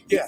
Yeah.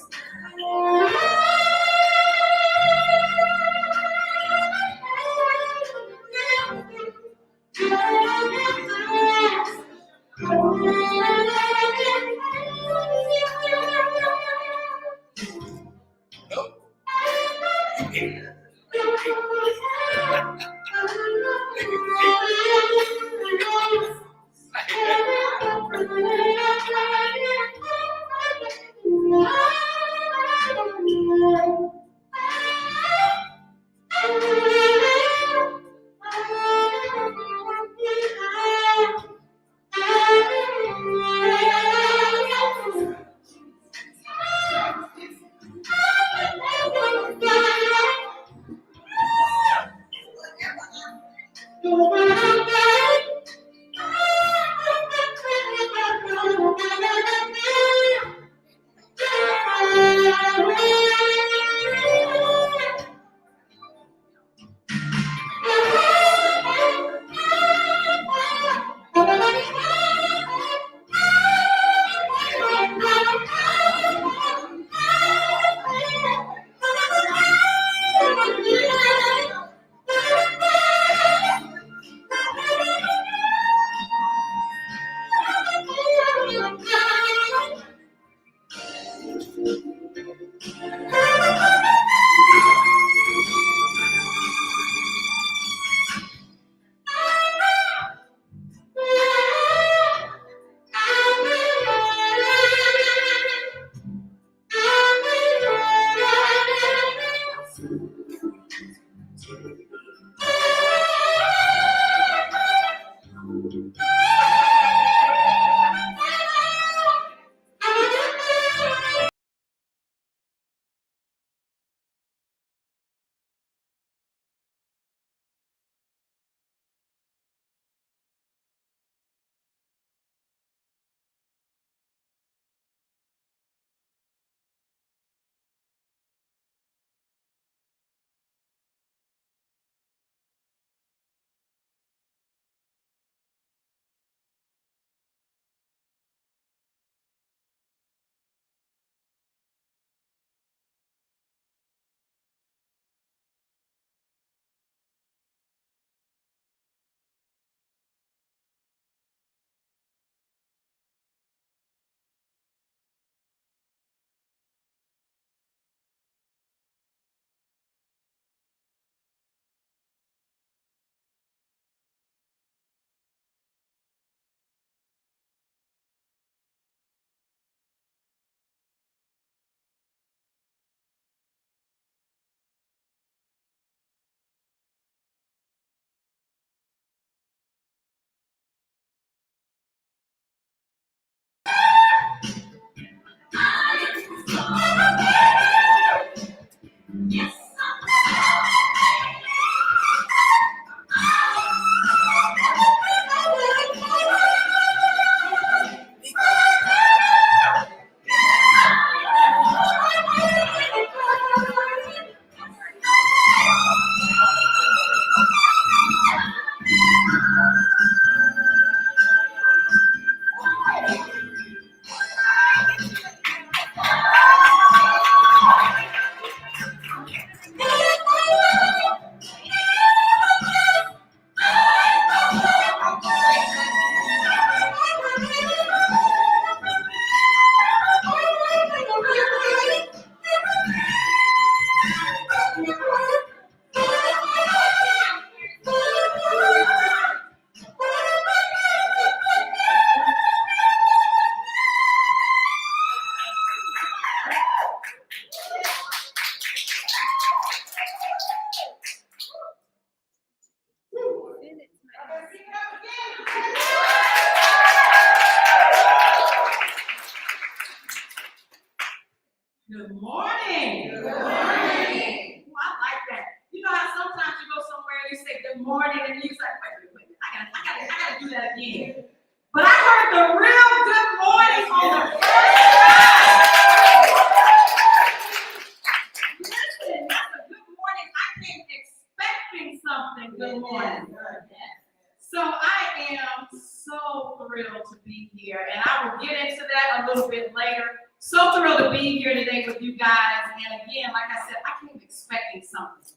thrilled to be here, and I will get into that a little bit later. So thrilled to be here today with you guys. And again, like I said, I came expecting something.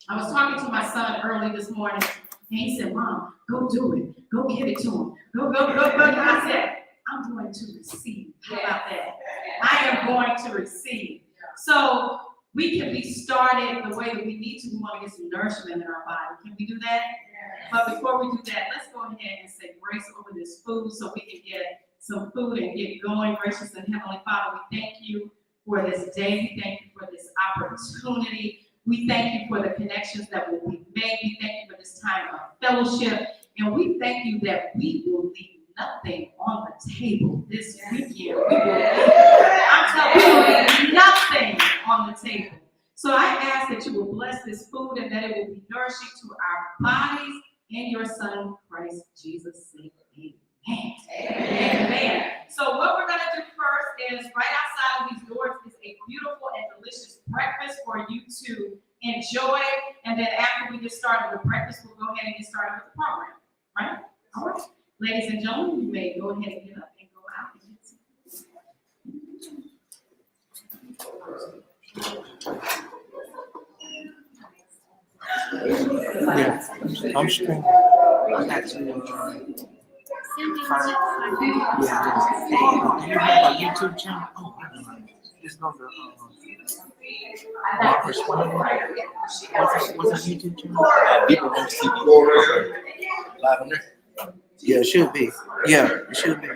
I was talking to my son early this morning, and he said, Mom, go do it. Go give it to him. Go. And I said, I'm going to receive. How about that? I am going to receive. So we can be started the way that we need to. We want to get some nourishment in our body. Can we do that? But before we do that, let's go ahead and say grace over this food so we can get some food and get going. Gracious and Heavenly Father, we thank you for this day. We thank you for this opportunity. We thank you for the connections that will be made. We thank you for this time of fellowship. And we thank you that we will leave nothing on the table this weekend. We will leave nothing on the table. So I ask that you will bless this food and that it will be nourishing to our bodies in your Son, Christ Jesus' name. Amen. Amen. So what we're going to do first is right outside of these doors is a beautiful and delicious breakfast for you to enjoy. And then after we get started with breakfast, we'll go ahead and get started with the program. Right? All right. Ladies and gentlemen, you may go ahead and get up and go out and get some. Yeah, I'm streaming. I got to find. Yeah, do you have a YouTube channel? Oh, it's on the Marcus Wayne. What's that YouTube channel? People want to see you live on there. Yeah, it should be. Yeah, it should be.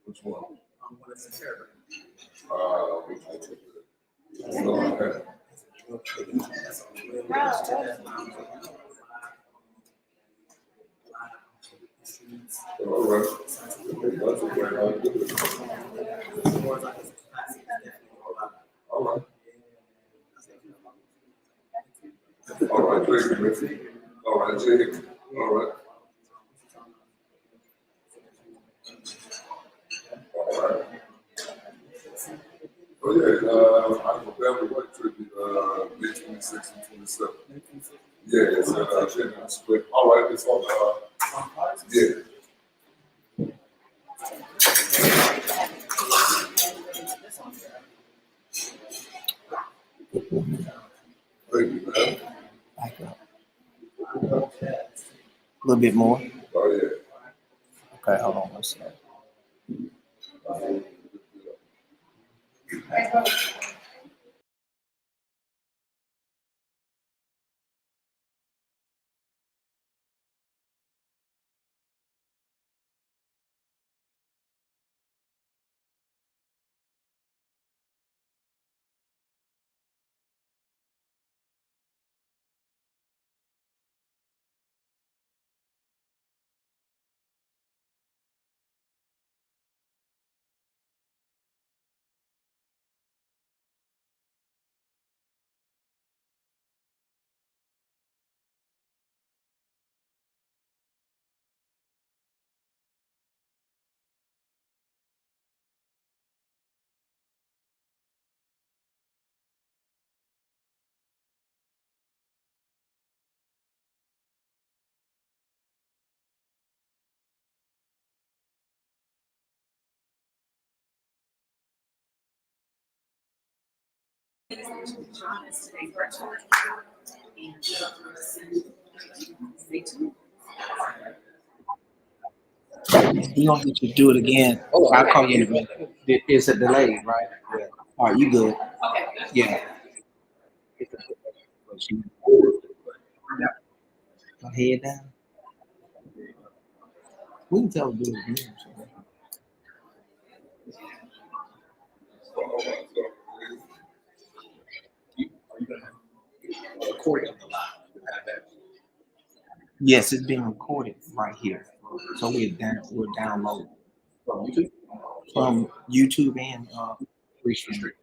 Which one? All right. Jake. All right. Oh yeah, I'm a family work tribute, May 26th and 27th. Yeah, it's Genuine Split. All right, it's on yeah. Thank you, man. Back up. A little bit more. Oh yeah. Okay, hold on one second. John is today virtually. And stay tuned. You don't get to do it again. Oh, I'll call you in a minute. it's a delay, right? Yeah. All right, you good? Okay, good. Yeah. My head down. We can tell them do it again. Recording on the line. You have that. Yes, it's being recorded right here. So we'll download From YouTube? from YouTube and Restrict.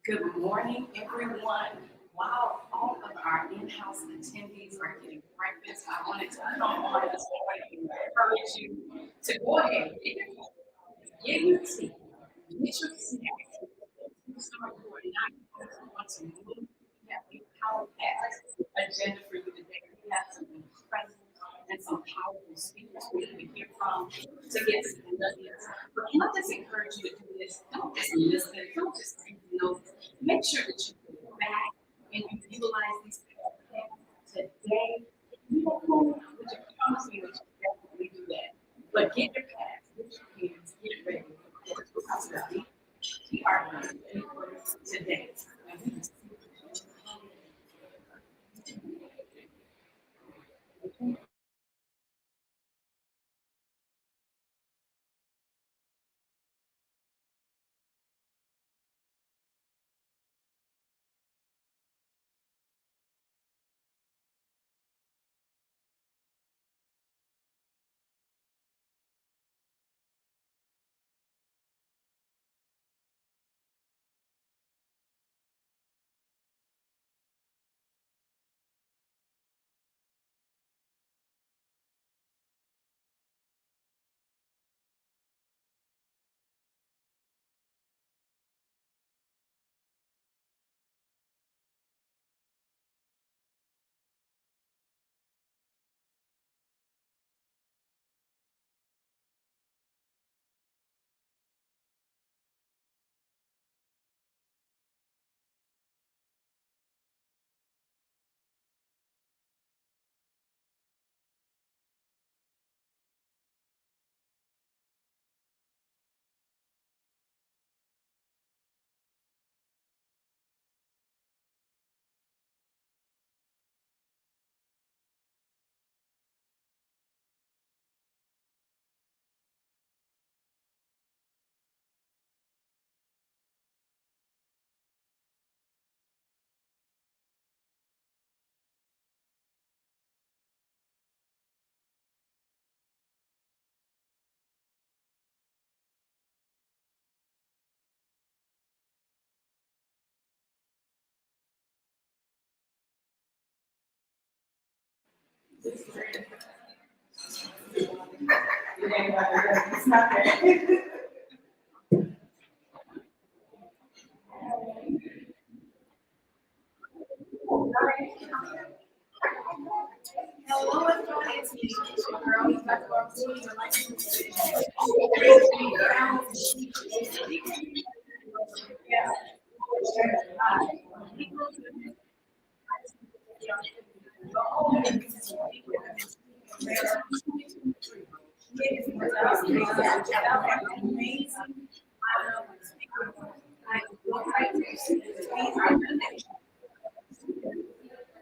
Good morning, everyone. While all of our in-house attendees are getting breakfast, I wanted to come on this morning and encourage you to go ahead and get your seat. Get your seat. Start recording. I want to move. We have a power-packed agenda for you today. We have some incredible and some powerful speakers we can hear from to get to the nuggets. But can I just encourage you to do this? Don't just listen. Don't just take notes. Make sure that you go back and you utilize these today. You don't know what you promise me that you definitely do that. But get your pads, get your hands, get it ready. Because we are ready today. It's not there. Hello, everyone. It's me, your girl. He's back for your life. Yeah.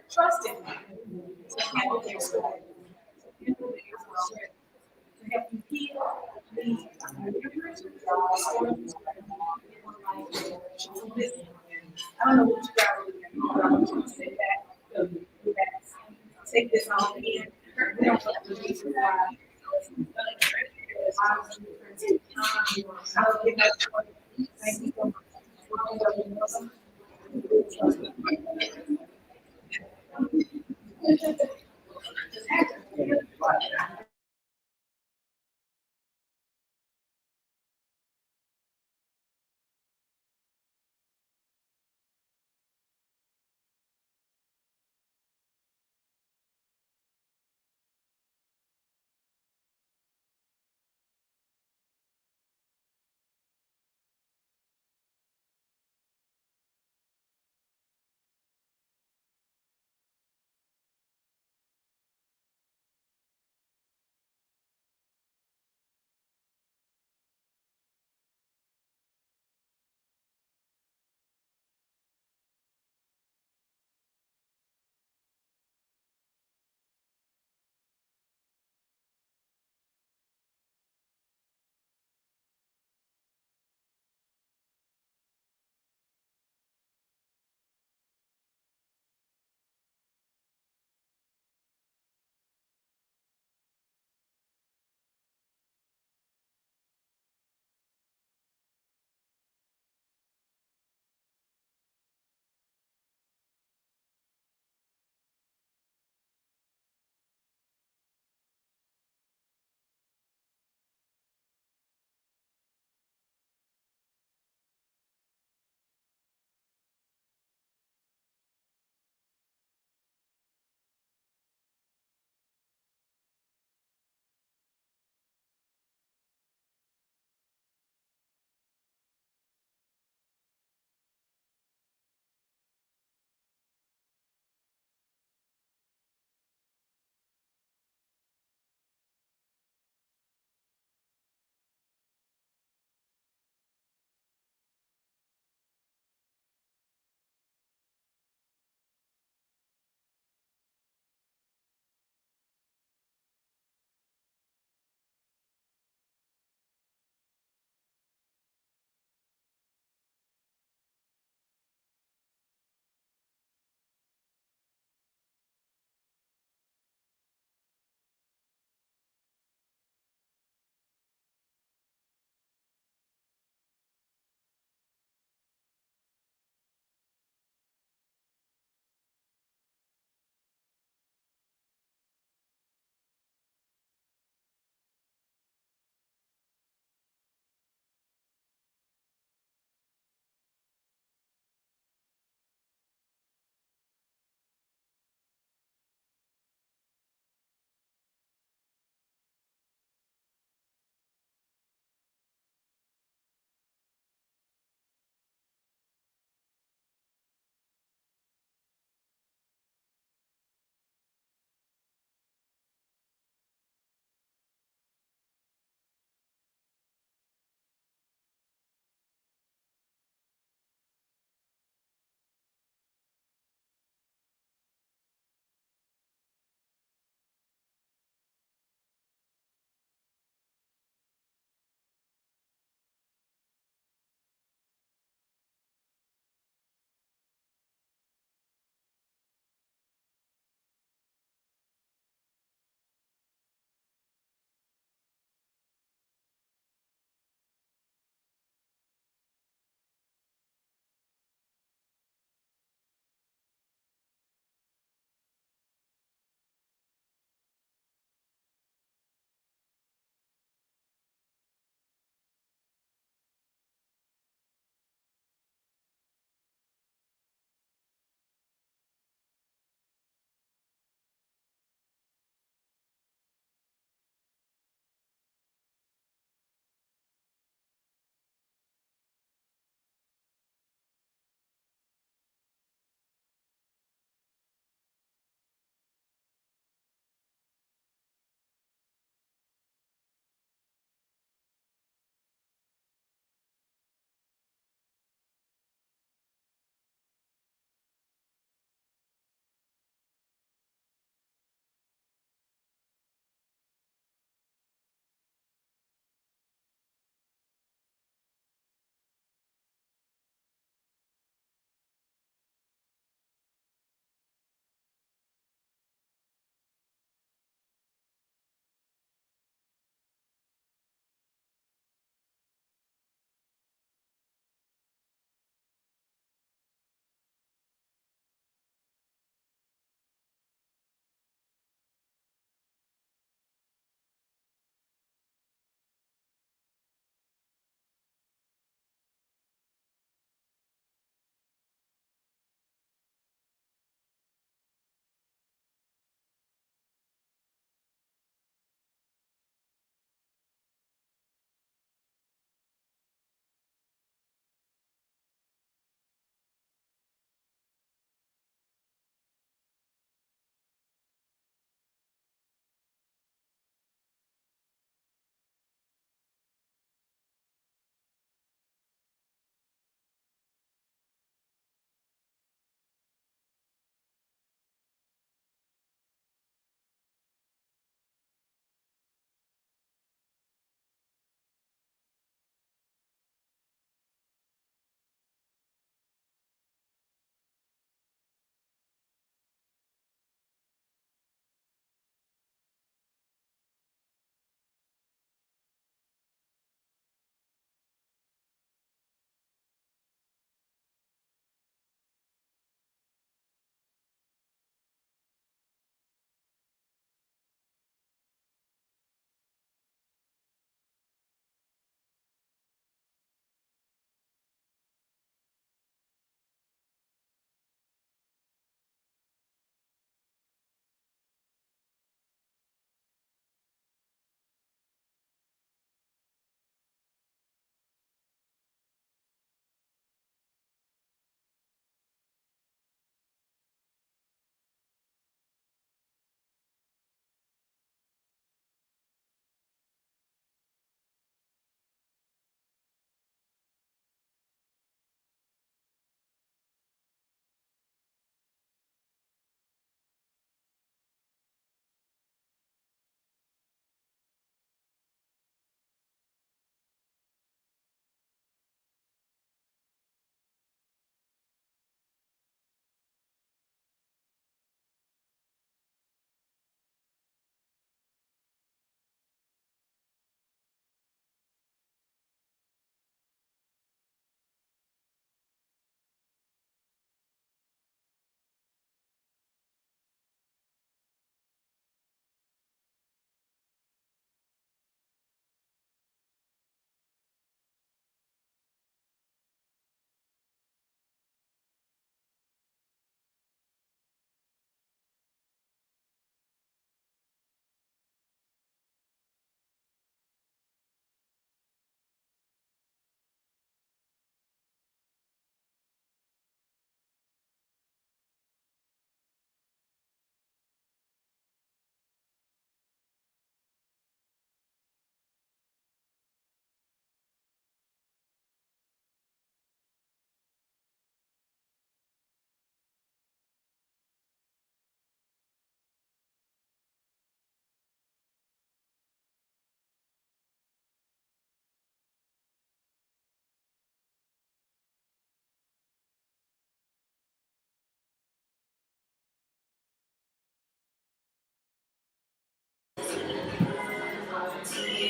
Trust in me to handle their story, to help you heal, lead, stories, don't know what you got over there, but I'm going to say that, because we have to take this on in. We don't have to be surprised. Thank you so much.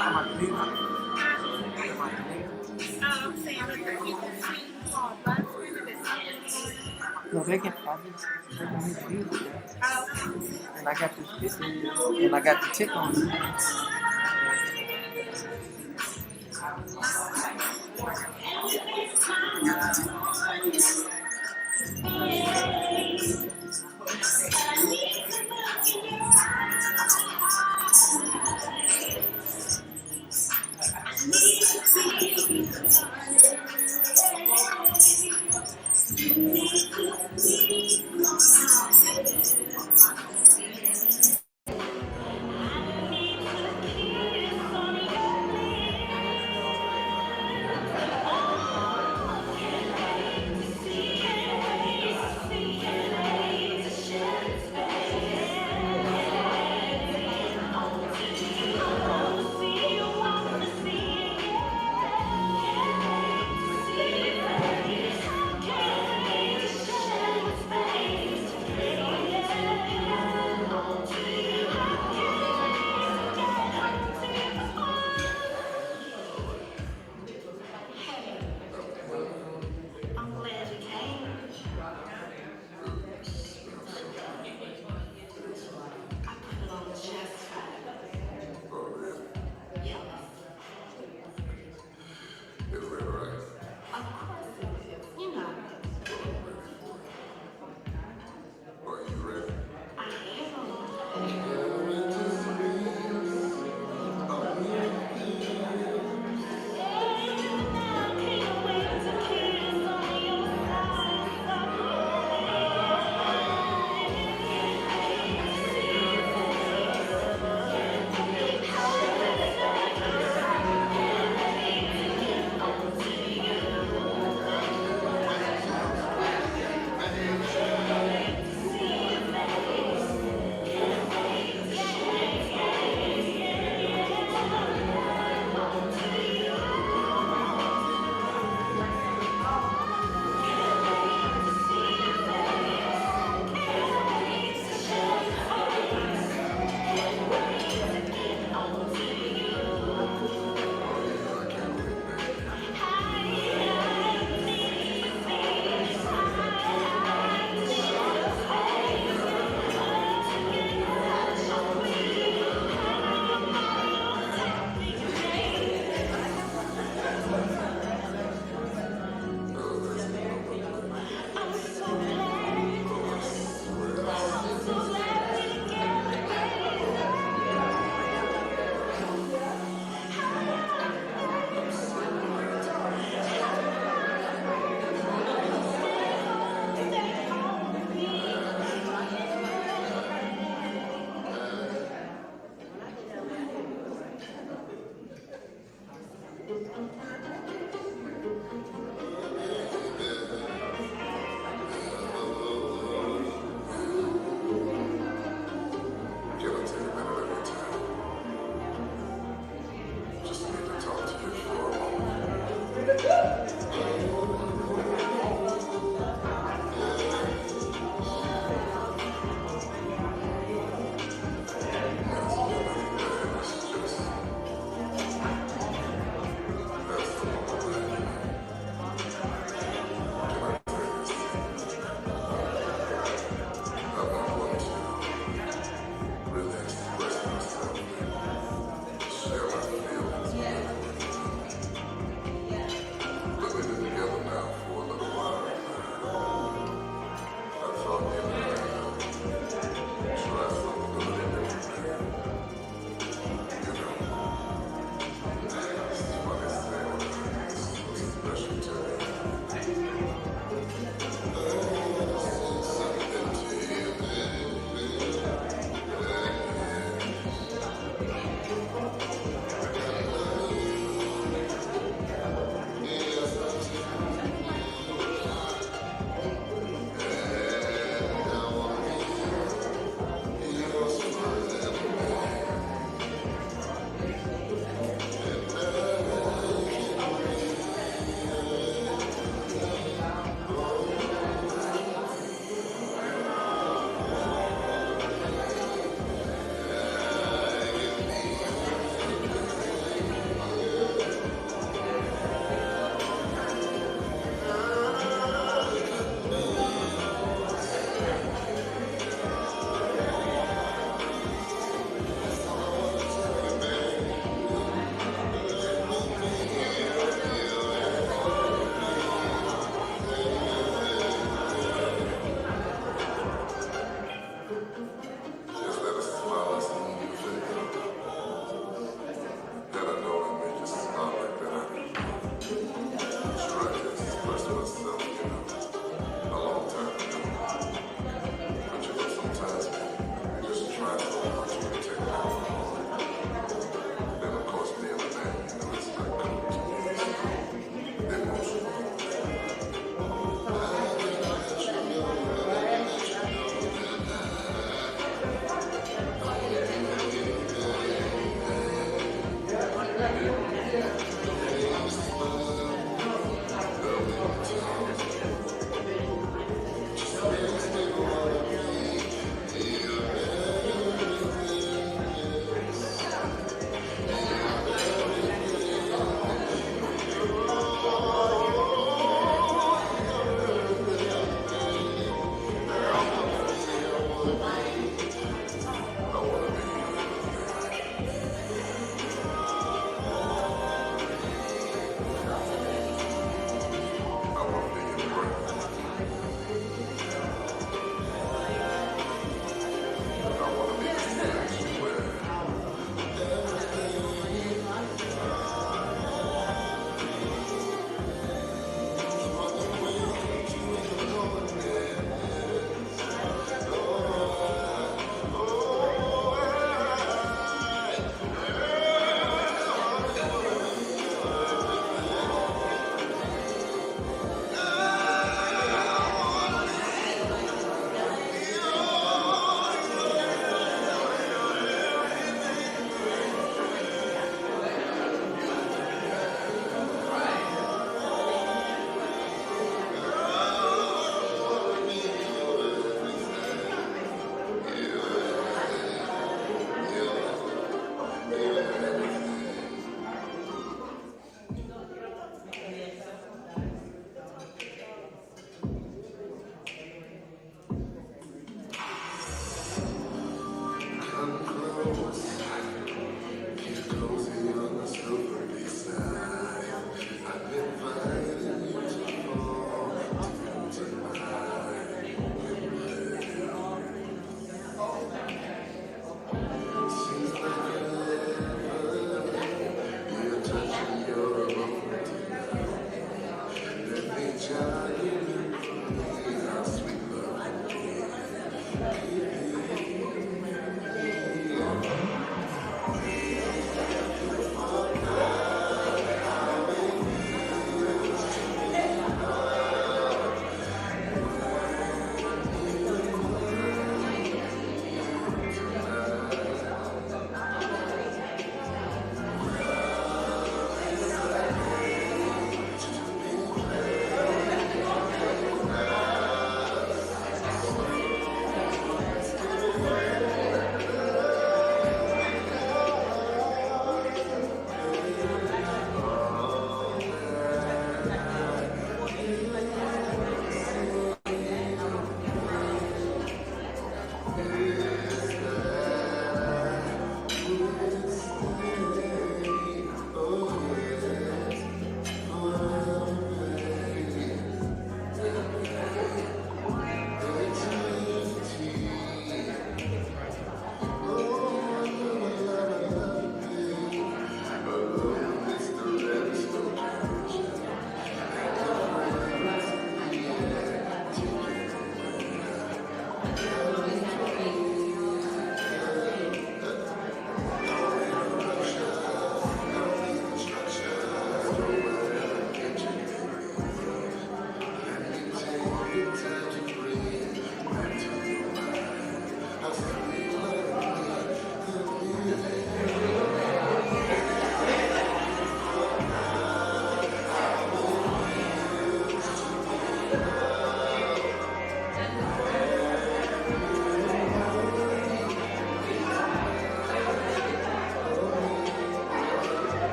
I'm saying, look, the people see all black women that's No, they can. I just they can use music, oh, and I got this picture, and I got the tick on it.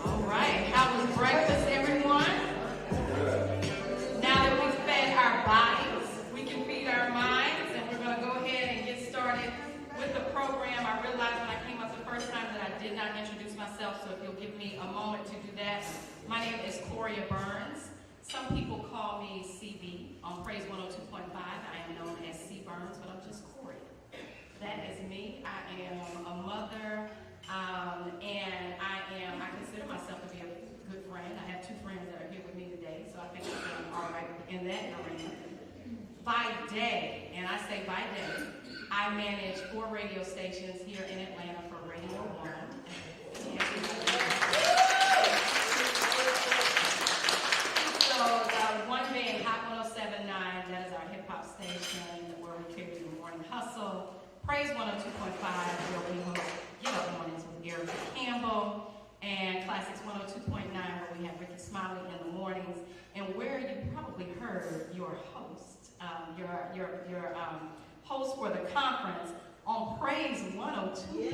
All right, how was breakfast, everyone? Now that we've fed our bodies, we can feed our minds, and we're going to go ahead and get started with the program. I realized when I came up the first time that I did not introduce myself, so if you'll give me a moment to do that. My name is Coria Burns. Some people call me CB on Praise 102.5. I am known as C. Burns, but I'm just Coria. That is me. I am a mother, and I consider myself to be a good friend. I have two friends that are here with me today, so I think I'm all right in that arena. By day, and I say by day, I I manage 4 radio stations here in Atlanta for Radio 1. So one being Hot 107.9, that is our hip hop station where we carry the morning hustle. Praise 102.5, where we host Get Up Mornings with Erica Campbell. And Classics 102.9, where we have Ricky Smiley in the mornings. And where you probably heard your host, your host for the conference on Praise 102.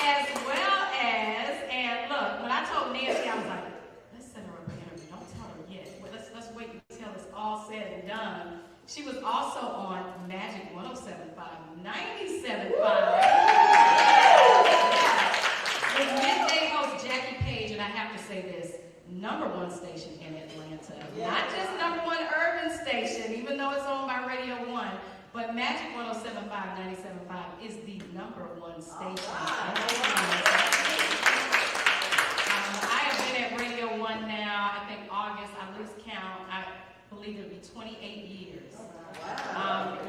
As well as, and look, when I told Nancy, I was like, let's set her up an interview. Don't tell her yet. Well, let's wait until it's all said and done. She was also on Magic 107.5, 97.5. With midday host Jackie Page, and I have to say this, #1 station in Atlanta. Not just #1 urban station, even though it's owned by Radio 1, but Magic 107.5, 97.5 is the #1 station. I have been at Radio 1 now, I think August, I lose count, I believe it'll be 28 years.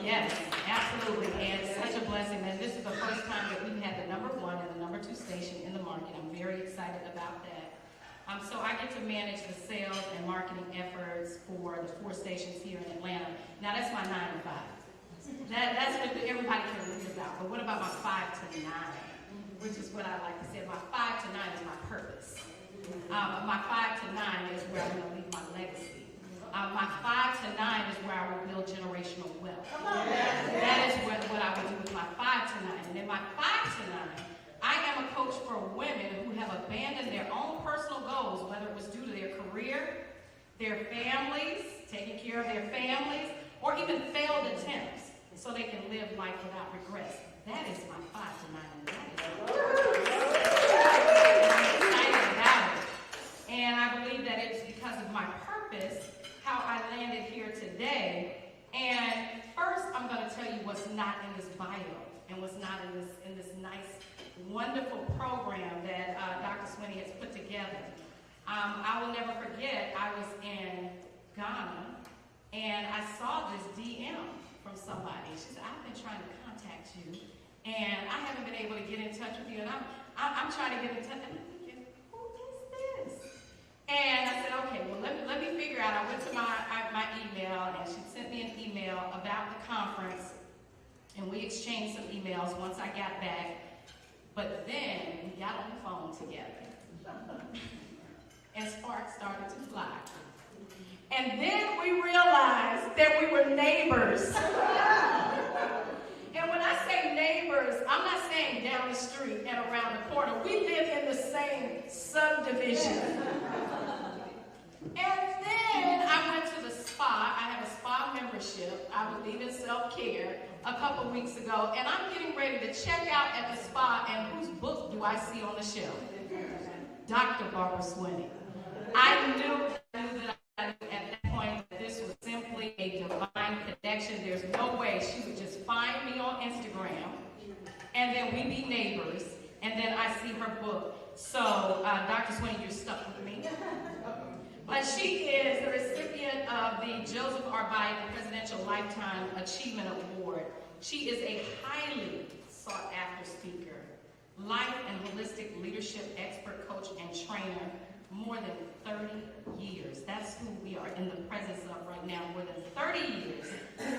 Yes, absolutely, and such a blessing. And this is the first time that we've had the #1 and the #2 station in the market. I'm very excited about that. So I get to manage the sales and marketing efforts for the 4 stations here in Atlanta. Now that's my 9 to 5. That's what everybody can read about. But what about my 5 to 9? Which is what I like to say. My 5 to 9 is my purpose. My 5 to 9 is where I'm going to leave my legacy. My 5 to 9 is where I will build generational wealth. That is what I will do with my 5 to 9. And in my 5 to 9, I am a coach for women who have abandoned their own personal goals, whether it was due to their career, their families, taking care of their families, or even failed attempts, so they can live life without regrets. That is my 5 to 9. And I'm excited about it. And I believe that it's because of my purpose how I landed here today. And first, I'm going to tell you what's not in this bio and what's not in this nice, wonderful program that Dr. Swinney has put together. I will never forget, I was in Ghana, and I saw this DM from somebody. She said, I've been trying to contact you, and I haven't been able to get in touch with you, and I'm trying to get in touch. And I'm thinking, who is this? And I said, okay, well, let me figure out. I went to my email, and she sent me an email about the conference, and we exchanged some emails once I got back. But then we got on the phone together, and sparks started to fly. And then we realized that we were neighbors. And when I say neighbors, I'm not saying down the street and around the corner. We live in the same subdivision. And then I went to the spa. I have a spa membership. I believe in self-care a couple weeks ago. And I'm getting ready to check out at the spa. And whose book do I see on the shelf? Dr. Barbara Swinney. I knew that at that point that this was simply a divine connection. There's no way she would just find me on Instagram, and then we be neighbors, and then I see her book. So, Dr. Swinney, you're stuck with me. But she is the recipient of the Joseph R. Biden Presidential Lifetime Achievement Award. She is a highly sought-after speaker, life and holistic leadership expert, coach, and trainer. More than 30 years. That's who we are in the presence of right now. More than 30 years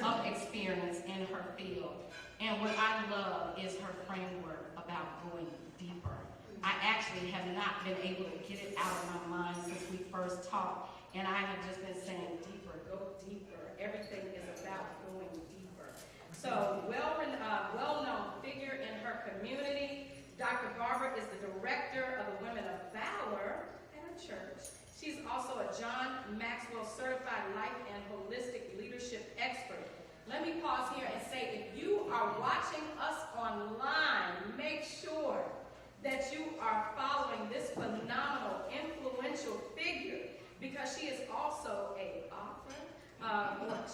of experience in her field. And what I love is her framework about going deeper. I actually have not been able to get it out of my mind since we first talked. And I have just been saying deeper, go deeper. Everything is about going deeper. So, well-known figure in her community. Dr. Barbara is the director of the Women of Valor Church. She's also a John Maxwell certified life and holistic leadership expert. Let me pause here and say, if you are watching us online, make sure that you are following this phenomenal, influential figure, because she is also an author.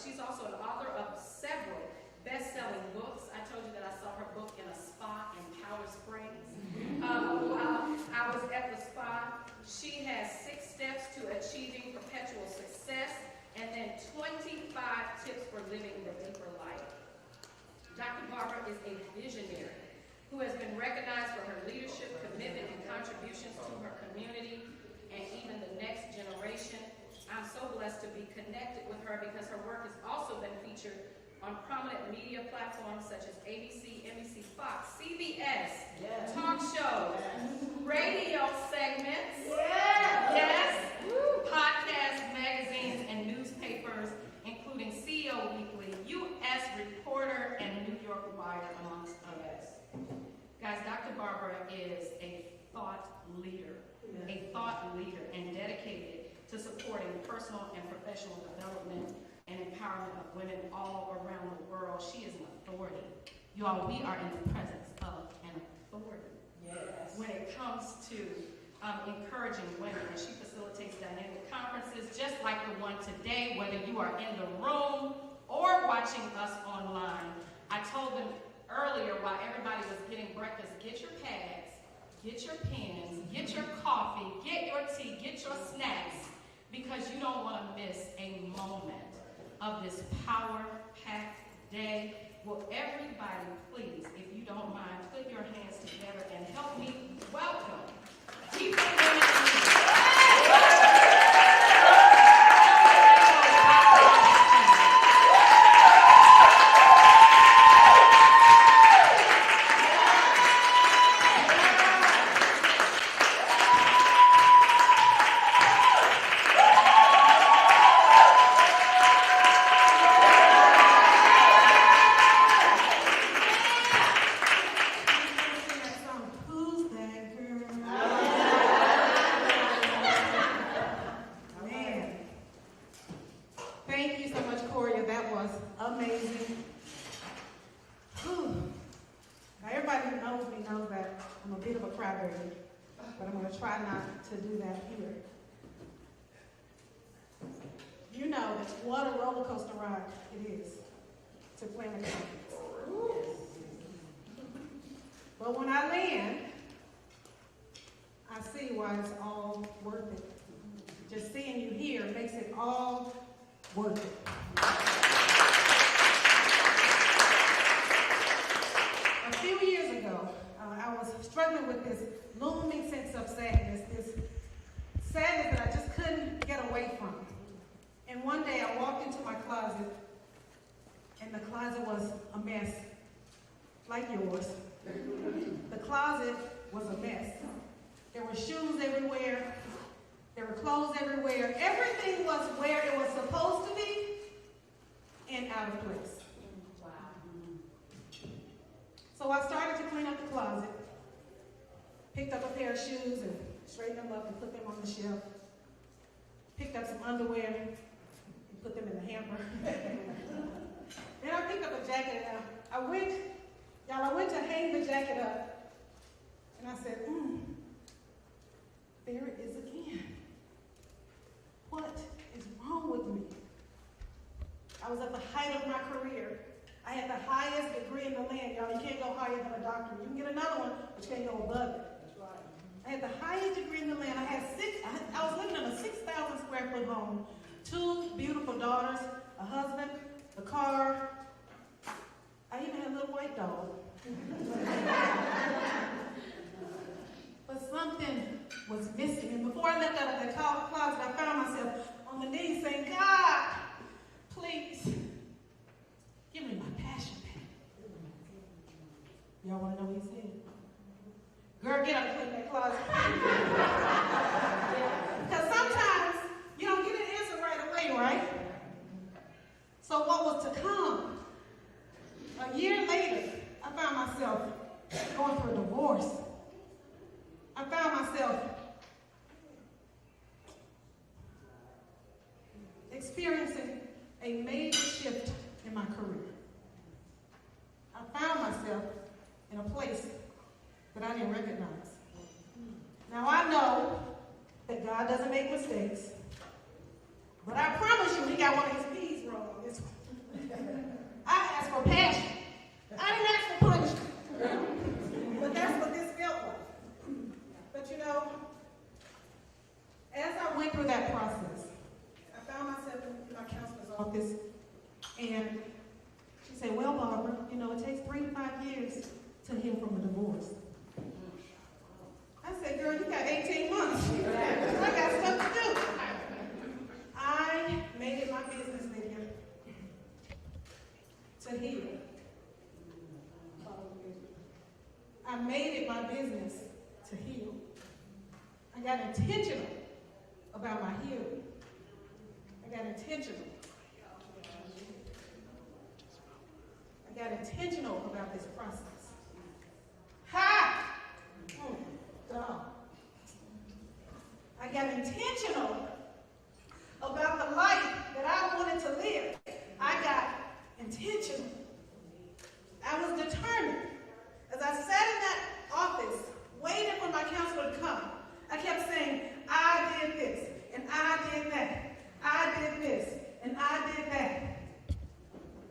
She's also an author of several best-selling books. I told you that I saw her book in a spa in Powder Springs. While I was at the spa, she has 6 steps to achieving perpetual success, and then 25 5 tips for living the deeper life. Dr. Barbara is a visionary who has been recognized for her leadership, commitment, and contributions to her community and even the next generation. I'm so blessed to be connected with her because her work has also been featured on prominent media platforms such as ABC, NBC, Fox, CBS, talk shows, radio segments, podcasts, magazines, and newspapers, including CEO Weekly, U.S. Reporter, and New York Wire, amongst others. Guys, Dr. Barbara is a thought leader, and dedicated to supporting personal and professional development and empowerment of women all around the world. She is an authority. Y'all, we are in the presence of an authority. When it comes to encouraging women, and she facilitates dynamic conferences just like the one today, whether you are in the room or watching us online. I told them earlier while everybody was getting breakfast, get your pads, get your pens, get your coffee, get your tea, get your snacks, because you don't want to miss a moment of this power-packed day. Will everybody please, if you don't mind, put your hands together and help me welcome Deeper Women Thank you so much, Coria. That was amazing. Whew. Now, everybody who knows me knows that I'm a bit of a crybaby, but I'm going to try not to do that here. You know what a roller coaster ride it is to plan a conference. But when I land, I see why it's all worth it. Just seeing you here makes it all worth it. A few years ago, I was struggling with this looming sense of sadness, this sadness that I just couldn't get away from. And one day I walked into my closet, and the closet was a mess, like yours. The closet was a mess. There were shoes everywhere. There were clothes everywhere. Everything was where it was supposed to be and out of place. Wow. So I started to clean up the closet, picked up a pair of shoes and straightened them up and put them on the shelf, picked up some underwear and put them in the hamper. Then I picked up a jacket and I went to hang the jacket up, and I said, there it is again. What is wrong with me? I was at the height of my career. I had the highest degree in the land, y'all. You can't go higher than a doctorate. You can get another one, but you can't go above it. That's right. I had the highest degree in the land. I was living in a 6,000 square foot home, 2 beautiful daughters, a husband, a car. I even had a little white dog. But something was missing. And before I left out of that closet, I found myself on the knees saying, God, please, give me my passion back. Y'all want to know what he said? Girl, get up and clean that closet. Because sometimes you don't get an answer right away, right? So what was to come? A year later, I found myself going through a divorce. I found myself experiencing a major shift in my career. I found myself in a place that I didn't recognize. Now I know that God doesn't make mistakes, but I promise you he got one of his P's wrong on this one. I asked for passion. I didn't ask for punishment. But that's what this felt like. But you know, as I went through that process, I found myself in my counselor's office And she said, well, Barbara, you know, it takes 3 to 5 years to heal from a divorce. I said, girl, you got 18 months. I got stuff to do. I made it my business, Lydia, to heal. I made it my business to heal. I got intentional about my healing. I got intentional. I got intentional about this process. Ha! God. I got intentional about the life that I wanted to live. I got intentional. I was determined. As I sat in that office, waiting for my counselor to come, I kept saying, I did this, and I did that. I did this, and I did that.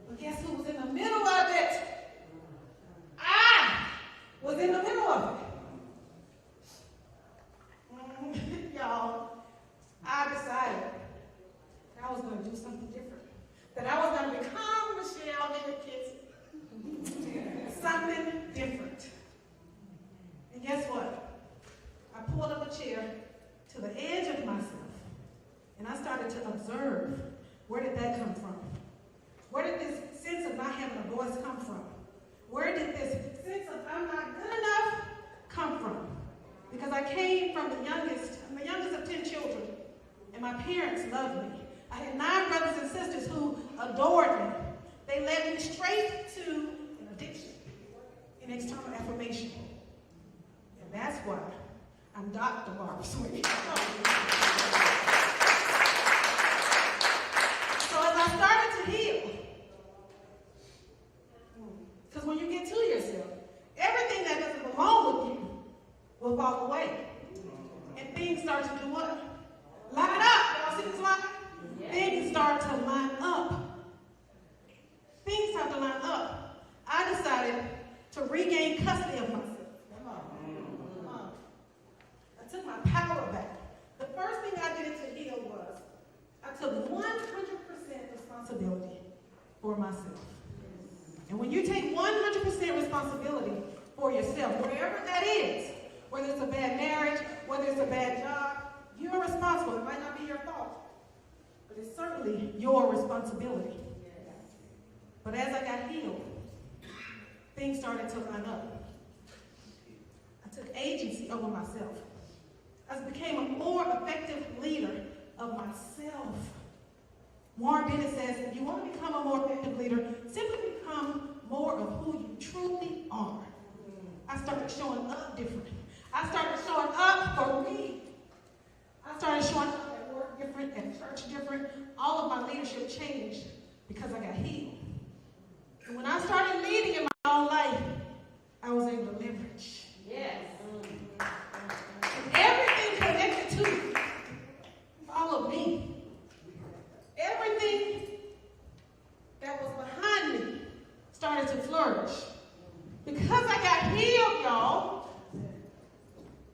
But guess who was in the middle of it? I was in the middle of it. Y'all, I decided that I was going to do something different. That I was going to become Michelle Jenkins. Something different. And guess what? I pulled up a chair to the edge of myself, and I started to observe, where did that come from? Where did this sense of not having a voice come from? Where did this sense of I'm not good enough come from? Because I came from I'm the youngest of 10 children, and my parents loved me. I had 9 brothers and sisters who adored me. They led me straight to an addiction, an external affirmation. And that's why I'm Dr. Barbara Sweeney. So as I started to heal, because when you get to yourself, everything that doesn't belong with you will fall away. And things start to do what? Line up. Y'all see this line? Yeah. Things start to line up. Things start to line up. I decided to regain custody of myself. I took my power back. The first thing I did to heal was I took 100% responsibility for myself. And when you take 100% responsibility for yourself, wherever that is, whether it's a bad marriage, whether it's a bad job, you're responsible. It might not be your fault, but it's certainly your responsibility. But as I got healed, things started to line up. I took agency over myself. I became a more effective leader of myself. Warren Bennett says, if you want to become a more effective leader, simply become more of who you truly are. I started showing up different. I started showing up for me. I started showing up at work different, at church different. All of my leadership changed because I got healed. And when I started leading in my own life, I was able to leverage. Yes. And everything connected to me followed me. Everything that was behind me started to flourish. Because I got healed, y'all.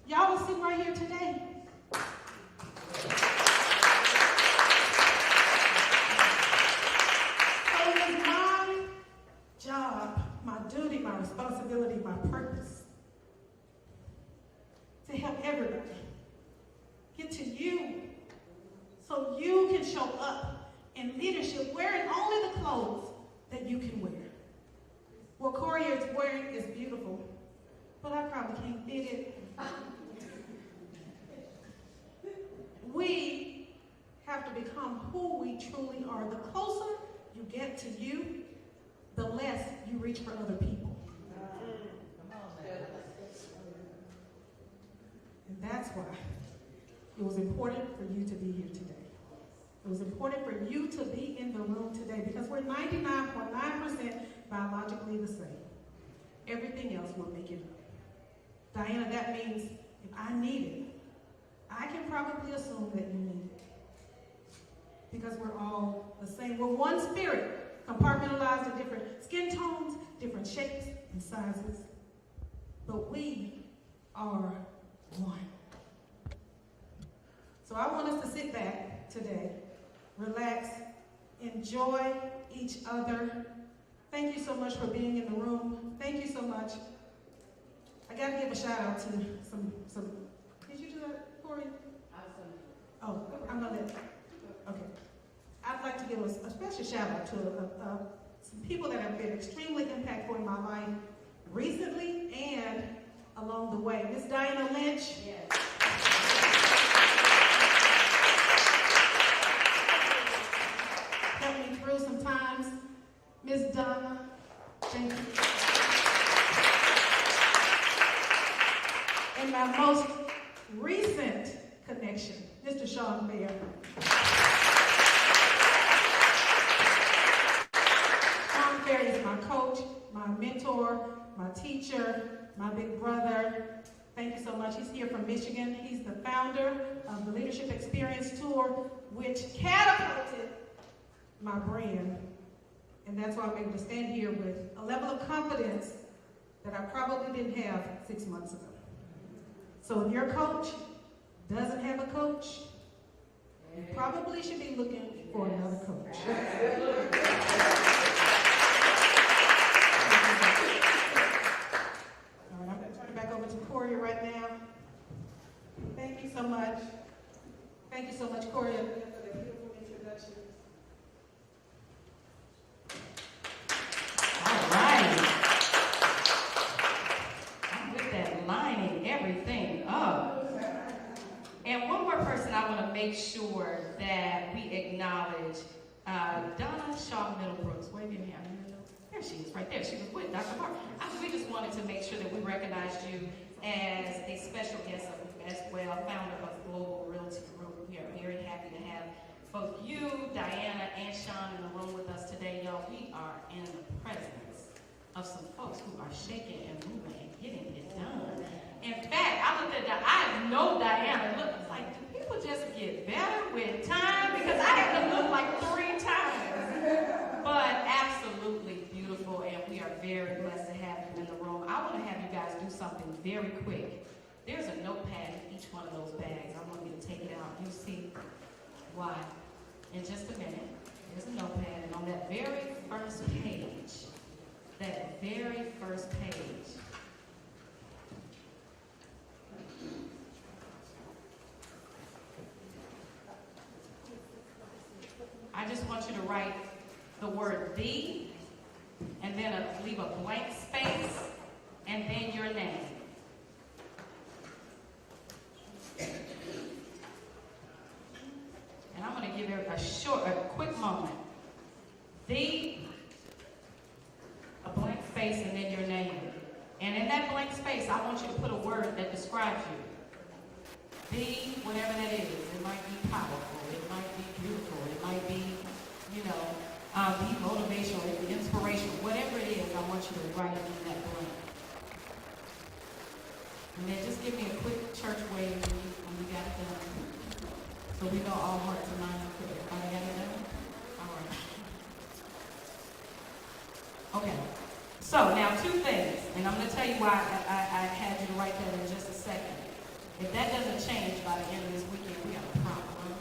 Y'all was sitting right here today. So it was my job, my duty, my responsibility, my purpose to help everybody get to you so you can show up in leadership wearing only the clothes that you can wear. What Corey is wearing is beautiful, but I probably can't fit it. We have to become who we truly are. The closer you get to you, the less you reach for other people. And that's why it was important for you to be here today. It was important for you to be in the room today because we're 99.9% biologically the same. Everything else will make it up. Diana, that means if I need it, I can probably assume that you need it. Because we're all the same. We're one spirit, compartmentalized in different skin tones, different shapes and sizes. But we are one. So I want us to sit back today, relax, enjoy each other. Thank you so much for being in the room. Thank you so much. I gotta give a shout out to some, did you do that, Corey? Oh, I'm gonna let, okay. I'd like to give a special shout out to some people that have been extremely impactful in my life recently and along the way. Miss Diana Lynch. Yes. Helped me through some times. Miss Donna, thank you. And my most recent connection, Mr. Sean Mayer. Sean Ferry is my coach, my mentor, my teacher, my big brother. Thank you so much. He's here from Michigan. He's the founder of the Leadership Experience Tour, which catapulted my brand. And that's why I'm able to stand here with a level of confidence that I probably didn't have 6 months ago. So if your coach doesn't have a coach, you probably should be looking for another coach. All right, I'm going to turn it back over to Corey right now. Thank you so much. Thank you so much, Corey, for the beautiful introduction. All right. With that lining everything up. And one more person I want to make sure that we acknowledge, Donna Shaw Middlebrooks. Wave your hand. There she is, right there. She was with Dr. Park. We just wanted to make sure that we recognized you as a special guest as well, founder of Global Realty Group. We are very happy to have both you, Diana, and Sean in the room with us today. Y'all, we are in the presence of some folks who are shaking and moving and getting it done. In fact, I looked at I know Diana. Look, it's like, do people just get better with time? Because I had to look like 3 times. But absolutely beautiful, and we are very blessed to have you in the room. I want to have you guys do something very quick. There's a notepad in each one of those bags. I want you to take it out. You'll see why in just a minute. There's a notepad, and on that very first page, I just want you to write the word "the," and then leave a blank space, and then your name. And I'm going to give you a quick moment. "The," a blank space, and then your name. And in that blank space, I want you to put a word that describes you. "The," whatever that is. It might be powerful. It might be beautiful. It might be, be motivational, inspirational. Whatever it is, I want you to write it in that blank. And then just give me a quick church wave when you got it done. So we know all hearts and minds are clear. Everybody got it done? All right. Okay. So now 2 things, and I'm going to tell you why I had you to write that in just a second. If that doesn't change by the end of this weekend, we have a problem.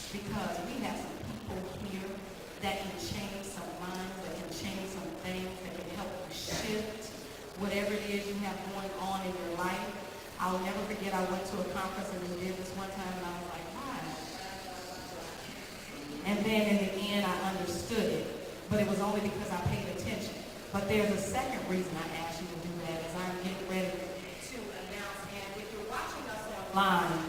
Because we have some people here that can change some minds, that can change some things, that can help you shift whatever it is you have going on in your life. I'll never forget, I went to a conference and we did this one time, and I was like, why? And then in the end, I understood it. But it was only because I paid attention. But there's a second reason I asked you to do that, as I'm getting ready to announce. And if you're watching us online,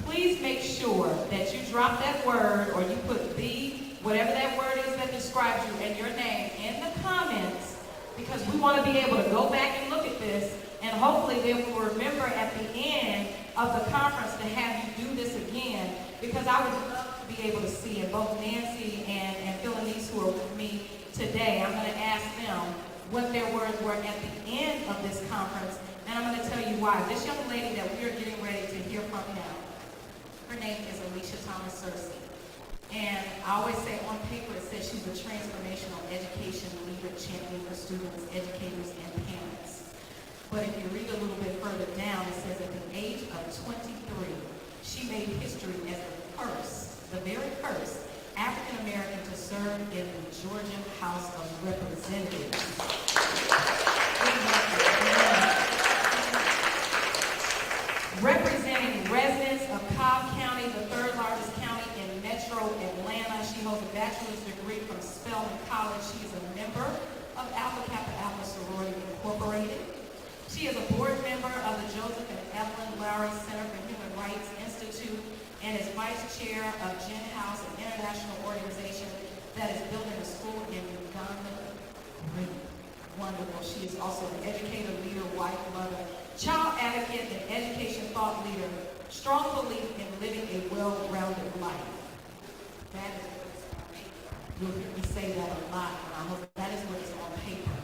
please make sure that you drop that word, or you put "the," whatever that word is that describes you, and your name in the comments, because we want to be able to go back and look at this, and hopefully then we'll remember at the end of the conference to have you do this again, because I would love to be able to see it. Both Nancy and Philonise, who are with me today, I'm going to ask them what their words were at the end of this conference, and I'm going to tell you why. This young lady that we are getting ready to hear from now, her name is Alicia Thomas Searcy. And I always say on paper, it says she's a transformational education leader, champion for students, educators, and parents. But if you read a little bit further down, it says at the age of 23, she made history as the very first African American to serve in the Georgian House of Representatives. Representing residents of Cobb County, the third largest county in Metro Atlanta. She holds a bachelor's degree from Spelman College. She is a member of Alpha Kappa Alpha Sorority Incorporated. She is a board member of the Joseph and Evelyn Lowry Center for Human Rights Institute and is vice chair of Gen House, an international organization that is building a school in Uganda. Wonderful. She is also an educator, leader, wife, mother, child advocate, and education thought leader. Strong belief in living a well-rounded life. That is what is on paper. You'll hear me say that a lot, and I hope that is what is on paper.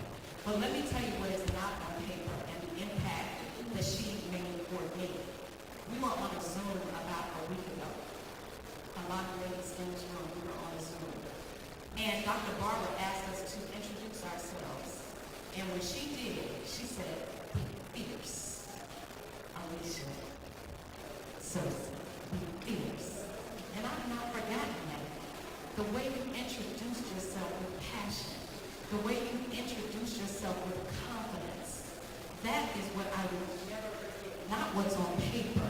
But let me tell you what is not on paper and the impact that she made for me. We were on a Zoom about a week ago. A lot of ladies in this room, we were on a Zoom. And Dr. Barbara asked us to introduce ourselves. And when she did, she said, "Be fierce." Alicia. So, be fierce. And I've not forgotten that. The way you introduced yourself with passion, the way you introduced yourself with confidence, that is what I will never forget. Not what's on paper,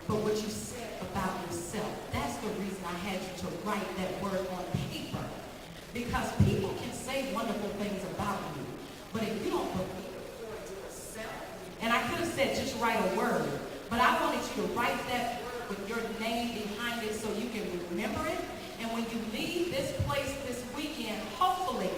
but what you said about yourself. That's the reason I had you to write that word on paper. Because people can say wonderful things about you, but if you don't believe it for yourself, and I could have said just write a word, but I wanted you to write that word with your name behind it so you can remember it. And when you leave this place this weekend, hopefully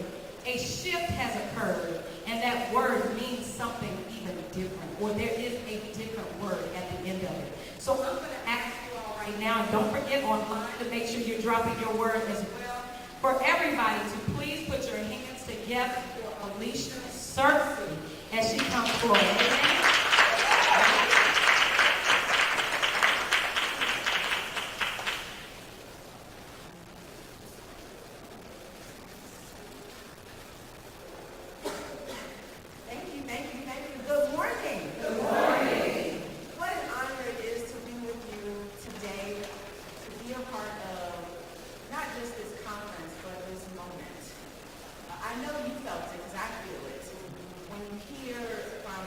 a shift has occurred and that word means something even different, or there is a different word at the end of it. So I'm going to ask you all right now, and don't forget online to make sure you're dropping your word as well, for everybody to please put your hands together for Alicia Searcy as she comes forward. Amen. Thank you. Good morning. Good morning. What an honor it is to be with you today, to be a part of not just this conference, but this moment. I know you felt it, because I feel it. When you hear from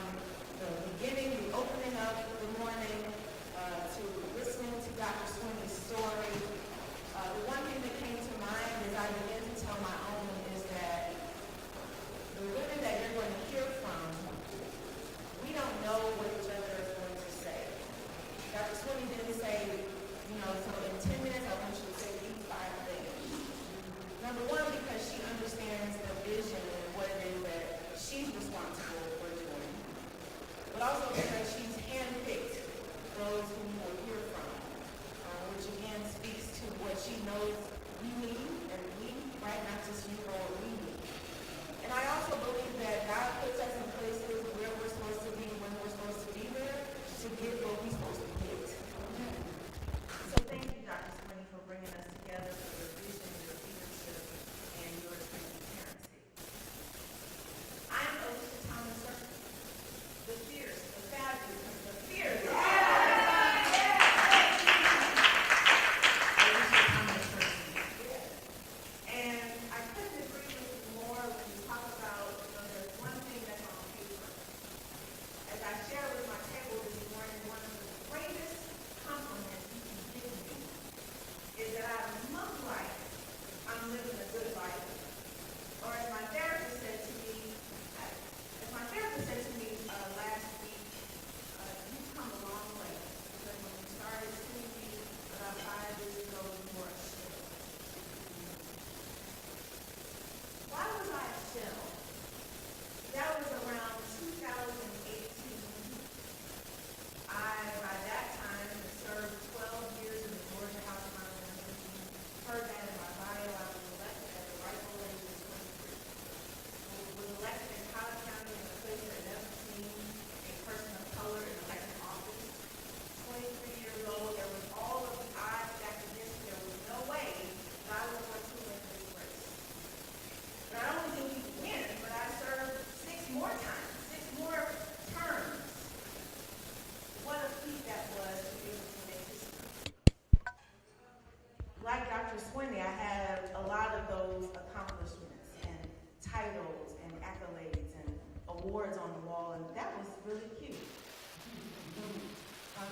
awards on the wall, and that was really cute.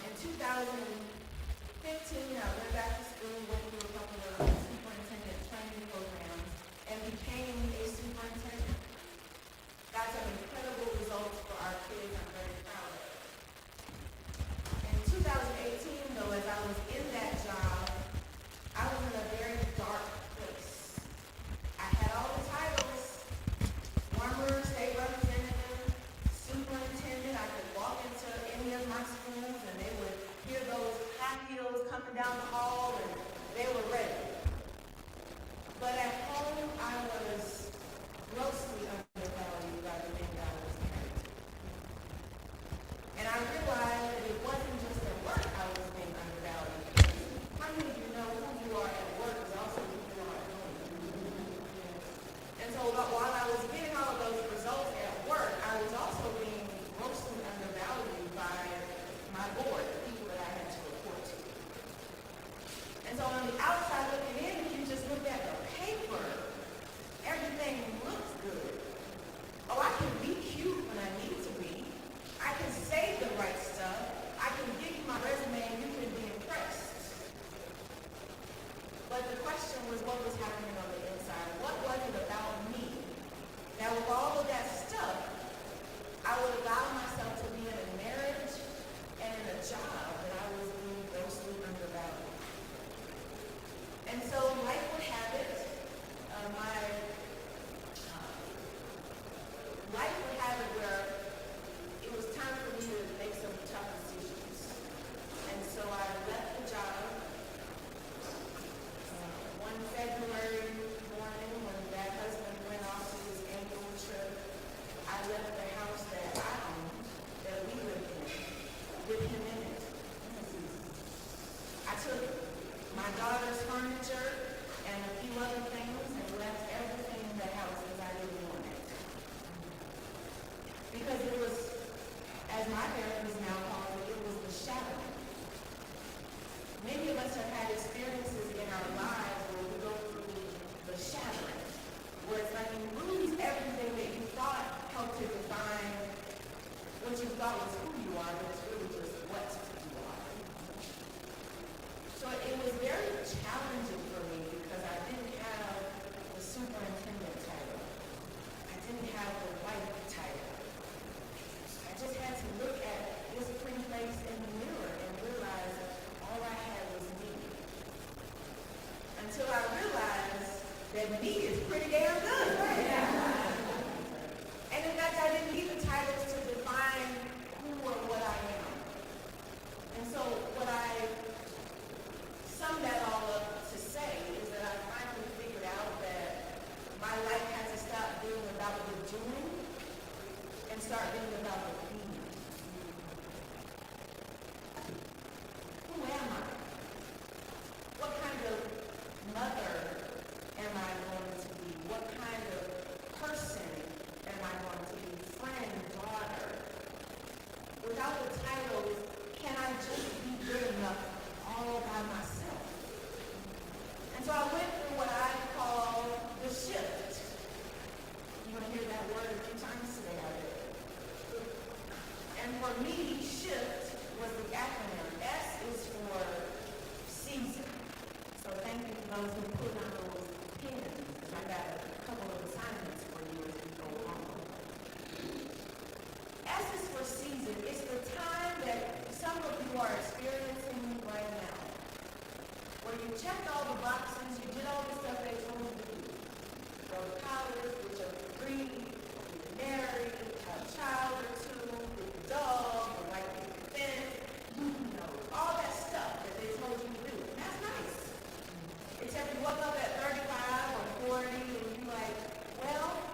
In 2015, I went back to school, went through a couple of superintendent training programs, and became a superintendent. Got some incredible results for our kids I'm very proud of. In 2018, though, as I was in that job, I was in a very dark place. I had all the titles: former state representative, superintendent. I could walk into any of my schools and they would hear those high heels coming down the hall and they were ready. But at home, I was grossly undervalued by the men that I was married to. And I realized that it wasn't just at work I was being undervalued. How many of you know who you are at work is also who you are at home? And so while I was getting all of those results at work, I was also being grossly undervalued by my board, the people that I had to report to. And so on the outside looking in, if you just look at the paper, everything looks good. Oh, I can be cute when I need to be. I can say the right stuff. I can give you my resume and you can be impressed. But the question was, what was happening on the inside? What was it about me? Now, with all of that stuff, I would allow myself to be in a marriage and in a job that I was being grossly undervalued. And so, life would have it, life would have it where it was time for me to make some tough decisions. And so I left the job. One February morning when that husband went off to his annual trip, I left the house that I owned, that we lived in, with him in it. I took my daughter's furniture and a few other things and left everything in the house as I didn't want it. Because it was, as my therapist now calls it, it was the shadowing. Many of us have had experiences in our lives where we go through the shadowing, where it's like you lose everything that you thought helped to define what you thought was who you are, but it's really just what you are. So it was very challenging for me because I didn't have the superintendent title. I didn't have the wife title. I just had to look at this pretty face in the mirror and realize all I had was me. Until I realized that me is pretty damn good. And in fact, I didn't need the titles to define who or what I am. And so what I sum that all up to say is that I finally figured out that my life had to stop being about the doing and start being about the being. Who am I? What kind of mother am I going to be? What kind of person am I going to be? Friend, daughter? Without the titles, can I just be good enough all by myself? And so I went through what I call the shift. You're going to hear that word a few times today, I did. And for me, shift was the acronym. S is for season. So thank you for those who put on those pins. I got a couple of assignments for you as we go on. S is for season. It's the time that some of you are experiencing right now. Where you checked all the boxes, you did all the stuff they told you to do. Go to college, get your degree, get married, have a child or two, get a dog, the white picket fence, all that stuff that they told you to do. And that's nice. Except you woke up at 35 or 40 and you're like, well,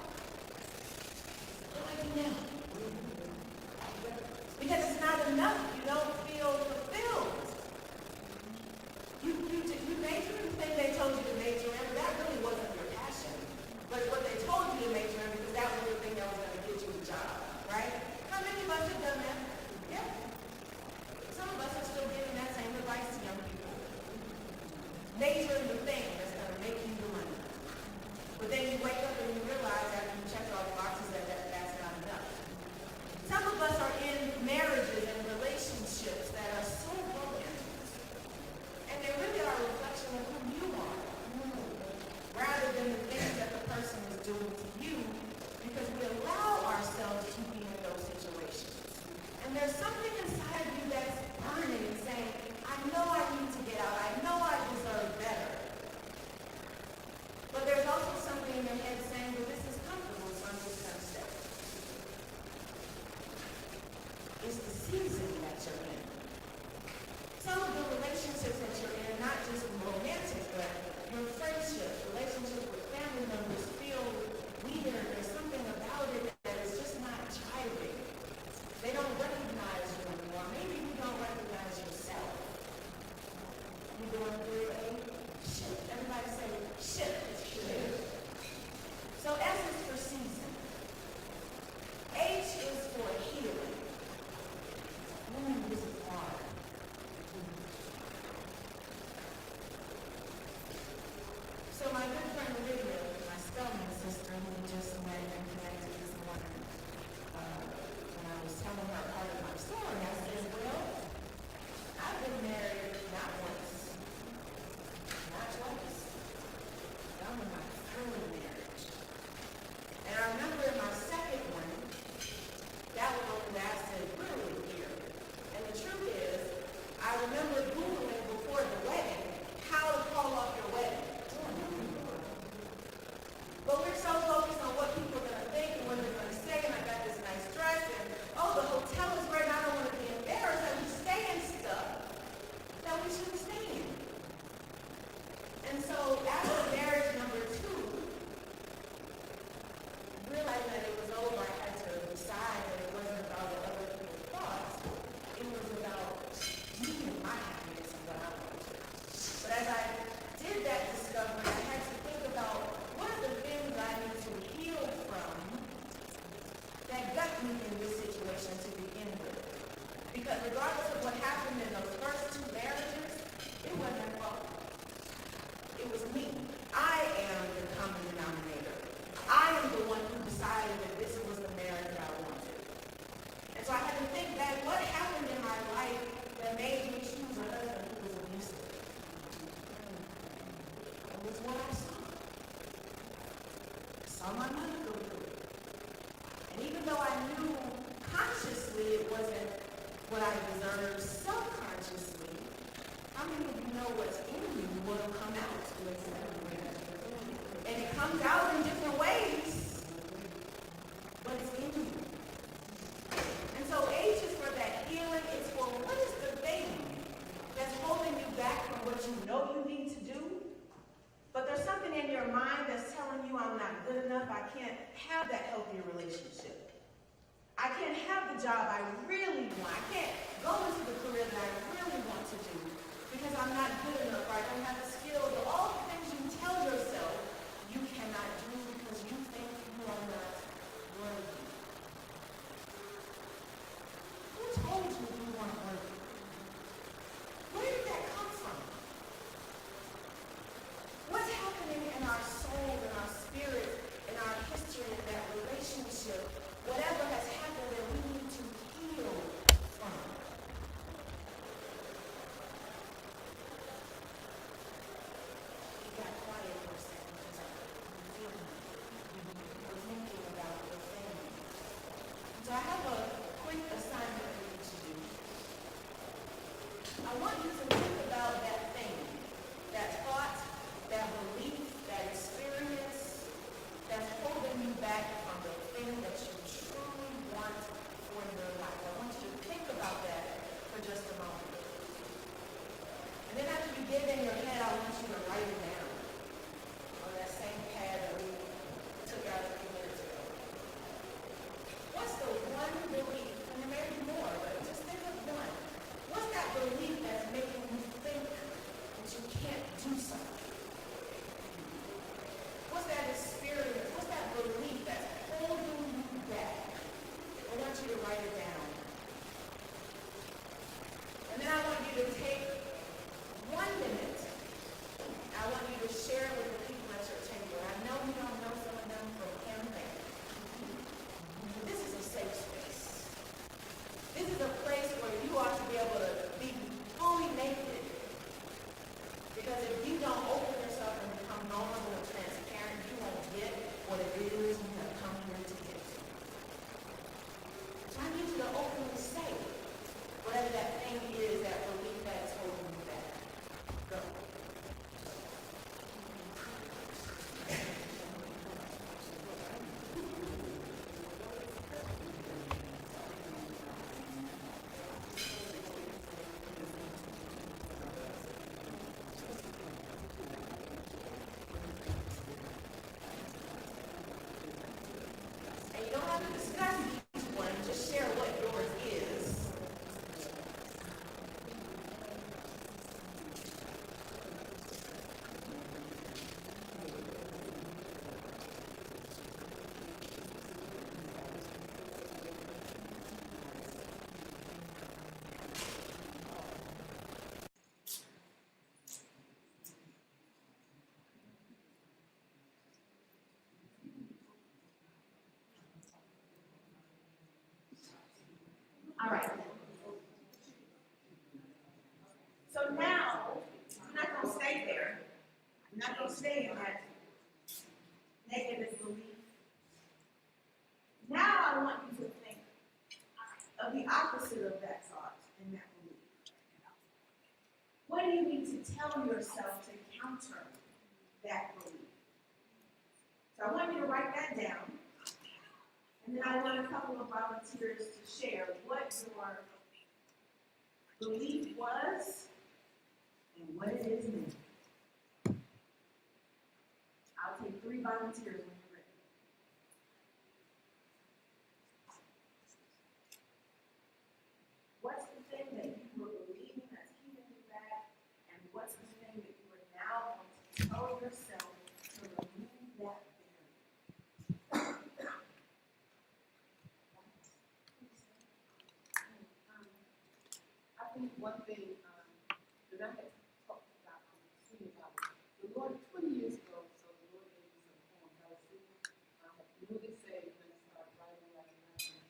I remember in my second one, that was what lasted literally a year. And the truth is, I remember Googling before the wedding how to call off your wedding. But we're so focused on what people are going to think and what they're going to say, and I got this nice dress, and oh, the hotel is great, and I don't want to be embarrassed, that we stay in stuff that we shouldn't stay in. And so after marriage number 2, realizing that it was over, I had to decide that it wasn't about what other people thought. It was about me and my happiness and what I wanted. But as I did that discovery, I had to think about what are the things I need to heal from that got me in this situation to begin with. Because regardless of what happened in those first 2 marriages, it wasn't their fault. It was me. I am the common denominator. I am the one who decided that this was the marriage that I wanted. And so I had to think back, what happened in my life that made me choose a husband who was abusive? It was what I saw. I saw my mother go through it. And even though I knew consciously it wasn't what I deserved, subconsciously, how many of you know what's in you will come out? And it comes out in different ways, but it's in you. And so H is for that healing. It's for what is the thing that's holding you back from what you know you need to do, but there's something in your mind that's telling you I'm not good enough, I can't have that healthy relationship. I can't have the job I really want. I can't go into the career that I really want to do because I'm not good enough, or I don't have the skills, or all the things you tell yourself you cannot do because you think you are not worthy. Who told you you weren't worthy? Where did that come from? What's happening in our soul, in our spirit, in our history, in that relationship, whatever has happened that we need to heal from? It got quiet for a second because I was feeling it. I was thinking about the thing. So I have a quick assignment for you to do. I want you to think about that thing, that thought, that belief, that experience that's holding you back from the thing that you truly want for your life. I want you to think about that for just a moment. And then after you get it in your head, I want you to write it down on that same pad that we took out a few minutes ago. What's the one belief, and there may be more, but just think of one. What's that belief that's making you think that you can't do something? What's that experience? What's that belief that's holding you back? I want you to write it down. And then I want you to take 1 minute. I want you to share it with the people at your table. I know you don't know some of them from campaign. This is a safe space. This is a place where you ought to be able to be fully naked. Because if you don't open yourself and become vulnerable and transparent, you won't get what it is you have come here to get. So I need you to openly say whatever that thing is, that belief that's holding you back. Go. And you don't have to discuss each one, just share what yours is. opposite of that thought and that belief? What do you need to tell yourself to counter that belief? So I want you to write that down. And then I want a couple of volunteers to share what your belief was and what it is now. I'll take 3 volunteers when you're ready. What's the thing that you were believing that's keeping you back? And what's the thing that you are now going to tell yourself to remove that barrier? I think one thing that I had talked about, seen about the Lord 20 years ago, so the Lord gave me some poems. I was thinking, newly saved, when I started writing, and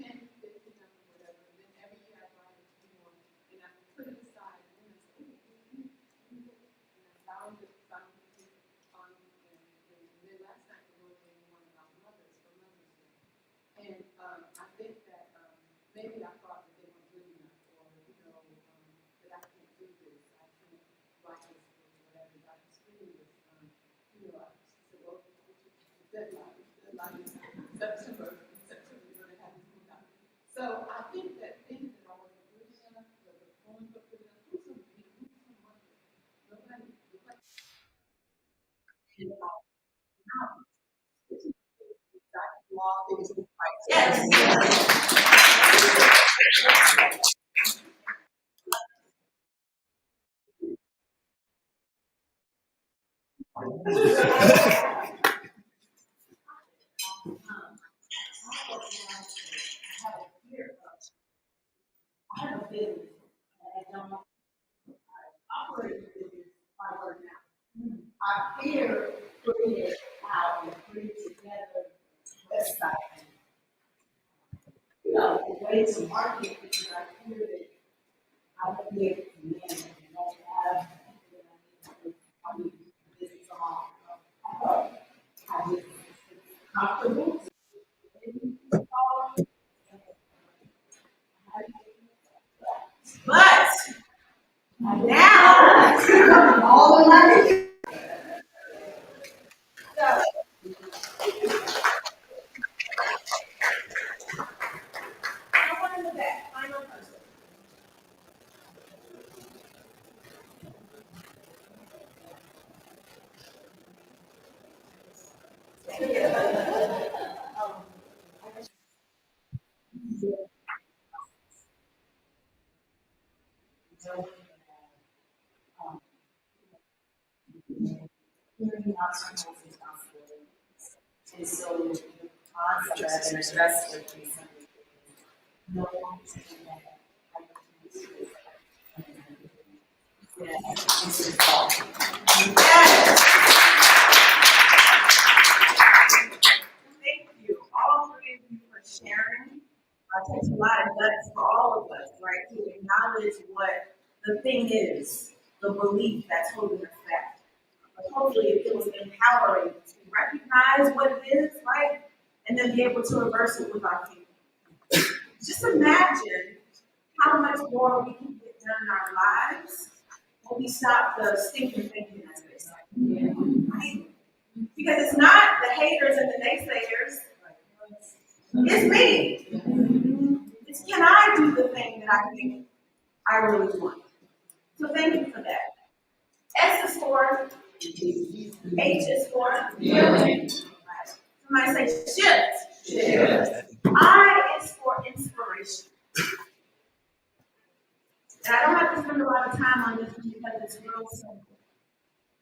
10, 15, whatever, and then every year I write a few more, and I put it aside, and then I said, and I found it, on, and then last night the Lord gave me one about mothers, for Mother's Day. And I think that maybe I thought that they weren't good enough, or, that I can't do this, I can't write this, or whatever, but I was reading this, she said, well, the deadline is September, you're going to have this book out. So I think that things that I wasn't good enough, the poems were good enough, who's some wonder? Nobody, I have a business, and I don't operate a business by word of mouth. I fear putting it out and putting together a website. A way to market because I fear that I won't be able to manage and don't have I need business on. I just comfortable. But now, all the money. So, someone in the back, final person. And so the concept and address would be something no one can do that. Yeah, this is all. Thank you, all 3 of you, for sharing. It takes a lot of guts for all of us, right, to acknowledge what the thing is, the belief that's holding us back. But hopefully it feels empowering to recognize what it is, right, and then be able to reverse it with our faith. Just imagine how much more we can get done in our lives when we stop the stinking thinking, as they say. Right? Because it's not the haters and the naysayers. It's me. It's can I do the thing that I think I really want? So thank you for that. S is for H is for somebody say shift. I is for inspiration. And I don't have to spend a lot of time on this one because it's real simple.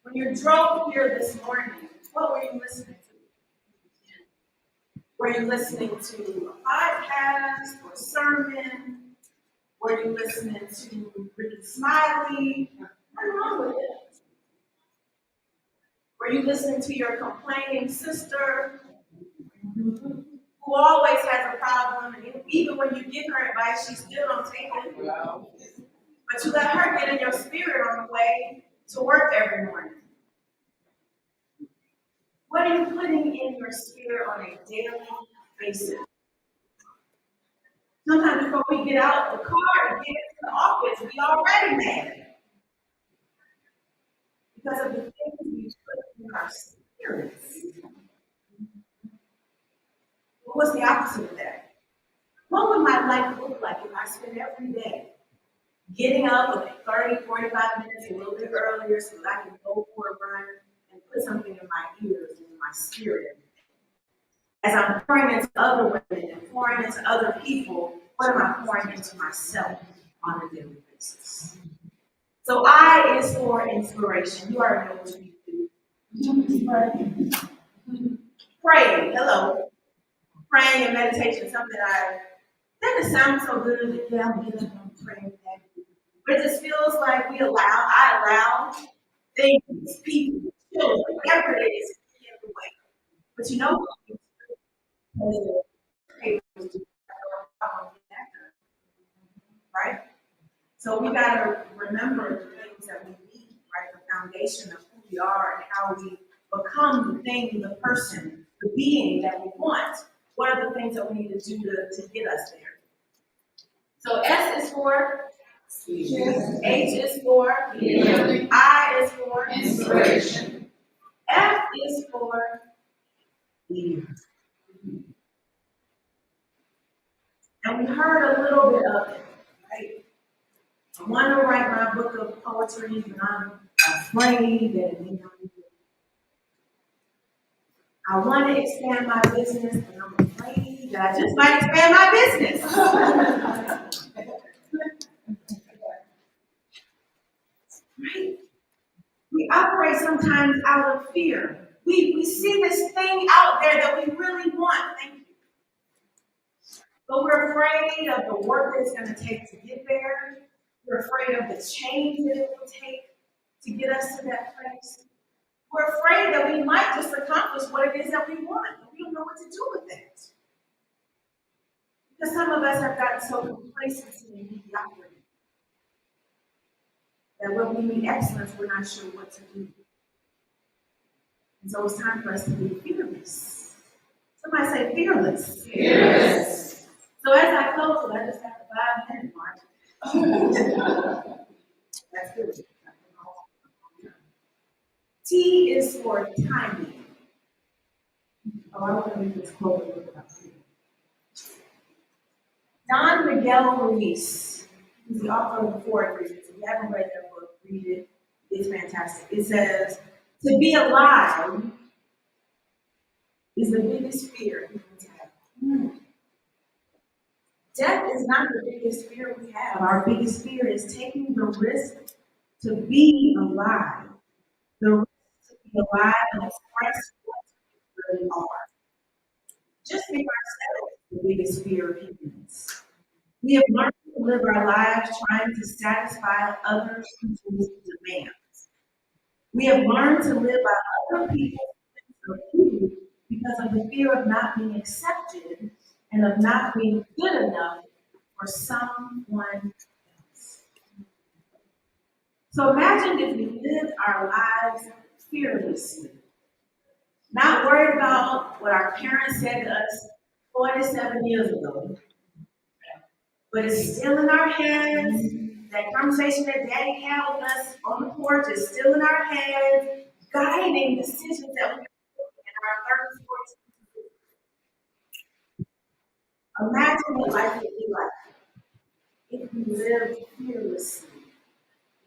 When you drove here this morning, what were you listening to? Were you listening to a podcast or a sermon? Were you listening to Ricky Smiley? Nothing wrong with it. Were you listening to your complaining sister who always has a problem, and even when you give her advice, she still don't take it? But you let her get in your spirit on the way to work every morning. What are you putting in your spirit on a daily basis? before we get out the car and get into the office, we already mad. Because of the things we put in our spirits. Well, what's the opposite of that? What would my life look like if I spent every day getting up at 30, 45 minutes, a little bit earlier so that I can go for a run and put something in my ears and in my spirit? As I'm pouring into other women and pouring into other people, what am I pouring into myself on a daily basis? So I is for inspiration. You already know what you do. Pray, hello. Praying and meditation, something doesn't sound so good. Yeah, I'm getting up and praying. But it just feels like I allow things, people, children, whatever it is, to get in the way. But you know what? Right? So we gotta remember the things that we need, right? The foundation of who we are and how we become the thing, the person, the being that we want. What are the things that we need to do to get us there? So S is for H is for I is for inspiration. F is for leader. And we heard a little bit of it, right? I want to write my book of poetry, but I'm afraid that I want to expand my business, but I'm afraid that I just might expand my business. Right? We operate sometimes out of fear. We see this thing out there that we really want. Thank you. But we're afraid of the work that it's going to take to get there. We're afraid of the change that it will take to get us to that place. We're afraid that we might just accomplish what it is that we want, but we don't know what to do with it. Because some of us have gotten so complacent in mediocrity that when we need excellence, we're not sure what to do. And so it's time for us to be fearless. Somebody say fearless. Fearless. So as I close, I just have the 5-minute mark. That's good. T is for timing. Oh, I want to read this quote a little bit. Don Miguel Ruiz, who's the author of the 4 Agreements. If you haven't read that book, read it. It's fantastic. It says, to be alive is the biggest fear humans have. Death is not the biggest fear we have. Our biggest fear is taking the risk to be alive. The risk to be alive and express what we really are. Just being ourselves is the biggest fear of humans. We have learned to live our lives trying to satisfy other people's demands. We have learned to live by other people's approval because of the fear of not being accepted and of not being good enough for someone else. So imagine if we lived our lives fearlessly, not worried about what our parents said to us 47 years ago, but it's still in our heads. That conversation that Daddy had with us on the porch is still in our heads, guiding decisions that we make in our 30s, 40s. Imagine what life would be like if we lived fearlessly,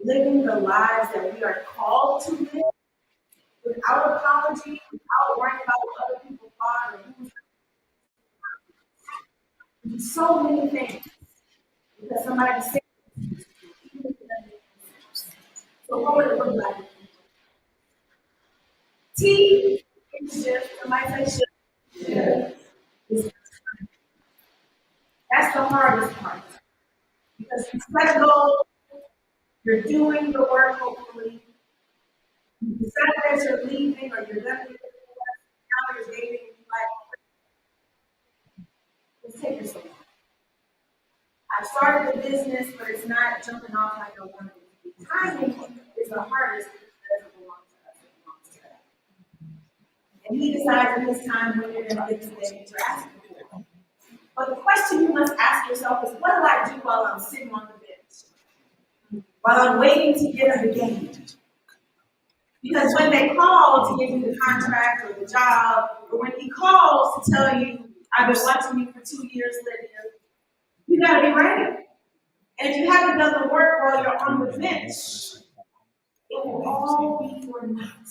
living the lives that we are called to live without apology, without worrying about what other people thought or who's. So many things because somebody said. So what would it look like? T is shift. Somebody say shift. That's the hardest part. Because you set a goal, you're doing the work, hopefully. You decide that you're leaving or you're done with it, now you're dating, let's take this one. I started the business, but it's not jumping off like I wanted it to be. Timing is the hardest because it doesn't belong to us, it belongs to God. And he decides in his time when you're going to get the thing that you're asking for. But the question you must ask yourself is, what do I do while I'm sitting on the bench? While I'm waiting to get a game? Because when they call to give you the contract or the job, or when he calls to tell you, I've been watching you for 2 years, Lydia, you gotta be ready. And if you haven't done the work while you're on the bench, it will all be for naught.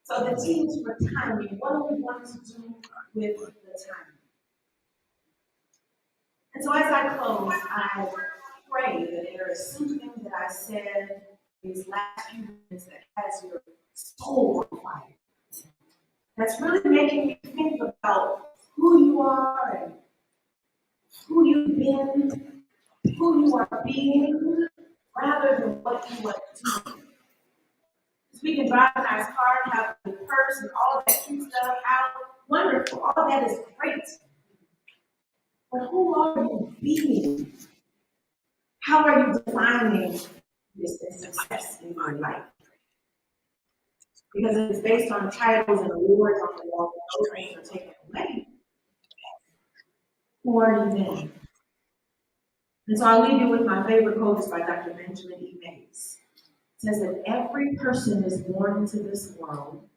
So the team is for timing. What do we want to do with the time? And so as I close, I pray that there is something that I said these last few minutes that has your soul on fire. That's really making me think about who you are and who you've been, who you are being, rather than what you are doing. We can drive a nice car, have the purse and all that cute stuff out. Wonderful. All that is great. But who are you being? How are you defining this success in your life? Because if it's based on titles and awards on the wall, those things are taken away. Who are you then? And so I'll leave you with my favorite quote is by Dr. Benjamin E. Mays. It says that every person is born into this world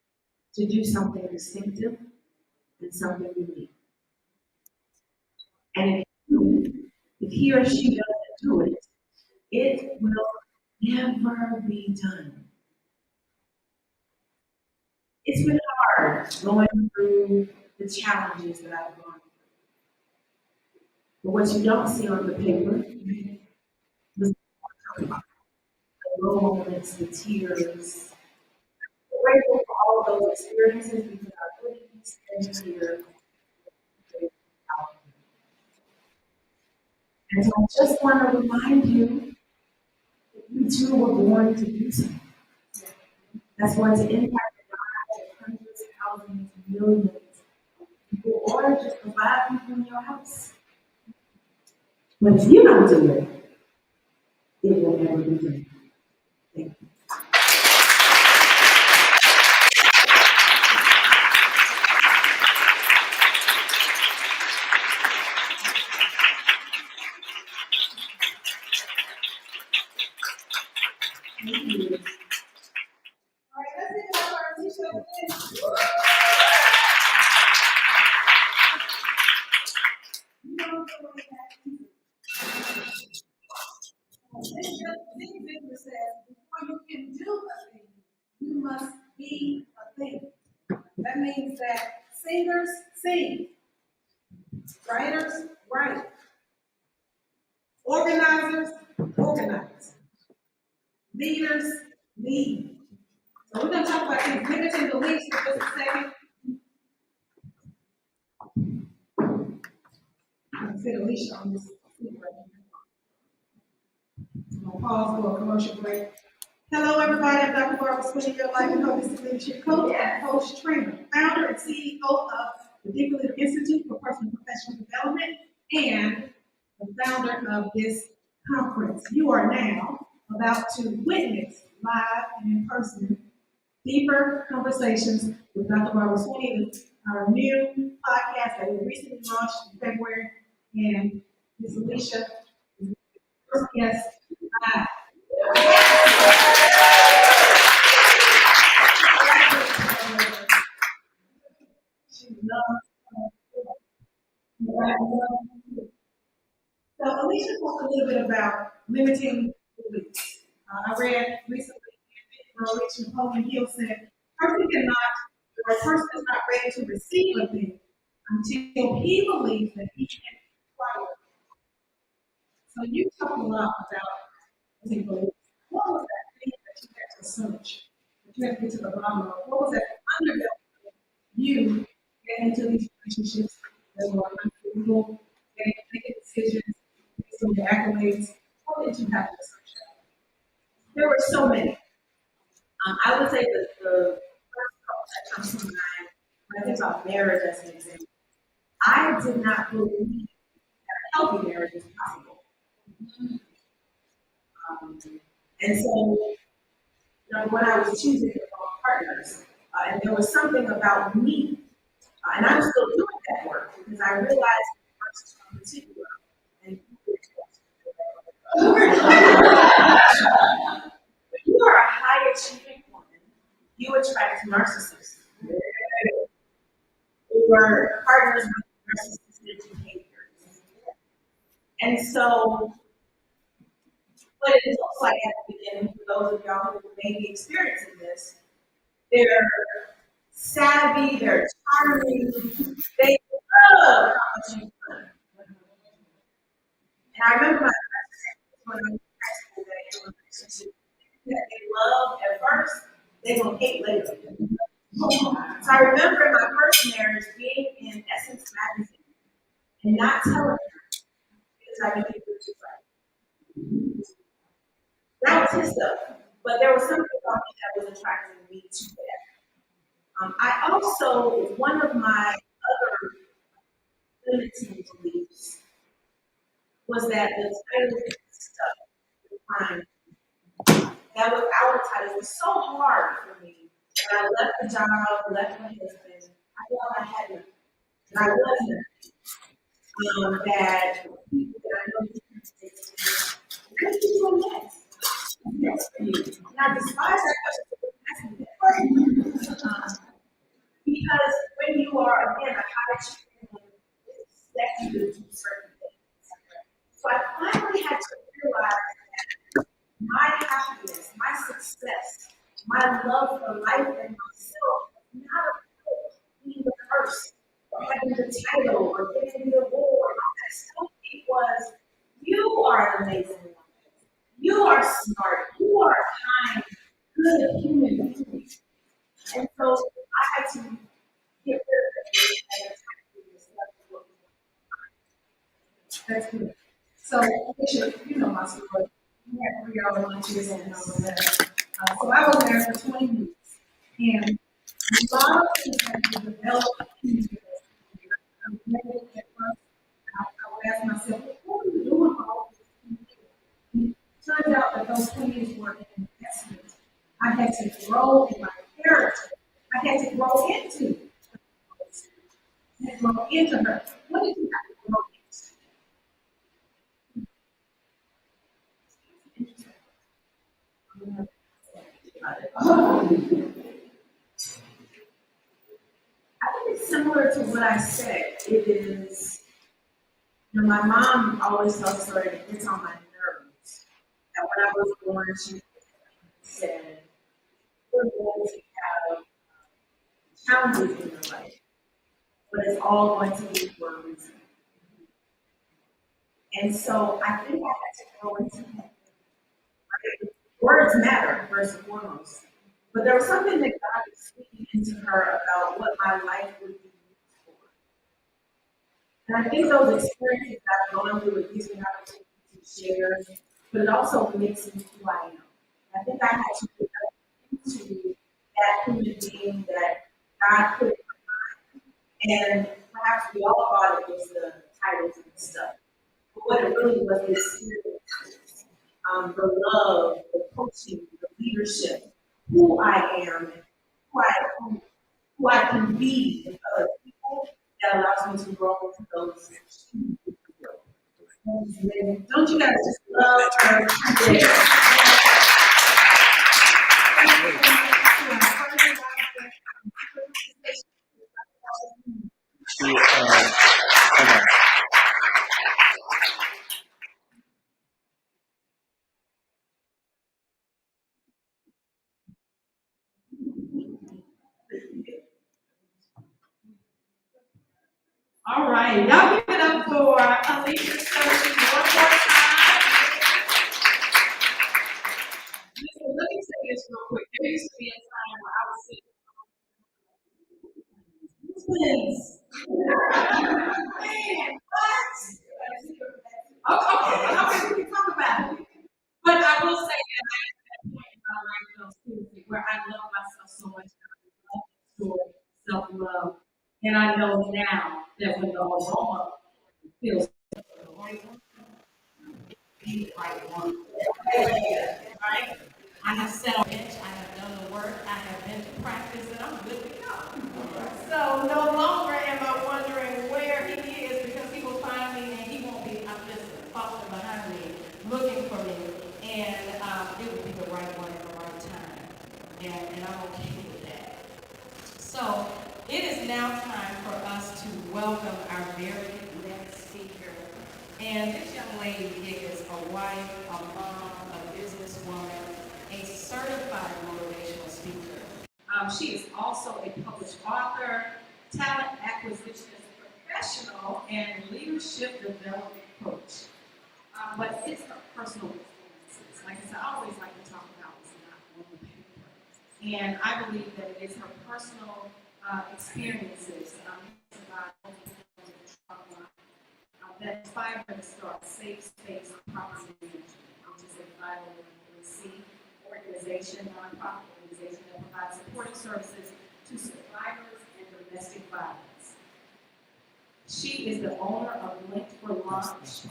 to do something distinctive and something unique. And if he or she doesn't do it, it will never be done. It's been hard going through the challenges that I've gone through. But what you don't see on the paper is the low moments, the tears. I'm grateful for all of those experiences because I wouldn't be standing here. And so I just want to remind you that you too were born to do something. That's going to impact the lives of hundreds, thousands, millions of people, or just the 5 people in your house. But if you don't do it, it will never be done. Thank you. All right, let's take it up our t-shirt. Zig Ziglar says, before you can do a thing, you must be a thing. That means that singers sing, writers write, organizers organize, leaders lead. So we're going to talk about these limiting beliefs for just a second. I'm going to sit Alicia on this seat right here. I'm going to pause for a commercial break. Hello, everybody. I'm Dr. Barbara Sweeney, your life and holistic leadership coach and coach trainer, founder and CEO of the Deeper Leader Institute for Personal and Professional Development, and the founder of this conference. You are now about to witness live and in person deeper conversations with Dr. Barbara Sweeney, our new podcast that we recently launched in February, and Ms. Alicia is the first guest live. She loves So Alicia talked a little bit about limiting beliefs. I read recently where Rich Napoleon Hill said, a person is not ready to receive a thing until he believes that he can acquire it. So you talk a lot about limiting beliefs. What was that thing that you had to search? That you had to get to the bottom of? What was that underbelly you get into these relationships that were uncomfortable, making decisions based on the accolades? What did you have to search out? There were so many. I would say that the first thought that comes to mind when I think about marriage as an example, I did not believe that a healthy marriage was possible. And so, when I was choosing the partners, and there was something about me And I'm still doing that work because I realize nurses in particular, and when you are a high achieving woman, you attract narcissists or partners with narcissistic behaviors. And so, what it looks like at the beginning, for those of y'all who may be experiencing this, they're savvy, they're charming, they love how much you've done. And I remember my friends when I was in high school that in a relationship that they love at first, they gonna hate later. So I remember in my first marriage being in Essence magazine and not telling her because I knew he was too right. That was his stuff. But there was something about me that was attracting me to that. I also, one of my other limiting beliefs was that the title stuff defined that without a title was so hard for me. And I left the job, left my husband. I felt I had nothing. And I wasn't. That people that I know say to me, what are you doing next? What's next for you? And I despise that question for asking that. Because when you are, again, a high achiever, it's expected you to do certain things. So I finally had to realize that my happiness, my success, my love for life and myself was not about being the curse or having the title or getting the award or all that stuff. It was, you are an amazing woman. You are smart. You are a kind, good human being. And so I had to get rid of it and that's good. So, Bishop, you know my story. We had 3 hour lunches and all of that. So I was there for 20 minutes. And a lot of things had to develop in the I'm negative at first. I would ask myself, what are you doing for all this? And it turns out that those 20 years were an investment. I had to grow in my character. I had to grow into her. What did you have to grow into? I think it's similar to what I said. It is, my mom always tells a story that gets on my nerves. That when I was born, she said, we're going to have challenges in your life, but it's all going to be for a reason. And so I think I had to grow into that. Words matter, first and foremost. But there was something that God was speaking into her about what my life would be used for. And I think those experiences that I've gone through, it gives me an opportunity to share, but it also makes me who I am. I think I had to get into that human being that God put in my mind. And perhaps we all thought it was the titles and stuff. But what it really was is experiences. The love, the coaching, the leadership, who I am, and who I can be with other people that allows me to grow into those. Don't you guys just love her today? All right, y'all give it up for Alicia Searching one more time. Listen, let me say this real quick. There used to be a time where I was sitting. Twins. Man, what? Okay, we can talk about it. But I will say that I am at that point in my life, seriously, where I love myself so much. I love story, self-love. And I know now that when the aroma feels the right one, be the right one. Right? I have sat on the bench, I have done the work, I have been to practice, and I'm good to go. So no longer it is now time for us to welcome our very next speaker. And this young lady is a wife, a mom, a businesswoman, a certified motivational speaker. She is also a published author, talent acquisition professional, and leadership development coach. But it's her personal experiences. Like I said, I always like to talk about what's not on the paper. And I believe that it is her personal experiences that inspired her to start Safe Space Property Management, which is a 501c organization, nonprofit organization that provides supporting services to survivors and domestic violence. She is the owner of Linked for Launch,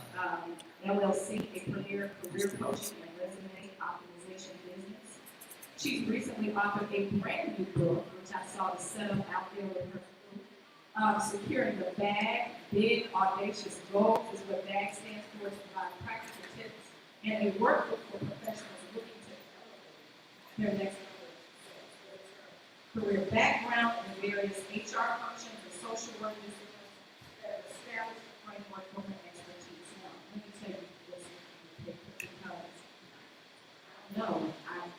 LLC, a premier career coaching and resume optimization business. She's recently authored a brand new book, which I saw the setup out there with her. Securing the BAG, Big Audacious Goals is what BAG stands for, to provide practical tips and a workbook for professionals looking to elevate their next career background in various HR functions and social work disciplines that establish a framework for her expertise. Now, let me tell you this because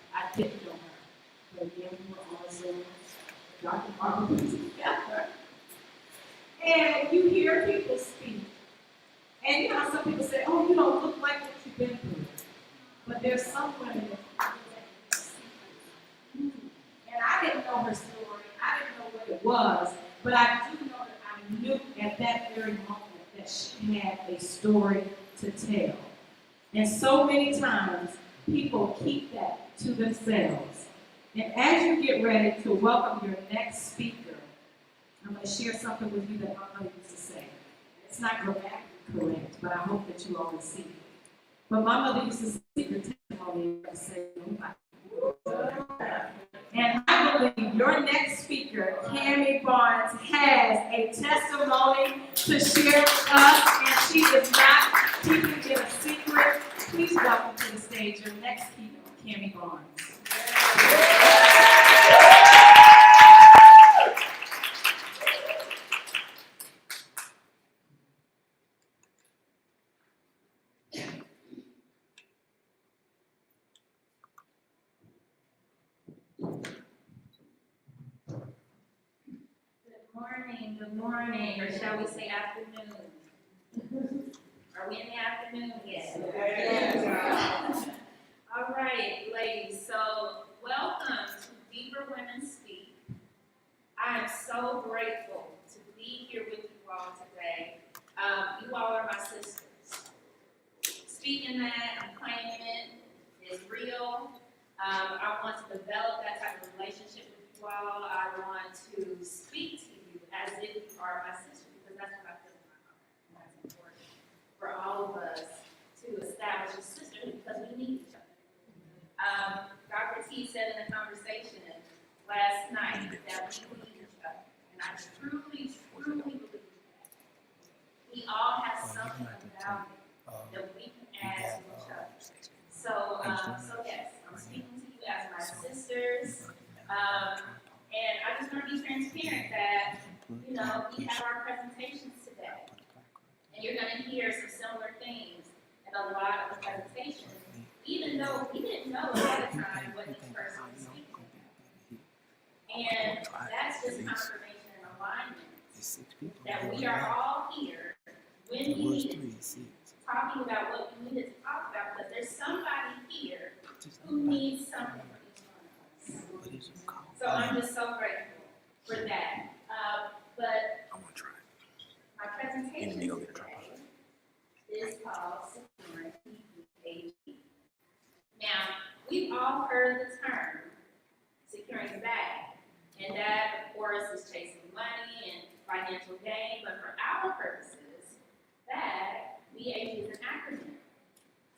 I didn't know her, but again, we were on Zoom. Dr. Barbara put together. And you hear people speak. And you know how some people say, oh, you don't look like what you've been through. But there's some women that and I didn't know her story. I didn't know what it was. But I do know that I knew at that very moment that she had a story to tell. And so many times, people keep that to themselves. And as you get ready to welcome your next speaker, I'm going to share something with you that my mother used to say. It's not grammatically correct, but I hope that you all will see it. But my mother used to speak her testimony and say, and I believe your next speaker, Cammie Barnes, has a testimony to share with us, and she is not keeping it a secret. Please welcome to the stage your next speaker, Cammie Barnes. Good morning, or shall we say afternoon? Are we in the afternoon yet? Yes. All right, ladies, so welcome to Deeper Women Speak. I am so grateful to be here with you all today. You all are my sisters. Speaking that, I'm claiming it, is real. I want to develop that type of relationship with you all. I want to speak to you as if you are my sister, because that's what I feel in my heart. And that's important for all of us to establish a sisterhood because we need each other. Dr. T said in a conversation last night that we need each other. And I truly, truly believe that. We all have something of value that we can add to each other. So yes, I'm speaking to you as my sisters. And I just want to be transparent that, you know, we have our presentations today. And you're going to hear some similar things in a lot of the presentations, even though we didn't know ahead of time what each person was speaking about. And that's just confirmation and alignment that we are all here when we need it, talking about what we needed to talk about, because there's somebody here who needs something from each one of us. So I'm just so grateful for that. But my presentation today is called Securing PPAG. Now, we've all heard the term securing the bag, and that, of course, is chasing money and financial gain, but for our purposes, BAG, BAG is an acronym.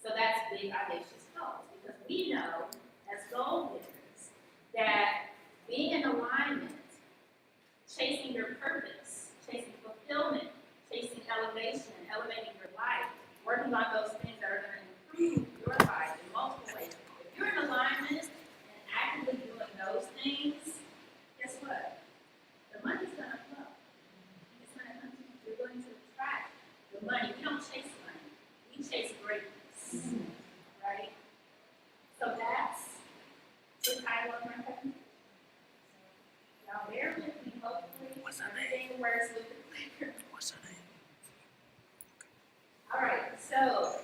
So that's Big Audacious Goals, because we know as goal getters that being in alignment, chasing your purpose, chasing fulfillment, chasing elevation, elevating your life, working on those things that are going to improve your life in multiple ways. If you're in alignment and actively doing those things, guess what? The money's going to works with the clicker. What's her name? All right, so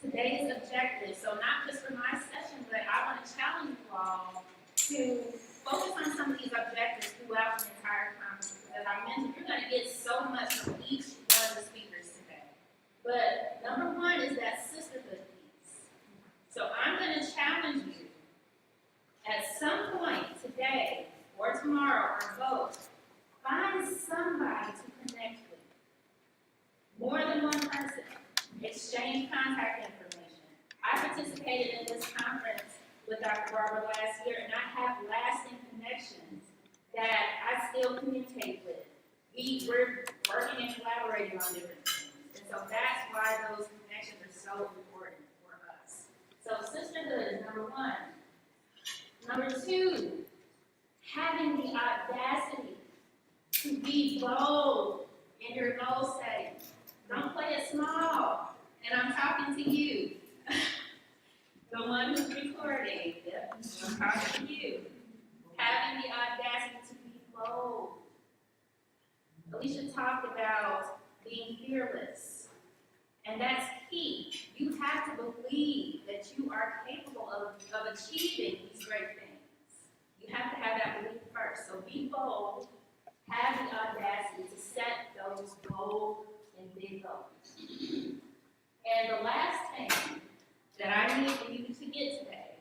today's objective, so not just for my session, but I want to challenge you all to focus on some of these objectives throughout the entire conference. As I mentioned, you're going to get so much from each one of the speakers today. But number one is that sisterhood piece. So I'm going to challenge you at some point today or tomorrow or both, find somebody to connect with. More than one person. Exchange contact information. I participated in this conference with Dr. Barber last year, and I have lasting connections that I still communicate with. We're working and collaborating on different things. And so that's why those connections are so important for us. So sisterhood is number one. Number two, having the audacity to be bold in your goal setting. Don't play it small. And I'm talking to you. The one who's recording. Yep, I'm talking to you. Having the audacity to be bold. Alicia talked about being fearless. And that's key. You have to believe that you are capable of achieving these great things. You have to have that belief first. So be bold. Have the audacity to set those bold and big goals. And the last thing that I need for you to get today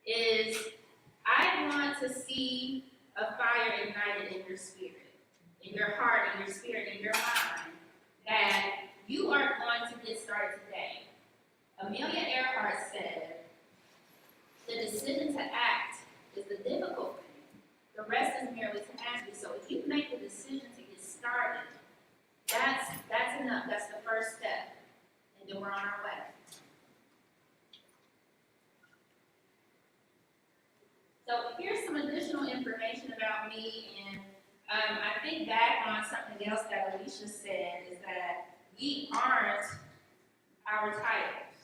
is I want to see a fire ignited in your spirit, in your heart, in your spirit, in your mind, that you are going to get started today. Amelia Earhart said, the decision to act is the difficult thing. The rest is merely tenacity. So if you make the decision to get started, that's enough. That's the first step. And then we're on our way. So here's some additional information about me, and I think back on something else that Alicia said is that we aren't our titles.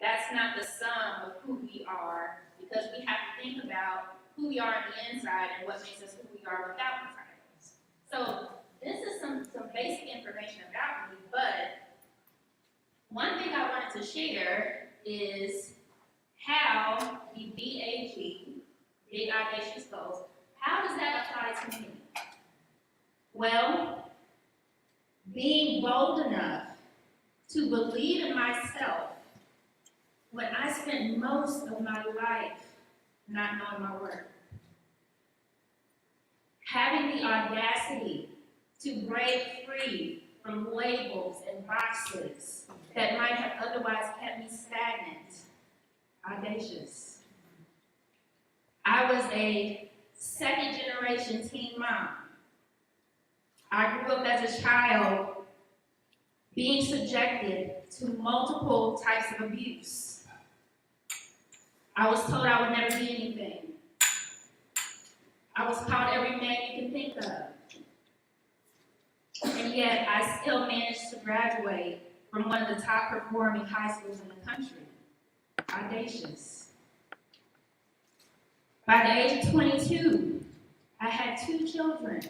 That's not the sum of who we are, because we have to think about who we are on the inside and what makes us who we are without the titles. So this is some basic information about me, but one thing I wanted to share is how the BAG, Big Audacious Goals, how does that apply to me? Well, being bold enough to believe in myself when I spent most of my life not knowing my worth. Having the audacity to break free from labels and boxes that might have otherwise kept me stagnant. Audacious. I was a second-generation teen mom. I grew up as a child being subjected to multiple types of abuse. I was told I would never be anything. I was called every name you can think of. And yet, I still managed to graduate from one of the top performing high schools in the country. Audacious. By the age of 22, I had 2 children.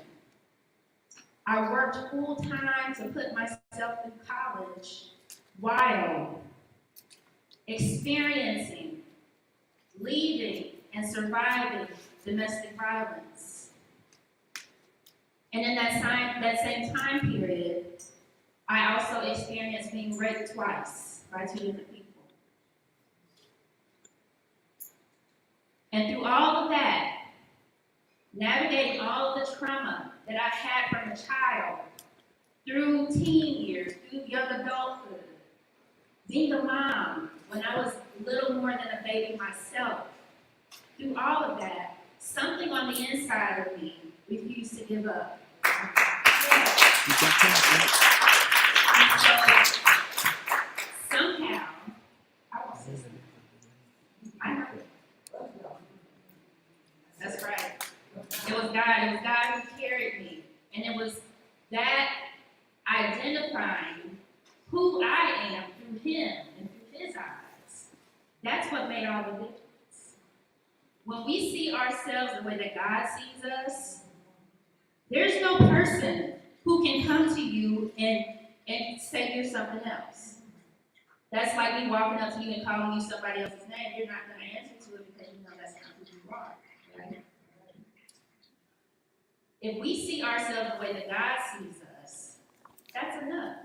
I worked full time to put myself through college while experiencing, leaving, and surviving domestic violence. And in that same time period, I also experienced being raped twice by 2 different people. And through all of that, navigating all of the trauma that I had from a child, through teen years, through young adulthood, being a mom when I was little more than a baby myself, through all of that, something on the inside of me refused to give up. Somehow, I won't say something. I know. That's right. It was God who carried me. And it was that identifying who I am through Him and through His eyes. That's what made all the difference. When we see ourselves the way that God sees us, there's no person who can come to you and say you're something else. That's like me walking up to you and calling you somebody else's name. You're not going to answer to it because you know that's not who you are. Right? If we see ourselves the way that God sees us, that's enough.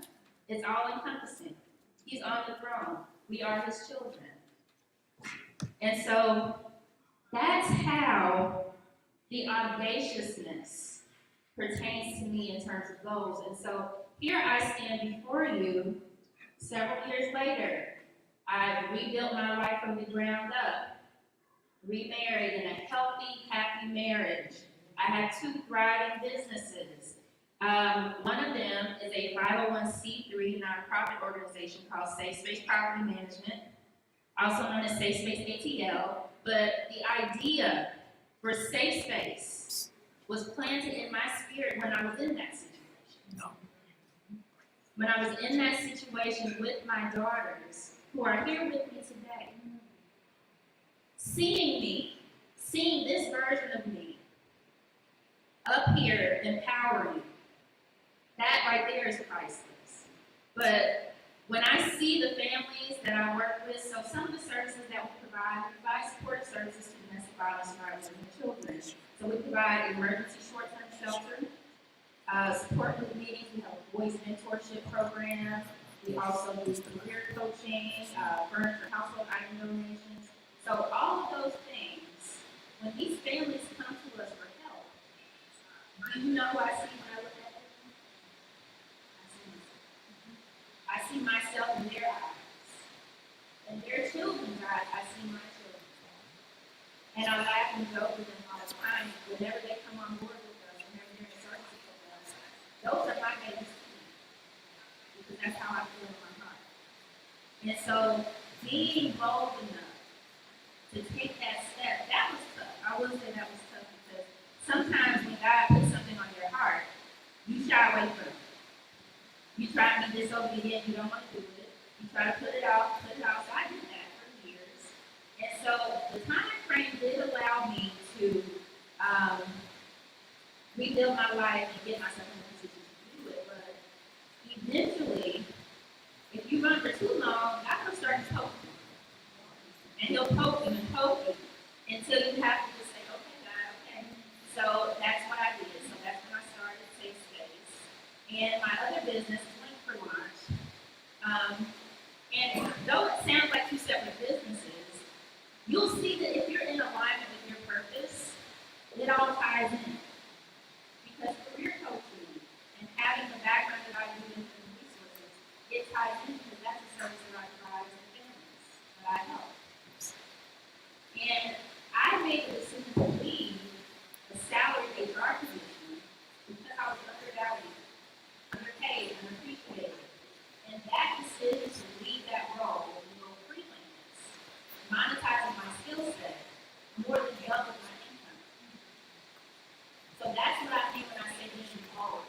It's all encompassing. He's on the throne. We are his children. And so that's how the audaciousness pertains to me in terms of goals. And so here I stand before you several years later. I've rebuilt my life from the ground up, remarried in a healthy, happy marriage. I have 2 thriving businesses. One of them is a 501c3 nonprofit organization called Safe Space Property Management, also known as Safe Space ATL. But the idea for Safe Space was planted in my spirit when I was in that situation. When I was in that situation with my daughters, who are here with me today, seeing this version of me up here empowering, that right there is priceless. But when I see the families that I work with, so some of the services that we provide support services to domestic violence survivors and their children. So we provide emergency short-term shelter, support group meetings, we have a voice mentorship program, we also do career coaching, furniture, household item donations. So all of those things, when these families come to us for help, do you know who I see when I look at them? I see myself in their eyes. In their children's eyes, I see my children. And I laugh and joke with them all the time whenever they come on board with us, whenever they're in services with us. Those are my babies too, because that's how I feel in my heart. And so being bold enough to take that step, that was tough. I will say that was tough because sometimes when God puts something on your heart, you shy away from it. You try to be disobedient, you don't want to do it. You try to put it off. So I did that for years. And so the time frame did allow me to rebuild my life and get myself in a position to do it. But eventually, if you run for too long, God will start to poke you. And he'll poke you and poke you until you have to just say, okay, God, okay. So that's what I did. So that's when I started Safe Space. And my other business is Link for Launch. And though it sounds like 2 separate businesses, you'll see that if you're in alignment with your purpose, it all ties in. Because career coaching and having the background that I do in the resources, it ties in because that's a service that I provide to families that I help. And I made the decision to leave a salaried HR position because I was undervalued, underpaid, unappreciated. And that decision to leave that role and go freelance, monetizing my skill set, more than doubled my income. So that's what I mean when I say being bold.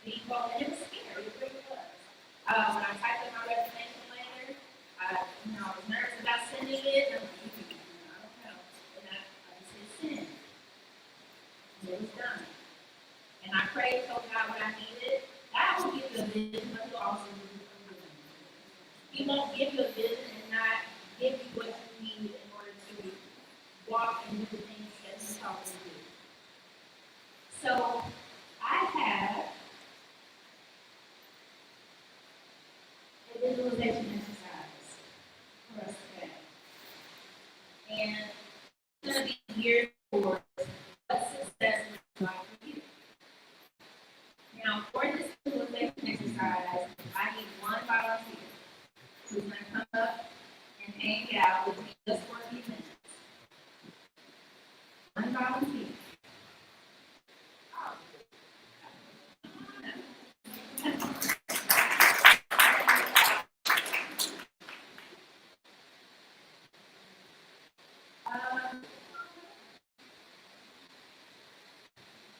Being bold, and it was scary, it really was. When I typed in my resignation later, I was nervous about sending it, and I'm like, I don't know. And I just hit send. And it was done. And I prayed, told God what I needed. God will give you a vision, but he'll also give you a vision. He won't give you a vision and not give you what you need in order to walk and do the things that he's called you to do. So I have a visualization exercise for us today. And it's going to be geared towards what success looks like for you. Now, for this visualization exercise, I need one volunteer who's going to come up and hang out with me just for a few minutes. One volunteer.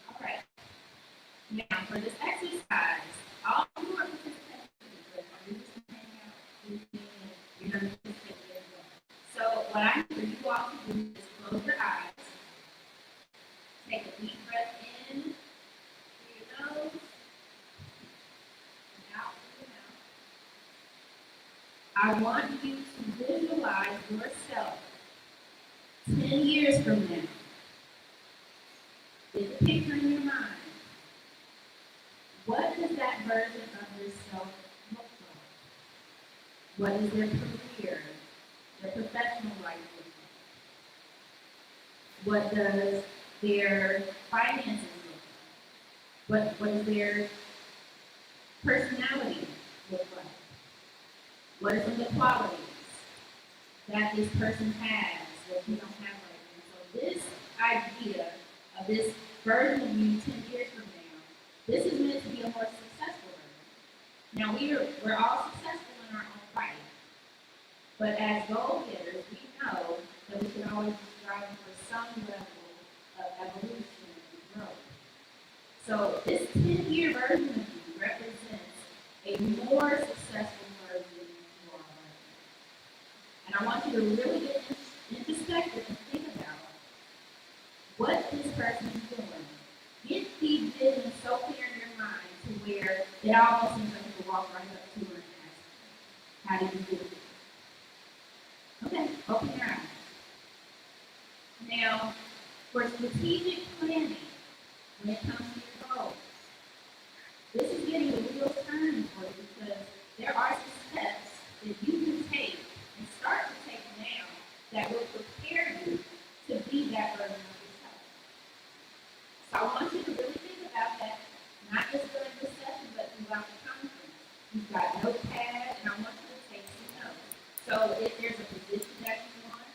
All right. Now, for this exercise, all who are participating in this, are just hang out with me, and you're going to participate as well. So, what I need for you all to do is close your eyes, take a deep breath in through I want you to visualize yourself 10 years from now. Get the picture in your mind. What does that version of yourself look like? What is their career, their professional life look like? What does their finances look like? What does their personality look like? What are some of the qualities that this person has that you don't have right now? So this idea of this version of you 10 years from now, this is meant to be a more successful version. Now we're all successful in our own right, but as goal getters, we know that we can always be striving for some level of evolution and growth. So this 10-year version of you represents a more successful version you are right now. And I want you to really get introspective and think about what this person is doing. Get the vision so clear in your mind to where it almost seems like you can walk right up to her and ask her, how did you do it? Okay, open your eyes. Now, for strategic planning, when it comes to your goals, this is getting a real turn for you because there are some steps that you can take and start to take now that will prepare you to be that version of yourself. So I want you to really think about that, not just during this session, but throughout the conference. You've got notepad, and I want you to take some notes. So if there's a position that you want,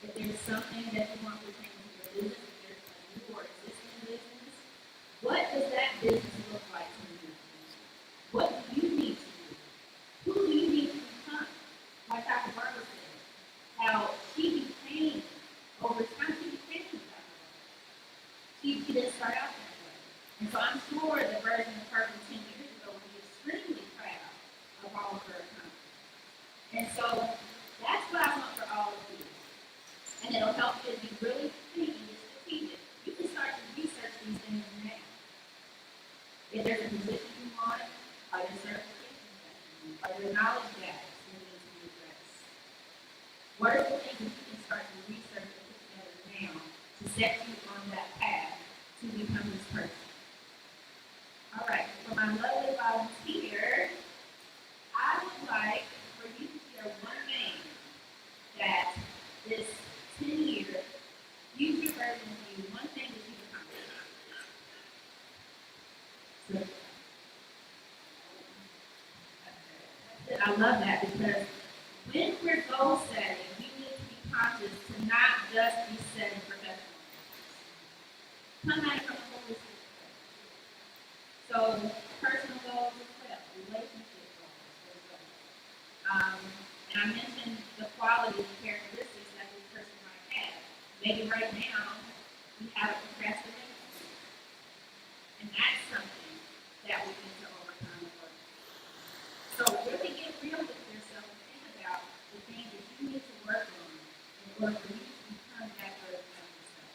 if there's something that you want to change in your business, if there's a new or existing business, what does that business look like to you? What do you need to do? Who do you need to become? Like Dr. Barbara said, how she became, over time, she became that way. She didn't start out that way. And so I'm sure the version of her from 10 years ago would be extremely proud of all of her accomplishments. And so that's what I want for all of you. And it'll help you to be really thinking and strategic. You can start to research these things now. If there's a position you want, are there certifications that you need? Are there knowledge gaps that need to be addressed? What are the things that you can start to research and put together now to set you on that path to become this person? All right, for my lovely volunteer, I would like for you to share one thing that this 10-year future version of you, one thing that you've accomplished. I love that because when we're goal setting, we need to be conscious to not just be setting professional goals. Come at it from a holistic perspective. So personal goals as well, relationship goals as well. And I mentioned the qualities and characteristics that this person might have. Maybe right now we have a procrastination, and that's something that we need to overcome and work on. So really get real with yourself and think about the things that you need to work on in order for you to become that version of yourself.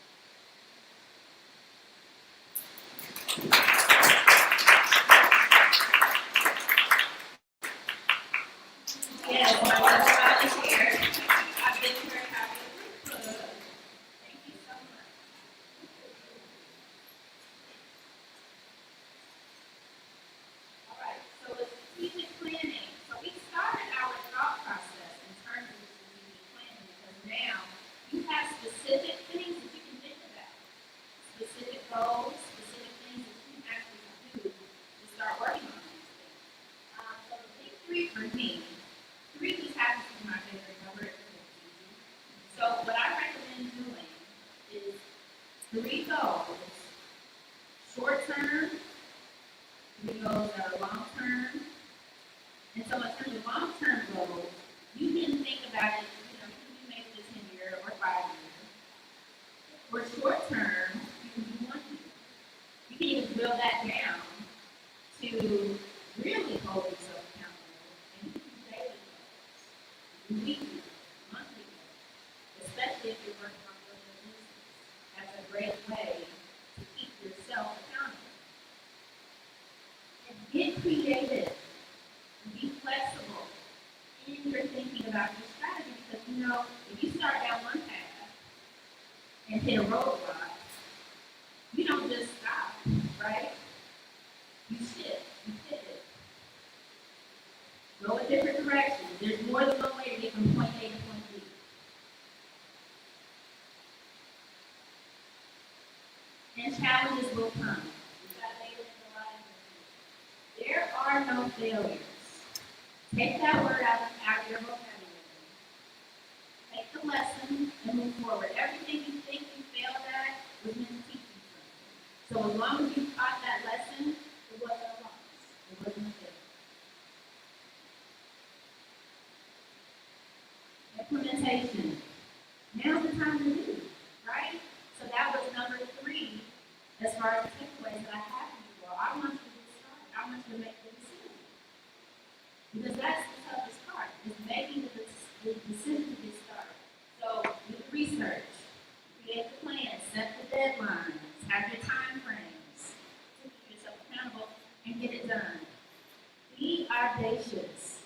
Yes, my love volunteer. I've been to her copy of the book. Thank you so much. All right, so the strategic planning. So we started our thought process in terms of the strategic planning because now you have specific things that you can think about, specific goals, specific things that you can actually do to start working on these things. So the big three for me, three just happens to be my favorite number. It's easy. So what I recommend doing is 3 goals, short term, 3 goals that are long term. And so in terms of long term goals, you can think about it, you can do maybe the 10-year or 5-year. For short term, you can do 1 year. You can even drill that down to really hold yourself accountable and you can do daily goals, weekly, monthly goals, especially if you're working on building a business. That's a great way to keep yourself accountable. And get creative and be flexible in your about your strategy because, you know, if you start down one path and hit a roadblock, you don't just stop, right? You shift, you pivot, go a different direction. There's more than one way to get from point A to point B. And challenges will come. We've got later in the life. There are no failures. Take that word out of your vocabulary. Take the lesson and move forward. Everything you think you failed at was meant to teach you something. So as long as you taught that lesson, it wasn't a loss. It wasn't a failure. Implementation. Now's the time to do, right? So that was number 3 as far as the takeaways that I have for you all. I want you to get started. I want you to make the decision. Because that's the toughest part, is making the decision to get started. So do the research, create the plan, set the deadlines, have your time frames, keep yourself accountable, and get it done. Be audacious.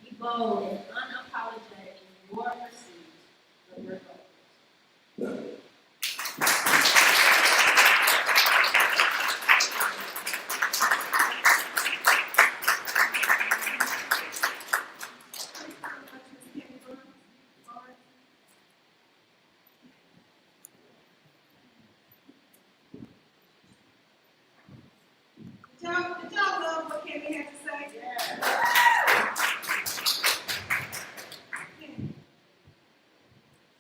Be bold and unapologetic in your pursuit of your goals. Did y'all love what Kenny had to say? Kenny,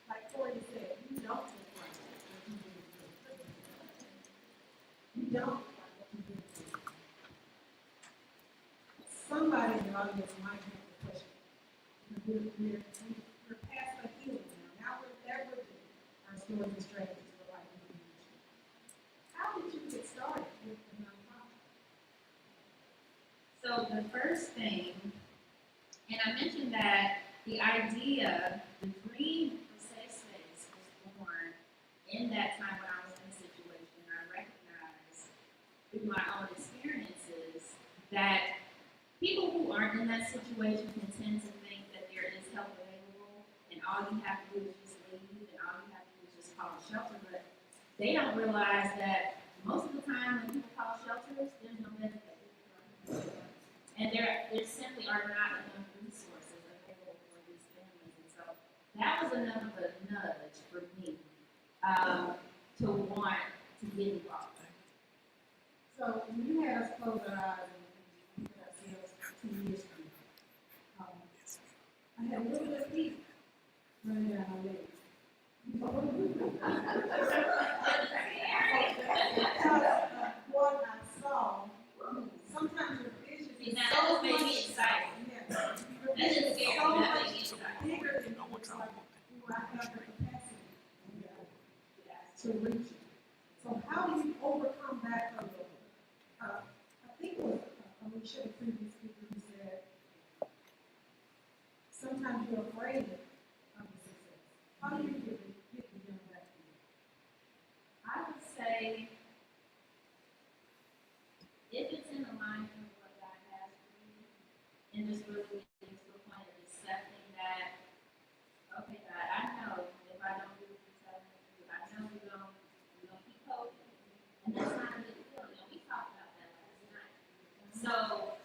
like Corey said, you don't look like what you did. You don't like what you did. Somebody in the audience might have a question. We're past the healing now. Now we're leveraging our stories and strategies for life and leadership. How did you get started with the nonprofit? So the first thing, and I mentioned that the idea, the dream for Safe Space was born in that time when I was in a situation. I recognized through my own experiences that people who aren't in that situation can tend to think that there is help available and all you have to do is just leave and all you have to do is just call a shelter. But they don't realize that most of the time when people call shelters, there's no benefit. And there simply are not enough resources available for these families. And so that was enough of a nudge for me to want to get involved. So when you had us close our eyes and look at ourselves 2 years from now, I had a little bit of fear running down my legs. But what do you do? What I saw, sometimes your vision See, is now so that just made me much- excited. Yeah. Your That vision just is scared so me. That much made me excited. bigger than you. It's like, do I have the capacity to reach it? So how do you overcome that hurdle? I think it was Alicia, the previous speaker, who said, sometimes you're afraid of the success. How do you get the young back to you? I would say, if it's in alignment with what God has for you, and just really getting to the point of accepting that, okay, God, I know if I don't do what you tell me to do, I know we're gonna keep hoping. And that's not a good feeling. You know, we talked about that last night. So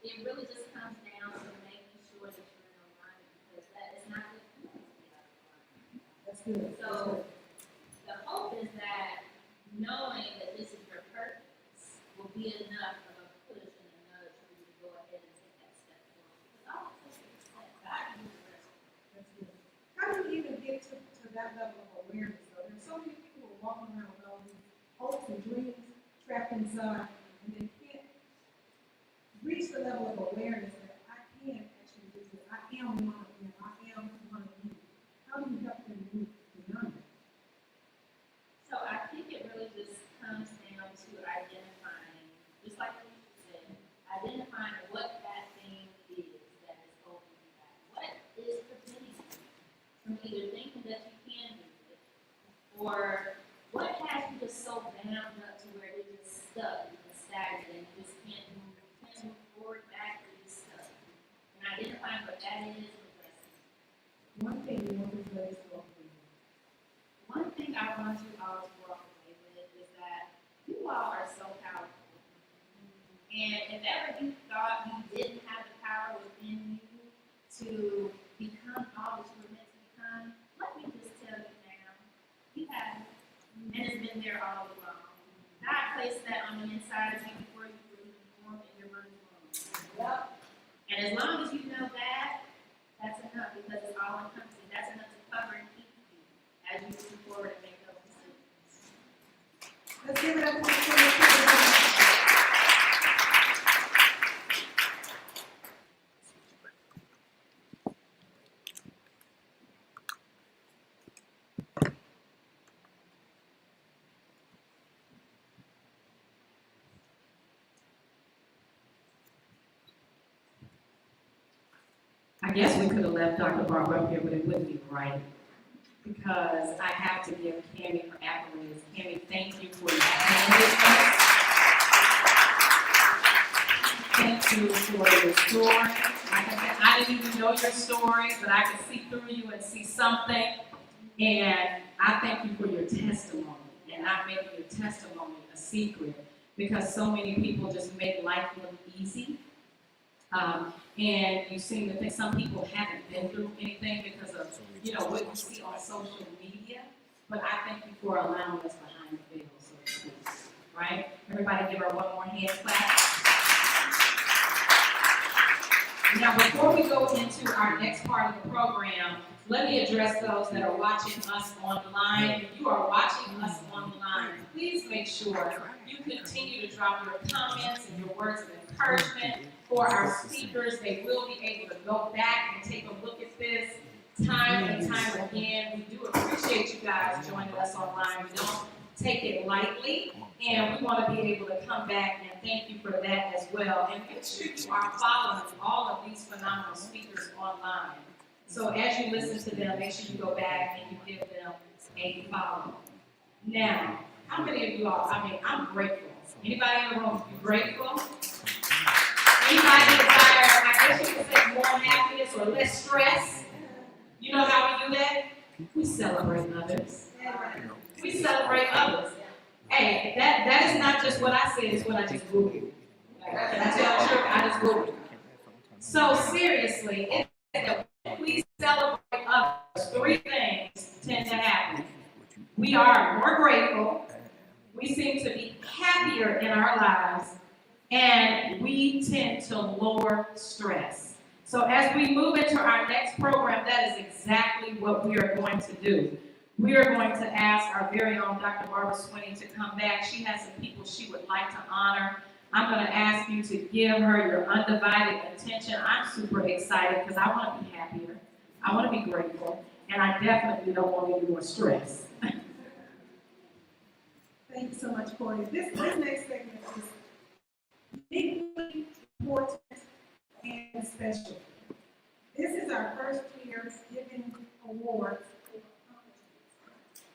it really just comes down to making sure that you're in alignment because that is not good feeling to be out of alignment. That's good. So the hope is that knowing that this is your purpose will be enough of a push and a nudge for you to go ahead and take that step forward. Because all it takes is a step. God can do the rest. That's good. How do you even get to that level of awareness, though? There's so many people who are walking around with all these hopes and dreams trapped inside, and they can't reach the level of awareness that I can actually do this. I am one of them. I am one of you. How do you help them move beyond that? So I think it really just comes down to identifying, just like you said, identifying what that thing is that is holding you back. What is preventing you from either thinking that you can do it, or what has you just so bound up to where you're just stuck and stagnant and you just can't move forward, back, or you're stuck. And identifying what that is, addressing and what this lady's going through. One thing I want you all to walk away with is that you all are so powerful. And if ever you thought you didn't have the power within you to become all that you were meant to become, let me just tell you now, you have it. And it's been there all along. God placed that on the inside of you before you were even formed in your mother's womb. And as long as you know that, that's enough because it's all encompassing. That's enough to cover and keep you as you move forward and make those decisions. Let's give it up for the I guess we could have left Dr. Barber up here, but it wouldn't be right. Because I have to give Cammie her accolades. Cammie, thank you for your candidness. Thank you for your story. Like I said, I didn't even know your story, but I could see through you and see something. And I thank you for your testimony and not making your testimony a secret, because so many people just make life look easy. And you seem to think some people haven't been through anything because of, what you see on social media. But I thank you for allowing us behind the veil, so to speak. Right? Everybody give her one more hand clap. Now, before we go into our next part of the program, let me address those that are watching us online. If you are watching us online, please make sure you continue to drop your comments and your words of encouragement for our speakers. They will be able to go back and take a look at this time and time again. We do appreciate you guys joining us online. We don't take it lightly, and we want to be able to come back and thank you for that as well. And make sure you are following all of these phenomenal speakers online. So as you listen to them, make sure you go back and you give them a follow. Now, how many of you all, I'm grateful. Anybody in the room, you grateful? Anybody desire, I guess you could say, more happiness or less stress? You know how we do that? We celebrate others. We celebrate others. Hey, that is not just what I said, it's what I just Googled. Can I tell the truth? I just Googled. So seriously, it's that when we celebrate others, three things tend to happen. We are more grateful, we seem to be happier in our lives, and we tend to lower stress. So as we move into our next program, that is exactly what we are going to do. We are going to ask our very own Dr. Barbara Swinney to come back. She has some people she would like to honor. I'm going to ask you to give her your undivided attention. I'm super excited because I want to be happier. I want to be grateful. And I definitely don't want any more stress. Thank you so much, Corey. This next segment is uniquely important and special. This is our first year giving awards.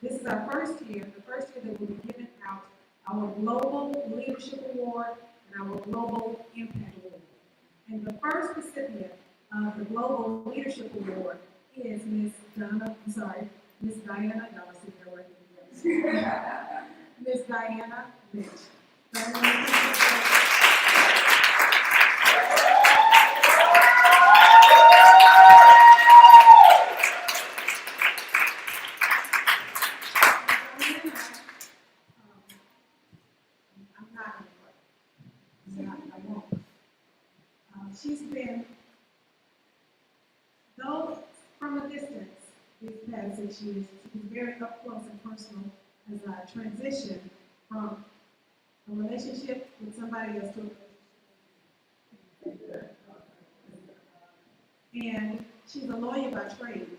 This is our first year, the first year that we'll be giving out our Global Leadership Award and our Global Impact Award. And the first recipient of the Global Leadership Award is Miss Diana, y'all are sitting there working together. Miss Diana Lynch. She's been, though from a distance, these past 6 years, she's been very up close and personal as I transition from a relationship with somebody else to a relationship. And she's a lawyer by trade,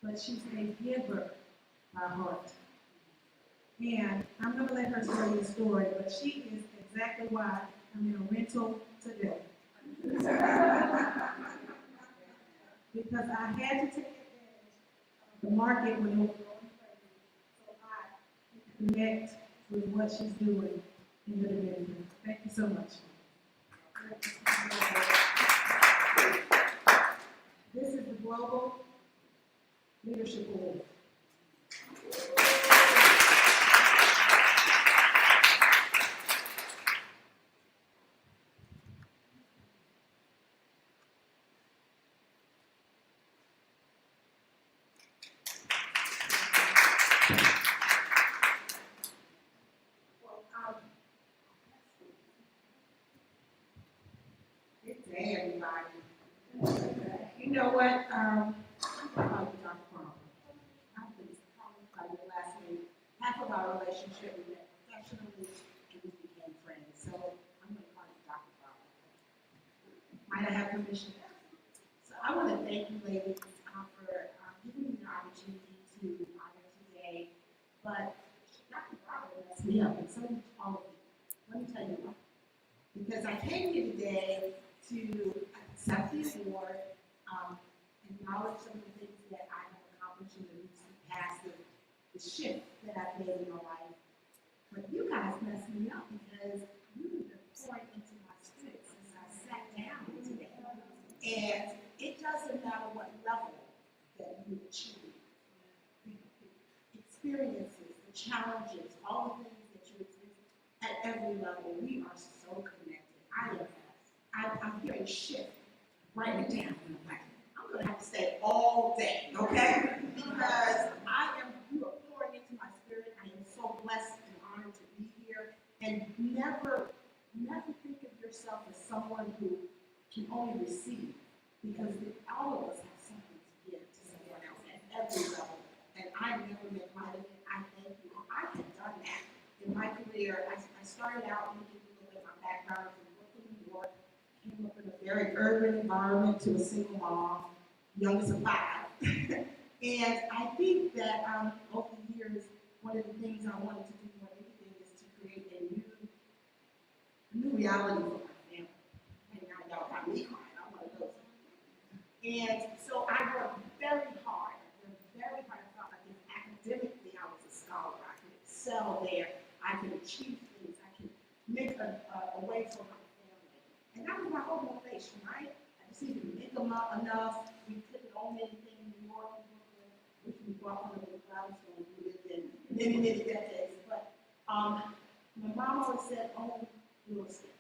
but she's a giver by heart. And I'm going to let her tell you the story, but she is exactly why I'm in a rental today. Because I had to take advantage of the market when it was going crazy, so I can connect with what she's doing in the Dominican. Thank you so much. This is the Global Leadership Award. Well, good day, everybody. You know what, I'm about to talk from. I've been calling by your last name. Half of our relationship, we met professionally, and we became friends. So I'm going to call you Dr. Brown. Might I have permission? So I want to thank you, ladies, for giving me the opportunity to honor today. But Dr. Brown messed me up, and so did all of you. Let me tell you why. Because I came here today to accept the award, acknowledge some of the things that I have accomplished in the recent past, the shift that I've made in my life. But you guys messed me up because you've been pouring into my spirit since I sat down today. And it doesn't matter what level that you achieve, the experiences, the challenges, all the things that you experience at every level, we are so connected. I'm hearing shift. Write it down. I'm going to have to stay all day, okay? Because you are pouring into my spirit. I am so blessed and honored to be here. And never think of yourself as someone who can only receive. Because all of us have something to give to someone else at every level. And I never been light of it. I thank you. I have done that in my career. I started out, let me give you a little bit of my background. I was in New York. Came up in a very urban environment to a single mom, youngest of 5. And I think that over the years, one of the things I wanted to do more than anything is to create a new reality for my family. And now y'all got me crying. I'm one of those. And so I worked very hard. I felt like academically I was a scholar. I could excel there. I could achieve things. I could make a way for my family. And that was my whole motivation, right? I just needed to make them up enough. We couldn't own anything in New York, which we brought from the brownstone. We lived in many decades. But my mom always said, own real estate.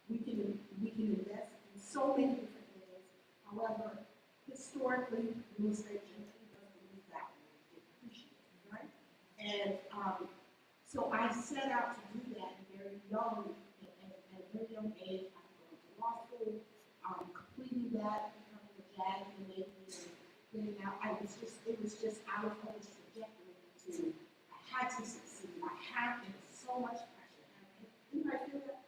We can invest in so many different things. However, historically, real estate generally doesn't lose value. It appreciates, right? And so I set out to do that very young, at a very young age. I went to law school, completing that, becoming a JAG in the Navy, and getting out. It was just out of this trajectory I had to succeed. I had so much pressure. And you might feel that,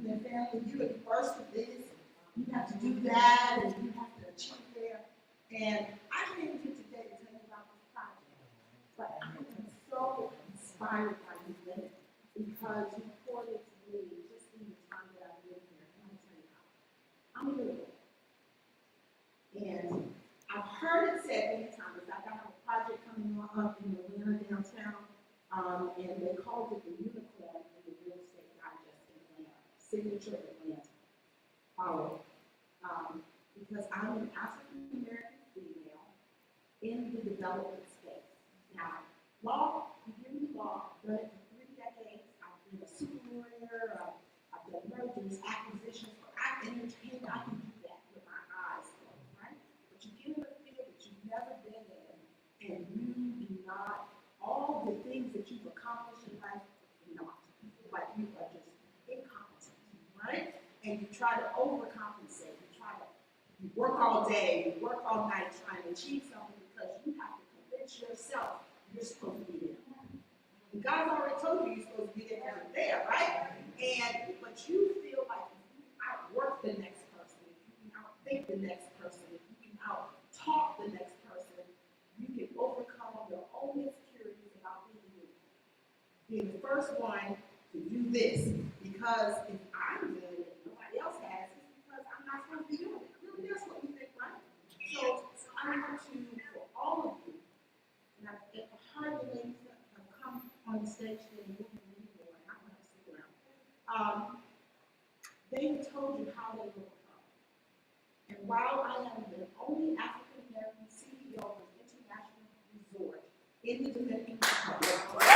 their family, you are the first of this, you have to do that, and you have to achieve there. And I came here today to tell you about this project. But I am so inspired by you women because you poured into me just in the time that I've been here. And I'm telling you how. I'm a little girl. And I've heard it said many times. I got a project coming up in Atlanta downtown, and they called it the unicorn in the real estate digest in Atlanta, signature Atlanta. Because I'm an African American female in the development space. Now, law, you give me law, I've done it for 3 decades. I've been a super lawyer, I've done mergers, acquisitions, I can do that with my eyes closed, right? But you get in a field that you've never been in, and you do not, all the things that you've accomplished in life, not. Like you are just incompetent, right? And you try to overcompensate. You work all day, you work all night trying to achieve something because you have to convince yourself you're supposed to be there. And God's already told you you're supposed to be there because you're there, right? But you feel like if you outwork the next person, if you can outthink the next person, if you can out-talk the next person, you can overcome your own insecurities about being the first one to do this. Because if I'm doing it, nobody else has, it's because I'm not supposed to be doing it. That's what we think, right? So I want to, for all of you, and I've heard the ladies that have come on the stage today, and I'm going to stick around. They told you how they overcome. And while I am the only African American CEO of an international in the Dominican Republic.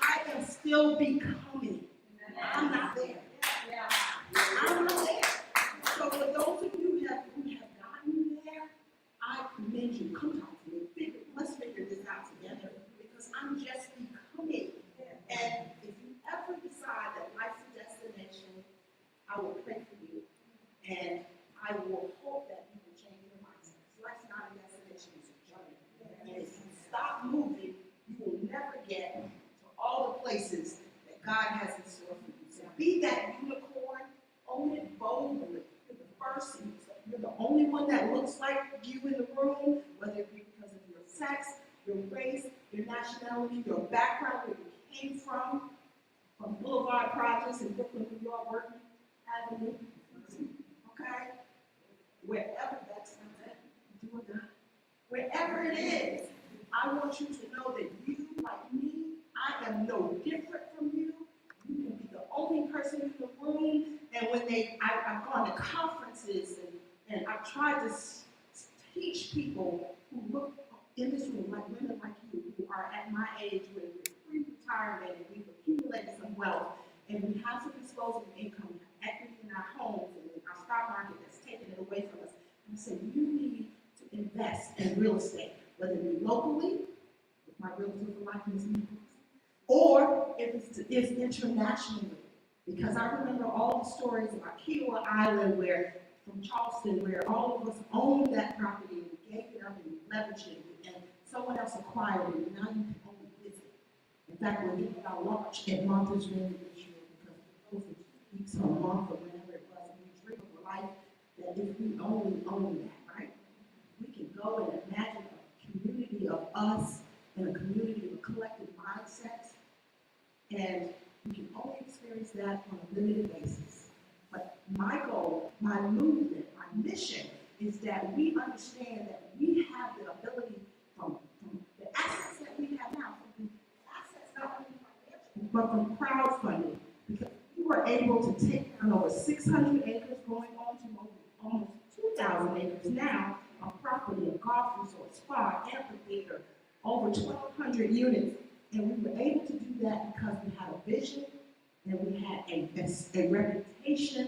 I am still becoming. I'm not there. I'm not there. So for those of you who have gotten there, I commend you. Come talk to me. Let's figure this out together because I'm just becoming. And if you ever decide that life's a destination, I will pray for you. And I will hope that you will change your mindset. Life's not a destination, it's a journey. And if you stop moving, you will never get to all the places that God has in store for you. So be that unicorn, own it boldly. You're the first, you're the only one that looks like you in the room, whether it be because of your sex, your race, your nationality, your background, where you came from Boulevard Projects in Brooklyn, New York, Working Avenue. Okay? Wherever that's not do or die. Wherever it is, I want you to know that you, like me, I am no different from you. You can be the only person in the room. And when I've gone to conferences and I've tried to teach people who look in this room, like women like you, who are at my age where we're pre-retirement and we've accumulated some wealth and we have some disposable income, we have equity in our homes and in our stock market that's taking it away from us. And I said, you need to invest in real estate, whether it be locally, with my realtor for life in this meeting, or if it's internationally. Because I remember all the stories about Kiowa Island, where from Charleston, where all of us owned that property and we gave it up and we leveraged it, and someone else acquired it, and now you can only visit. In fact, we're getting our launch at Martha's Vineyard this year because it was 2 weeks or a month or whenever it was, and we dream of a life that if we only own that, right? We can go and imagine a community of us and a community of collective mindsets, and we can only experience that on a limited basis. But my goal, my movement, my mission is that we understand that we have the ability from the assets that we have now, from the assets not only financial, but from crowdfunding. Because we were able to take down over 600 acres, going on to almost 2,000 acres now of property, a golf resort, spa, amphitheater, over 1,200 units. And we were able to do that because we had a vision and we had a reputation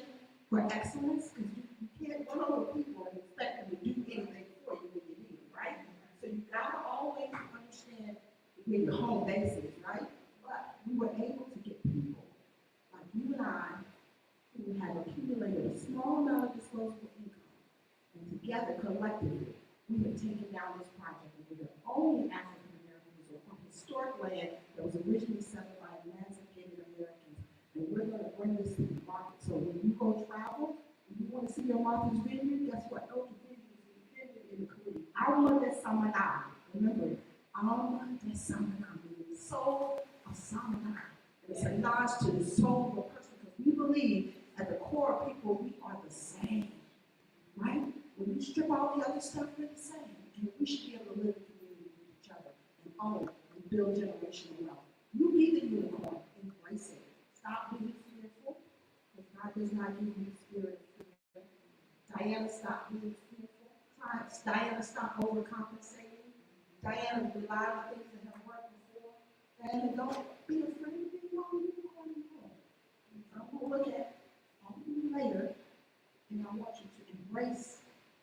for excellence. Because you can't run over people and expect them to do anything for you when you need them, right? So you gotta always understand where your home base is, right? But we were able to get people like you and I who have accumulated a small amount of disposable income, and together, collectively, we have taken down this project, and we're the only African American resort on historic land that was originally settled by emancipated Americans, and we're going to bring this to the market. So when you go travel, when you want to see your Martha's Vineyard, guess what? Go to Vineyard in the Caribbean. Alma de Samaná. Remember it. Alma de Samaná, meaning the soul of Samaná. And it's a nod to the soul of a person, because we believe at the core of people, we are the same, right? When you strip all the other stuff, we're the same. And we should be able to live in community with each other and own and build generational wealth. You be the unicorn, embrace it. Stop being fearful, because God does not give you the spirit of fear. Diana, stop being fearful. Diana, stop overcompensating. Diana, rely on things that have worked before. Diana, don't be afraid of being on the unicorn anymore. I'm going to look at you later, and I want you to embrace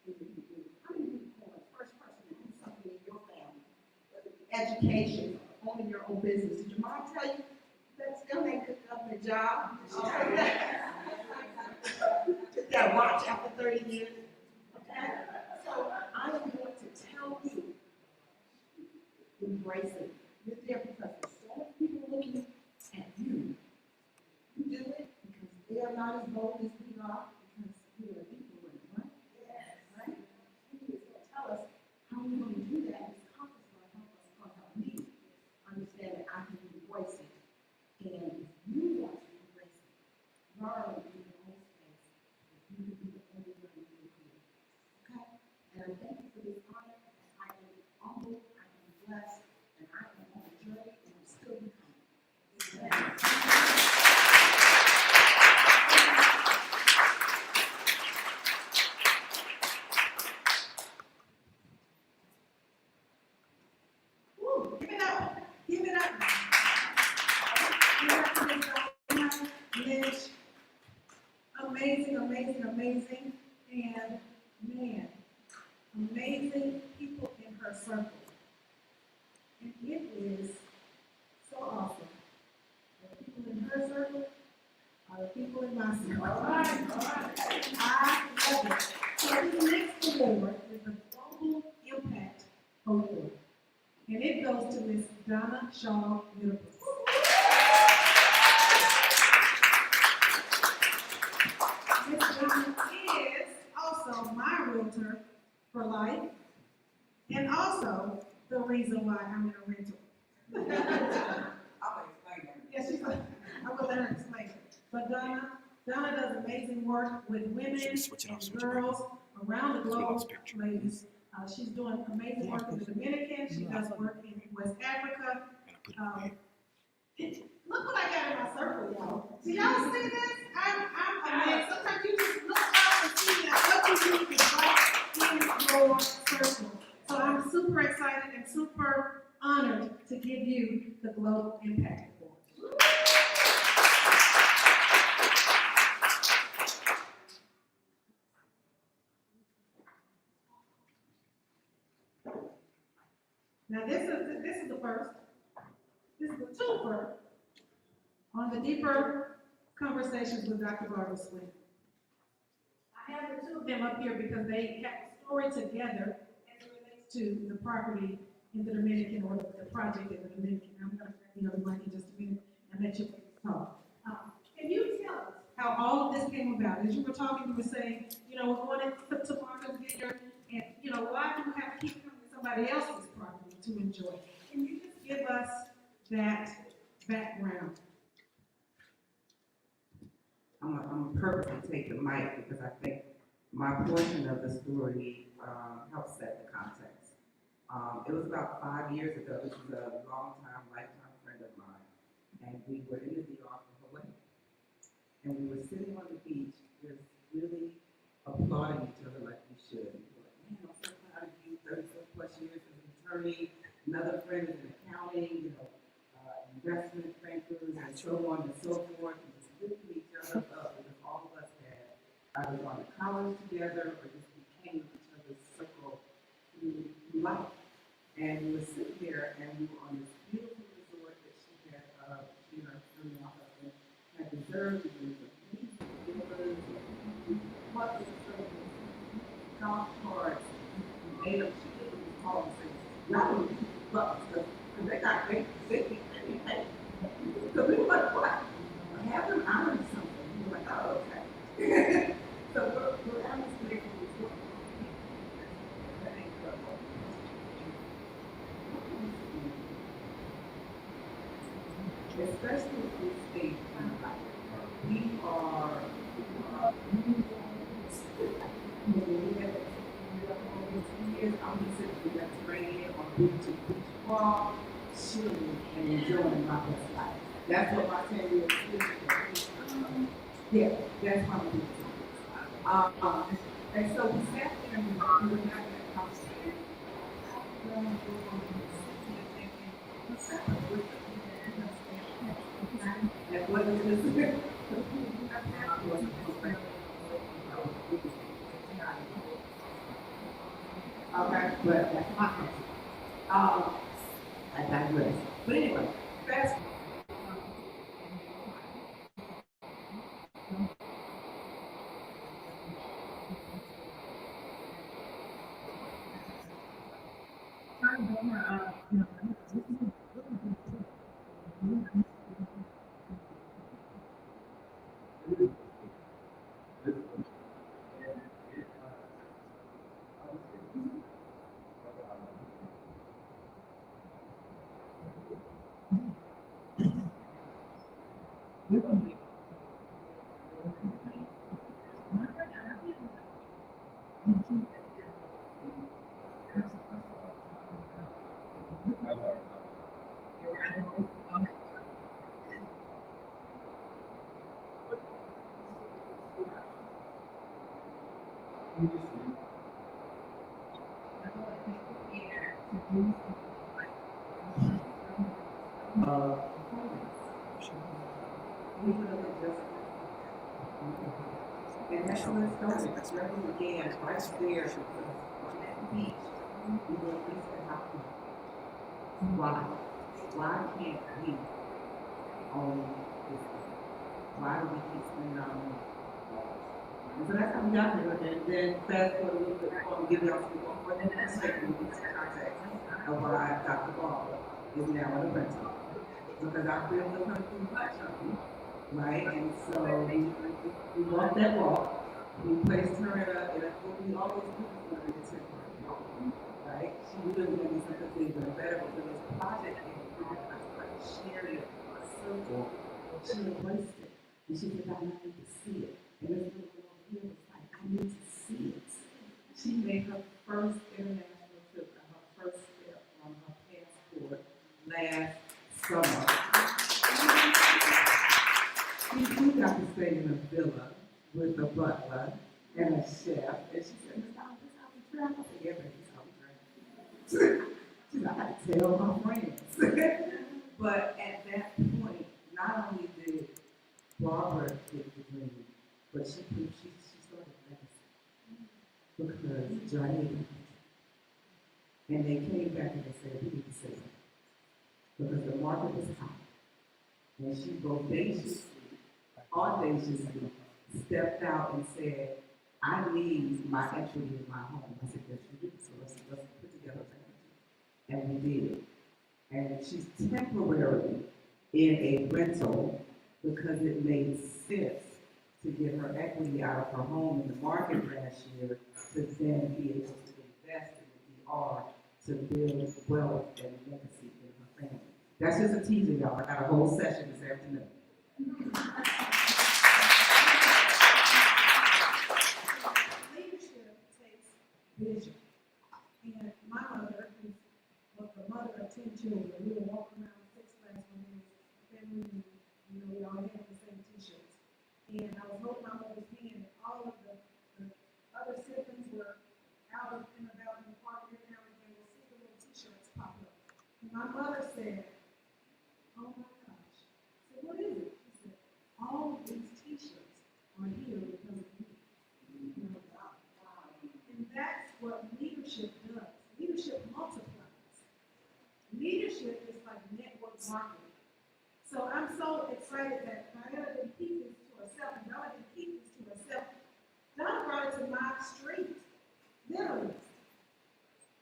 the unicorn. How many unicorns? First person to do something in your family, whether it be education, or owning your own business. Did your mom tell you that still ain't good enough for a job? Took that watch after 30 years. Okay? So I am going to tell you, embrace it. You're there because there's so many people looking at you. You do it because they are not as bold as we are, because we are people with it, right? Yes. Right? He is going to tell us how we're going to do that. His compass is going to help me understand that I can embrace it. And if you want to embrace it, learn in your own space that you can be the only one you can do. Okay? And I thank you for this honor. I am humbled, I am blessed, and I am on a journey, and I'm still becoming. Lynch. Amazing, amazing, amazing, and man, amazing people in her circle. And it is so awesome. The people in her circle are the people in my circle. All right. I love it. So this next award is the Global Impact Award. And it goes to Miss Donna Shaw Middlebrooks. Miss Donna is also my realtor for life, and also the reason why I'm in a rental. I'll explain that. Yes, she's like, I will let her explain it. But Donna does amazing work with women and girls around the globe, ladies. She's doing amazing work in the Dominican. She does work in West Africa. Look what I got in my circle, y'all. Do y'all see this? I'm amazed. Sometimes you just look out and see what you need is right in your circle. So I'm super excited and super honored to give you the Global Impact Award. Now this is the first. This is the twofer on the deeper conversations with Dr. Barbara Swin. I have the two of them up here because they have a story together as it relates to the property in the Dominican or the project in the Dominican. I'm going to grab the other mic in just a minute and let you talk. Can you tell us how all of this came about? As you were talking, you were saying, we're going to Martha's Vineyard, and why do we have to keep coming to somebody else's property to enjoy? Can you just give us that background? I'm gonna purposely take the mic because I think my portion of the story helps set the context. It was about 5 years ago. This is a lifetime friend of mine, and we were in the DR for Hawaii, and we were sitting on the beach, just really applauding each other like we should. We were like, man, I'm so proud of you. 30+ years as an attorney. Another friend is in accounting. Investment bankers, and so on and so forth, and just lifting each other up because all of us had either gone to college together or just became each other's circle through life. And we were sitting there, and we were on this beautiful resort that she and her husband had reserved. It was amazing rivers, buckets of service, golf carts, made up. She didn't call and say, "Y'all need buckets," because they got great safety. So we were like, what? I have them out of something. We were like, oh, okay. So we're out of space for this one. Especially if we stay we are years, I'm just sitting in the Mediterranean on beach to beach ball, chilling and enjoying my best life. That's what my 10 years is. Yeah, that's my business. And so we sat there and we were having that conversation. That wasn't just okay, but that's my answer. I digress. But anyway, fast. we could have just. And that's where it started. The journey began right there on that beach. We were at least at our feet. Why? Why can't we own this thing? Why do we keep spending our money? And so that's how we got here. And then fast forward a little bit more, we'll give y'all some more than that statement with some context of why Dr. Barbara is now in a rental. Because our bills are coming through much of you, right? And so we walked that walk. We placed her in a what we always put her in a temporary home, right? She really gonna be something bigger and better, but when this project came along, I started sharing it in my circle. She embraced it. And she said, I need to see it. And this little girl here was like, I need to see it. She made her first international trip, her first step on her passport last summer. We got to stay in a villa with a butler and a chef. And she said, this how we travel. I said, yeah, baby, this how we travel. She said, I had to tell my friends. But at that point, not only did Barbara get the dream, but she started legacy. Because Johnny and they came back and they said, we need to say something. Because the market was hot. And she audaciously stepped out and said, I need my equity in my home. I said, yes, you do. So let's put together a strategy. And we did. And she's temporarily in a rental because it made sense to get her equity out of her home in the market last year to then be able to invest in the DR to build wealth and legacy in her family. That's just a teaser, y'all. I got a whole session this afternoon. Leadership takes vision. And my mother was the mother of 10 children. We would walk around Six Flags when we was a family reunion. You know, we all had the same t-shirts. And I was holding my mother's hand, and all of the other siblings were out and about in the park every now and then. We'll see the little t-shirts pop up. And my mother said, oh my gosh. I said, what is it? She said, all of these t-shirts are here because of you. And that's what leadership does. Leadership multiplies. Leadership is like network marketing. So I'm so excited that Diana didn't keep this to herself, and Donna didn't keep this to herself. Donna brought it to my street, literally,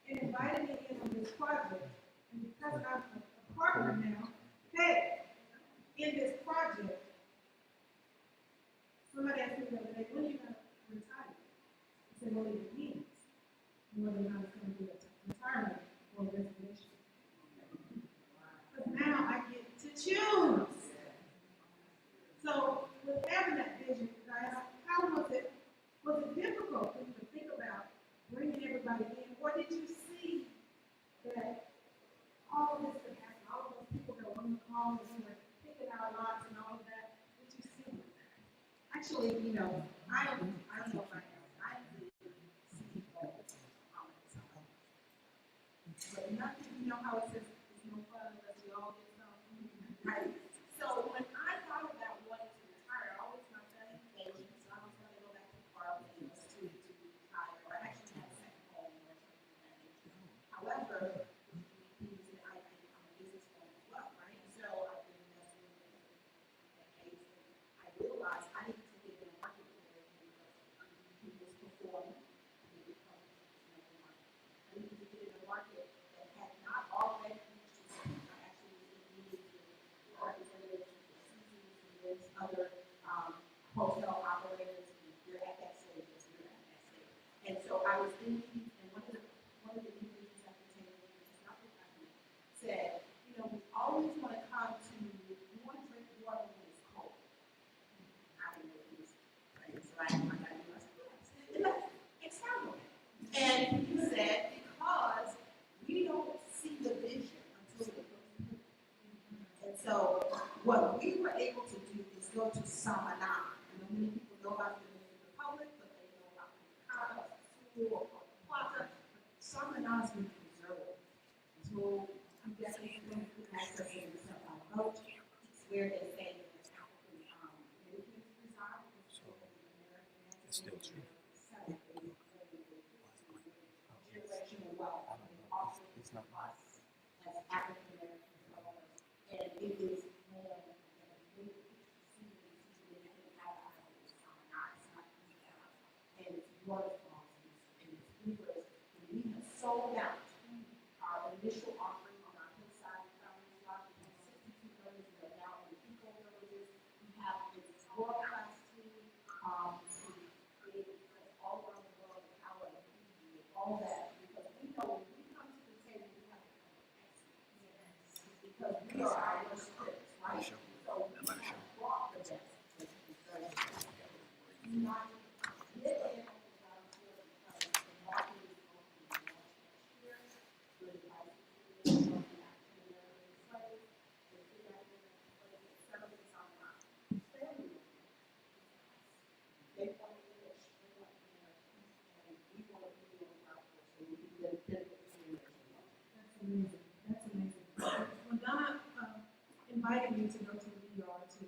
and invited me in on this project. And because I'm a partner now, hey, in this project, somebody asked me the other day, when are you going to retire? I said, well, it depends whether or not it's going to be a retirement or a resignation. Because now I get to choose. So with having that vision, Diana, how was it? Was it difficult for you to think about bringing everybody in, or did you see that all of this could happen? All of those people that were on the call and we were picking our lots and all of that. Did you see that? Actually, you know, I am the CEO of but nothing, you know how it says it's no fun unless we all get something, right? So when I thought about wanting to retire, I always my son is Asian, so I was going to go back to Barbados to retire, or I actually have a second home or something like that. However, I'm a businesswoman as well, right? So I've been investing in decades, and I realized I needed to get in a market where he was performing, and he become I needed to get in a market that had not already reached its peak. I actually was in meetings with representatives from Seasons and there's other hotel operators, and you're at that stage, you're at that stage. And so I was in meetings, and one of the meetings at the table, which is not the company, said, you know, we always want to come to, we want to drink water when it's cold. I didn't know this, right? So I got to do my glass. And that's external. And he said, because we don't see the vision until it goes through. And so what we were able to do is go to Samana. I know many people know about the Dominican Republic, but they know about Punta Cana, Sulu, or Plata. Samana has been preserved. So I'm definitely going to access it in some boat. It's where they say that it's African Still true. generational wealth and also It's not us as African American owners. And it is more than we see out of our lives. And it's waterfalls and it's rivers. And we have sold out our initial offering on our hillside farmers lot. We have 62 villages that are now in eco villages. We have this world-class team, who created all around the world, the power of community, all that, because we know when we come to the table, we have to come with excellence. Because we are our worst critics, right? So we have brought the best. Not get in on the volunteer because the market is going to be much next year. We're invited to the African American slaves, the African American slaves, and settlers on our family. They want to live straight up American, and we want to be on our first, so we can live different generations. That's amazing. That's amazing. When Donna invited me to go to the ER to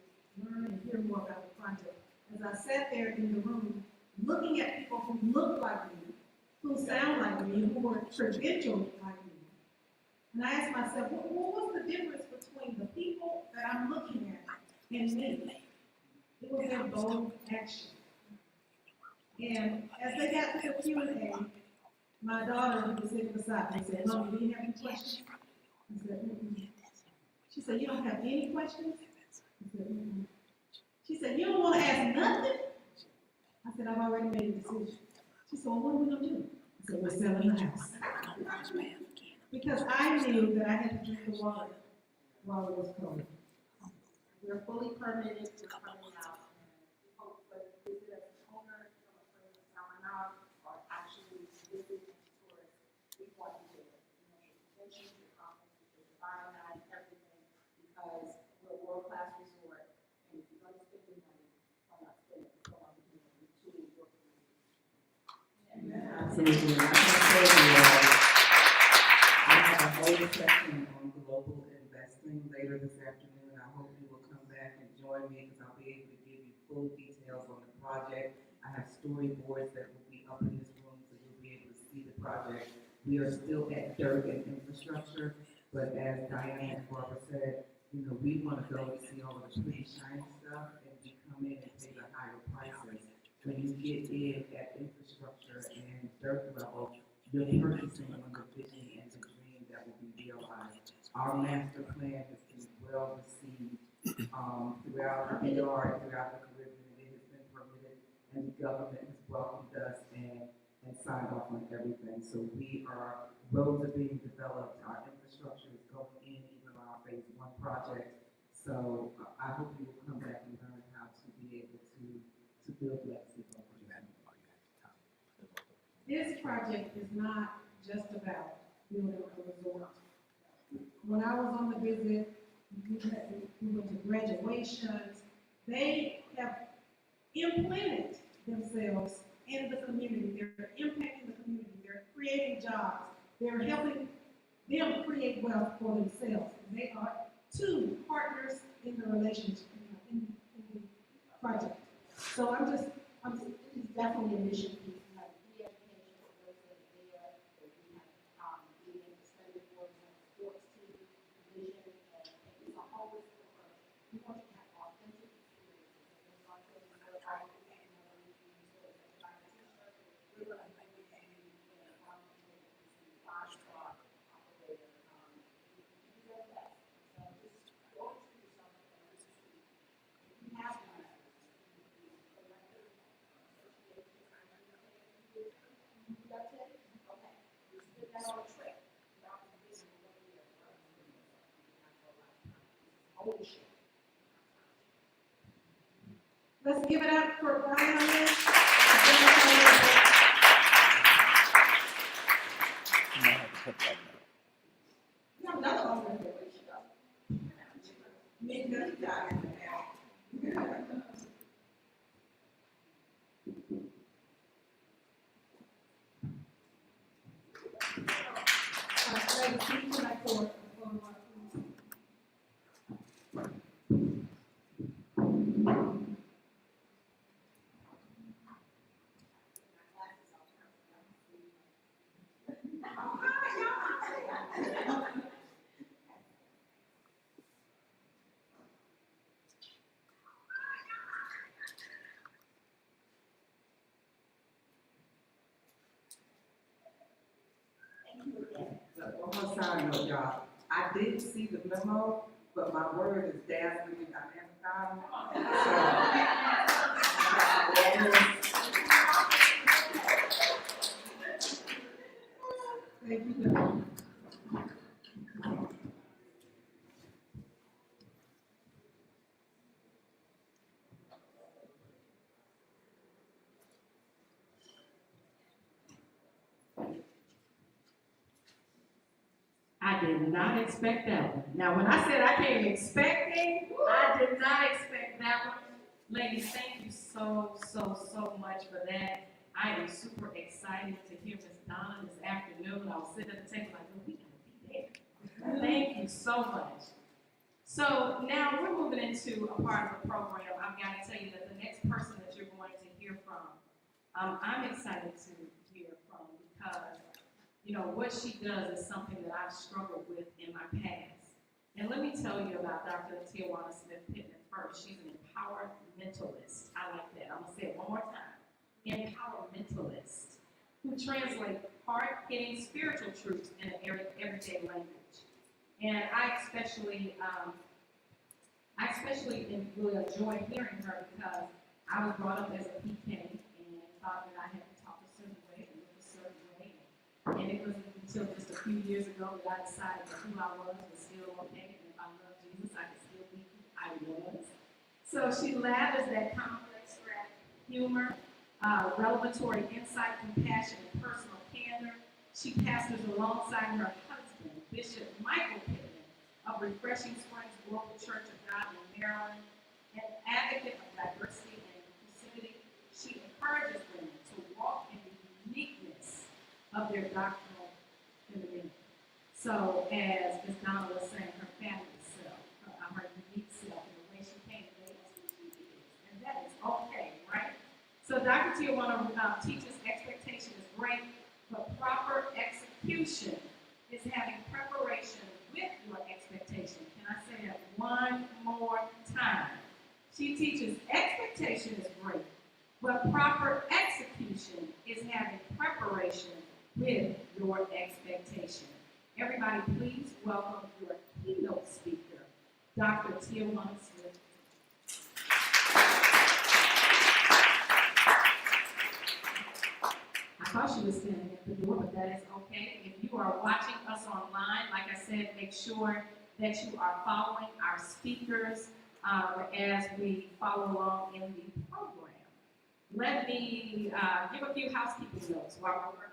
learn and hear more about the project, as I sat there in the room, looking at people who look like me, who sound like me, who were credentialed like me, and I asked myself, what's the difference between the people that I'm looking at and me? It was their bold action. And as they got to the Q&A, my daughter who was sitting beside me said, "Mommy, do you have any questions?" I said, "Mm-mm." She said, "You don't have any questions?" I said, "Mm-mm." She said, "You don't want to ask nothing?" I said, "I've already made a decision." She said, "Well, what are we going to do?" I said, "We're selling the house." Because I knew that I had to drink the water while it was cold. We're fully permitted, we're coming out, and we hope to visit as an owner, from a friend of Salmonella, or actually visit as tourists. We want to do it. You know, your conventions, your conferences, your biomass, everything, because we're a world-class resort, and if you're going to spend your money, why not spend it for our community, to your community? Absolutely. And I can tell you all, I have a whole session on global investing later this afternoon. I hope you will come back and join me because I'll be able to give you full details on the project. I have storyboards that will be up in this room so you'll be able to see the project. We are still at dirt and infrastructure, but as Diana and Barbara said, you know, we want to go and see all of the pretty shiny stuff and we come in and pay the higher prices. When you get in at infrastructure and dirt level, you're purchasing on the vision and the dream that will be realized. Our master plan has been well received throughout the DR and throughout the Caribbean. It has been permitted and the government has welcomed us and signed off on everything. So we are, roads are being developed, our infrastructure is going in, even on our phase 1 project. So I hope you will come back and learn how to be able to build legacy. This project is not just about building a resort. When I was on the visit, we went to graduations. They have implanted themselves in the community. They're impacting the community. They're creating jobs. They're helping them create wealth for themselves. They are two partners in the relationship, in the project. So it is definitely a mission piece. We have free education for those that are there, that we have, being extended for the sports team, vision, and it's a holistic approach. We want you to have authentic experiences. And we're going to tell you what all the things that are in the stories that are in the t-shirt. We're going to bring you in a foundation, the Oshkosh operator, these are the best. So just go and treat yourself and receive. If you have one, that's it? Okay. Let's put that on a trip. Now we can visit one year for us. Ownership. Let's give it up for Brian on this. We have another owner here. Where should go? Midnight guy. Ladies, please come back forward. On a side note, y'all, I did see the memo, but my word is dazzling and dynamic. Thank you, God. I did not expect that one. Now, when I said I came expecting, I did not expect that one. Ladies, thank you so much for that. I am super excited to hear Miss Donna this afternoon. I was sitting at the table like, oh, we gotta be there. Thank you so much. So now we're moving into a part of the program. I've got to tell you that the next person that you're going to hear from, I'm excited to hear from because you know, what she does is something that I've struggled with in my past. And let me tell you about Dr. Tijuana Smith Pittman first. She's an empowermentalist. I like that. I'm going to say it one more time. Empowermentalist, who translates hard-hitting spiritual truths in an everyday language. And I especially really enjoy hearing her because I was brought up as a PK and thought that I had to talk a certain way and look a certain way. And it wasn't until just a few years ago that I decided that who I was still okay, and if I love Jesus, I could still be who I was. So she lathers that complex humor, revelatory insight, compassion, and personal candor. She pastors alongside her husband, Bishop Michael Pittman, of Refreshing Springs Global Church of God in Maryland, an advocate of diversity and inclusivity. She encourages women to walk in the uniqueness of their doctrinal femininity. So, as Ms. Donna was saying, her family self, her unique self, and the way she came to know who she is. And that is okay, right? So, Dr. Tijuana teaches expectation is great, but proper execution is having preparation with your expectation. Can I say that one more time? She teaches expectation is great, but proper execution is having preparation with your expectation. Everybody, please welcome your keynote speaker, Dr. Tijuana Smith. I thought she was standing at the door, but that is okay. If you are watching us online, like I said, make sure that you are following our speakers as we follow along in the program. Let me give a few housekeeping notes while we're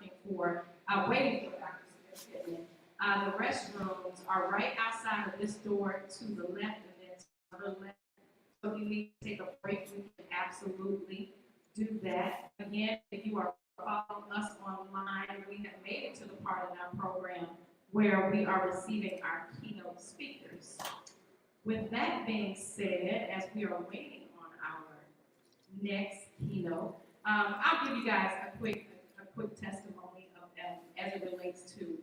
waiting for Dr. Smith Pittman. The restrooms are right outside of this door to the left and then to the left. So if you need to take a break, we can absolutely do that. Again, if you are following us online, we have made it to the part of our program where we are receiving our keynote speakers. With that being said, as we are waiting on our next keynote, I'll give you guys a quick testimony of as it relates to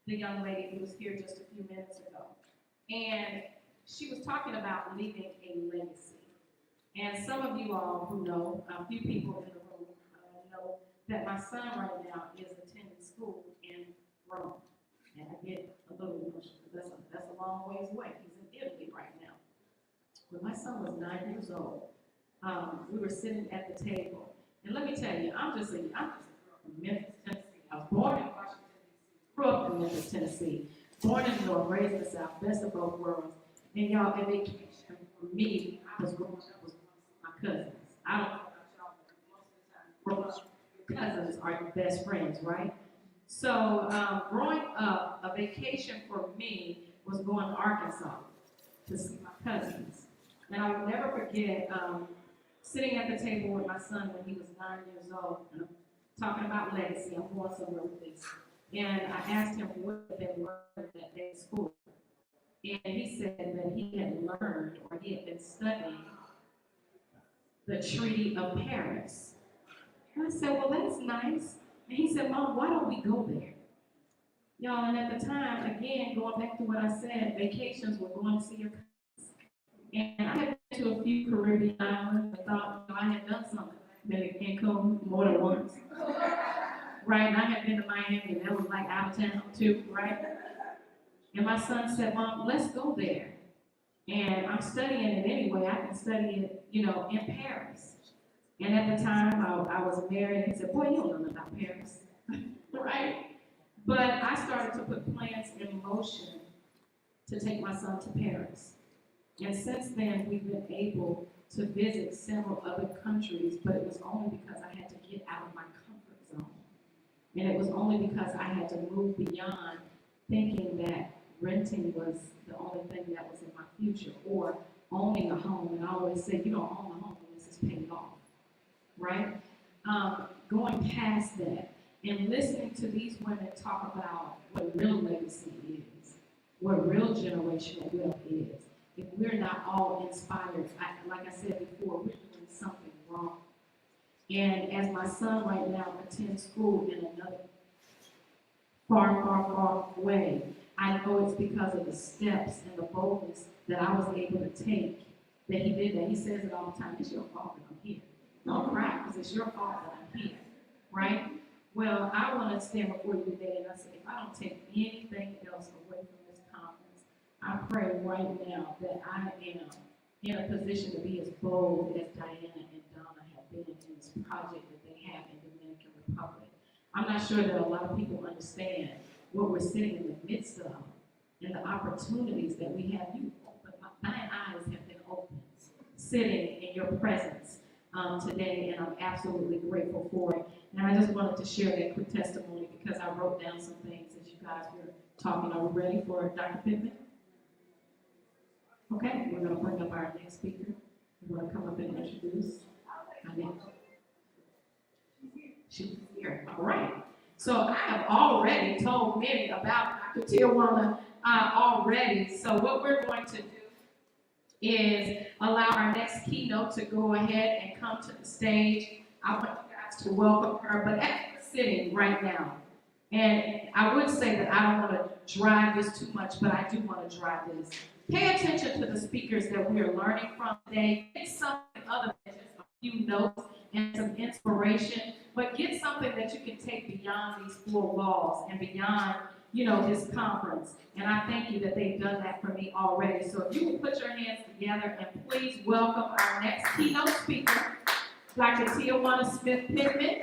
the young lady who was here just a few minutes ago. And she was talking about leaving a legacy. And some of you all who know, a few people in the room know that my son right now is attending school in Rome. And I get a little emotional because that's a long ways away. He's in Italy right now. When my son was 9 years old, we were sitting at the table. And let me tell you, I'm just a girl from Memphis, Tennessee. I was born in Washington, D.C., grew up in Memphis, Tennessee, born in the North, raised in the South, best of both worlds. And y'all, at vacation for me, I was growing up with my cousins. I don't know about y'all, but most of the time, cousins are your best friends, right? So growing up, a vacation for me was going to Arkansas to see my cousins. And I will never forget sitting at the table with my son when he was 9 years old, and I'm talking about legacy. I'm going somewhere with this. And I asked him what had been learned that day at school. And he said that he had learned, or he had been studying, the Treaty of Paris. And I said, well, that's nice. And he said, Mom, why don't we go there? Y'all, and at the time, again, going back to what I said, vacations were going to see your cousins. And I had been to a few Caribbean islands and thought, you know, I had done something. Been to Cancun more than once. Right, and I had been to Miami, and that was like out of town too, right? And my son said, Mom, let's go there. And I'm studying it anyway. I can study it, you know, in Paris. And at the time, I was married. He said, boy, you don't know nothing about Paris, right? But I started to put plans in motion to take my son to Paris. And since then, we've been able to visit several other countries, but it was only because I had to get out of my comfort zone. And it was only because I had to move beyond thinking that renting was the only thing that was in my future, or owning a home. And I always say, you don't own a home unless it's paid off, right? Going past that and listening to these women talk about what real legacy is, what real generational wealth is. If we're not all inspired, like I said before, we're doing something wrong. And as my son right now attends school in another far away, I know it's because of the steps and the boldness that I was able to take that he did that. He says it all the time, it's your fault that I'm here. Don't cry, because it's your fault that I'm here, right? Well, I want to stand before you today and I say, if I don't take anything else away from this conference, I pray right now that I am in a position to be as bold as Diana and Donna have been in this project that they have in Dominican Republic. I'm not sure that a lot of people understand what we're sitting in the midst of and the opportunities that we have. You open, my eyes have been opened sitting in your presence today, and I'm absolutely grateful for it. And I just wanted to share that quick testimony because I wrote down some things as you guys were talking. Are we ready for Dr. Pittman? Okay, we're going to bring up our next speaker. We're going to come up and introduce our next. She's here. All right. So I have already told many about Dr. Tijuana already. So what we're going to do is allow our next keynote to go ahead and come to the stage. I want you guys to welcome her, but as we're sitting right now, and I would say that I don't want to drive this too much, but I do want to drive this. Pay attention to the speakers that we are learning from today. Get something other than just a few notes and some inspiration, but get something that you can take beyond these four walls and beyond, you know, this conference. And I thank you that they've done that for me already. So if you will put your hands together and please welcome our next keynote speaker, Dr. Tijuana Smith Pittman.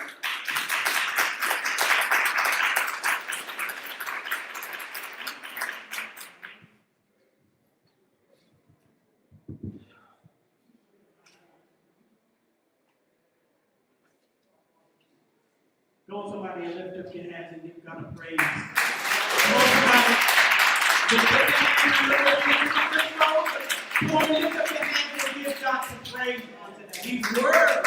Go on, somebody, and lift up your hands and give God a praise. Go on, somebody. Lift up your hands and lift up your hands and give God some praise on today. He's worthy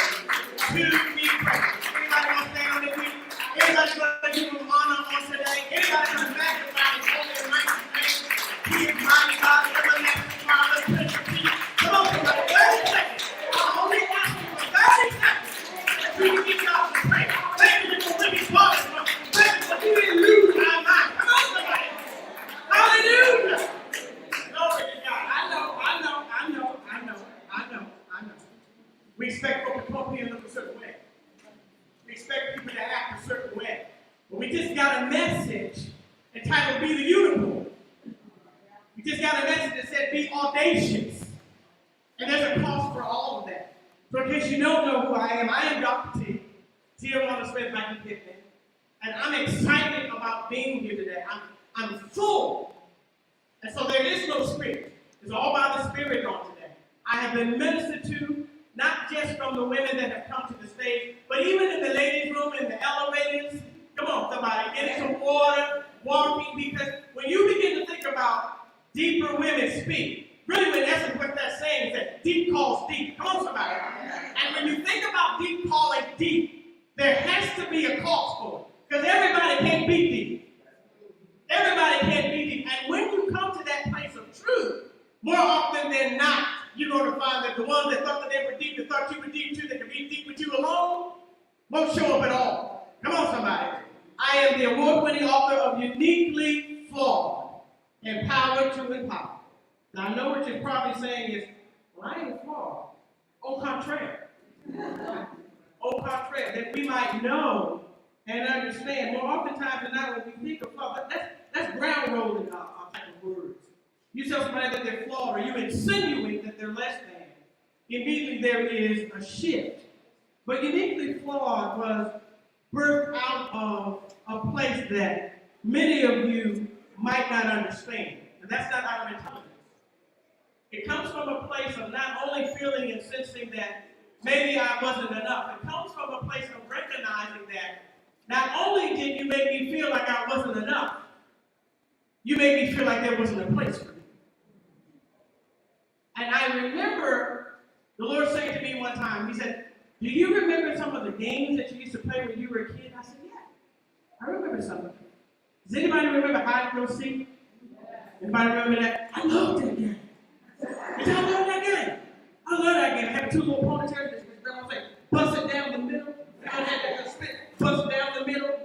to be praised. Anybody want to stand on their feet? Anybody want to give him honor on today? Anybody want to magnify his holy and righteous name? He is mighty God, everlasting Father, Prince of Peace. Come on, somebody. 30 seconds. I'm only asking for 30 seconds. We can give God some praise. Thank you for living God. Thank you for you didn't lose our mind. Come on, somebody. Hallelujah. Glory to God. I know. We expect people to come here and look a certain way. We expect people to act a certain way. But we just got a message entitled Be the Unicorn. We just got a message that said be audacious. And there's a cost for all of that. So in case you don't know who I am Dr. T. Tijuana Smith Pittman. And I'm excited about being here today. I'm full. And so there is no spirit. It's all by the Spirit on today. I have been ministered to, not just from the women that have come to the stage, but even in the ladies' room, in the elevators. Come on, somebody, getting some water, walking, because when you begin to think about deeper women speak, really in essence what that's saying is that deep calls deep. Come on, somebody. And when you think about deep calling deep, there has to be a cause for it. Because everybody can't be deep. Everybody can't be deep. And when you come to that place of truth, more often than not, you're going to find that the ones that thought that they were deep, that thought you were deep too, that could be deep with you alone, won't show up at all. Come on, somebody. I am the award-winning author of Uniquely Flawed, Empowered to Empower. Now, I know what you're probably saying is, well, I ain't flawed. Au contraire. Au contraire, that we might know and understand. More oftentimes than not, when we think of flaw, that's ground rolling type of words. You tell somebody that they're flawed, or you insinuate that they're less than, immediately there is a shift. But uniquely flawed was birthed out of a place that many of you might not understand. And that's not out of intelligence. It comes from a place of not only feeling and sensing that maybe I wasn't enough. It comes from a place of recognizing that not only did you make me feel like I wasn't enough, you made me feel like there wasn't a place for me. And I remember the Lord saying to me one time, he said, do you remember some of the games that you used to play when you were a kid? I said, yeah, I remember some of them. Does anybody remember hide and go seek? Anybody remember that? I loved that game. Did y'all love that game? I love that game. I had two little ponytails, bust it down the middle. I had that spit, bust it down the middle.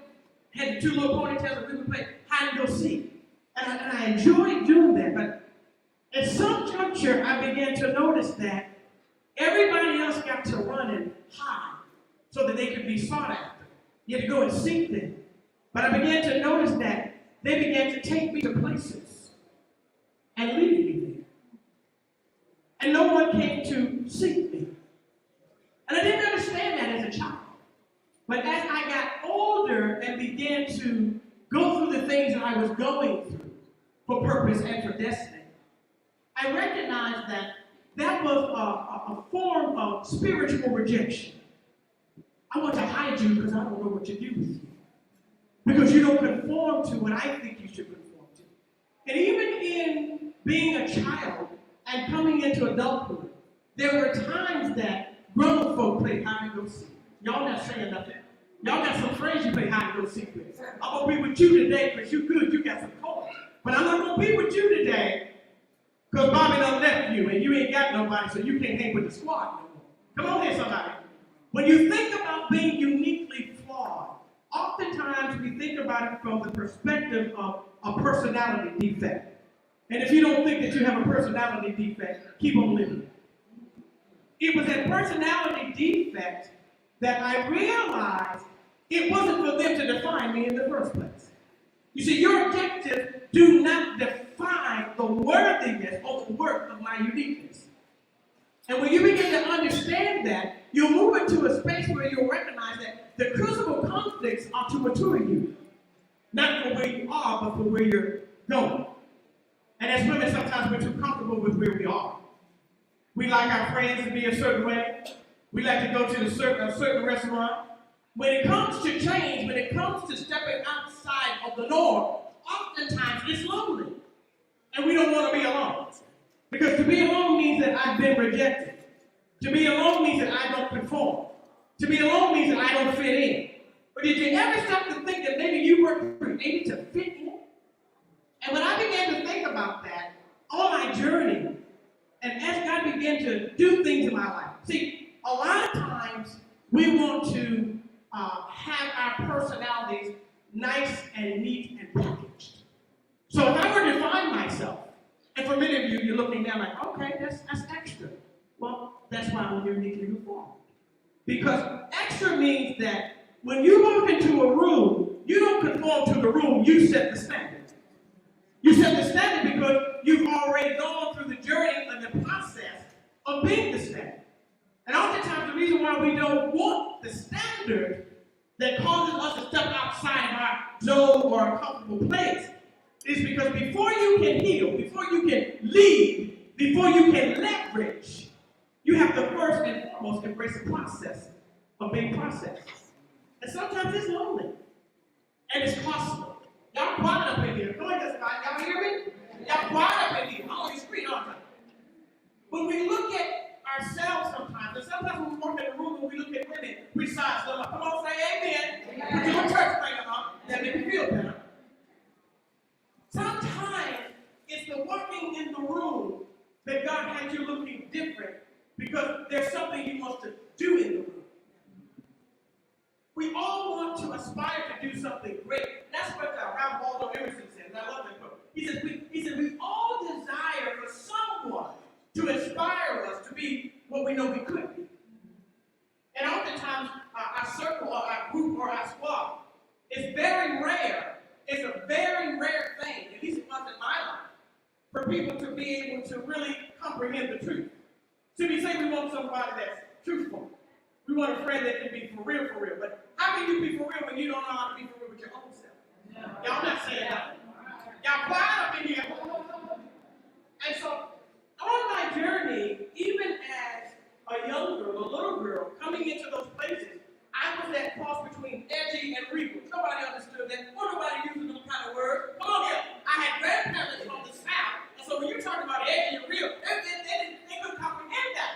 Had the two little ponytails, and we would play hide and go seek. And I enjoyed doing that. But at some juncture, I began to notice that everybody else got to run and hide so that they could be sought after. You had to go and seek them. But I began to notice that they began to take me to places and leave me there. And no one came to seek me. And I didn't understand that as a child. But as I got older and began to go through the things that I was going through for purpose and for destiny, I recognized that that was a form of spiritual rejection. I want to hide you because I don't know what to do with you. Because you don't conform to what I think you should conform to. And even in being a child and coming into adulthood, there were times that grown folk played hide and go seek. Y'all not saying nothing. Y'all got some friends you play hide and go seek with. I'm going to be with you today because you good, you got some cold. But I'm not going to be with you today because Bobby done left you and you ain't got nobody, so you can't hang with the squad no more. Come on here, somebody. When you think about being uniquely flawed, oftentimes we think about it from the perspective of a personality defect. And if you don't think that you have a personality defect, keep on living. It was that personality defect that I realized it wasn't for them to define me in the first place. You see, your objectives do not define the worthiness or the worth of my uniqueness. And when you begin to understand that, you'll move into a space where you'll recognize that the crucible conflicts are to mature you. Not for where you are, but for where you're going. And as women, sometimes we're too comfortable with where we are. We like our friends to be a certain way. We like to go to a certain restaurant. When it comes to change, when it comes to stepping outside of the norm, oftentimes it's lonely. And we don't want to be alone. Because to be alone means that I've been rejected. To be alone means that I don't conform. To be alone means that I don't fit in. But did you ever stop to think that maybe you were created to fit in? And when I began to think about that on my journey, and as God began to do things in my life, see, a lot of times we want to have our personalities nice and neat and packaged. So if I were to define myself, and for many of you, you're looking down like, okay, that's extra. Well, that's why I'm uniquely reformed. Because extra means that when you walk into a room, you don't conform to the room, you set the standard. You set the standard because you've already gone through the journey and the process of being the standard. And oftentimes the reason why we don't want the standard that causes us to step outside of our zone or our comfortable place is because before you can heal, before you can lead, before you can leverage, you have to first and foremost embrace the process of being processed. And sometimes it's lonely. And it's costly. Y'all quiet up in here. Go ahead, y'all hear me? Y'all quiet up in here. I'm on the screen all the time. When we look at ourselves sometimes, and sometimes when we walk in the room and we look at women, we size them up. Come on, say amen. Put your church finger up. That make you feel better. Sometimes it's the walking in the room that God had you looking different because there's something He wants to do in the room. We all want to aspire to do something great. That's what Ralph Waldo Emerson said, and I love that quote. He said, we all desire for someone to inspire us to be what we know we could be. And oftentimes, our circle or our group or our squad is very rare. It's a very rare thing, at least it was in my life, somebody that's truthful. We want a friend that can be for real, but how can you be for real when you don't know how to be for real with your own self? Y'all not saying nothing. Y'all quiet up in here. And so, on my journey, even as a young girl, a little girl, coming into those places, I was that cross between edgy and regal. Nobody understood that. Nobody using those kind of words. Come on here. I had grandparents from the South, and so when you're talking about edgy and real, they couldn't comprehend that.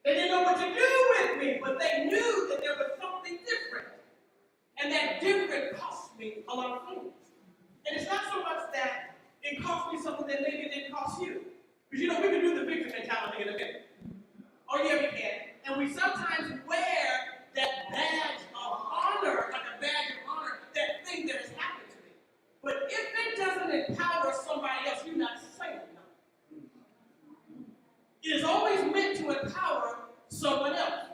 They didn't know what to do with me, but they knew that there was something different. And that different cost me a lot of things. And it's not so much that it cost me something that maybe it didn't cost you. Because we can do the victim mentality in a minute. Oh yeah, we can. And we sometimes wear that badge of honor, like a badge of honor, that thing that has happened to me. But if it doesn't empower somebody else, you're not saying nothing. It is always meant to empower someone else.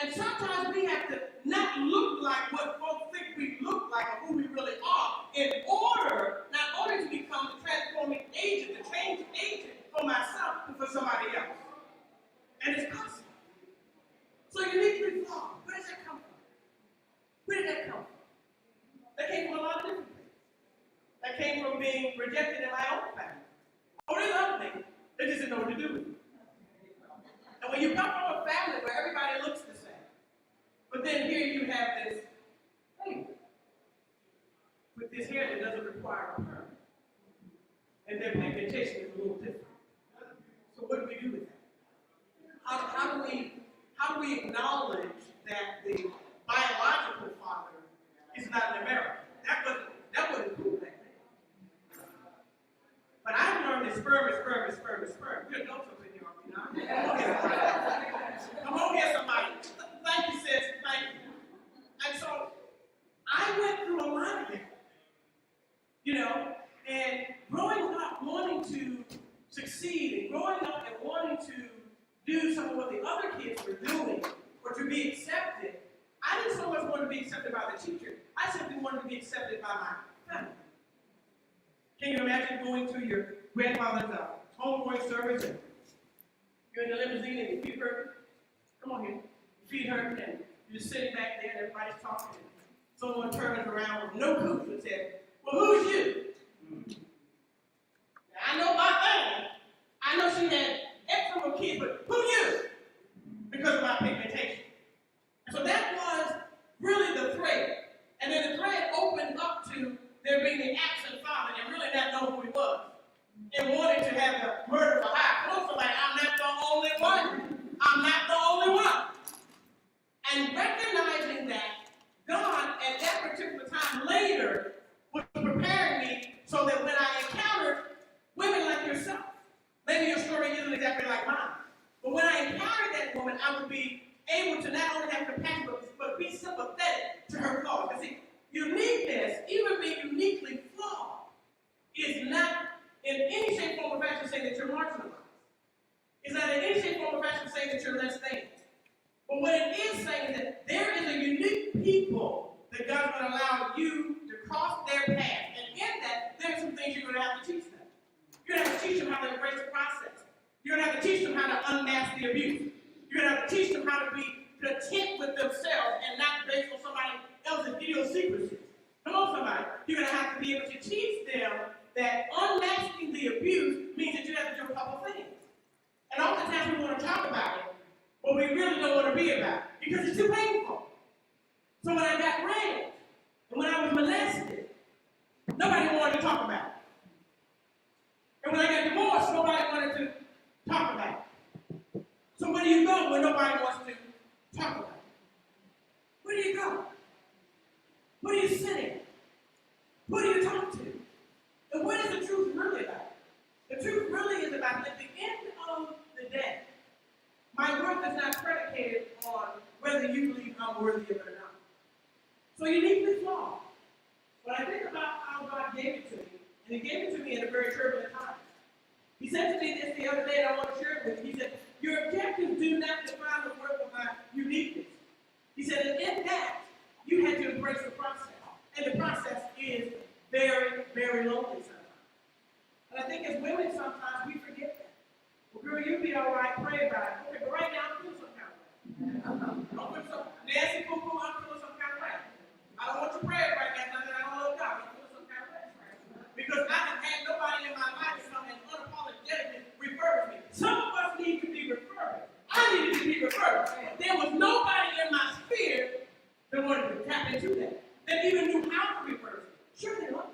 And sometimes we have to not look like what folks think we look like or who we really are in order not only to become the transforming agent, the change agent for myself, but for somebody else. And it's possible. So you need to be flawed. Where does that come from? Where did that come from? That came from a lot of different things. That came from being rejected in my own family. Oh, they loved me. They just didn't know what to do with me. And when you come from a family where everybody looks the same, but then here you have this thing with this hair that doesn't require a perm. And their pigmentation is a little different. So what do we do with that? How do we acknowledge that the biological father is not an American? That wasn't cool back then. But I've learned that sperm is sperm is sperm is sperm. You know something in your Come on here, somebody. Thank you, sis. Thank you. And so I went through a lot of that. And growing up wanting to succeed and growing up and wanting to do some of what the other kids were doing or to be accepted, I didn't so much want to be accepted by the teacher. I simply wanted to be accepted by my family. Can you imagine going to your grandfather's homegoing service and you're in the limousine and you feed her? Come on here. You feed her and you're just sitting back there and everybody's talking. And someone turns around with no clue and says, well, who's you? Now, I know my family. I know she had X number of kids, but who you? Because of my pigmentation. And so that was really the thread. And then the thread opened up to there being the absent father and really not know who he was. And wanting to have the murder for hire. Come on, somebody, I'm not the only one. I'm not the only one. And recognizing that God, at that particular time later, was preparing me so that when I encountered women like yourself, maybe your story isn't exactly like mine, but when I encountered that woman, I would be able to not only have compassion, but be sympathetic to her flaws. Because see, uniqueness, even being uniquely flawed, is not in any shape, form, or fashion saying that you're marginalized. It's not in any shape, form, or fashion saying that you're less than. But what it is saying is that there is a unique people that God's going to allow you to cross their path. And in that, there are some things you're going to have to teach them. You're going to have to teach them how to embrace the process. You're going to have to teach them how to unmask the abuse. You're going to have to teach them how to be content with themselves and not based on somebody else's idiosyncrasies. Come on, somebody. You're going to have to be able to teach them that unmasking the abuse means that you have to do a couple things. And oftentimes we want to talk about it, but we really don't want to be about it because it's too painful. So when I got raped and when I was molested, nobody wanted to talk about it. And when I got divorced, nobody wanted to talk about it. So where do you go when nobody wants to talk about it? Where do you go? Where do you sit in? Who do you talk to? And what is the truth really about? The truth really is about at the end of the day, my worth is not predicated on whether you believe I'm worthy of it or not. So uniquely flawed. When I think about how God gave it to me, and He gave it to me in a very turbulent time. He said to me this the other day, and I want to share it with you. He said, your objectives do not define the worth of my uniqueness. He said, and in that, you had to embrace the process. And the process is very, very lonely sometimes. And I think as women, sometimes we forget that. Well, girl, you'll be all right, pray about it. Okay, but right now, I'm feeling something. Nancy Poo Poo, I'm feeling some kind of way. I don't want your prayers right now, nothing, I don't love God, I'm feeling some kind of way. Because I have had nobody in my life come and unapologetically refurbish me. Some of us need to be refurbished. I needed to be refurbished. But there was nobody in my sphere that wanted to tap into that even knew how to refurbish me. Sure, there was.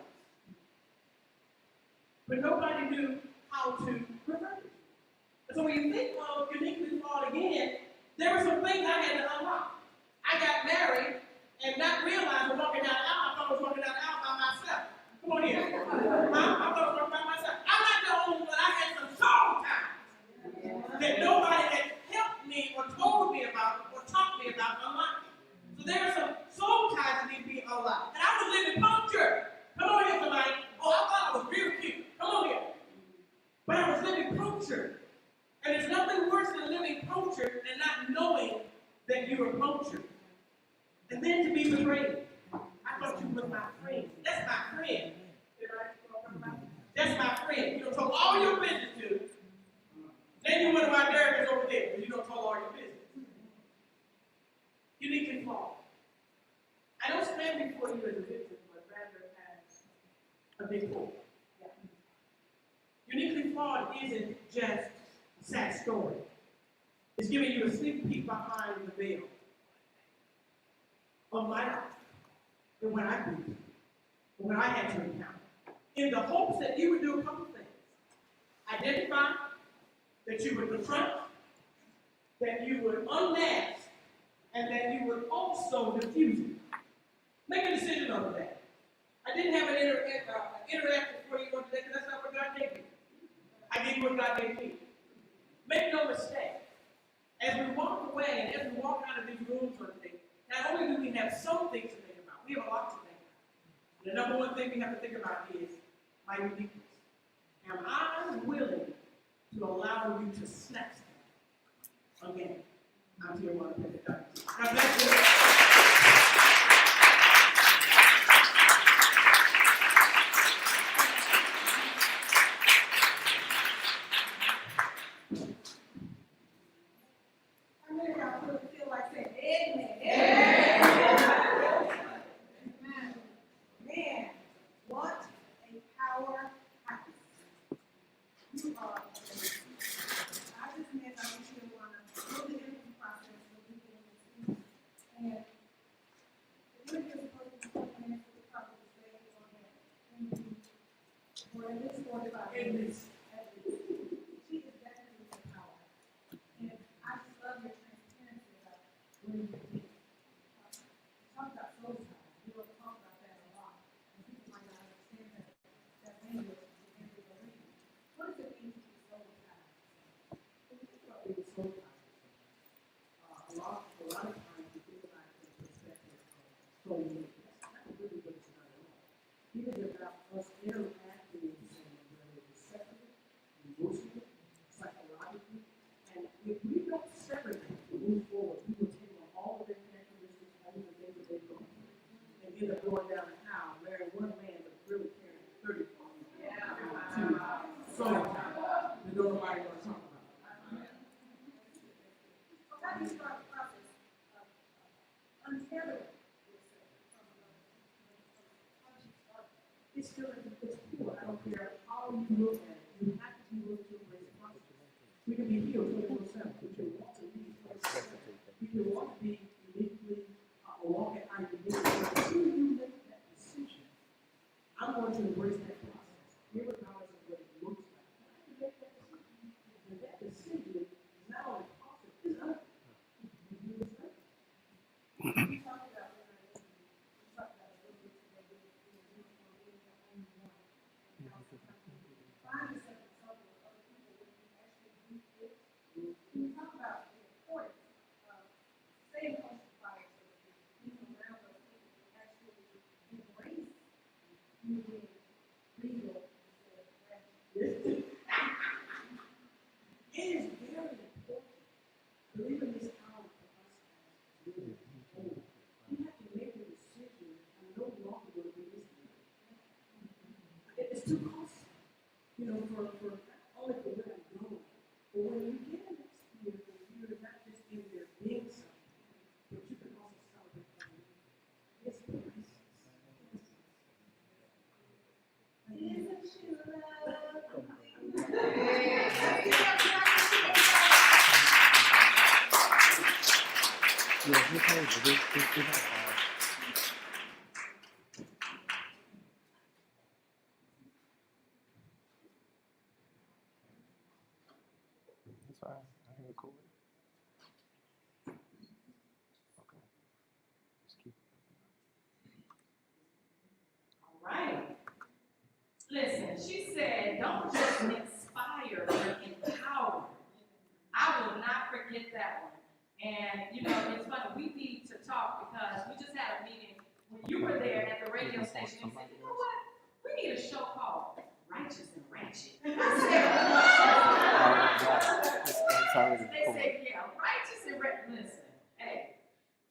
But nobody knew how to refurbish me. And so when you think of uniquely flawed again, there were some things I had to unlock. I got married and not realized I'm walking down the aisle. I thought I was walking down the aisle by myself. Come on here. I thought I was walking by myself. I'm not the only one. I had some soul times that nobody had helped me or told me about or taught me about unlocking. So there are some soul ties that need to be unlocked. And I was living punctured. Come on here, somebody. Oh, I thought I was real cute. Come on here. But I was living punctured. And there's nothing worse than living punctured and not knowing that you were punctured. And then to be betrayed. I thought you were my friend. That's my friend. That's my friend. You don't tell all your business to. Then you wonder why Derek is over there, because you don't tell all your business. Uniquely flawed. I don't stand before you as a victim, but rather as a victim. Uniquely flawed isn't just a sad story. It's giving you a sneak peek behind the veil of my life and what I've been through, and what I had to encounter, in the hopes that you would do a couple things. Identify, that you would confront, that you would unmask, and that you would also diffuse it. Make a decision over that. I didn't have an interactive for you on today because that's not what God gave me. I gave you what God gave me. Make no mistake. As we walk away and as we walk out of these rooms on today, not only do we have some things to think about, we have a lot to think about. The number one thing we have to think about is my uniqueness. Am I willing to allow you to snatch them again? I'm here one minute. God bless you. It's still it's cool. I don't care how you look at it. You have to be willing to embrace the process. We can be healed 24/7. We can walk to be 24/7. We can walk to be uniquely walk at identity. Until you make that decision, I'm going to embrace that process, regardless of what it looks like. I can make that decision. And that decision is not only positive, it's ugly. Yeah, he told you. He don't That's fine. I can record it. Okay. Just keep All right. Listen, she said, don't just inspire, but empower. I will not forget that one. And, you know, it's funny, we need to talk because we just had a meeting when you were there at the radio station. You said, you know what? We need a show called Righteous and Ratchet. I said, they said, yeah, Righteous and Ratchet. Listen, hey.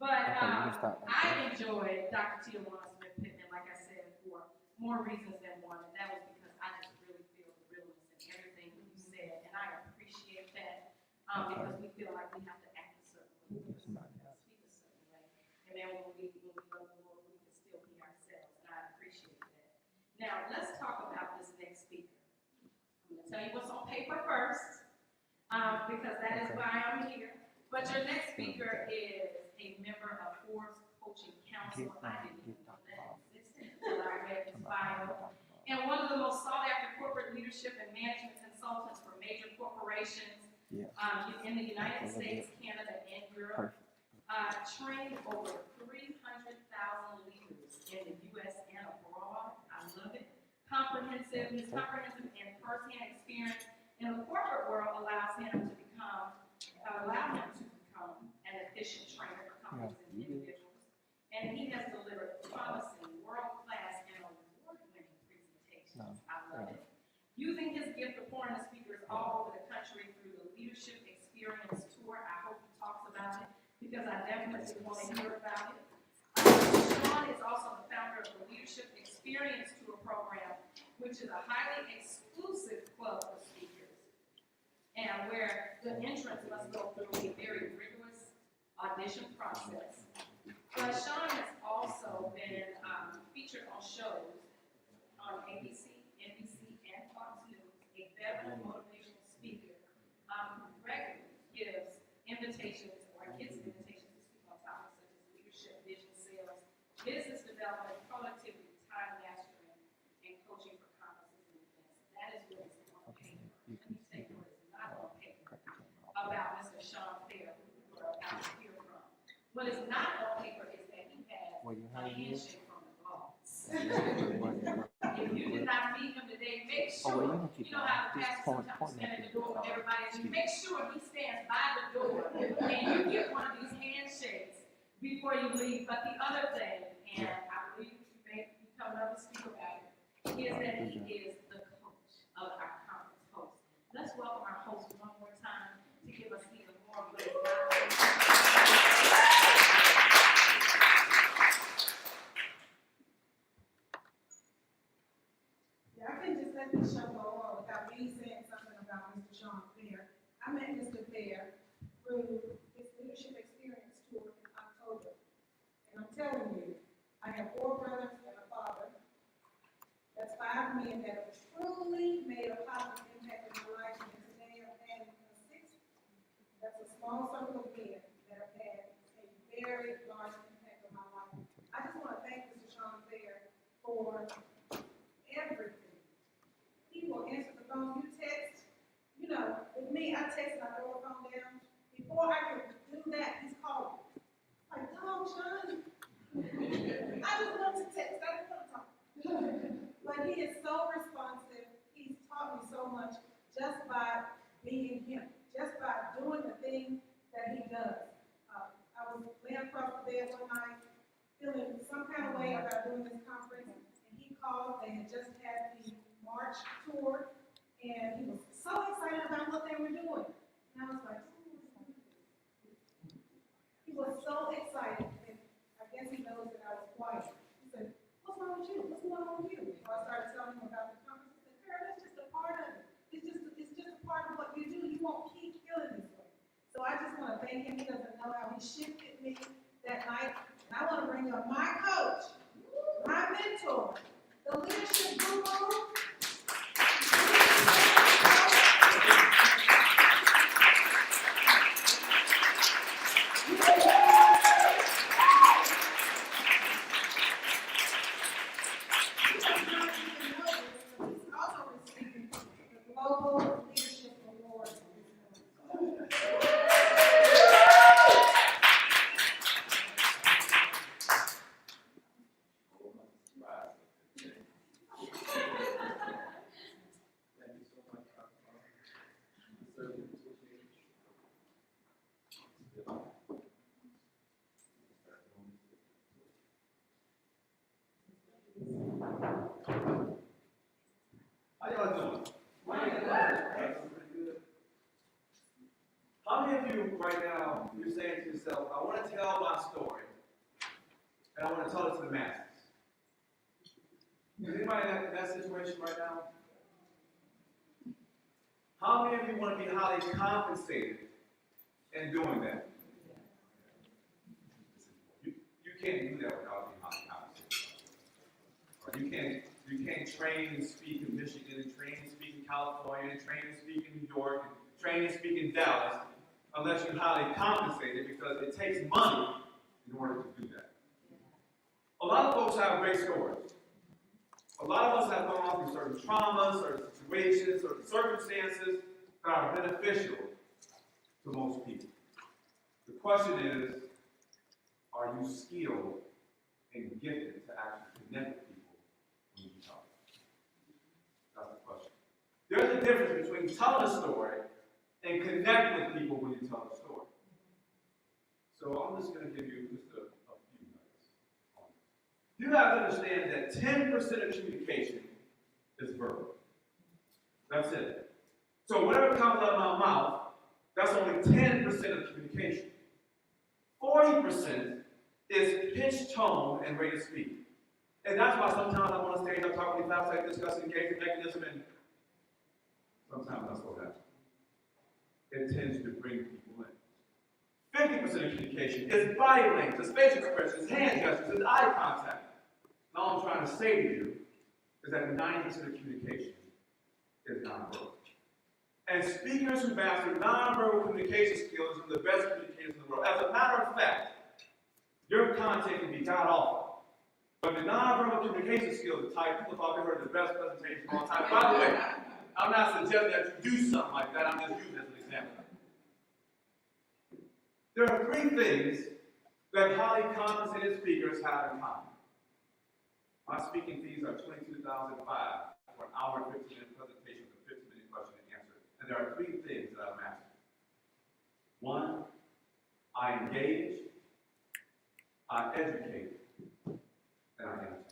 But I enjoyed Dr. Tia Smith Pittman, like I said, for more reasons than one. And that was because I just really feel the realness in everything that you said. And I appreciate that because we feel like we have to act a certain way, speak a certain way. And then when we love the Lord, we can still be ourselves. And I appreciate that. Now, let's talk about this next speaker. I'm going to tell you what's on paper first, because that is why I'm here. But your next speaker is a member of Forbes Coaching Council. I didn't even know that existed until I read his bio. And one of the most sought-after corporate leadership and management consultants for major corporations in the United States, Canada, and Europe. Trained over 300,000 leaders in the U.S. and abroad. I love it. His comprehensive and first-hand experience in the corporate world allow him to become an efficient trainer for companies and individuals. And he has delivered promising, world-class, and award-winning presentations. I love it. Using his gift of pouring to speakers all over the country through the Leadership Experience Tour. I hope he talks about it because I definitely want to hear about it. Sean is also the founder of the Leadership Experience Tour program, which is a highly exclusive club for speakers, and where the entrants must go through a very rigorous audition process. But Sean has also been featured on shows on ABC, NBC, and Fox News, a veteran motivational speaker who regularly gives invitations to speak on topics such as leadership, vision, sales, business development, productivity, time mastering, and coaching for conferences and events. That is what is on paper. Let me tell you what is not on paper about Mr. Sean Fair, who we are about to hear from. What is not on paper is that he has a handshake from the boss. If you did not meet him today, make sure, you know how the pastor sometimes stand at the door with everybody, and you make sure he stands by the door, and you get one of these handshakes before you leave. But the other thing, and I believe you may become another speaker about it, is that he is the coach of our conference host. Let's welcome our host one more time to give us even more of what is Yeah, I couldn't just let this show go on without me saying something about Mr. Sean Fair. I met Mr. Fair through his Leadership Experience Tour in October. And I'm telling you, I have 4 brothers and a father. That's 5 men that have truly made a positive impact in my life. And today I'm adding a 6th. That's a small circle of men that have had a very large impact on my life. I just want to thank Mr. Sean Fair for everything. He will answer the phone. You text, you know, with me, I text and I throw the phone down. Before I can do that, he's calling. Like, no, Sean. I just want to text. I didn't want to talk. But he is so responsive. He's taught me so much just by being him, just by doing the thing that he does. I was laying across the bed one night, feeling some kind of way about doing this conference, and he called. They had just had the March tour, and he was so excited about what they were doing. And I was like, he was so excited, and I guess he knows that I was quiet. He said, what's wrong with you? What's going on with you? So I started telling him about the conference. He said, girl, that's just a part of it. It's just a part of what you do. You won't keep feeling this way. So I just want to thank him. He doesn't know how he shifted me that night. And I want to bring up my coach, my mentor, the leadership guru. How y'all doing? Pretty good. How many of you right now, you're saying to yourself, I want to tell my story, and I want to tell it to the masses? Is anybody in that situation right now? How many of you want to be highly compensated in doing that? You can't do that without being highly compensated. Or you can't train and speak in Michigan, and train and speak in California, and train and speak in New York, and train and speak in Dallas, unless you're highly compensated, because it takes money in order to do that. A lot of folks have great stories. A lot of us have gone through certain traumas, certain situations, certain circumstances that are beneficial to most people. The question is, are you skilled and gifted to actually connect with people when you talk? That's the question. There's a difference between telling a story and connecting with people when you tell a story. So I'm just going to give you just a few minutes. You have to understand that 10% of communication is verbal. That's it. So whatever comes out of my mouth, that's only 10% of communication. 40% is pitch, tone, and rate of speed. And that's why sometimes I'm on stage, I'm talking really fast, like discussing engagement mechanism, and sometimes that's what happens. It tends to bring people in. 50% of communication is body language, it's facial expressions, hand gestures, it's eye contact. And all I'm trying to say to you is that 90% of communication is nonverbal. And speakers who master nonverbal communication skills are the best communicators in the world. As a matter of fact, your content can be god-awful. But the nonverbal communication skills are tight. People thought they heard the best presentation of all time. By the way, I'm not suggesting that you do something like that. I'm just using it as an example. There are three things that highly compensated speakers have in common. My speaking fees are $22,005 for an hour and 15-minute presentation with a 15-minute question and answer. And there are three things that I've mastered. One, I engage, I educate, and I entertain.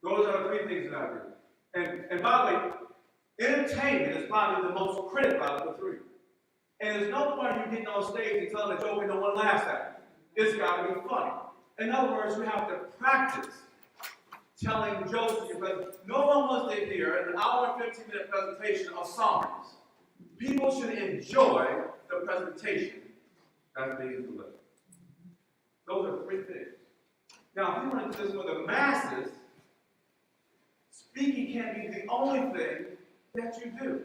Those are the three things that I do. And by the way, entertainment is probably the most critical out of the three. And there's no point in you getting on stage and telling a joke and no one laughs at it. It's got to be funny. In other words, you have to practice telling jokes because no one wants to hear an hour and 15-minute presentation of summaries. People should enjoy the presentation that's being delivered. Those are three things. Now, if you want to do this for the masses, speaking can't be the only thing that you do.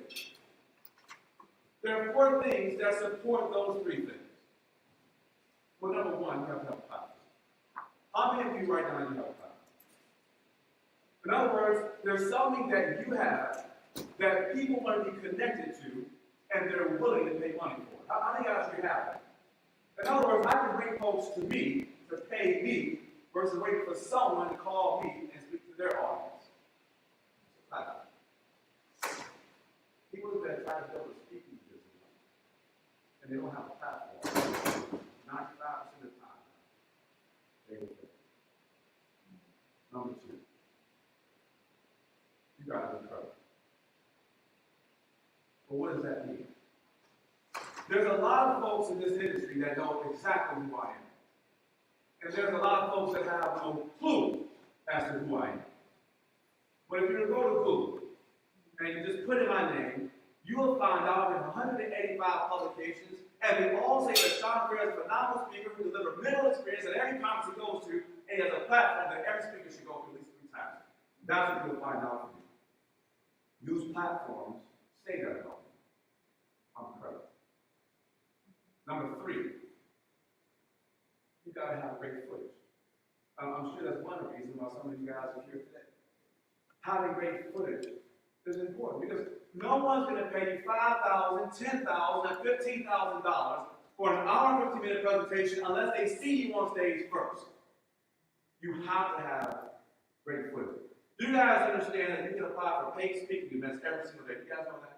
There are four things that support those three things. Well, number one, you have to have a platform. How many of you right now you have a platform? In other words, there's something that you have that people want to be connected to and they're willing to pay money for. How many guys you have that? In other words, I can bring folks to me to pay me versus waiting for someone to call me and speak to their audience. People that try to build a speaking business and they don't have a platform, 95% of the time, they will fail. Number two, you got to be trouble. But what does that mean? There's a lot of folks in this industry that know exactly who I am. And there's a lot of folks that have no clue as to who I am. But if you go to Google and you just put in my name, you will find out in 185 publications, and they all say that Sean Fair is a phenomenal speaker who delivers mental experience at every conference he goes to, and he has a platform that every speaker should go to at least 3 times. That's what you'll find out from me. News platforms say that about me. I'm credible. Number 3, you gotta have great footage. I'm sure that's one reason why some of you guys are here today. Having great footage is important because no one's going to pay you $5,000, $10,000, $15,000 for an hour and 15-minute presentation unless they see you on stage first. You have to have great footage. Do you guys understand that you can apply for paid speaking events every single day? You guys know that?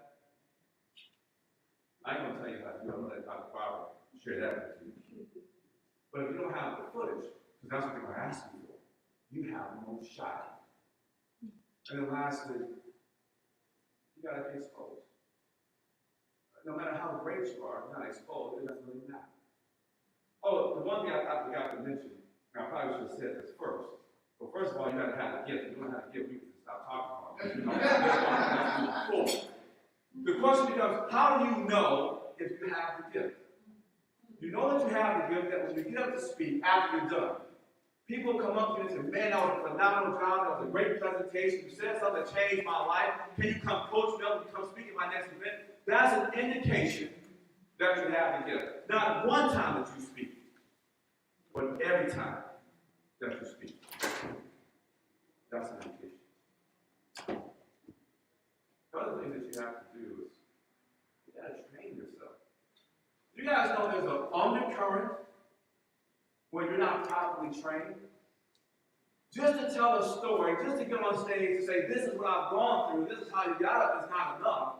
I ain't going to tell you how to do it. I'm going to let Dr. Barbara share that with you. But if you don't have the footage, because that's what they're going to ask you for, you have no shot. And then lastly, you got to be exposed. No matter how great you are, if you're not exposed, it doesn't really matter. Oh, the one thing I forgot to mention, and I probably should have said this first. But first of all, you got to have a gift. If you don't have a gift, we can stop talking about it. You know, that's cool. The question becomes, how do you know if you have the gift? You know that you have the gift that when you get up to speak, after you're done, people come up to you and say, man, that was a phenomenal job, that was a great presentation, you said something that changed my life, can you come coach me up and come speak at my next event? That's an indication that you have the gift. Not one time that you speak, but every time that you speak. That's an indication. The other thing that you have to do is, you got to train yourself. You guys know there's an undercurrent when you're not properly trained? Just to tell a story, just to get on stage and say, this is what I've gone through, this is how you got up, is not enough.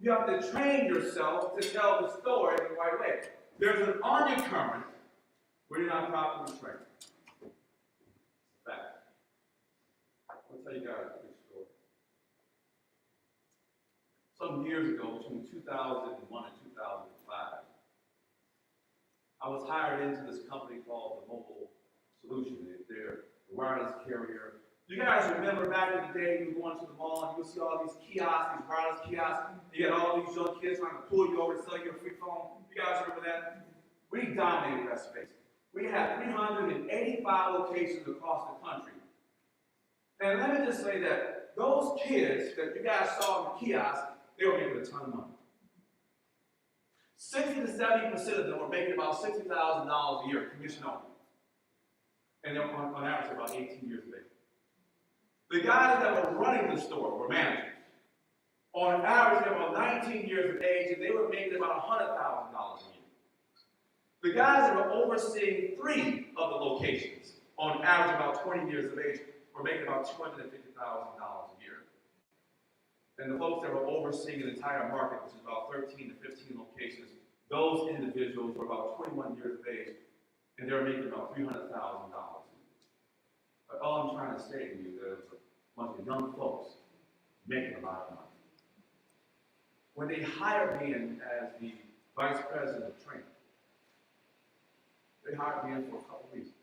You have to train yourself to tell the story the right way. There's an undercurrent where you're not properly trained. Fact. I'll tell you guys a quick story. Some years ago, between 2001 and 2005, I was hired into this company called the Mobile Solution. They're a wireless carrier. You guys remember back in the day, you were going to the mall and you would see all these kiosks, these wireless kiosks. You had all these young kids trying to pull you over to sell you a free phone. You guys remember that? We dominated that space. We had 385 locations across the country. And let me just say that those kids that you guys saw in the kiosks, they were making a ton of money. 60 to 70% of them were making about $60,000 a year, commission only. And they were on average about 18 years of age. The guys that were running the store were managers. On average, they were about 19 years of age, and they were making about $100,000 a year. The guys that were overseeing 3 of the locations, on average about 20 years of age, were making about $250,000 a year. And the folks that were overseeing an entire market, which is about 13 to 15 locations, those individuals were about 21 years of age, and they were making about $300,000. But all I'm trying to say to you is there's a bunch of young folks making a lot of money. When they hired me in as the vice president of training, they hired me in for a couple reasons.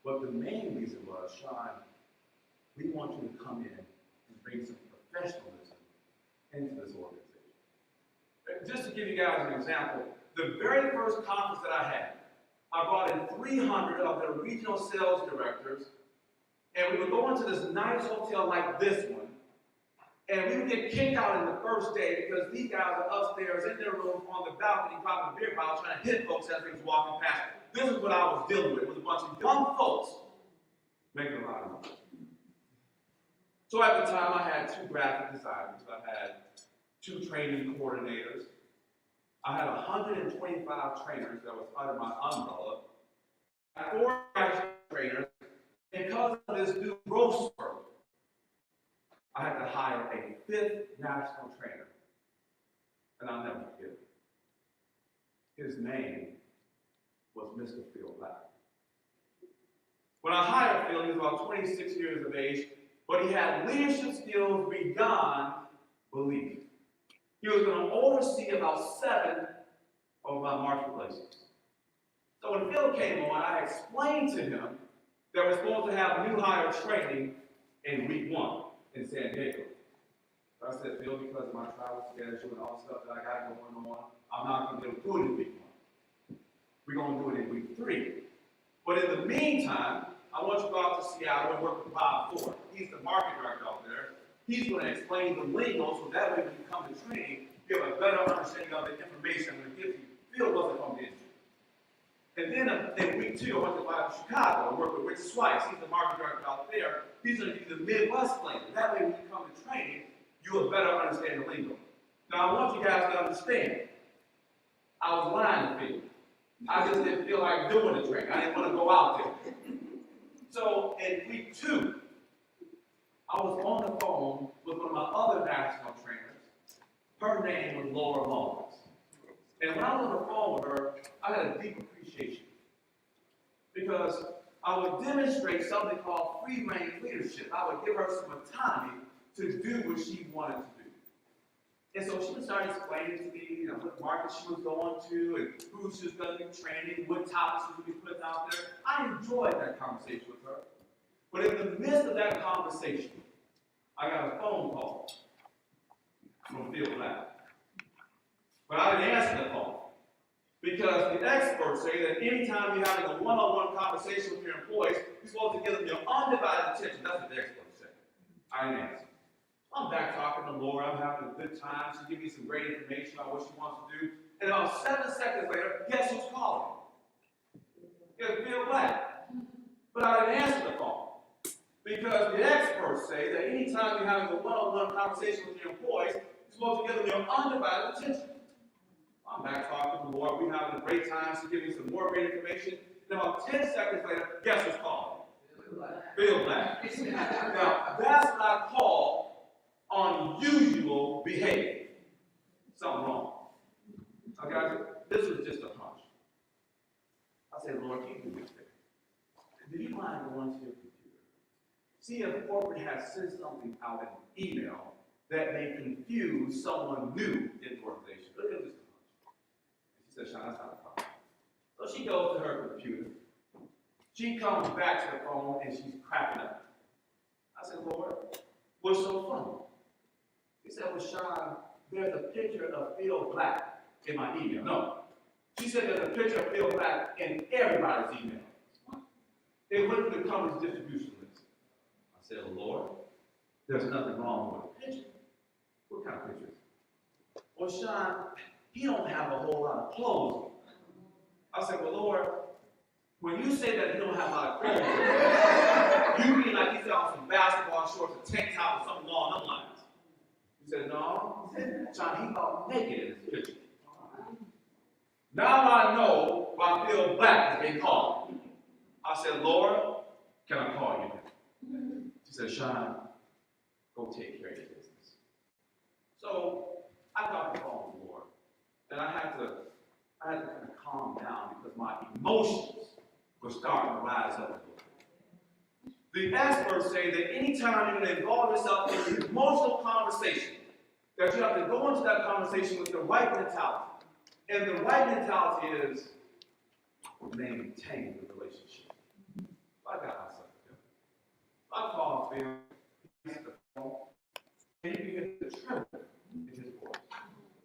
But the main reason was, Sean, we want you to come in and bring some professionalism into this organization. Just to give you guys an example, the very first conference that I had, I brought in 300 of their regional sales directors, and we would go into this nice hotel like this one, and we would get kicked out in the first day because these guys are upstairs in their room on the balcony dropping beer bottles trying to hit folks as they was walking past. This is what I was dealing with. It was a bunch of young folks making a lot of money. So at the time, I had 2 graphic designers. I had 2 training coordinators. I had 125 trainers that was under my umbrella. I had 4 national trainers. Because of this new growth spurt, I had to hire a 5th national trainer. And I'll never forget it. His name was Mr. Phil Black. When I hired Phil, he was about 26 years of age, but he had leadership skills beyond belief. He was going to oversee about 7 of my marketplaces. So when Phil came on, I explained to him that we're supposed to have new hire training in week 1 in San Diego. So I said, Phil, because of my travel schedule and all the stuff that I got going on, I'm not going to be able to do it in week 1. We're going to do it in week 3. But in the meantime, I want you to go out to Seattle and work with Bob Ford. He's the market director out there. He's going to explain the lingo so that way when you come to training, you have a better understanding of the information I'm going to give you. Phil wasn't from the industry. And then in week 2, I went to Chicago and worked with Rich Swice. He's the market director out there. He's going to give you the Midwest flavor. That way when you come to training, you will better understand the lingo. Now I want you guys to understand, I was lying to people. I just didn't feel like doing the training. I didn't want to go out there. So in week 2, I was on the phone with one of my other national trainers. Her name was Laura Mullins. And when I was on the phone with her, I had a deep appreciation. Because I would demonstrate something called free reign leadership. I would give her some autonomy to do what she wanted to do. And so she would start explaining to me, you know, what market she was going to, and who she was going to be training, what topics she would be putting out there. I enjoyed that conversation with her. But in the midst of that conversation, I got a phone call from Phil Black. But I didn't answer the phone. Because the experts say that anytime you're having a one-on-one conversation with your employees, you're supposed to give them your undivided attention. That's what the experts say. I didn't answer. I'm back talking to Laura. I'm having a good time. She gave me some great information about what she wants to do. And about 7 seconds later, guess who's calling? It's Bill Black. But I didn't answer the phone. Because the experts say that anytime you're having a one-on-one conversation with your employees, you're supposed to give them your undivided attention. I'm back talking to Laura. We're having a great time. She's giving me some more great information. And about 10 seconds later, guess who's calling? Bill Black. Now, that's what I call unusual behavior. Something wrong. Okay? This was just a hunch. I said, Lord, can you do this thing? Do you mind going to your computer? See if corporate has sent something out in an email that may confuse someone new in the organization. Look at this. She said, Sean, that's not a problem. So she goes to her computer. She comes back to the phone and she's cracking up. I said, Lord, what's so funny? He said, well, Sean, there's a picture of Phil Black in my email. No. She said there's a picture of Phil Black in everybody's email. It went to the company's distribution list. I said, Lord, there's nothing wrong with the picture. What kind of pictures? Well, Sean, he don't have a whole lot of clothes. I said, well, Lord, when you say that he don't have a lot of clothes, you mean like he's got some basketball shorts, a tank top, or something along those lines? He said, no. John, he's about naked in this picture. Now I know why Bill Black has been called. I said, Lord, can I call you now? She said, Sean, go take care of your business. So I got the phone with the Lord, and I had to kind of calm down because my emotions were starting to rise up a little bit. The experts say that anytime you're going to involve yourself in an emotional conversation, that you have to go into that conversation with the right mentality. And the right mentality is maintain the relationship. I got myself together. I called Phil, he answered the phone, and you can hear the tremor in his voice.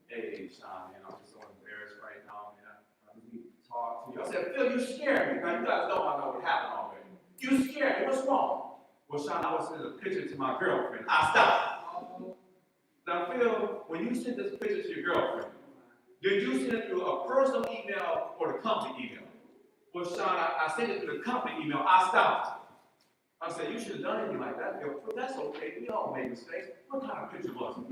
Hey, Sean, man, I'm just so embarrassed right now, man. I just need to talk to you. I said, Phil, you scared me. Now, you guys know I know what happened already. You scared me. What's wrong? Well, Sean, I was sending a picture to my girlfriend. I stopped. Now, Phil, when you sent this picture to your girlfriend, did you send it through a personal email or the company email? Well, Sean, I sent it through the company email. I stopped. I said, you should have done anything like that, Phil. But that's okay. We all make mistakes. What kind of picture was it?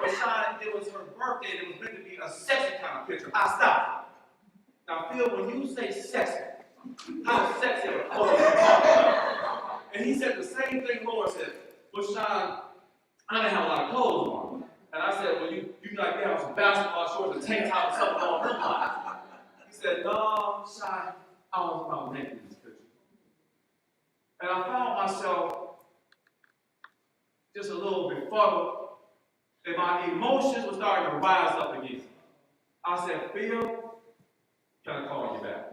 Well, Sean, it was her birthday. And it was meant to be a sexy kind of picture. I stopped. Now, Phil, when you say sexy, how sexy are clothes? And he said the same thing Laura said. Well, Sean, I didn't have a lot of clothes on. And I said, well, you like you have some basketball shorts, a tank top, or something along those lines. He said, no, Sean, I was about naked in this picture. And I found myself just a little befuddled, and my emotions were starting to rise up again. I said, Phil, can I call you back?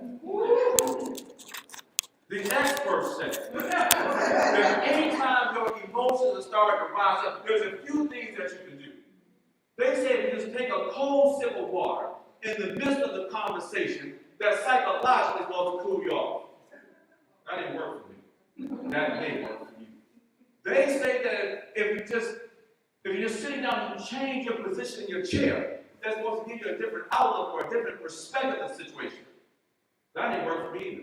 The experts say that anytime your emotions are starting to rise up, there's a few things that you can do. They say to just take a cold sip of water in the midst of the conversation that psychologically is supposed to cool you off. That didn't work for me. That may work for you. They say that if you're just sitting down and you change your position in your chair, that's supposed to give you a different outlook or a different perspective of the situation. That didn't work for me either.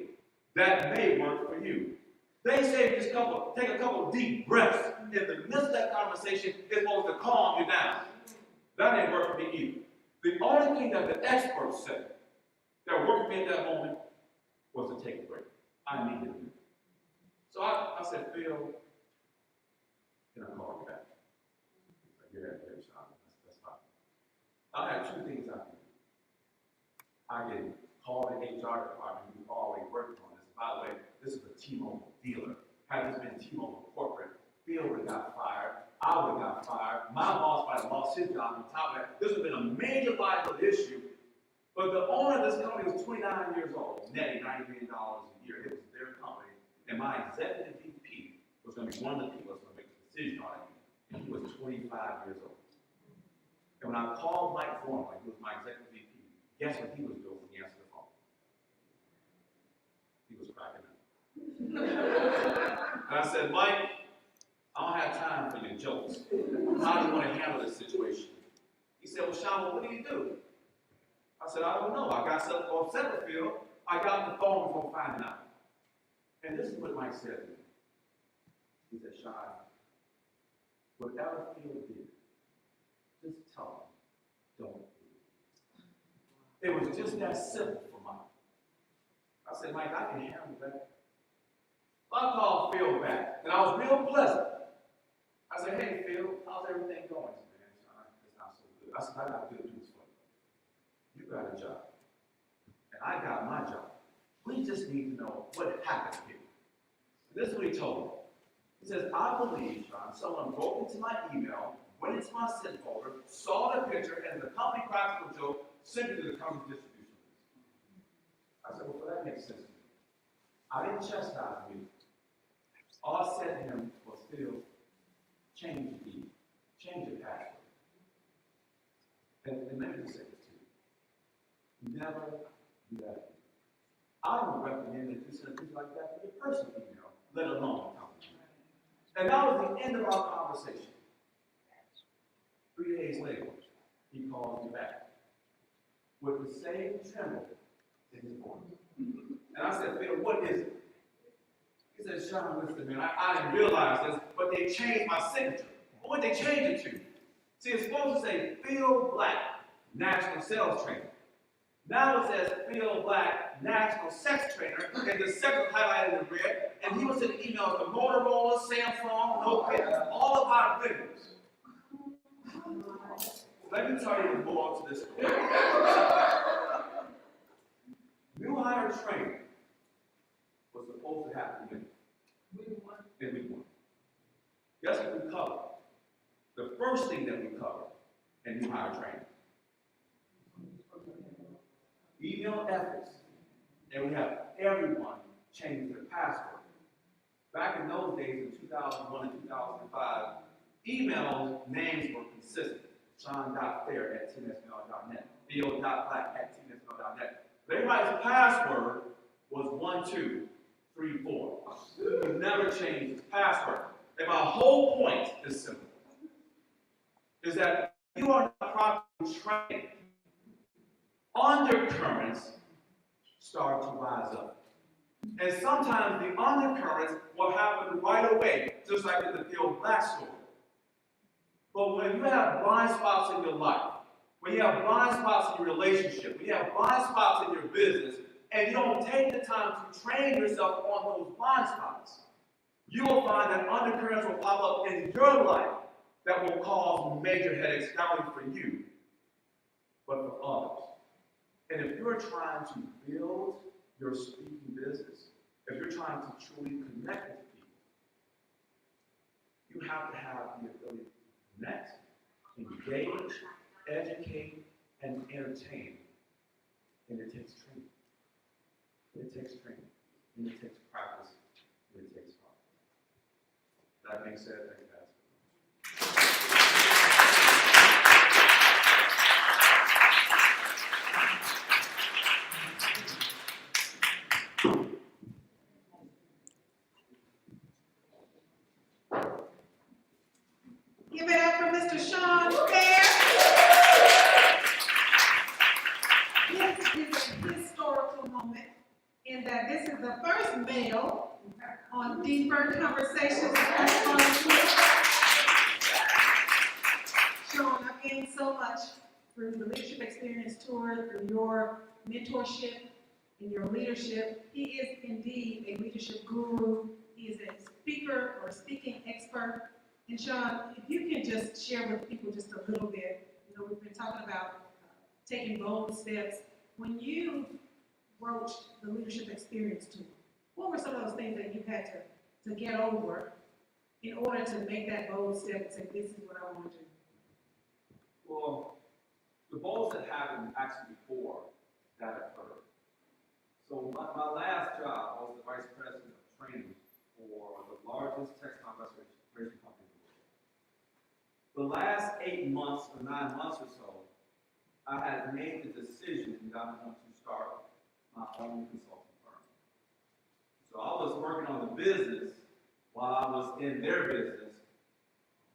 That may work for you. They say just take a couple of deep breaths in the midst of that conversation. It's supposed to calm you down. That didn't work for me either. The only thing that the experts said that worked for me at that moment was to take a break. I needed it. So I said, Phil, can I call you back? He's like, yeah, Sean, that's fine. I have two things I do. I get called the HR department who's always working on this. By the way, this is a T-Mobile dealer. Had this been T-Mobile corporate, Phil would have got fired. I would have got fired. My boss might have lost his job on top of that. This would have been a major liability issue. But the owner of this company was 29 years old, netting $90 million a year. It was their company. And my executive VP was going to be one of the people that's going to make the decision on it. And he was 25 years old. And when I called Mike Thornley, who was my executive VP, guess what he was doing when he answered the phone? He was cracking up. And I said, Mike, I don't have time for your jokes. How do you want to handle this situation? He said, well, Sean, what do you do? I said, I don't know. I got something on Setterfield. I got on the phone before finding out. And this is what Mike said to me. He said, Sean, whatever Phil did, just tell him, don't do it. It was just that simple for Mike. I said, Mike, I can handle that. I called Phil back, and I was real pleasant. I said, hey, Phil, how's everything going? He said, man, Sean, it's not so good. I said, I got good news for you. You got a job, and I got my job. We just need to know what happened here. And this is what he told me. He says, I believe, Sean, someone broke into my email, went into my sent folder, saw the picture, and the company practical joke, sent it to the company distribution list. I said, well, that makes sense to me. I didn't chastise him. All I said to him was, Phil, change the key, change your password. And let me just say this to you. Never do that. I don't recommend that you send things like that to your personal email, let alone a company. And that was the end of our conversation. 3 days later, he calls me back with the same tremble in his voice. And I said, Phil, what is it? He said, Sean, listen, man, I didn't realize this, but they changed my signature. But what they changed it to? See, it's supposed to say Phil Black, National Sales Trainer. Now it says Phil Black, National Sex Trainer, and the sex was highlighted in red, and he was sending emails to Motorola, Samsung, Nokia, all of our vendors. Let me tell you more to this story. New hire training was supposed to happen in week one. Guess what we covered? The first thing that we covered in new hire training. Email ethics. And we have everyone change their password. Back in those days, in 2001 and 2005, email names were consistent. Sean.fair@tnsmail.net, Bill.black@tnsmail.net. But everybody's password was 1, 2, 3, 4. You never change his password. And my whole point is simple. Is that you are not properly trained. Undercurrents start to rise up. And sometimes the undercurrents will happen right away, just like in the Phil Black story. But when you have blind spots in your life, when you have blind spots in your relationship, when you have blind spots in your business, and you don't take the time to train yourself on those blind spots, you will find that undercurrents will pop up in your life that will cause major headaches, not only for you, but for others. And if you're trying to build your speaking business, if you're trying to truly connect with people, you have to have the ability to connect, engage, educate, and entertain. And it takes training. It takes training. And it takes practice. And it takes time. That being said, thank you, guys. Give it up for Mr. Sean Fair. This is a historical moment in that this is the first male on Deeper Conversations. Sean, I've gained so much through the Leadership Experience Tour, through your mentorship and your leadership. He is indeed a leadership guru. He is a speaker or speaking expert. And Sean, if you can just share with people just a little bit, we've been talking about taking bold steps. When you wrote the leadership experience tool, what were some of those things that you had to get over in order to make that bold step and say, this is what I want to do? Well, the balls that happened actually before that occurred. So my last job, I was the vice president of training for the largest textile restoration company in the world. The last 8 months or 9 months or so, I had made the decision that I wanted to start my own consulting firm. So I was working on the business while I was in their business.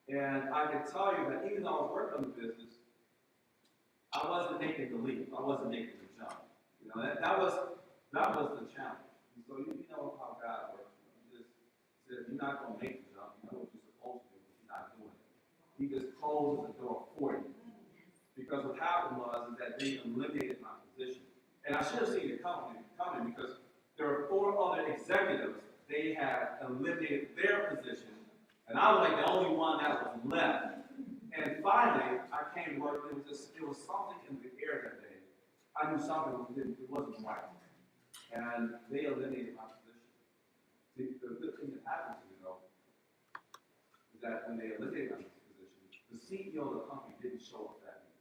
And I can tell you that even though I was working on the business, I wasn't making the leap. I wasn't making the jump. You know, that was the challenge. And so you know how God works. He just said, you're not going to make the jump. You know what you're supposed to do, but you're not doing it. He just closes the door for you. Because what happened was is that they eliminated my position. And I should have seen it coming because there were 4 other executives. They had eliminated their position. And I was like the only one that was left. And finally, I came to work. It was something in the air that day. I knew something it wasn't right. And they eliminated my position. The good thing that happened to me, though, is that when they eliminated my position, the CEO of the company didn't show up that week.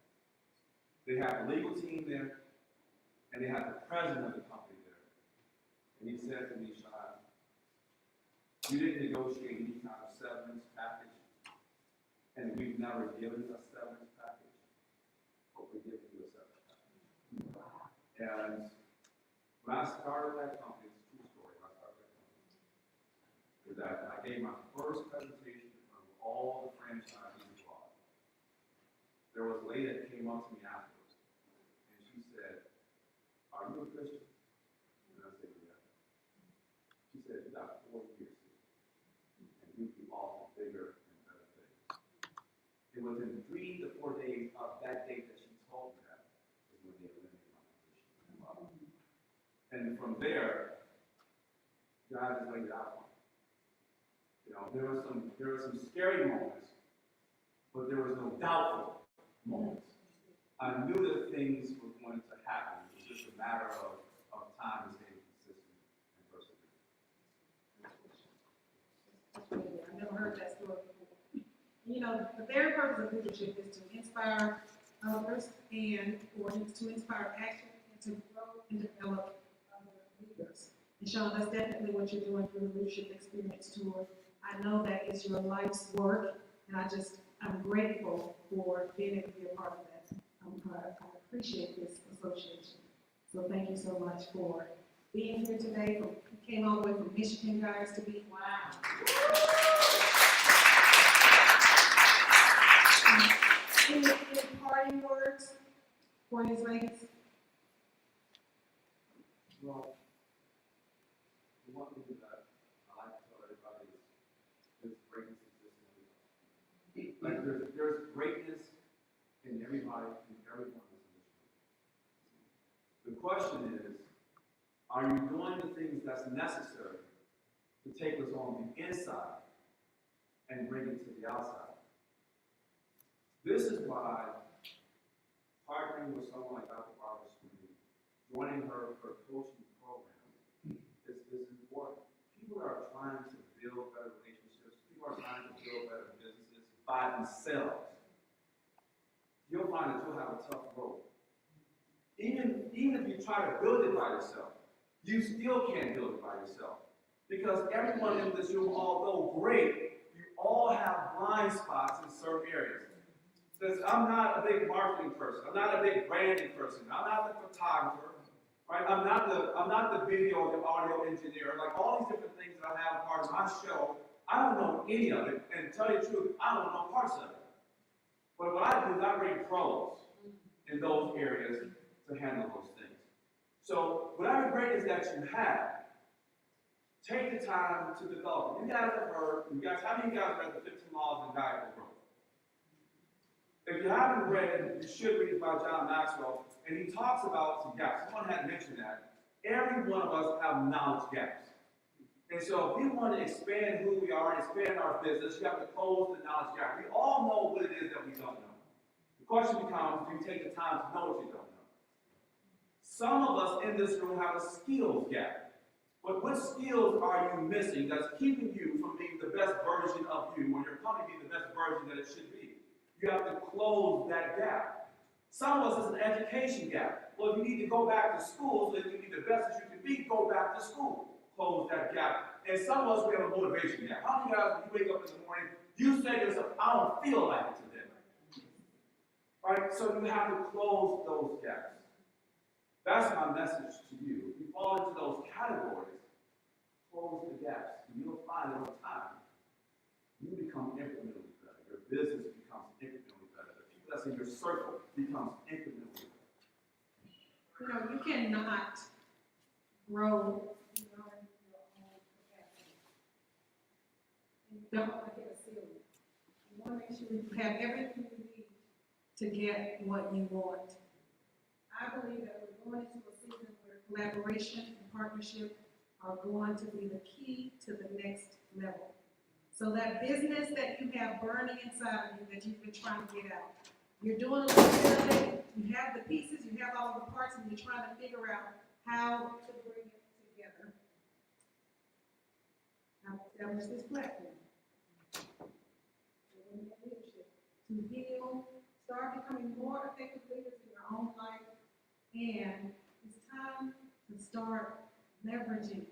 They had the legal team there, and they had the president of the company there. And he said to me, Shahad, you didn't negotiate any kind of severance package, and we've never given a severance package, but we're giving you a severance package. And when I started that company, it's a true story, when I started that company, is that I gave my first presentation in front of all the franchisees abroad. There was a lady that came up to me afterwards, and she said, are you a Christian? And I said, yeah. She said, you got 4 years. You can offer bigger and better things. And within 3 to 4 days of that date that she told me that is when they eliminated my position. And from there, God has laid it out for me. You know, there were some scary moments, but there was no doubtful moments. I knew that things were going to happen. It was just a matter of time and staying consistent and persevering. I've never heard that story before. You know, the very purpose of leadership is to inspire others and to inspire action and to grow and develop other leaders. And Sean, that's definitely what you're doing through the Leadership Experience Tour. I know that it's your life's work, and I'm grateful for being able to be a part of that. I appreciate this association. So thank you so much for being here today. You came all the way from Michigan, guys, to be. Wow. Any parting words for these ladies? Well, the one thing that I like to tell everybody is there's greatness exists in everybody. Like there's greatness in everybody, in everyone in this industry. The question is, are you doing the things that's necessary to take us on the inside and bring it to the outside? This is why partnering with someone like Dr. Barbara Sweeney, joining her coaching program is important. People are trying to build better relationships. People are trying to build better businesses by themselves. You'll find that you'll have a tough road. Even if you try to build it by yourself, you still can't build it by yourself. Because everyone in this room, although great, you all have blind spots in certain areas. Because I'm not a big marketing person. I'm not a big branding person. I'm not the photographer, right? I'm not the video or the audio engineer. Like all these different things that I have part of my show, I don't know any of it. And to tell you the truth, I don't know parts of it. But what I do is I bring pros in those areas to handle those things. So whatever greatness that you have, take the time to develop it. You guys have heard, how many of you guys read the 15 Laws of Valuable Growth? If you haven't read it, you should read it by John Maxwell. And he talks about some gaps. Someone had mentioned that. Every one of us have knowledge gaps. And so if we want to expand who we are and expand our business, you have to close the knowledge gap. We all know what it is that we don't know. The question becomes, do you take the time to know what you don't know? Some of us in this room have a skills gap. But what skills are you missing that's keeping you from being the best version of you when you're coming to be the best version that it should be? You have to close that gap. Some of us is an education gap. Well, if you need to go back to school so that you can be the best that you can be, go back to school. Close that gap. And some of us, we have a motivation gap. How many guys, when you wake up in the morning, you say to yourself, I don't feel like it today. Right? So you have to close those gaps. That's my message to you. If you fall into those categories, close the gaps. And you'll find that over time, you become infinitely better. Your business becomes infinitely better. The people that's in your circle becomes infinitely better. You know, you cannot grow beyond your own capacity. You don't want to hit a ceiling. You want to make sure you have everything you need to get what you want. I believe that we're going into a season where collaboration and partnership are going to be the key to the next level. So that business that you have burning inside of you that you've been trying to get out, you're doing a little bit of it, you have the pieces, you have all the parts, and you're trying to figure out how to bring it together. How to establish this platform. To heal, start becoming more effective leaders in your own life, and it's time to start leveraging.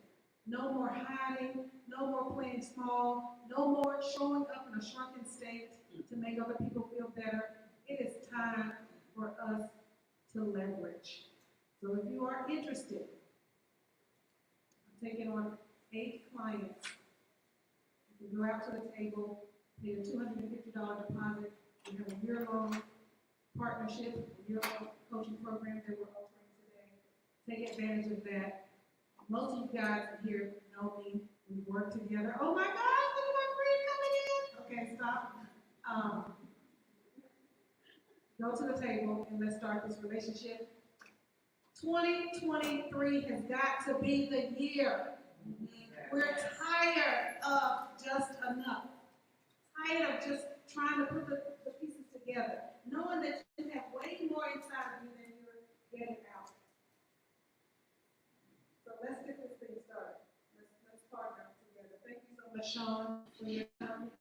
No more hiding, no more playing small, no more showing up in a shrunken state to make other people feel better. It is time for us to leverage. So if you are interested, I'm taking on 8 clients. You can go out to the table, pay a $250 deposit. We have a year-long partnership, a year-long coaching program that we're offering today. Take advantage of that. Most of you guys here know me. We work together. Oh my gosh, look at my friend coming in. Okay, stop. Go to the table and let's start this relationship. 2023 has got to be the year. We're tired of just enough. Tired of just trying to put the pieces together. Knowing that you have way more inside of you than you're getting out. So let's get this thing started. Let's partner together. Thank you so much, Sean, for your time.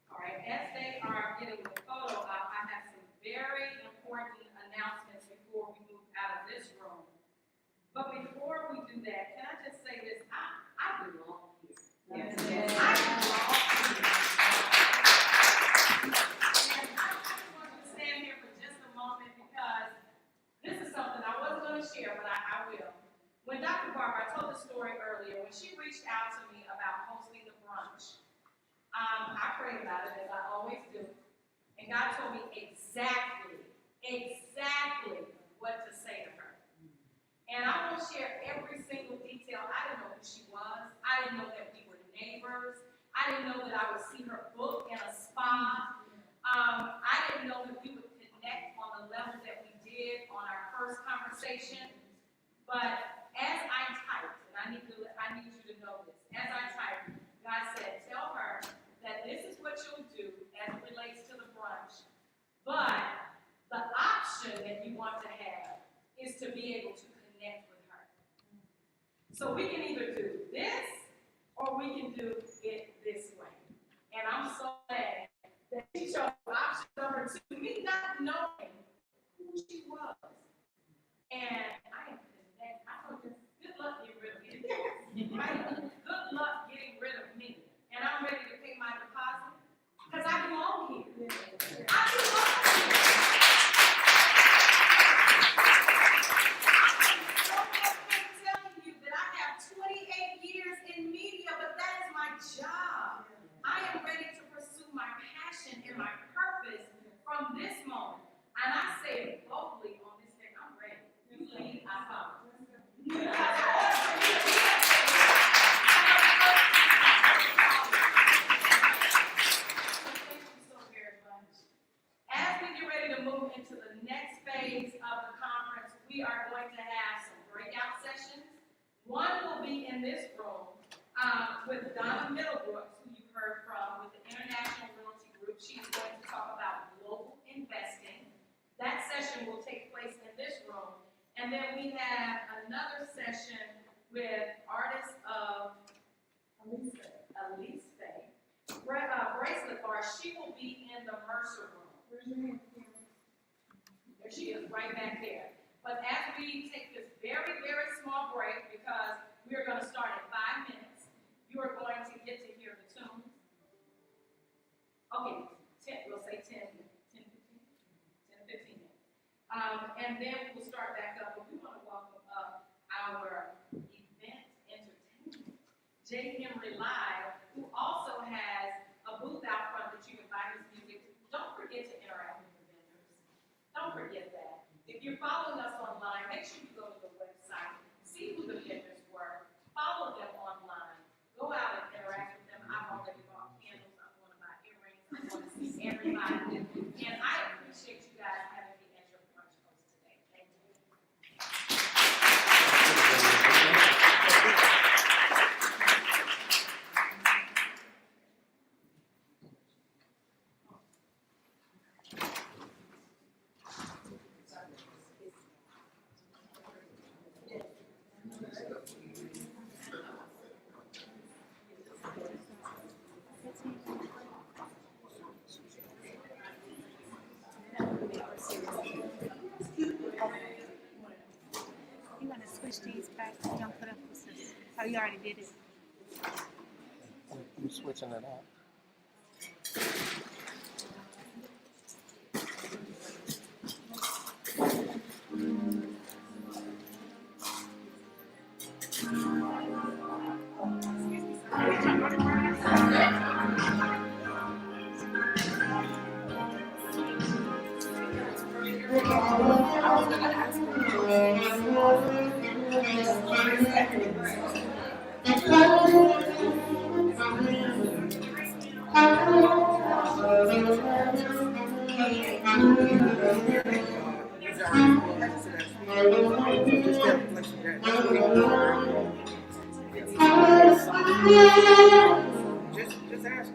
All right, as they are getting the photo up, I have some very important announcements before we move out of this room. But before we do that, can I just say this? I belong here. Yes. I belong here. And I just want you to stand here for just a moment because this is something I wasn't going to share, but I will. When Dr. Barber, I told the story earlier, when she reached out to me about hosting the brunch, I prayed about it as I always do. And God told me exactly what to say to her. And I won't share every single detail. I didn't know who she was. I didn't know that we were neighbors. I didn't know that I would see her book in a spa. I didn't know that we would connect on the level that we did on our first conversation. But as I typed, and I need you to know this, as I typed, God said, tell her that this is what you'll do as it relates to the brunch. But the option that you want to have is to be able to connect with her. So we can either do this or we can do it this way. And I'm so glad that she chose option number 2, me not knowing who she was. And I am connected. I told you, good luck getting rid of me. Right? Good luck getting rid of me. And I'm ready to pay my deposit because I belong here. I belong here. So I'm telling you that I have 28 have some breakout sessions. One will be in this room with Donna Middlebrooks, who you heard from, with the International Realty Group. She's going to talk about global investing. That session will take place in this room. And then we have another session with artists of Elise Bracelet Bar. She will be in the Mercer room. There she is, right back there. But as we take this very, very small break, because we are going to start in 5 minutes, you are going to get to hear the tunes. Okay, 10, we'll say 10 minutes, 15 minutes. And then we'll start back up, but we want to welcome up our event entertainment, J. Henry Live, who also has a booth out front that you can buy his music. Don't forget to interact with the vendors. Don't forget that. If you're following us online, make sure you go to the website, see who the vendors were, follow them online, go out and interact with them. I've already bought candles, I'm going to buy earrings, I'm going to see everybody. And I appreciate you guys having me as your brunch host today. Thank you. You want to switch these back? You don't put up this. Oh, you already did it. I'm switching it out. Just ask.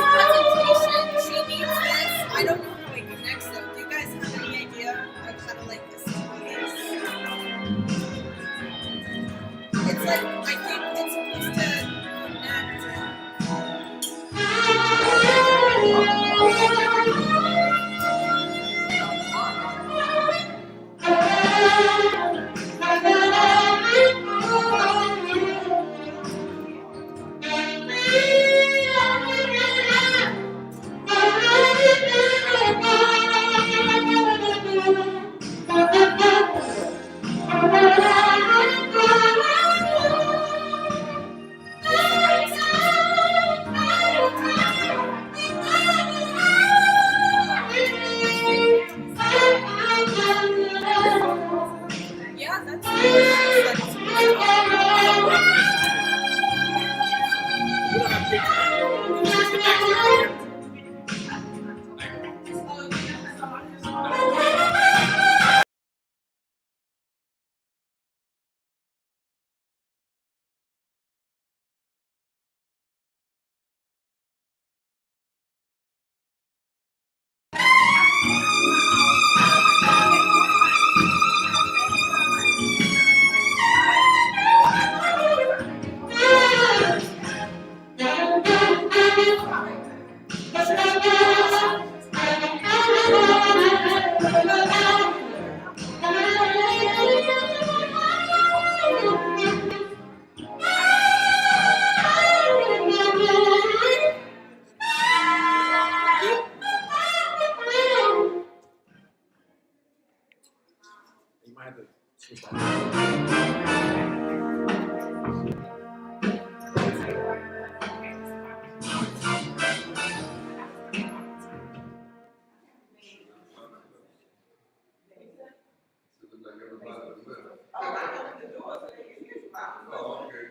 Presentation, she needs this. I don't know how it connects though. Do you guys have any idea? You might have to switch that. Oh, okay.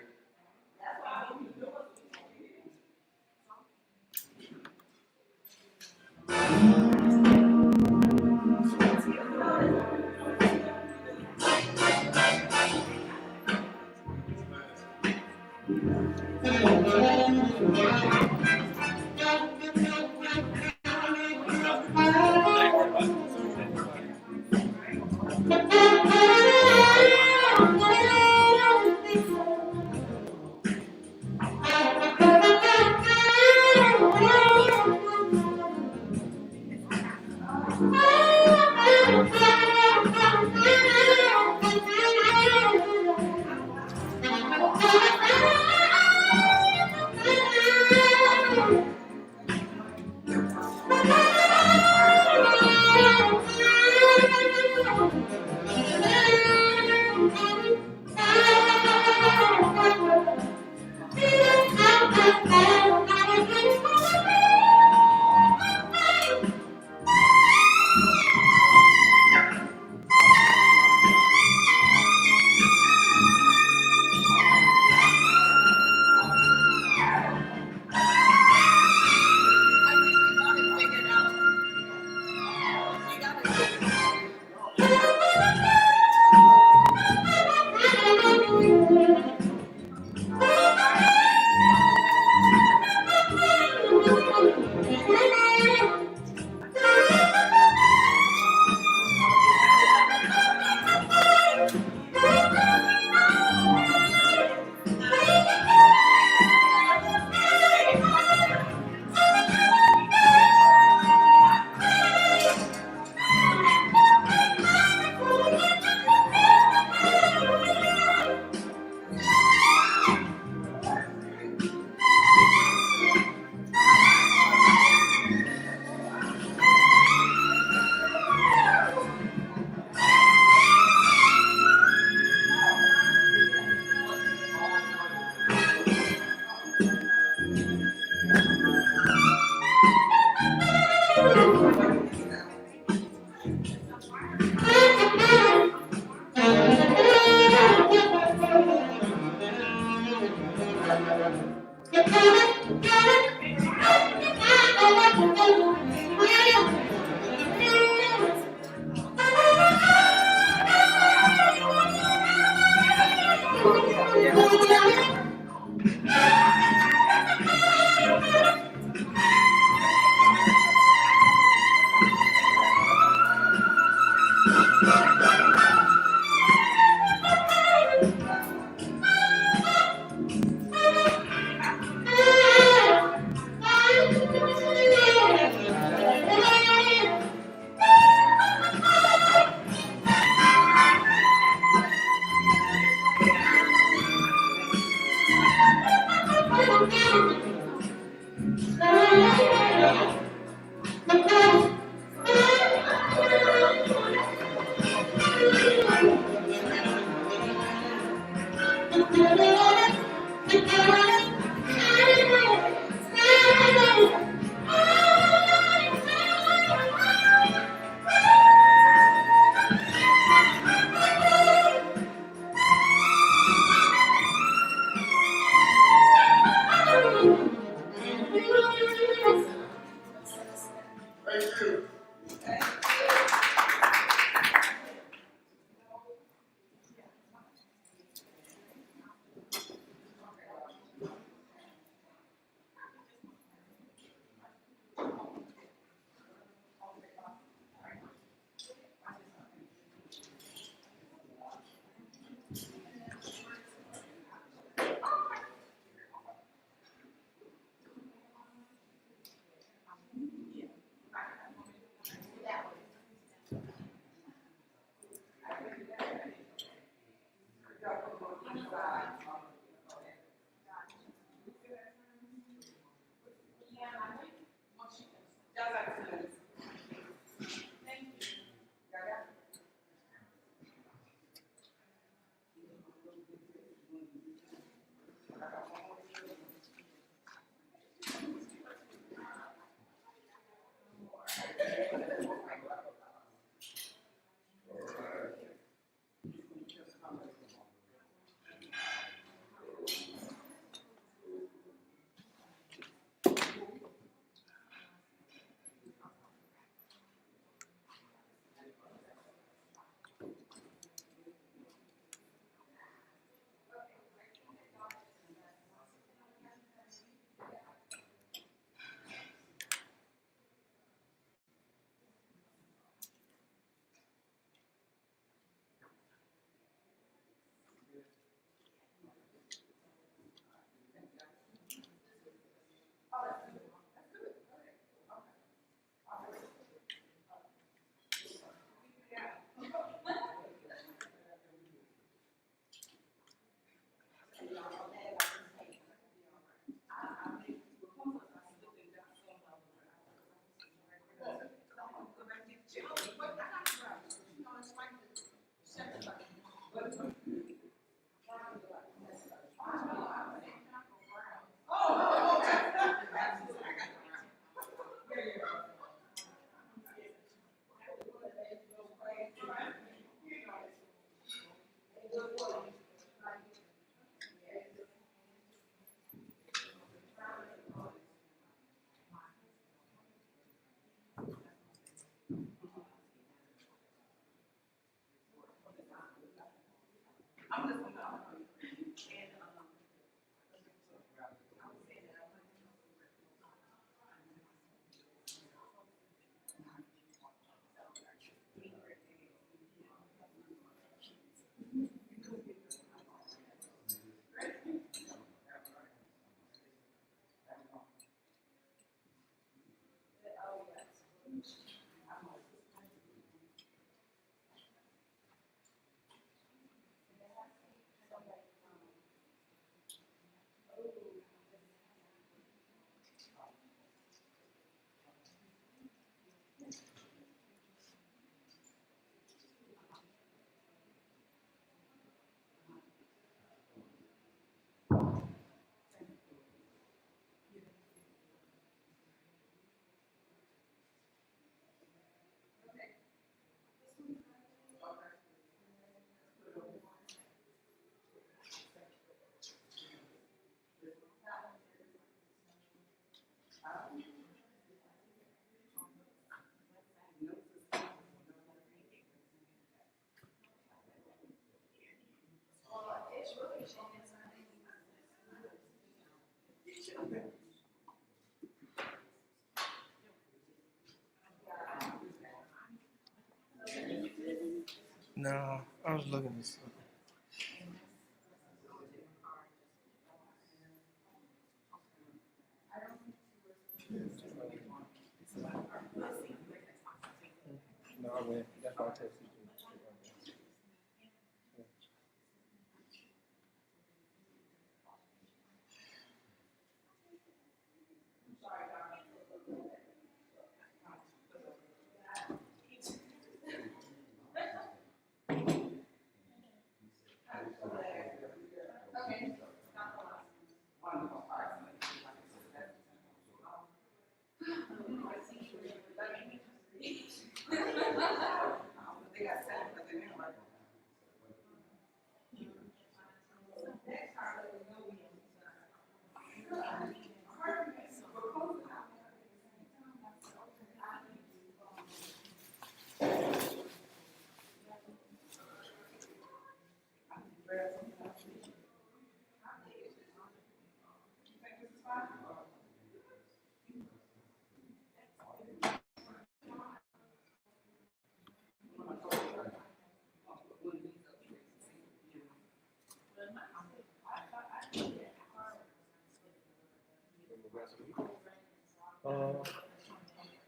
I'm just gonna. No, I was looking at something. No, I went. That's why I texted you.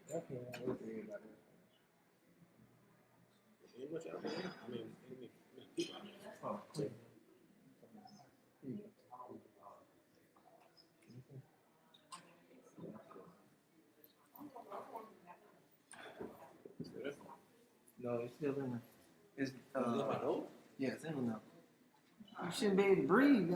Definitely not with me about it. Ain't much out there. I mean, people out there. Oh, cool. No, it's still in there. It's Is it my nose? yeah, it's in there. You shouldn't be able to breathe.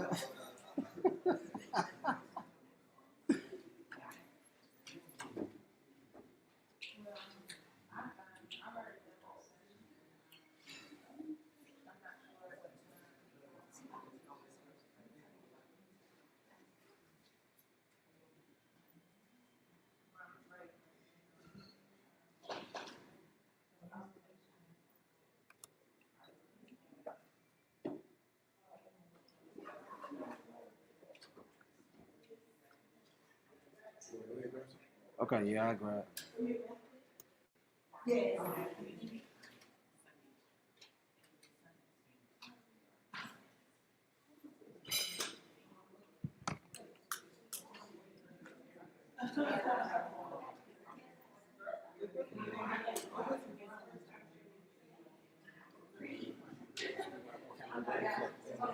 Okay, yeah, I grab. Yes.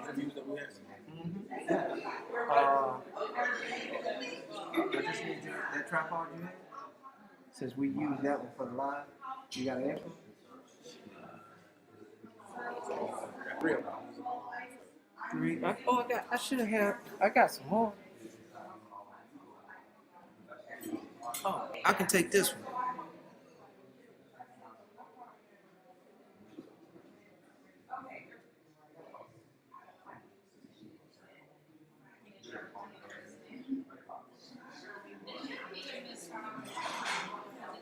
Interviews that we had. I just need that tripod you had. Since we used that one for the live, you got an extra? Three. I should have had. I got some more. Oh, I can take this one.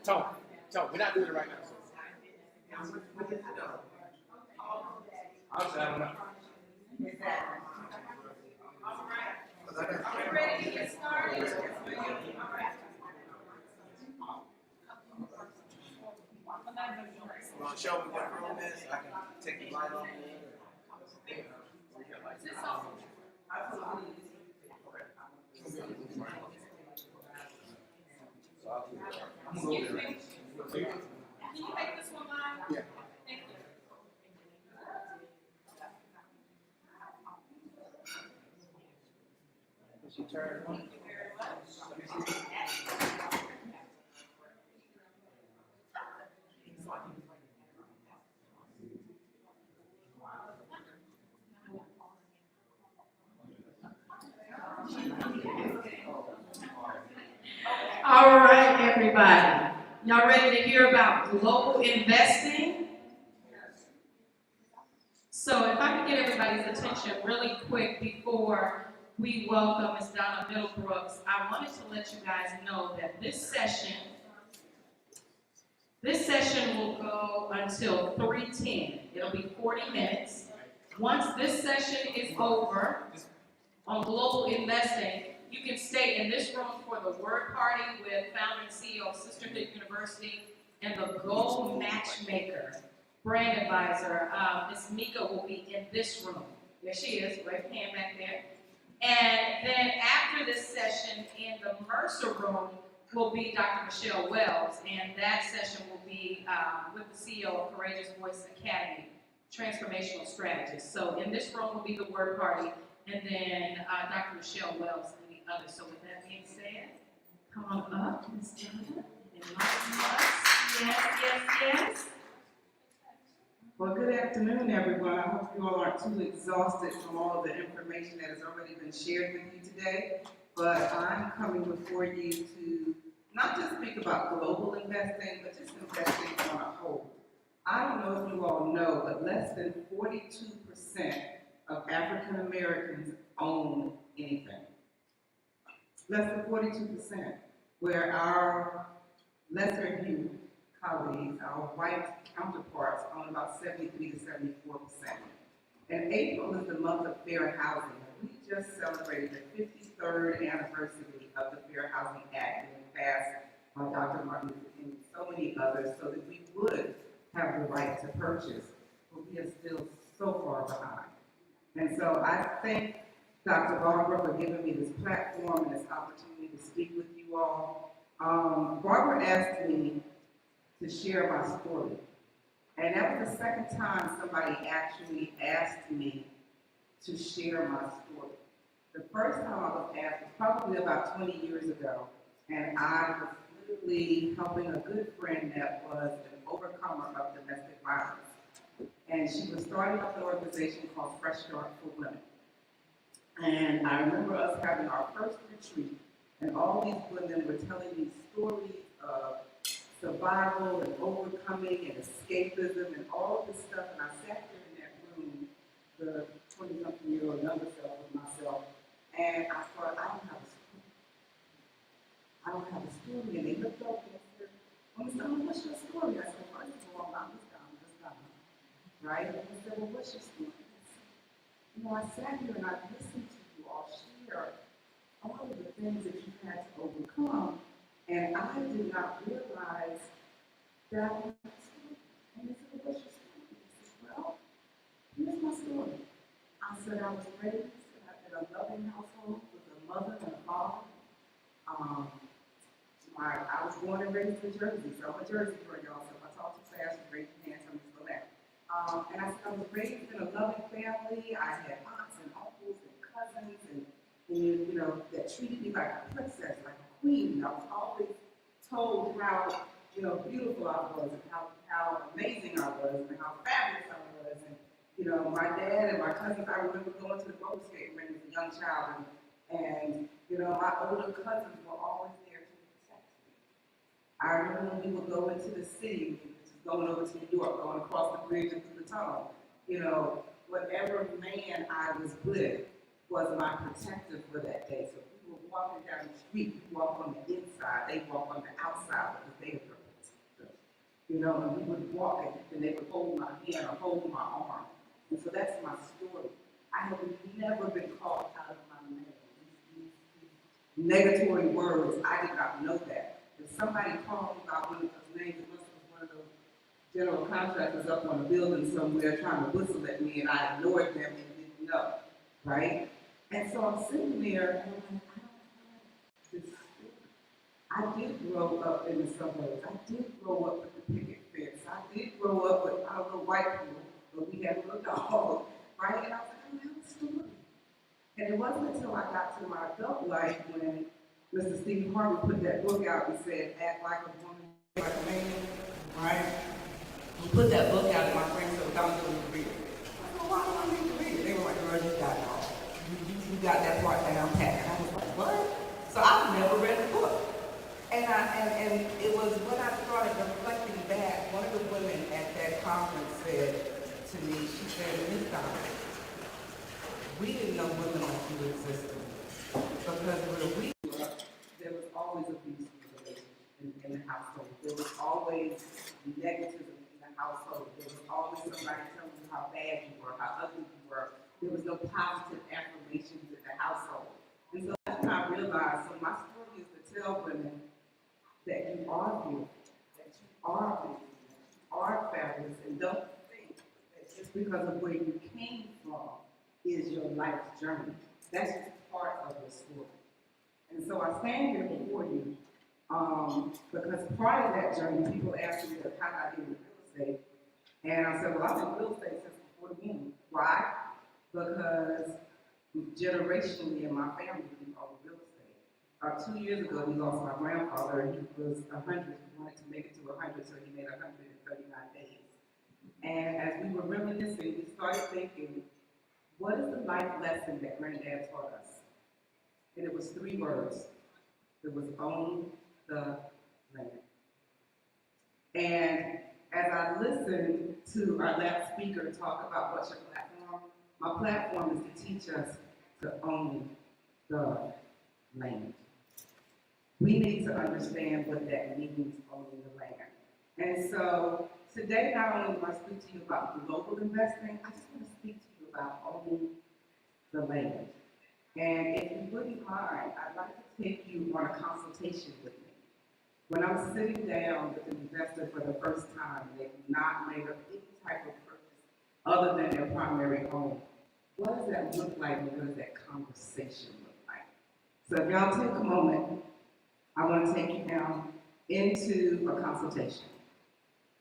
Tone, we're not doing it right now. So. I don't know. show me what room is? I can take the light off. I'm gonna go Excuse there. me. Can you make this one mine? Yeah. Thank you. She turned on. All right, everybody. Y'all ready to hear about global investing? So if I could get everybody's attention really quick before we welcome Ms. Donna Middlebrooks, I wanted to let you guys know that this session will go until 3:10. It'll be 40 minutes. Once this session is over on global investing, you can stay in this room for the word party with founder and CEO of Sisterhood University and the Gold Matchmaker brand advisor. Ms. Mika will be in this room. There she is, right hand back there. And then after this session in the Mercer room will be Dr. Michelle Wells, and that session will be with the CEO of Courageous Voice Academy, transformational strategist. So in this room will be the word party, and then Dr. Michelle Wells and the others. So with that being said, come on up, Ms. Jonathan, enlighten us. Yes. Well, good afternoon, everyone. I hope you all aren't too exhausted from all of the information that has already been shared with you today. But I'm coming before you to not just speak about global investing, but just investing on a whole. I don't know if you all know, but less than 42% of African Americans own anything. Less than 42%, where our lesser hued colleagues, our white counterparts, own about 73 to 74%. And April is the month of fair housing. We just celebrated the 53rd anniversary of the Fair Housing Act, and passed by Dr. Martin Luther King and so many others, so that we would have the right to purchase, but we are still so far behind. And so I thank Dr. Barbara for giving me this platform and this opportunity to speak with you all. Barbara asked me to share my story. And that was the second time somebody actually asked me to share my story. The first time I was asked was probably about 20 years ago, and I was literally helping a good friend that was an overcomer of domestic violence. And she was starting up an organization called Fresh Start for Women. And I remember us having our first retreat, and all these women were telling me stories of survival and overcoming and escapism and all of this stuff. And I sat there in that room, the 20-something-year-old younger self of myself, and I thought, I don't have a story. I don't have a story. And they looked up and said, well, Ms. Donna, what's your story? I said, first of all, I'm Ms. Donna, right? And they said, well, what's your story? You know, I sat here and I listened to you all share all of the things that you had to overcome, and I did not realize that I had a story. And they said, well, what's your story? I said, well, here's my story. I said, I was raised in a loving household with a mother and a father. I was born and raised in Jersey, so I'm a Jersey girl, y'all. So if I talk too fast, raise your hands, I'm just go back. And I said, I was raised in a loving family. I had aunts and uncles and cousins, and you know, that treated me like a princess, like a queen. I was always told how, you know, beautiful I was, and how amazing I was, and how fabulous I was. And, you know, my dad and my cousins, I remember going to the roller skating rink as a young child, and you know, my older cousins were always there to protect me. I remember when we would go into the city, going over to New York, going across the bridge and through the tunnel, you know, whatever man I was with was my protector for that day. So we were walking down the street, we walk on the inside, they walk on the outside because they were protectors. You know, and we would walk and they would hold my hand or hold my arm. And so that's my story. I have never been called out of my name. These negatory words, I did not know that. If somebody called me by one of those names, it must have been one of those general contractors up on a building somewhere trying to whistle at me, and I ignored them and didn't know, right? And so I'm sitting there, and I'm like, I did grow up in the suburbs. I did grow up with the picket fence. I did grow up with our little white people, but we had a little dog, right? And I was like, I know the story. And it wasn't until I got to my adult life when Mr. Steve Harvey put that book out and said, Act Like a Woman, Like a Man, right? He put that book out and my friends said, well, don't need to read it. I said, why do I need to read it? They were like, girl, you got it all. You got that part down pat. And I was like, what? So I've never read the book. And it was when I started reflecting back, one of the women at that conference said to me, she said, Ms. Donna, we didn't know women like you existed. Because when we grew up, there was always abuse in the household. There was always negativism in the household. There was always somebody telling you how bad you were, how ugly you were. There was no positive affirmations in the household. And so that's when I realized, so my story is to tell women that you are beautiful, that you are beautiful, that you are fabulous, and don't think that just because of where you came from is your life's journey. That's just part of your story. And so I stand here before you because part of that journey, people ask me how I get into real estate. And I said, well, I've been in real estate since before the womb. Why? Because generationally in my family, we own real estate. 2 years ago, we lost my grandfather. He was 100. He wanted to make it to 100, so he made 139 days. And as we were reminiscing, we started thinking, what is the life lesson that Granddad taught us? And it was 3 words. It was own the land. And as I listened to our last speaker talk about what's your platform, my platform is to teach us to own the land. We need to understand what that means, owning the land. And so today, not only do I speak to you about global investing, I just want to speak to you about owning the land. And if you wouldn't mind, I'd like to take you on a consultation with me. When I'm sitting down with an investor for the first time, they've not made up any type of purchase other than their primary home, what does that look like? What does that conversation look like? So if y'all take a moment, I want to take you down into a consultation.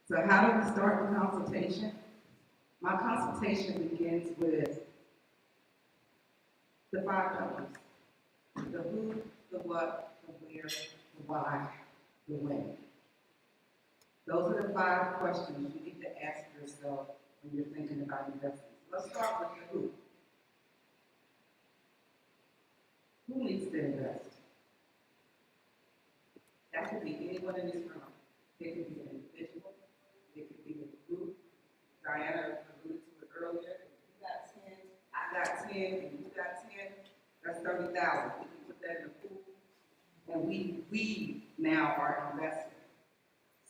So how do we start the consultation? My consultation begins with the 5 pillars: the who, the what, the where, the why, the when. Those are the 5 questions you need to ask yourself when you're thinking about investing. Let's start with the who. Who needs to invest? That could be anyone in this room. It could be an individual. It could be a group. Diana alluded to it earlier. If you got 10, I got 10, and you got 10, that's 30,000. We can put that in the pool. And we now are investing.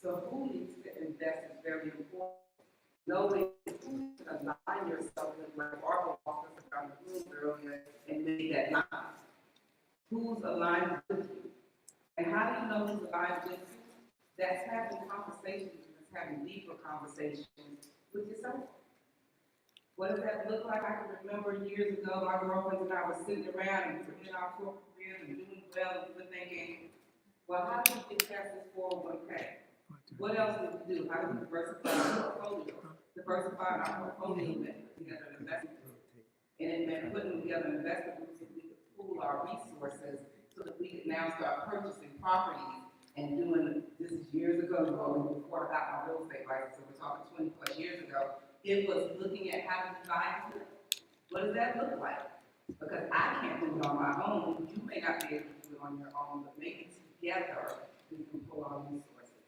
So who needs to invest is very important. Knowing who to align yourself with, like Barbara walked us around the room earlier and made that line. Who's aligned with you? And how do you know who's aligned with you? That's having conversations, that's having deeper conversations with yourself. What does that look like? I can remember years ago, my girlfriends and I were sitting around and we were in our corporate careers and doing well, and we were thinking, well, how do we get past this 401k? What else do we do? How do we diversify our portfolio? Diversifying our portfolio meant putting together an investment group. And it meant putting together an investment group so we could pool our resources so that we could now start purchasing properties and doing, this is years ago, before I got my real estate license, so we're talking 20 plus years ago, it was looking at how to buy it. What does that look like? Because I can't do it on my own, you may not be able to do it on your own, but maybe together we can pull our resources.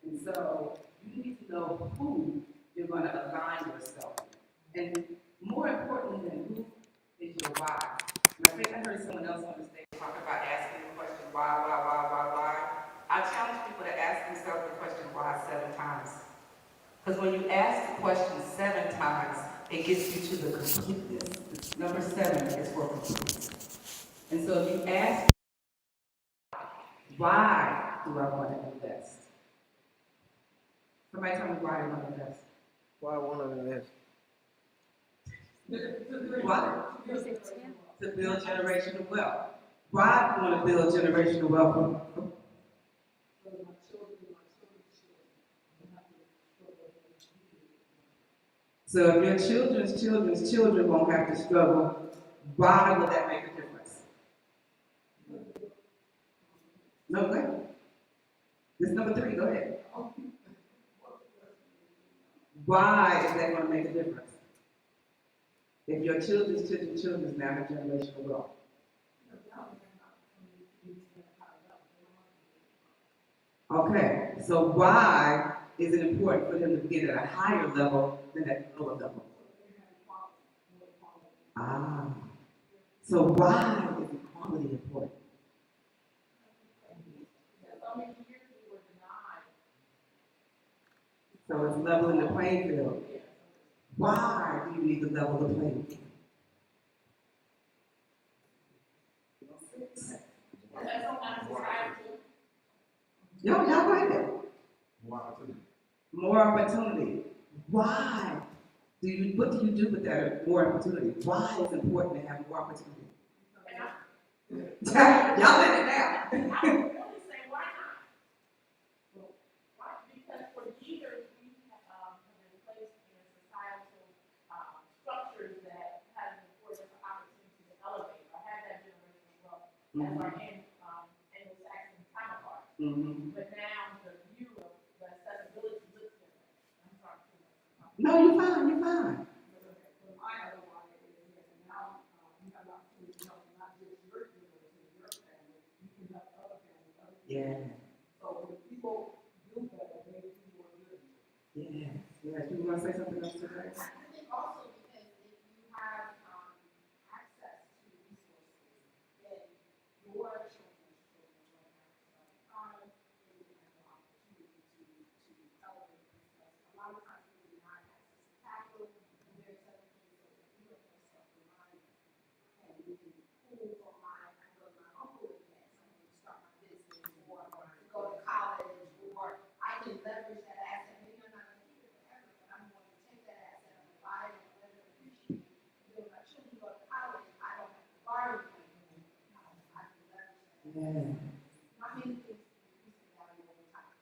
And so you need to know who you're going to align yourself with. And more importantly than who is your why. And I think I heard someone else on the stage talk about asking the question why. I challenge people to ask themselves the question why 7 times. Because when you ask the question 7 times, it gets you to the completeness. Number 7 is for completeness. And so if you ask, why do I want to invest? Somebody tell me why they want to invest. Why one of them is? Why? To build generational wealth. Why want to build generational wealth? So if your children's children won't have to struggle, why would that make a difference? No, go ahead. This is number 3, go ahead. Why is that going to make a difference? If your children's now have generational wealth. Okay, so why is it important for them to get at a higher level than at a lower level? Ah, so why is equality important? So it's leveling the playing field. Why do you need to level the playing field? Y'all go ahead. More opportunity. Why? What do you do with that more opportunity? Why is it important to have more opportunity? Y'all let it down. I would only say, why not? Why? Because for years, we have been placed in societal structures that have afforded us the opportunity to elevate or have that generational wealth as our Anglo-Saxon counterparts. But now the view of the accessibility looks different. I'm sorry. No, you're fine, you're fine. Yeah. So when people do better, they do more good. Yeah. Yeah. You want to say something else to that? I think also because if you have access to resources, then your children's children will have time and an opportunity to elevate themselves. A lot of times people do not access to capital, and there's certain things that we do have self-reliance. And we can pull from I go to my uncle and get something to start my business or to go to college, or I can leverage that asset. Maybe I'm not going to keep it forever, but I'm going to take that asset and apply it and let it appreciate. And then when my children go to college, I don't have to borrow anything. I can leverage that. Yeah. Not many things increase in value over time.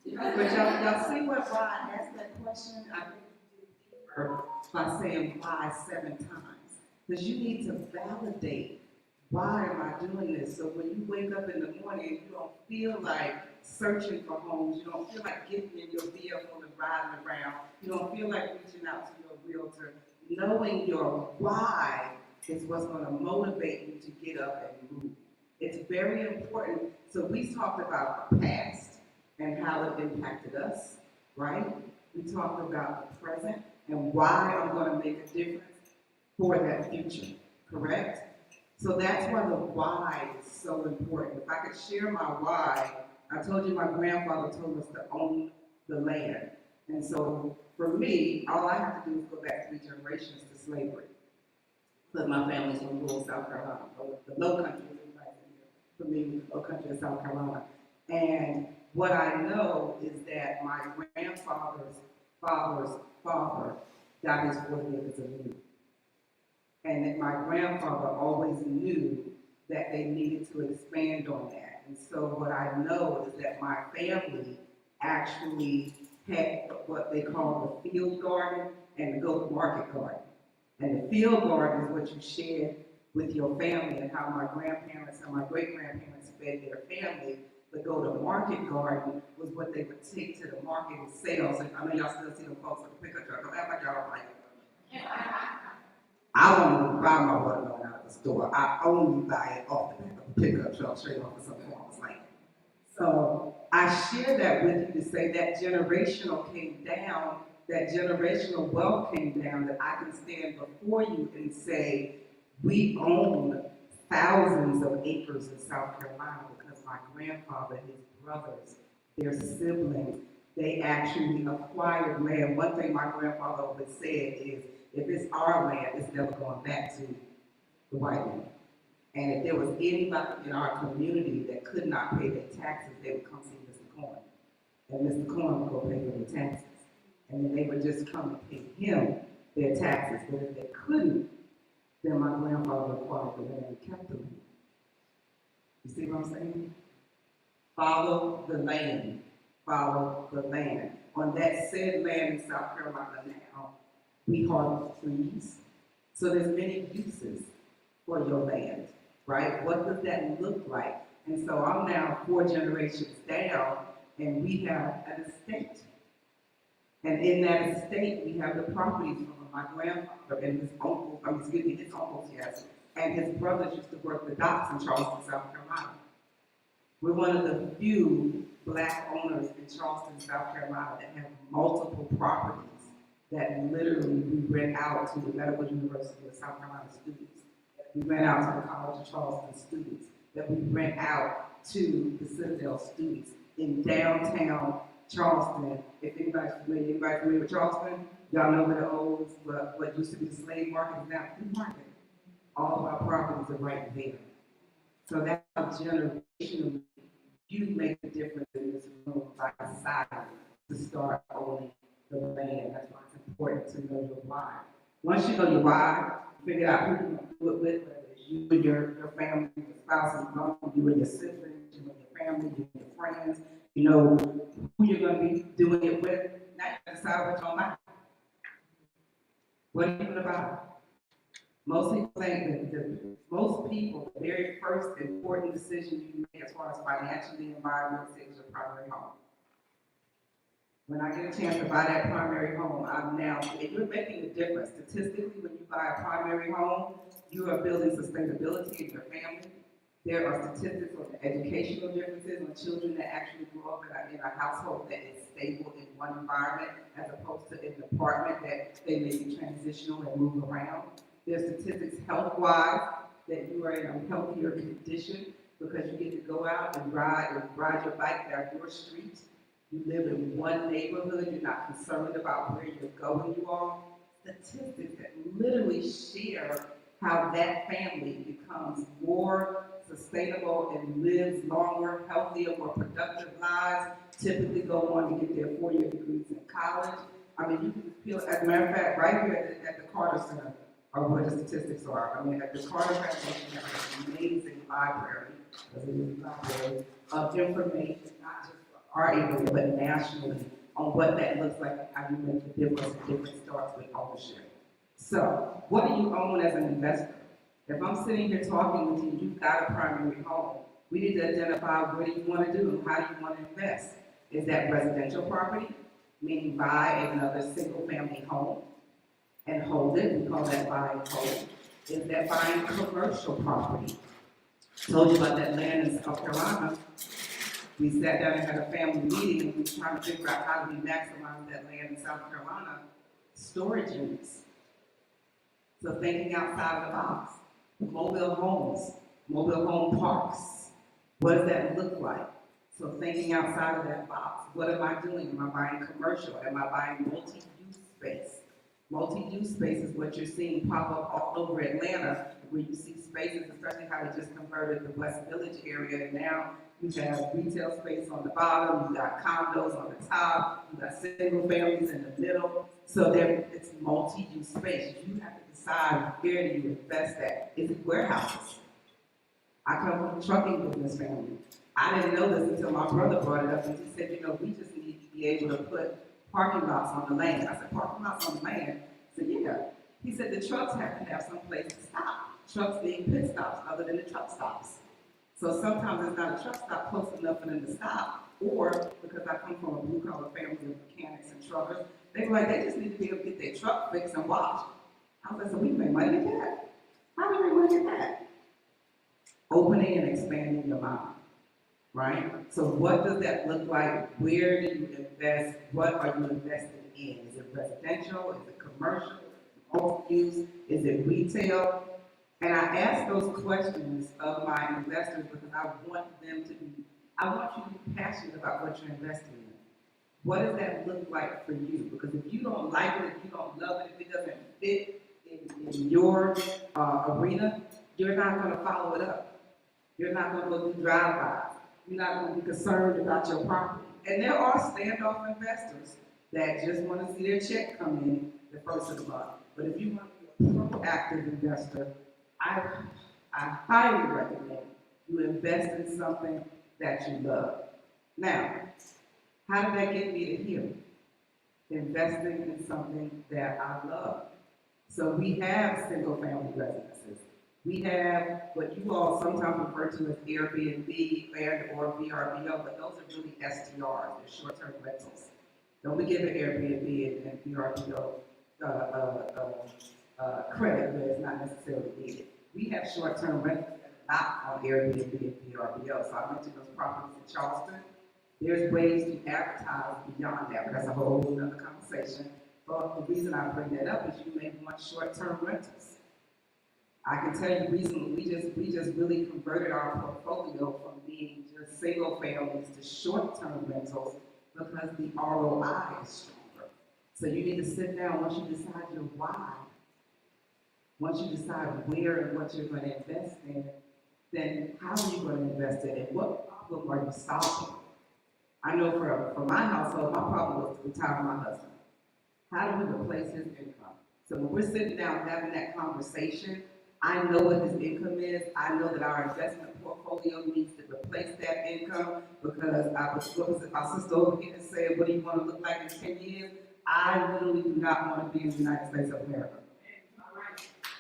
But y'all see why I asked that question? I think you did deeper by saying why 7 times. Because you need to validate, why am I doing this? So when you wake up in the morning, you don't feel like searching for homes. You don't feel like getting in your vehicle and riding around. You don't feel like reaching out to your realtor. Knowing your why is what's going to motivate you to get up and move. It's very important. So we talked about the past and how it impacted us, right? We talked about the present and why I'm going to make a difference for that future, correct? So that's why the why is so important. If I could share my why, I told you my grandfather told us to own the land. And so for me, all I have to do is go back 3 generations to slavery. Because my family's from rural South Carolina, the low country is for me, the low country of South Carolina. And what I know is that my grandfather's father's father got his 40 acres of land. And that my grandfather always knew that they needed to expand on that. And so what I know is that my family actually had what they call the field garden and the go-to-market garden. And the field garden is what you shared with your family and how my grandparents and my great-grandparents fed their family. The go-to-market garden was what they would take to the market and sell. And I know y'all still see them folks with the pickup truck. I'm like, y'all like it. I won't buy my watermelon out of the store. I only buy it off the pickup truck straight off of some farmer's land. So I share that with you to say that generational came down, that generational wealth came down, that I can stand before you and say, we own thousands of acres in South Carolina because my grandfather, his brothers, their siblings, they actually acquired land. One thing my grandfather always said is, if it's our land, it's never going back to the white man. And if there was anybody in our community that could not pay their taxes, they would come see Mr. Cohen. And Mr. Cohen would go pay for their taxes. And then they would just come and pay him their taxes. But if they couldn't, then my grandfather acquired the land and kept the land. You see what I'm saying? Follow the land. Follow the land. On that said land in South Carolina now, we harvest trees. So there's many uses for your land, right? What does that look like? And so I'm now 4 generations down, and we have an estate. And in that estate, we have the properties from my grandfather and his uncle, his uncles, yes, and his brothers used to work the docks in Charleston, South Carolina. We're one of the few Black owners in Charleston, South Carolina that have multiple properties that literally we rent out to the Medical University of South Carolina students, that we rent out to the College of Charleston students, that we rent out to the Citadel students in downtown Charleston. If anybody's familiar with Charleston, y'all know where the old, what used to be the slave market is now the market. All of our properties are right there. So that's how generationally you make a difference in this room by deciding to start owning the land. That's why it's important to know your why. Once you know your why, you figure out who you're going to do it with, whether it's you and your family, your spouses, you and your siblings, you and your family, you and your friends. You know who you're going to be doing it with. Now you got to decide what's on mind. What are you doing about it? Most people think that the very first important decision you make as far as financially and buying real estate is your primary home. When I get a chance to buy that primary home, if you're making a difference. Statistically, when you buy a primary home, you are building sustainability in your family. There are statistics on the educational differences on children that actually grow up in a household that is stable in one environment as opposed to an apartment that they may be transitional and move around. There's statistics health-wise that you are in a healthier condition because you get to go out and ride your bike down your street. You live in one neighborhood. You're not concerned about where you're going. You all statistics that literally share how that family becomes more sustainable and lives longer, healthier, more productive lives. Typically go on to get their 4-year degrees in college. I mean, you can feel. As a matter of fact, right here at the Carter Center, or where the statistics are. I mean, at the Carter Foundation has an amazing library, of information, not just for our area, but nationally, on what that looks like and how you make a difference. Different starts with ownership. So, what do you own as an investor? If I'm sitting here talking with you, you've got a primary home. We need to identify what do you want to do and how do you want to invest. Is that residential property, meaning buy another single-family home and hold it? We call that buy and hold. Is that buying commercial property? Told you about that land in South Carolina. We sat down and had a family meeting and we were trying to figure out how do we maximize that land in South Carolina. Storage units. So thinking outside of the box. Mobile homes, mobile home parks. What does that look like? So thinking outside of that box. What am I doing? Am I buying commercial? Am I buying multi-use space? Multi-use space is what you're seeing pop up all over Atlanta, where you see spaces, especially how they just converted the West Village area, and now you have retail space on the bottom, you got condos on the top, you got single families in the middle. So it's multi-use space. You have to decide where do you invest that. Is it warehouses? I come from a trucking business family. I didn't know this until my brother brought it up, and he said, we just need to be able to put parking lots on the land. I said, parking lots on the land? He said, yeah. He said, the trucks have to have some place to stop. Trucks need pit stops other than the truck stops. So sometimes there's not a truck stop close enough for them to stop, or because I come from a blue-collar family of mechanics and truckers, they just need to be able to get their truck fixed and washed. I was like, so we make money at that. How do we make money at that? Opening and expanding your mind, right? So what does that look like? Where do you invest? What are you investing in? Is it residential? Is it commercial? Multi-use? Is it retail? And I ask those questions of my investors because I want you to be passionate about what you're investing in. What does that look like for you? Because if you don't like it, if you don't love it, if it doesn't fit in your arena, you're not going to follow it up. You're not going to go do drive-bys. You're not going to be concerned about your property. And there are standoff investors that just want to see their check come in the first of the month. But if you want to be a proactive investor, I highly recommend you invest in something that you love. Now, how did that get me to here? Investing in something that I love. So we have single-family residences. We have what you all sometimes refer to as Airbnb and or VRBO, but those are really STRs, they're short-term rentals. Don't be giving Airbnb and VRBO credit where it's not necessarily needed. We have short-term rentals that are not on Airbnb and VRBO. So I mentioned those properties in Charleston. There's ways to advertise beyond that, but that's a whole other conversation. But the reason I bring that up is you may want short-term rentals. I can tell you recently, we just really converted our portfolio from being just single families to short-term rentals because the ROI is stronger. So you need to sit down once you decide your why, once you decide where and what you're going to invest in, then how are you going to invest in it? What problem are you solving? I know for my household, my problem was to retire my husband. How do we replace his income? So when we're sitting down having that conversation, I know what his income is. I know that our investment portfolio needs to replace that income because our sister over here said, what do you want to look like in 10 years? I literally do not want to be in the United States of America.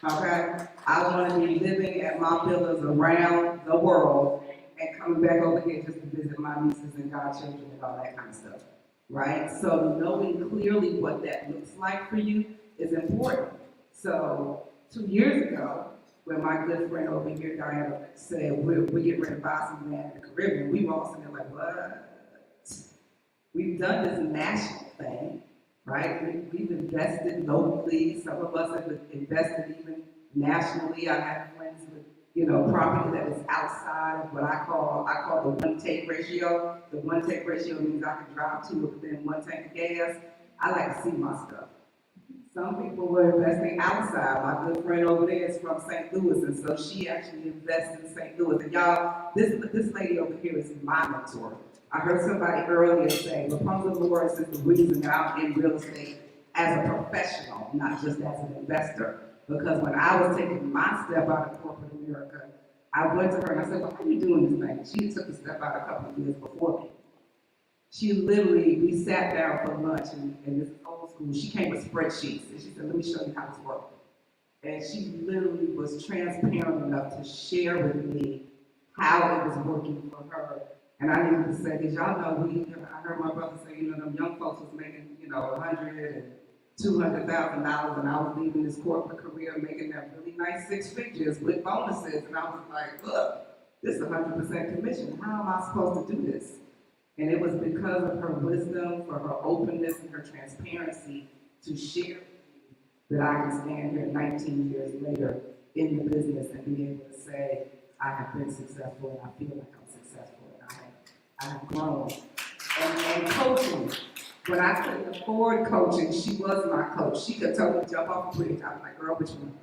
Okay? I want to be living at my villas around the world and coming back over here just to visit my nieces and godchildren and all that kind of stuff. Right? So knowing clearly what that looks like for you is important. So 2 years ago, when my good friend over here, Diana, said we're getting ready to buy some land in the Caribbean, we were all sitting there like, what? We've done this national thing, right? We've invested locally. Some of us have invested even nationally. I have friends with, property that is outside of what I call the one-take ratio. The one-take ratio means I can drive to it within 1 tank of gas. I like to see my stuff. Some people were investing outside. My good friend over there is from St. Louis, and so she actually invests in St. Louis. And y'all, this lady over here is my mentor. I heard somebody earlier say, Rapunzel Morris is the reason that I'm in real estate as a professional, not just as an investor. Because when I was taking my step out of corporate America, I went to her and I said, well, how are you doing this thing? She took a step out a couple of years before me. She literally, we sat down for lunch, and this is old school. She came with spreadsheets, and she said, let me show you how this works. And she literally was transparent enough to share with me how it was working for her. And I needed to say, because y'all know, I heard my brother say, them young folks was making, $100,000 and $200,000, and I was leaving this corporate career making that really nice 6 figures with bonuses. And I was like, look, this is 100% commission. How am I supposed to do this? And it was because of her wisdom, for her openness and her transparency to share that I can stand here 19 years later in the business and be able to say, I have been successful and I feel like I'm successful and I have grown. And coaching, when I couldn't afford coaching, she was my coach. She could totally jump off a bridge. I was like, girl, which one?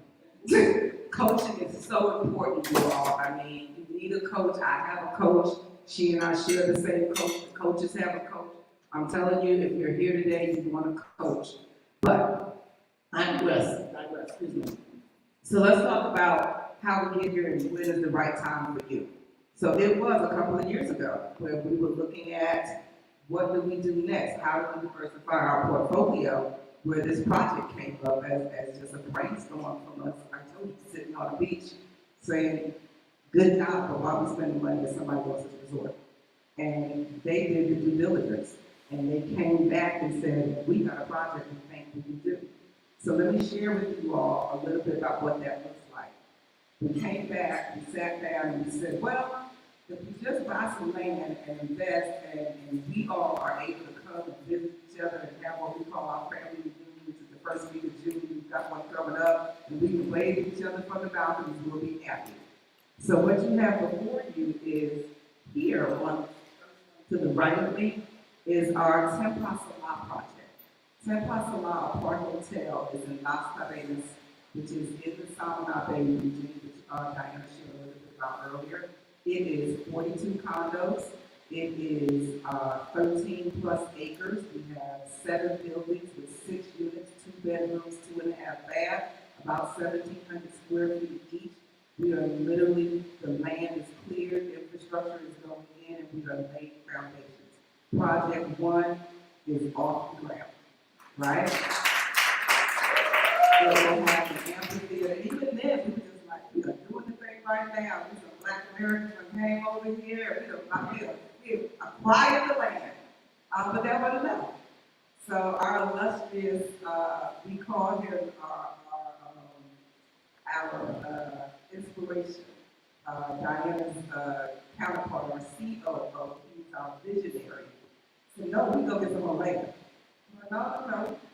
Coaching is so important, you all. I mean, you need a coach. I have a coach. She and I share the same coach. The coaches have a coach. I'm telling you, if you're here today, you want a coach. But I digress, excuse me. So let's talk about how we get here and when is the right time for you. So it was a couple of years ago where we were looking at what do we do next? How do we diversify our portfolio? Where this project came up as just a brainstorm from us. I told you, sitting on the beach saying, good job, but why are we spending money at somebody else's resort? And they did the due diligence, and they came back and said, we got a project we think we can do. So let me share with you all a little bit about what that looks like. We came back, we sat down, and we said, well, if we just buy some land and invest, and we all are able to come and visit each other and have what we call our family reunion, which is the first week of June, we've got one coming up, and we can wave at each other from the balconies, we'll be happy. So what you have before you is here on to the right of me is our Tempah Salah project. Tempah Salah Park Hotel is in Las Cadenas, which is in the Samana Bay region, which Diana shared a little bit about earlier. It is 42 condos. It is 13 plus acres. We have 7 buildings with 6 units, 2 bedrooms, 2.5 baths, about 1,700 square feet each. We are literally, the land is cleared, infrastructure is going in, and we are laying foundations. Project 1 is off the ground, right? So we'll have an amphitheater, and even then, we were just like, we are doing the thing right now. We some Black Americans that came over here, we acquired the land, but that wasn't enough. So our illustrious, we call him our inspiration, Diana's counterpart, or COO, he's our visionary. So no, we go get some more land. No,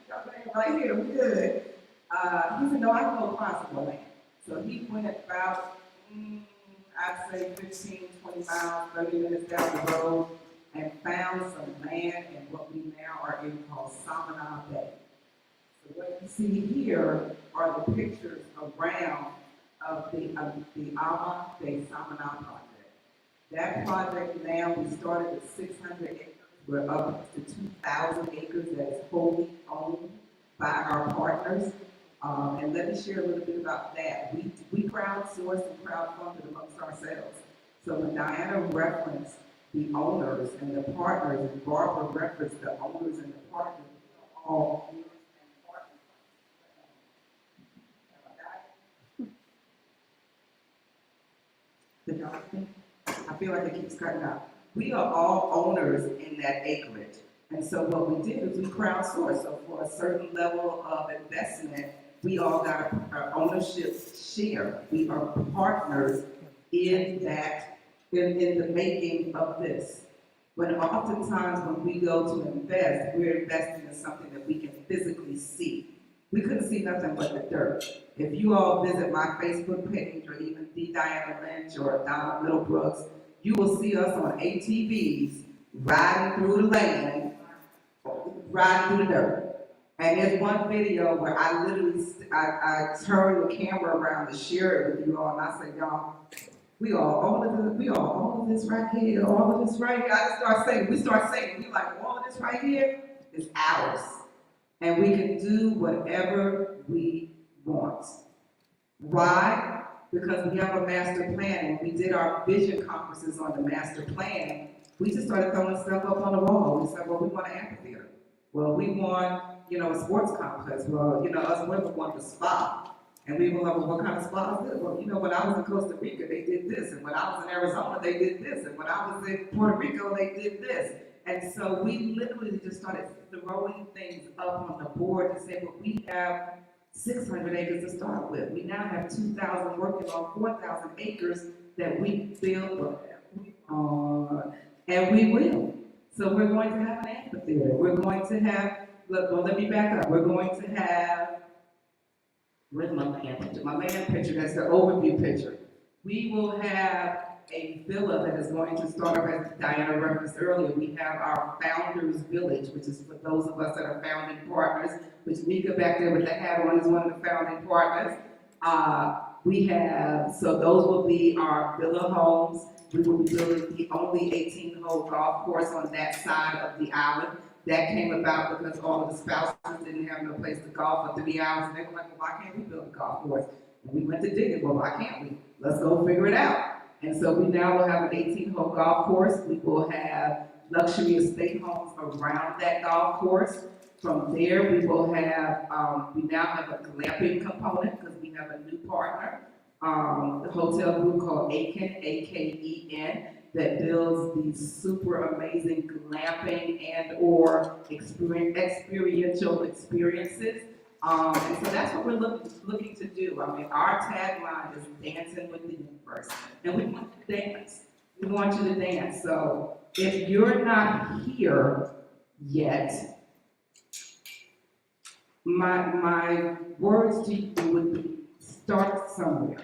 y'all ain't right here, we good. He said, no, I can go find some more land. So he went about, I'd say 15, 20 miles, 30 minutes down the road, and found some land in what we now are in called Samana Bay. So what you see here are the pictures around of the Ama de Samana project. That project now, we started at 600 acres. We're up to 2,000 acres that is wholly owned by our partners. And let me share a little bit about that. We crowdsourced and crowdfunded amongst ourselves. So when Diana referenced the owners and the partners, and Barbara referenced the owners and the partners, all the document, I feel like it keeps cutting out. We are all owners in that acreage. And so what we did is we crowdsourced. So for a certain level of investment, we all got our ownership share. We are partners in that, in the making of this. When oftentimes when we go to invest, we're investing in something that we can physically see. We couldn't see nothing but the dirt. If you all visit my Facebook page, or even D. Diana Lynch or Donna Middlebrooks, you will see us on ATVs riding through the land, riding through the dirt. And there's one video where I literally, I turn the camera around to share it with you all, and I say, y'all, we all of this right here, all of this right here. I just start saying, we like, all of this right here is ours. And we can do whatever we want. Why? Because we have a master plan, and we did our vision conferences on the master plan. We just started throwing stuff up on the wall. We said, well, we want an amphitheater. Well, we want, a sports complex. Well, us women want the spa. And we were like, well, what kind of spa is this? Well, when I was in Costa Rica, they did this. And when I was in Arizona, they did this. And when I was in Puerto Rico, they did this. And so we literally just started throwing things up on the board to say, well, we have 600 acres to start with. We now have 2,000 working on 4,000 acres that we build on, and we will. So we're going to have an amphitheater. We're going to have, let me back up. We're going to have, where's my land picture? My land picture, that's the overview picture. We will have a villa that is going to start up, as Diana referenced earlier. We have our Founders Village, which is for those of us that are founding partners, which Mika back there with the hat on is one of the founding partners. So those will be our villa homes. We will be building the only 18-hole golf course on that side of the island. That came about because all of the spouses didn't have no place to golf for 3 hours, and they were like, well, why can't we build a golf course? And we went to dig it. Well, why can't we? Let's go figure it out. And so we now will have an 18-hole golf course. We will have luxury estate homes around that golf course. From there, we will have, we now have a glamping component because we have a new partner, the hotel group called Aken, A-K-E-N, that builds these super amazing glamping and or experiential experiences. And so that's what we're looking to do. I mean, our tagline is dancing with the universe. And we want you to dance. We want you to dance. So if you're not here yet, my words to you would be start somewhere.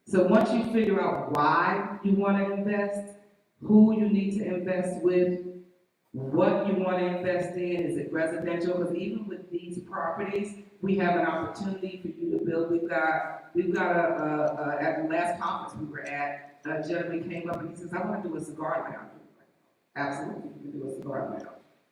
So once you figure out why you want to invest, who you need to invest with, what you want to invest in, is it residential? Because even with these properties, we have an opportunity for you to build. We've got at the last conference we were at, a gentleman came up and he says, I want to do a cigar lounge. Absolutely, you can do a cigar lounge.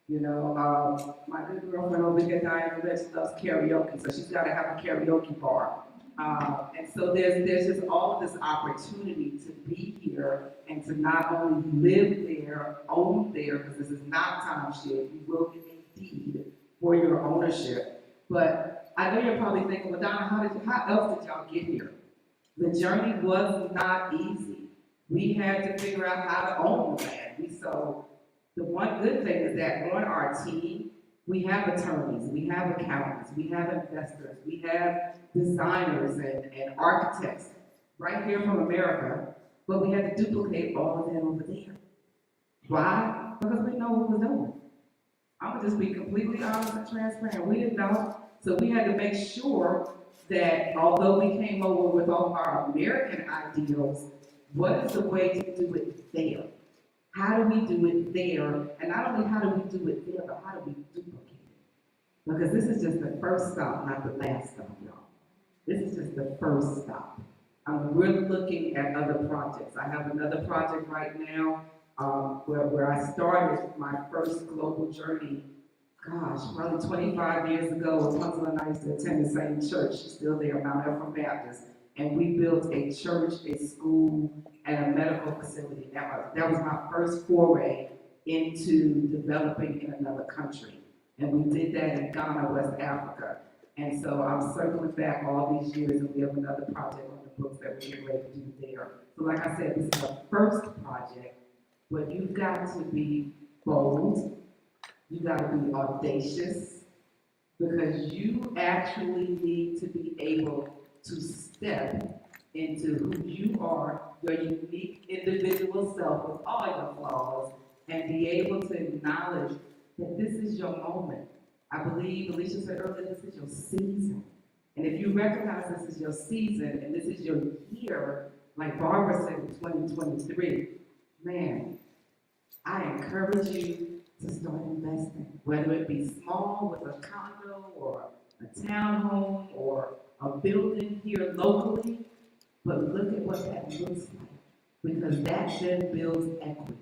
You know, my good girlfriend over here, Diana Rich, loves karaoke, so she's gotta have a karaoke bar. And so there's just all of this opportunity to be here and to not only live there, own there, because this is not timeshare, you will get a deed for your ownership. But I know you're probably thinking, well, Donna, how else did y'all get here? The journey was not easy. We had to figure out how to own the land. So the one good thing is that on our team, we have attorneys, we have accountants, we have investors, we have designers and architects right here from America, but we had to duplicate all of them over there. Why? Because we know what we're doing. I'm gonna just be completely honest and transparent. We didn't know, so we had to make sure that although we came over with all of our American ideals, what is the way to do it there? How do we do it there? And not only how do we do it there, but how do we duplicate it? Because this is just the first stop, not the last stop, y'all. This is just the first stop. We're looking at other projects. I have another project right now where I started my first global journey, gosh, probably 25 years ago. Rapunzel and I used to attend the same church, she's still there, Mount Ephraim Baptist. And we built a church, a school, and a medical facility. That was my first foray into developing in another country. And we did that in Ghana, West Africa. And so I'm circling back all these years, and we have another project on the books that we're getting ready to do there. So like I said, this is the first project, but you've got to be bold, you got to be audacious, because you actually need to be able to step into who you are, your unique individual self with all your flaws, and be able to acknowledge that this is your moment. I believe Alicia said earlier, this is your season. And if you recognize this is your season and this is your year, like Barbara said in 2023, man, I encourage you to start investing, whether it be small with a condo or a townhome or a building here locally, but look at what that looks like, because that then builds equity.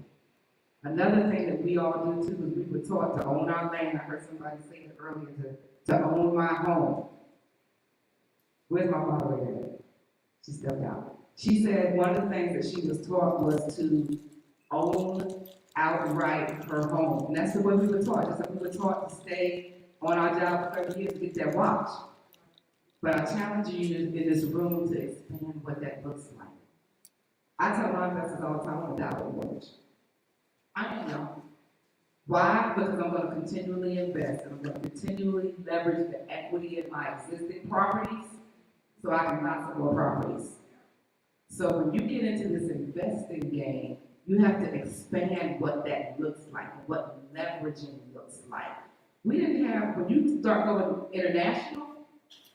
Another thing that we all do too is we were taught to own our land. I heard somebody say it earlier, to own my home. Where's my moderator? She stepped out. She said one of the things that she was taught was to own outright her home. And that's the way we were taught. Just like we were taught to stay on our job for 30 years to get that watch. But I challenge you in this room to expand what that looks like. I tell my investors all the time, I'm a dollar mortgage. I know. Why? Because I'm going to continually invest and I'm going to continually leverage the equity in my existing properties so I can buy some more properties. So when you get into this investing game, you have to expand what that looks like, what leveraging looks like. We didn't have, when you start going international,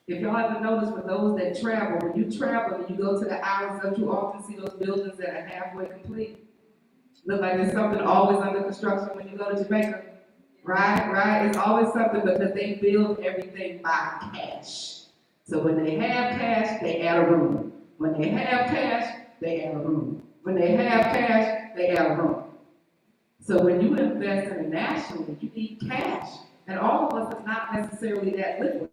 if y'all ever notice for those that travel, when you travel and you go to the islands, don't you often see those buildings that are halfway complete? Look like there's something always under construction when you go to Jamaica, right? It's always something because they build everything by cash. So when they have cash, they add a room. When they have cash, they add a room. When they have cash, they add a room. So when you invest internationally, you need cash. And all of us are not necessarily that liquid.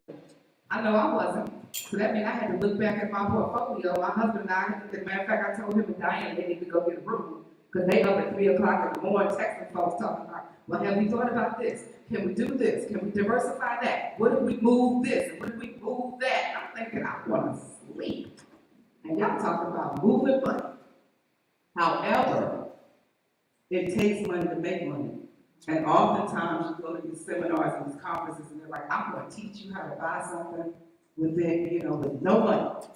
I know I wasn't. So that means I had to look back at my portfolio. My husband and I, as a matter of fact, I told him and Diane they need to go get a room. Because they up at 3 o'clock in the morning texting folks talking about, well, have we thought about this? Can we do this? Can we diversify that? What if we move this? And what if we move that? I'm thinking, I want to sleep. And y'all talking about moving money. However, it takes money to make money. And oftentimes you go to these seminars and these conferences and they're like, I'm going to teach you how to buy something with no money.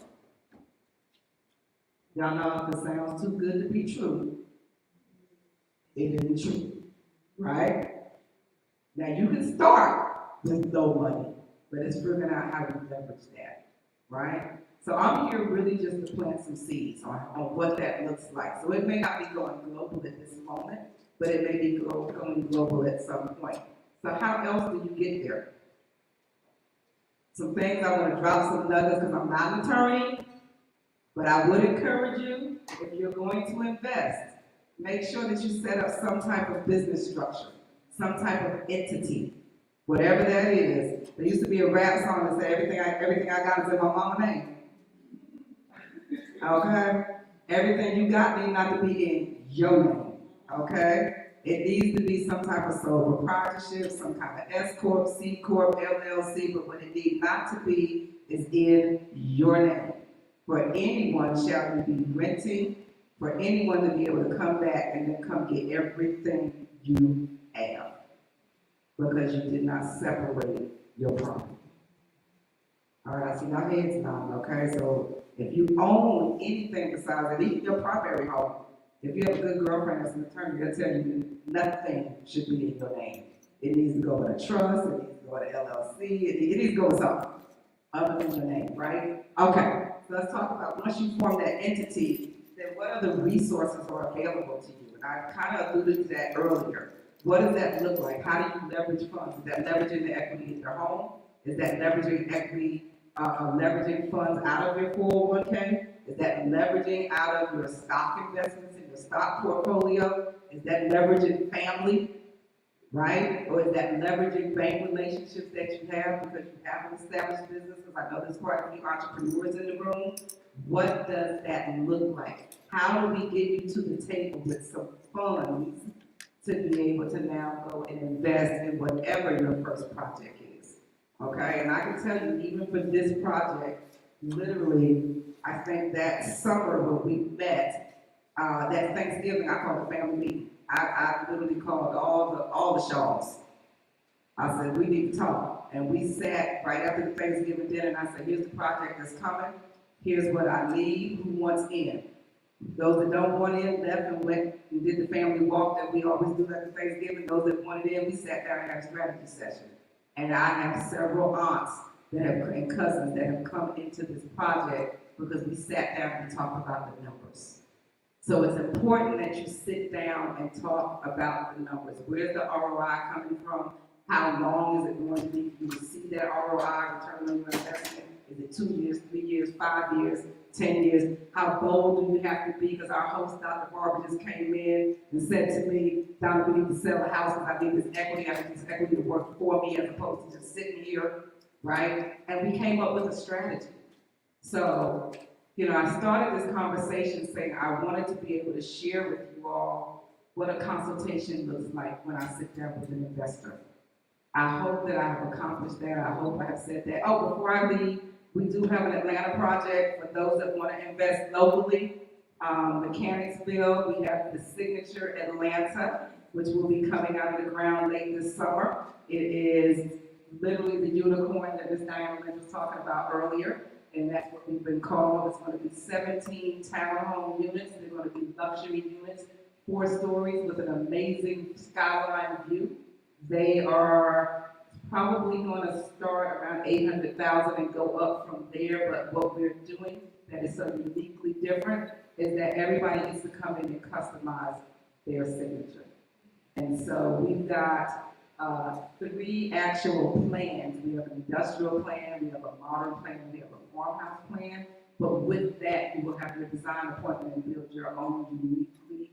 Y'all know if it sounds too good to be true, it isn't true, right? Now you can start with no money, but it's figuring out how to leverage that, right? So I'm here really just to plant some seeds on what that looks like. So it may not be going global at this moment, but it may be going global at some point. So how else do you get there? Some things I want to drop some nuggets because I'm not an attorney, but I would encourage you, if you're going to invest, make sure that you set up some type of business structure, some type of entity, whatever that is. There used to be a rap song that said, everything I got is in my mama's name. Okay? Everything you got need not to be in your name. Okay? It needs to be some type of sole proprietorship, some kind of S Corp, C Corp, LLC, but what it needs not to be is in your name. For anyone shall you be renting, for anyone to be able to come back and then come get everything you have, because you did not separate your property. All right, I see my head's nodding, okay? So if you own anything besides it, even your primary home, if you have a good girlfriend that's an attorney, they'll tell you nothing should be in your name. It needs to go in a trust, it needs to go in an LLC, it needs to go with something other than your name, right? Okay, so let's talk about once you form that entity, then what other resources are available to you? And I kind of alluded to that earlier. What does that look like? How do you leverage funds? Is that leveraging the equity in your home? Is that leveraging equity, leveraging funds out of your 401k? Is that leveraging out of your stock investments in your stock portfolio? Is that leveraging family, right? Or is that leveraging bank relationships that you have because you have an established business? Because I know there's quite a few entrepreneurs in the room. What does that look like? How do we get you to the table with some funds to be able to now go and invest in whatever your first project is? Okay, and I can tell you, even for this project, literally, I think that summer when we met, that Thanksgiving, I called a family meeting. I literally called all the Shaws. I said, we need to talk. And we sat right after the Thanksgiving dinner, and I said, here's the project that's coming. Here's what I need. Who wants in? Those that don't want in left and went and did the family walk that we always do after Thanksgiving. Those that wanted in, we sat down and had a strategy session. And I have several aunts that have, and cousins that have come into this project because we sat down and talked about the numbers. So it's important that you sit down and talk about the numbers. Where's the ROI coming from? How long is it going to be for you to see that ROI, return on your investment? Is it 2 years, 3 years, 5 years, 10 years? How bold do you have to be? Because our host, Dr. Barber, just came in and said to me, Donna, we need to sell the house because I need this equity. I need this equity to work for me as opposed to just sitting here, right? And we came up with a strategy. So, you know, I started this conversation saying I wanted to be able to share with you all what a consultation looks like when I sit down with an investor. I hope that I have accomplished that. I hope I have said that. Oh, before I leave, we do have an Atlanta project for those that want to invest locally. Mechanicsville, we have the Signature Atlanta, which will be coming out of the ground late this summer. It is literally the unicorn that Ms. Diana Lynch was talking about earlier, and that's what we've been called. It's going to be 17 townhome units. They're going to be luxury units, 4 stories with an amazing skyline view. They are probably going to start around 800,000 and go up from there, but what we're doing that is so uniquely different is that everybody needs to come in and customize their signature. And so we've got 3 actual plans. We have an industrial plan, we have a modern plan, we have a farmhouse plan, but with that, you will have your design appointment and build your own uniquely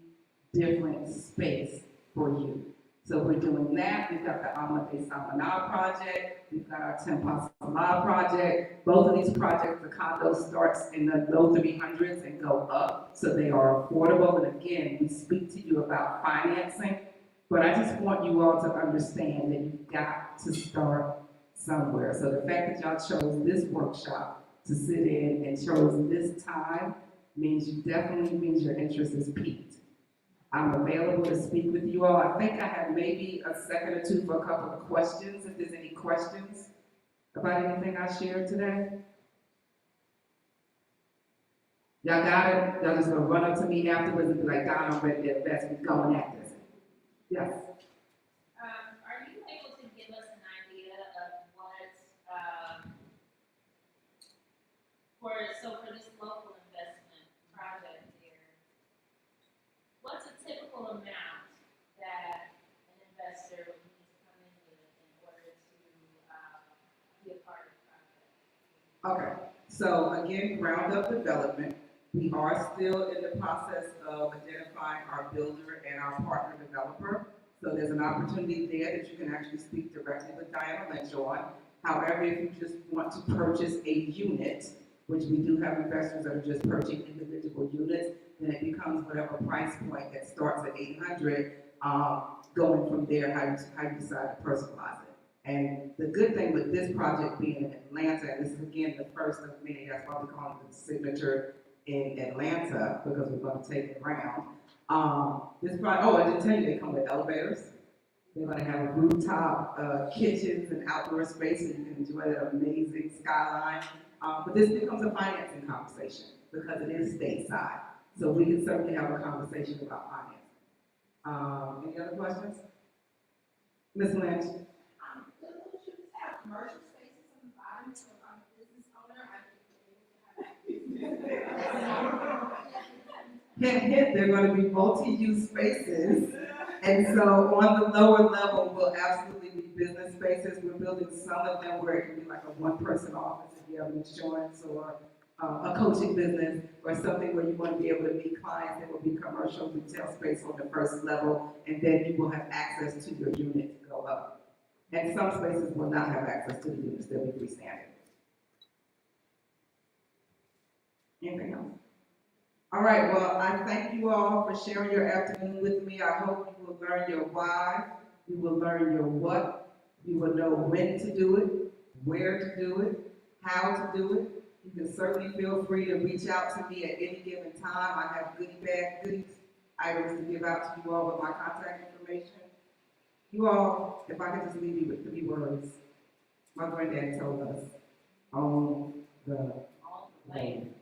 different space for you. So we're doing that. We've got the Amate Samana project. We've got our Tempa Salah project. Both of these projects, the condo starts in the low 300s and go up. So they are affordable. And again, we speak to you about financing, but I just want you all to understand that you've got to start somewhere. So the fact that y'all chose this workshop to sit in and chose this time means your interest is piqued. I'm available to speak with you all. I think I have maybe a second or two for a couple of questions, if there's any questions about anything I shared today. Y'all got it? Y'all just gonna run up to me afterwards and be like, Don, I'm ready to invest. We're going at this. Yes. Are you able to give us an idea of what, for this local investment project here, what's a typical amount that an investor would need to come in with in order to be a part of the project? Okay, so again, ground up development, We are still in the process of identifying our builder and our partner developer. So there's an opportunity there that you can actually speak directly with Diana Lynch on. However, if you just want to purchase a unit, which we do have investors that are just purchasing individual units, then it becomes whatever price point that starts at 800, going from there, how you decide to personalize it. And the good thing with this project being in Atlanta, and this is again the first of many, that's why we call it the signature in Atlanta, because we're going to take it around. This project, oh, I didn't tell you, they come with elevators. They're going to have rooftop kitchens and outdoor space so you can enjoy that amazing skyline. But this becomes a financing conversation because it is stateside. So we can certainly have a conversation about finance. Any other questions? Ms. Lynch? The little shoes have commercial spaces on the bottom, so if I'm a business owner, Hint, hint, they're going to be multi-use spaces. And so on the lower level will absolutely be business spaces. We're building some of them where it can be like a one-person office if you have an insurance or a coaching business or something where you want to be able to meet clients. There will be commercial retail space on the first level, and then you will have access to your unit to go up. And some spaces will not have access to the units. They'll be freestanding. Anything else? All right, well, I thank you all for sharing your afternoon with me. I hope you will learn your why, you will learn your what, you will know when to do it, where to do it, how to do it. You can certainly feel free to reach out to me at any given time. I have goodie items to give out to you all with my contact information. You all, if I could just leave you with 3 words, my granddaddy told us, on the lane.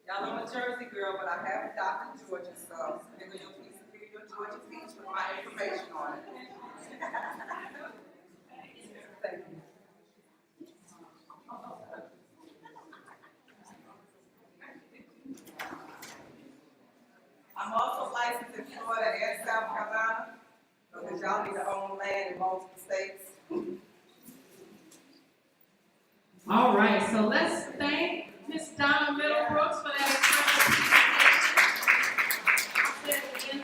Y'all, I'm a Jersey girl, but I have adopted Georgia, so here go your piece of your Georgia peach with my information on it. Thank you. I'm also licensed in Florida and South Carolina, because y'all need to own land in multiple states. All right, so let's thank Ms. Donna Middlebrooks for that expression. The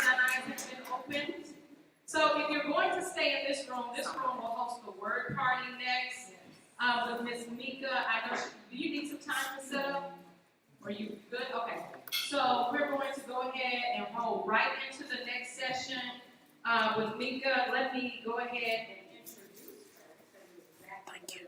eyes have been opened. So if you're going to stay in this room will host the word party next with Ms. Mika. I know do you need some time to set up? Are you good? Okay. So we're going to go ahead and roll right into the next session with Mika. Let me go ahead and introduce her. Thank you.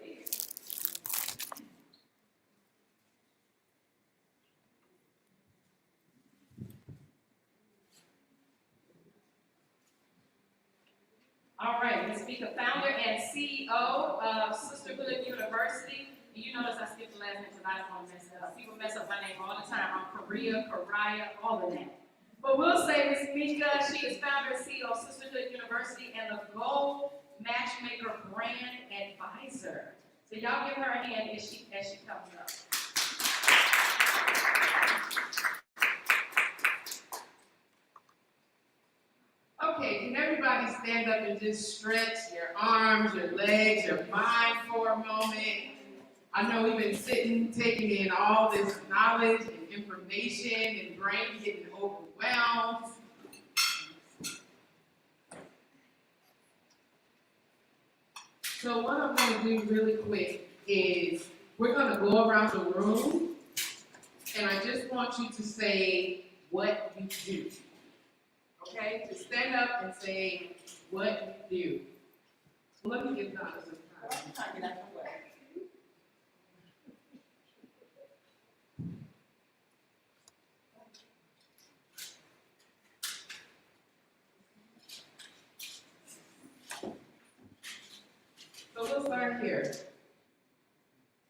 All right, Ms. Mika, founder and CEO of Sisterhood University. You notice I skipped the last name because I don't want to mess it up. People mess up my name all the time. I'm Korea, Karaya, all of that. But we'll say Ms. Mika, she is founder and CEO of Sisterhood University and the Gold Matchmaker Brand Advisor. So y'all give her a hand as she comes up. Okay, can everybody stand up and just stretch your arms, your legs, your mind for a moment? I know we've been sitting, taking in all this knowledge and information and brain getting overwhelmed. So what I'm gonna do really quick is we're gonna go around the room and I just want you to say what you do. Okay, to stand up and say what you do. Let me give Donna some time. So we'll start here.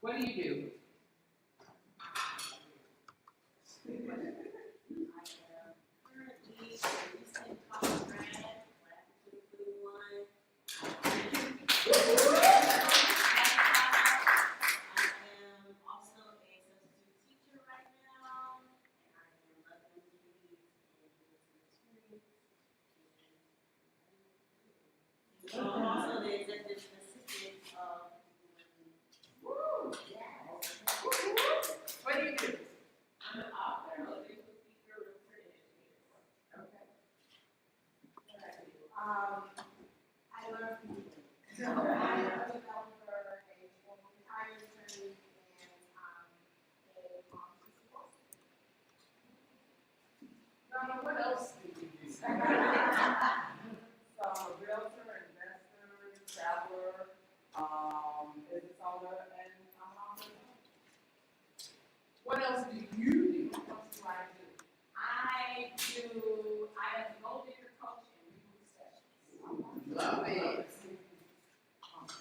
What do you do? Currently, a recent college grad Also the executive assistant of. Yes. What do you do? I'm an author, motivational speaker, realtor, and educator. Okay. What I do? I learn from people. So I'm a developer, a former retired attorney, and a support. Donna, what else do you do? So I'm a realtor, investor, traveler, business owner, and I'm also. What else do you do? What else do? I have gold digger coach and legal sessions. Love it.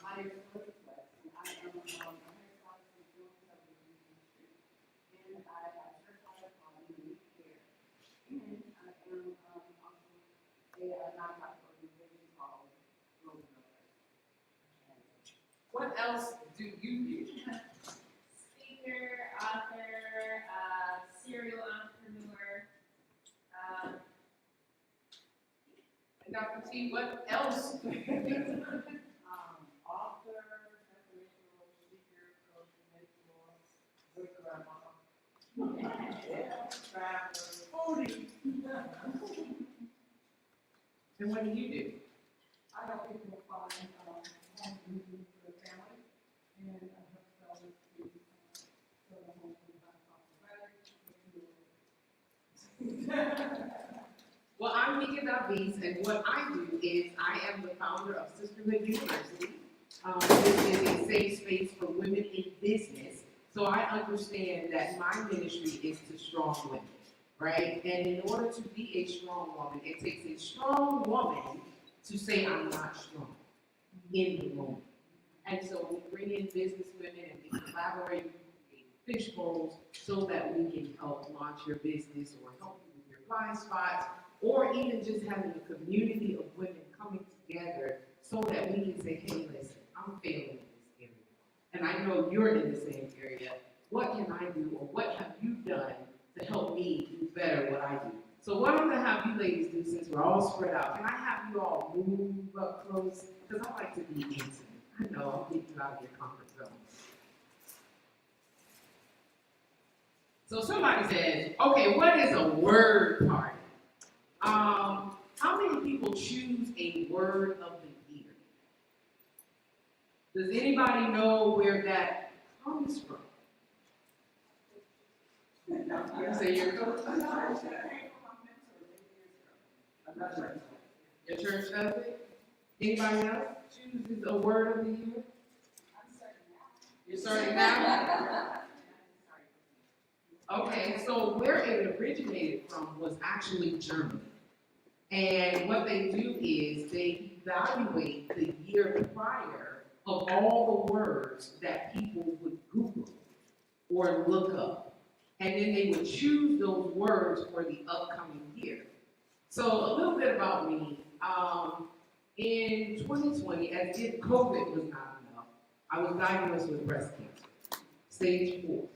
My name is Elizabeth West, and I am a hairstylist in the field of the industry. And I have certified unique hair. And I am also a nonprofit organization called Global Millers. What else do you do? Speaker, author, serial entrepreneur. And Dr. T, what else do you do? Author, informational speaker, coach, mentor, good grandma. Traveler, foodie. And what do you do? I help people find home moving for their family, and I help sellers to sell their home from Well, I'm Mika Davies, and what I do is I am the founder of Sisterhood University. This is a safe space for women in business. So I understand that my ministry is to strong women, right? And in order to be a strong woman, it takes a strong woman to say, I'm not strong in the moment. And so we bring in business women and we collaborate with fish bowls so that we can help launch your business or help you with your blind spots, or even just having a community of women coming together so that we can say, hey, listen, I'm failing in this area. And I know you're in the same area. What can I do, or what have you done to help me do better what I do? So what I'm gonna have you ladies do, since we're all spread out, can I have you all move up close? Because I like to be intimate. I know, I'll get you out of your comfort zone. So somebody says, okay, what is a word party? How many people choose a word of the year? Does anybody know where that comes from? You say your coach? Your church does it? Anybody else chooses a word of the year? You're starting now? Okay, so where it originated from was actually Germany. And what they do is they evaluate the year prior of all the words that people would Google or look up. And then they would choose those words for the upcoming year. So a little bit about me. In 2020, as if COVID was not enough, I was diagnosed with breast cancer, stage 4.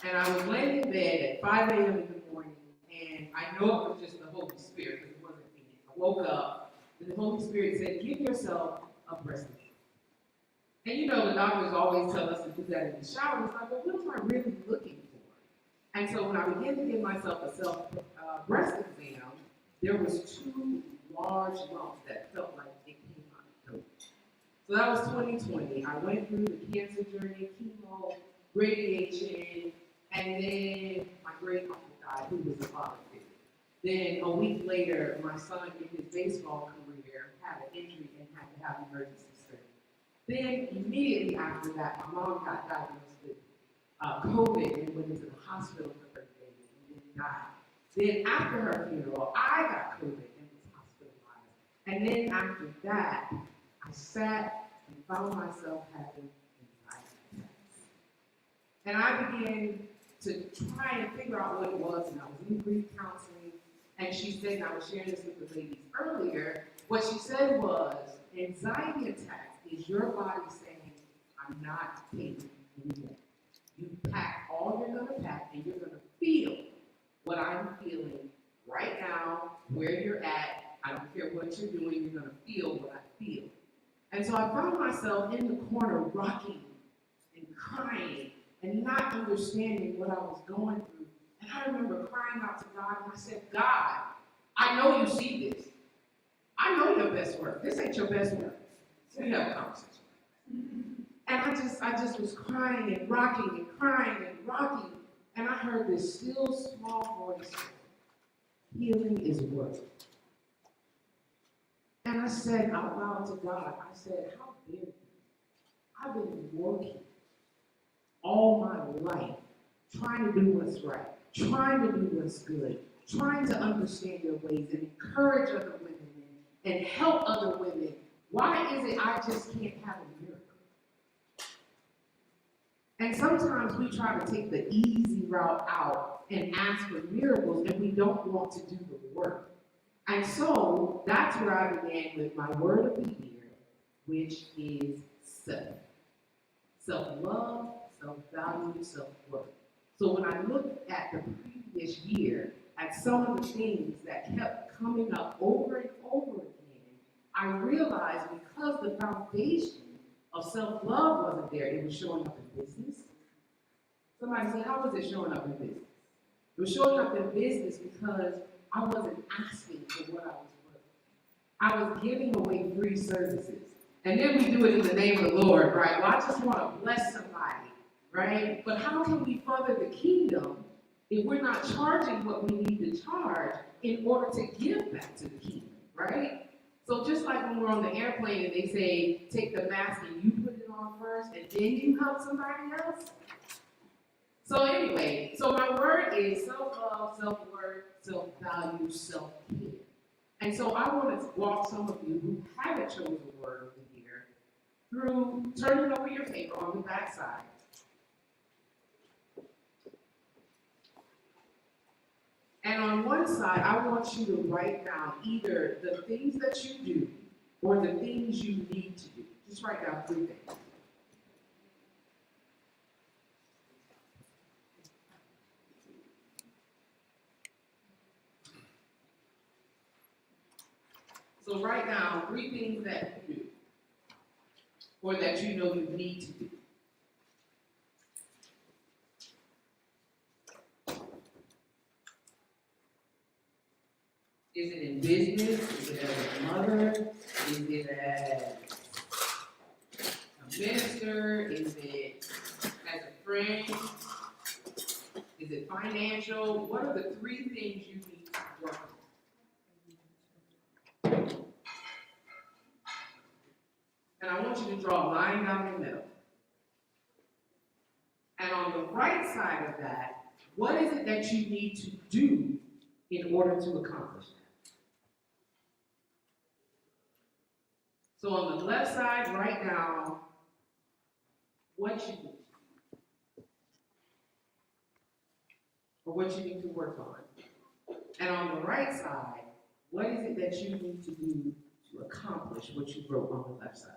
And I was laying in bed at 5 a.m. in the morning, and I know it was just the Holy Spirit, because it wasn't me. I woke up, and the Holy Spirit said, give yourself a breast exam. And you know, the doctors always tell us to do that in the shower. It's like, well, what am I really looking for? And so when I began to give myself a breast exam, there was 2 large lumps that felt like it came out of nowhere. So that was 2020. I went through the cancer journey, chemo, radiation, and then my great uncle died, who was a father figure. Then a week later, my son in his baseball career had an injury and had to have emergency surgery. Then immediately after that, my mom got diagnosed with COVID and went into the hospital for 30 days and then died. Then after her funeral, I got COVID and was hospitalized. And then after that, I sat and found myself having anxiety attacks. And I began to try and figure out what it was, and I was in grief counseling, and she said, and I was sharing this with the ladies earlier, what she said was, anxiety attacks is your body saying, I'm not taking anymore. You pack all you're gonna pack, and you're gonna feel what I'm feeling right now where you're at. I don't care what you're doing, you're gonna feel what I feel. And so I found myself in the corner rocking and crying and not understanding what I was going through. And I remember crying out to God and I said, God, I know you see this. I know your best work. This ain't your best work. We have a conversation. And I just was crying and rocking and crying and rocking. And I heard this still small voice, healing is work. And I said out loud to God, I said, how dare you? I've been working all my life, trying to do what's right, trying to do what's good, trying to understand your ways and encourage other women and help other women. Why is it I just can't have a miracle? And sometimes we try to take the easy route out and ask for miracles, and we don't want to do the work. And so that's where I began with my word of the year, which is self. Self-love, self-value, self-worth. So when I looked at the previous year, at some of the things that kept coming up over and over again, I realized because the foundation of self-love wasn't there, it was showing up in business. Somebody said, how was it showing up in business? It was showing up in business because I wasn't asking for what I was worth. I was giving away free services. And then we do it in the name of the Lord, right? Well, I just want to bless somebody, right? But how can we further the kingdom if we're not charging what we need to charge in order to give back to the kingdom, right? So just like when we're on the airplane and they say, take the mask and you put it on first and then you help somebody else. So anyway, so my word is self-love, self-worth, self-value, self-care. And so I want to walk some of you who haven't chosen the word of the year through turning over your paper on the back side. And on one side, I want you to write down either the things that you do or the things you need to do. Just write down 3 things. So write down 3 things that you do or that you know you need to do. Is it in business? Is it as a mother? Is it as a minister? Is it as a friend? Is it financial? What are the 3 things you need to work on? And I want you to draw a line down the middle. And on the right side of that, what is it that you need to do in order to accomplish that? So on the left side, write down what you need or what you need to work on. And on the right side, what is it that you need to do to accomplish what you wrote on the left side?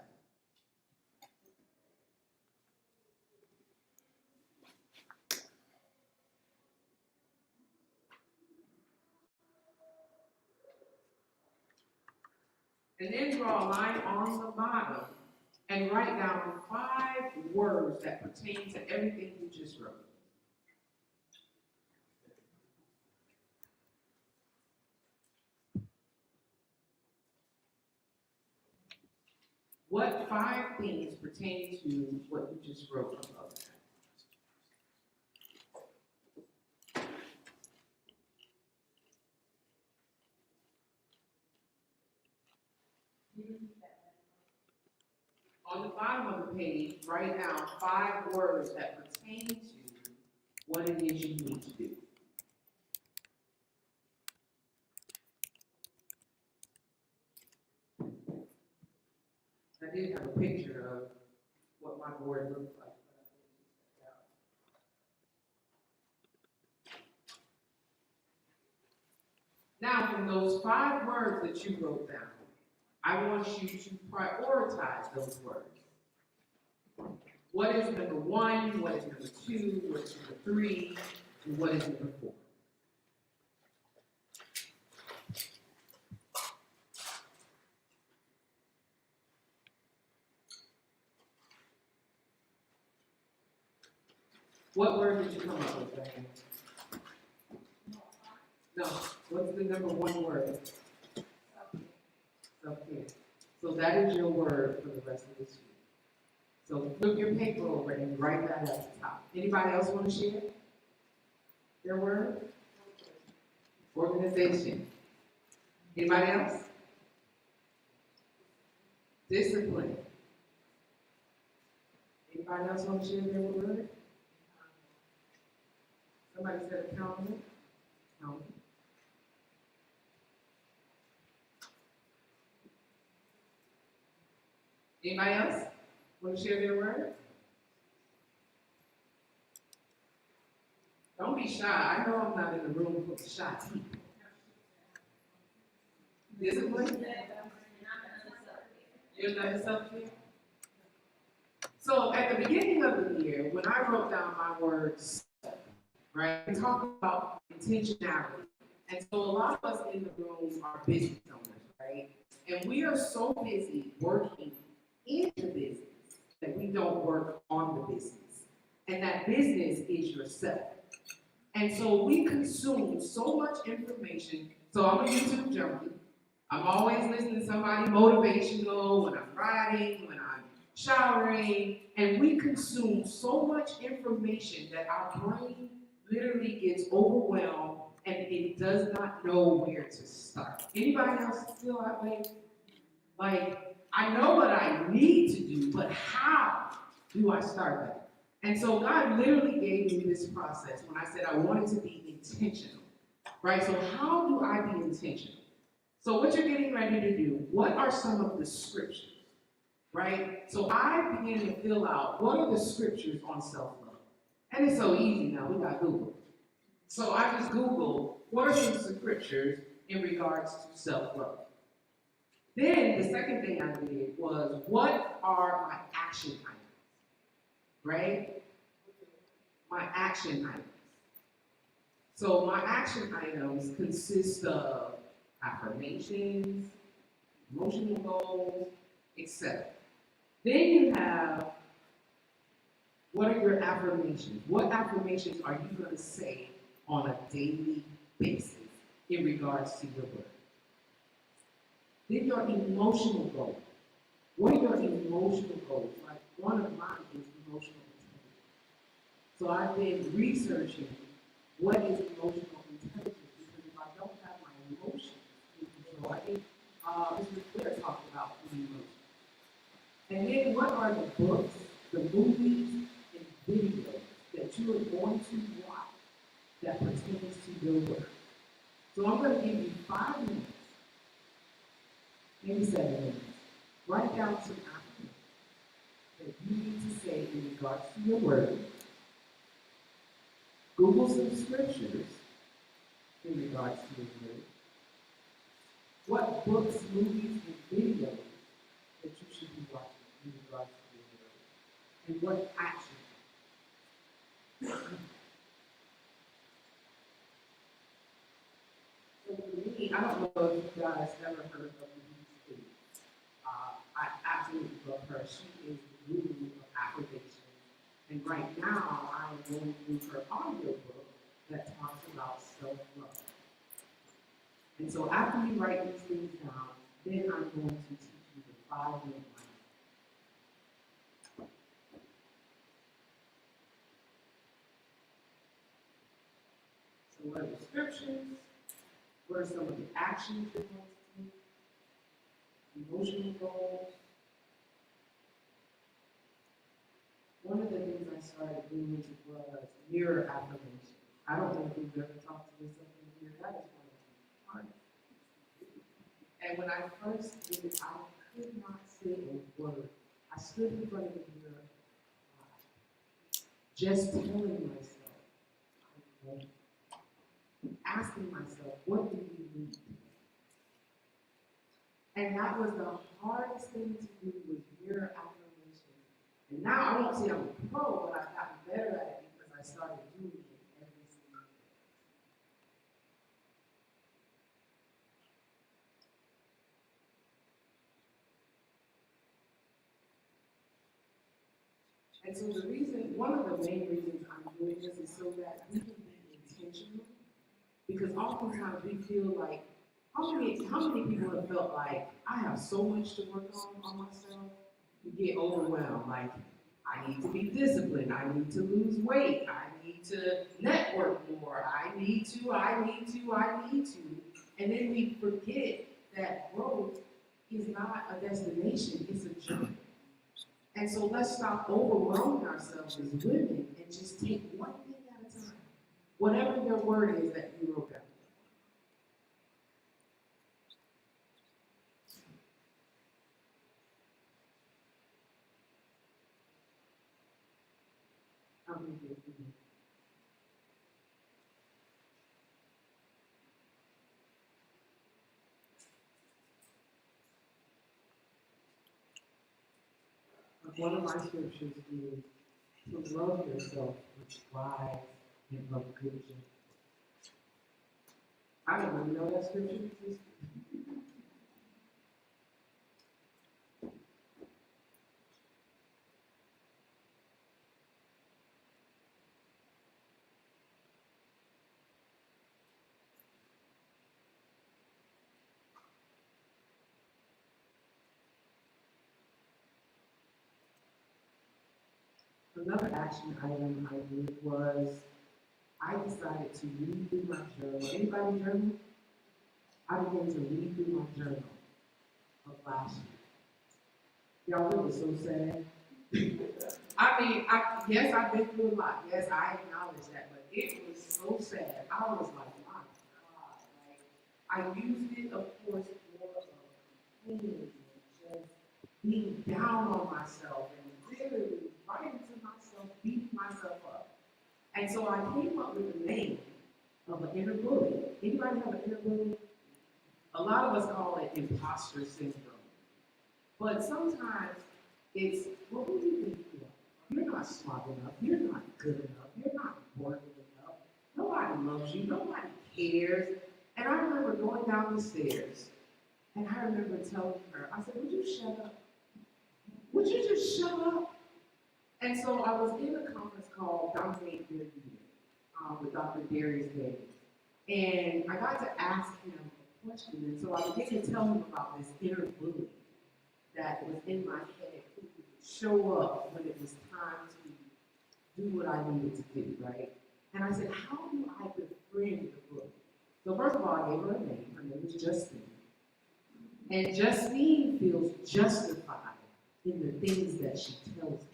And then draw a line on the bottom and write down 5 words that pertain to everything you just wrote. What 5 things pertain to what you just wrote above that? On the bottom of the page, write down 5 words that pertain to what it is you need to do. I did have a picture of what my board looked like. Now, from those 5 words that you wrote down, I want you to prioritize those words. What is number 1? What is number 2? What is number 3? And what is number 4? What word did you come up with, Diane? No, what's the number one word? Self-care. So that is your word for the rest of this year. So flip your paper over and write that at the top. Anybody else want to share their word? Organization. Anybody else? Discipline. Anybody else want to share their word? Somebody said accountable? No. Anybody else want to share their word? Don't be shy. I know I'm not in the room for shy people. Discipline? You're not self-care? So at the beginning of the year, when I wrote down my words, right, we talk about intentionality. And so a lot of us in the room are business owners, right? And we are so busy working in the business that we don't work on the business. And that business is yourself. And so we consume so much information. So I'm a YouTube junkie. I'm always listening to somebody motivational when I'm riding, when I'm showering, and we consume so much information that our brain literally gets overwhelmed and it does not know where to start. Anybody else feel that way? Like, I know what I need to do, but how do I start that? And so God literally gave me this process when I said I wanted to be intentional, right? So how do I be intentional? So what you're getting ready to do, what are some of the scriptures, right? So I began to fill out, what are the scriptures on self-love? And it's so easy now, we got Google. So I just Googled, what are some scriptures in regards to self-love? Then the second thing I did was, what are my action items, right? My action items. So my action items consist of affirmations, emotional goals, etc. Then you have, what are your affirmations? What affirmations are you going to say on a daily basis in regards to your work? Then your emotional goals. What are your emotional goals? Like one of mine is emotional intelligence. So I've been researching what is emotional intelligence, because if I don't have my emotions in control, I think Mr. Claire talked about emotions. And then what are the books, the movies, and videos that you are going to watch that pertains to your work? So I'm going to give you 5 minutes, maybe 7 minutes. Write down some affirmations that you need to say in regards to your work. Google some scriptures in regards to your work. What books, movies, and videos that you should be watching in regards to your work, and what action. So for me, I don't know if you guys ever heard of Louise Hay. I absolutely love her. She is the guru of affirmation. And right now, I am going through her audiobook that talks about self-love. And so after you write these things down, then I'm going to teach you the 5-minute plan. So what are the scriptures? What are some of the actions you're going to take? Emotional goals. One of the things I started doing was mirror affirmation. I don't know if you've ever talked to yourself in the mirror. That is one of the hardest. And when I first did it, I could not say a word. I stood in front of the mirror, just telling myself, asking myself, what do you need? And that was the hardest thing to do, was mirror affirmation. And now I won't say I'm a pro, but I've gotten better at it because I started doing it every single day. And so one of the main reasons I'm doing this is so that we can be intentional. Because oftentimes we feel like, how many people have felt like, I have so much to work on myself, you get overwhelmed, like, I need to be disciplined, I need to lose weight, I need to network more, I need to. And then we forget that growth is not a destination, it's a journey. And so let's stop overwhelming ourselves as women and just take one thing at a time. Whatever your word is that you wrote down. I'm gonna do it for you. One of my scriptures is to love yourself with pride and love good. I don't even know that scripture exists. Another action item I did was I decided to read through my journal. Anybody journal? I began to read through my journal of last year. Y'all, it was so sad. I mean, yes, I've been through a lot. Yes, I acknowledge that, but it was so sad. I was like, my God. Like, I used it, of course, more of pain, just being down on myself and literally writing to myself, beating myself up. And so I came up with the name of an inner bully. Anybody have an inner bully? A lot of us call it imposter syndrome. But sometimes it's, well, who do you think you are? You're not smart enough. You're not good enough. You're not worthy enough. Nobody loves you. Nobody cares. And I remember going down the stairs, and I remember telling her, I said, would you shut up? Would you just shut up? And so I was in a conference called Dominate Your Year with Dr. Darius Davis. And I got to ask him a question. And so I began to tell him about this inner bully that was in my head who would show up when it was time to do what I needed to do, right? And I said, how do I befriend the bully? So first of all, I gave her a name. Her name is Justine. And Justine feels justified in the things that she tells me.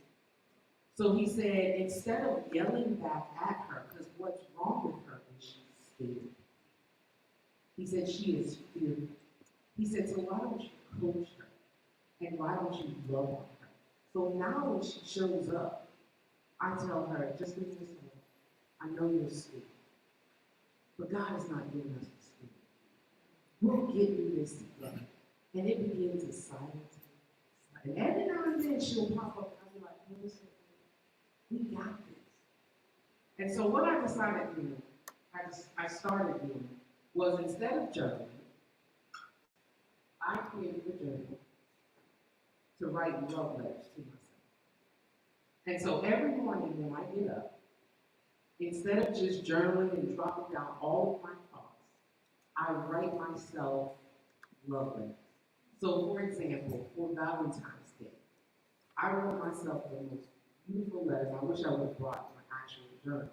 So he said, instead of yelling back at her, because what's wrong with her is she's scared. He said she is fearful. He said, so why don't you coach her? And why don't you love on her? So now when she shows up, I tell her, just leave this alone. I know you're scared. But God is not giving us the spirit. We'll get through this together. And it begins to silence her. And every now and then she'll pop up and I'll be like, listen, we got this. And so what I decided to do, I started doing, was instead of journaling, I created a journal to write love letters to myself. And so every morning when I get up, instead of just journaling and dropping down all of my thoughts, I write myself love letters. So for example, for Valentine's Day, I wrote myself the most beautiful letters. I wish I would have brought my actual journal.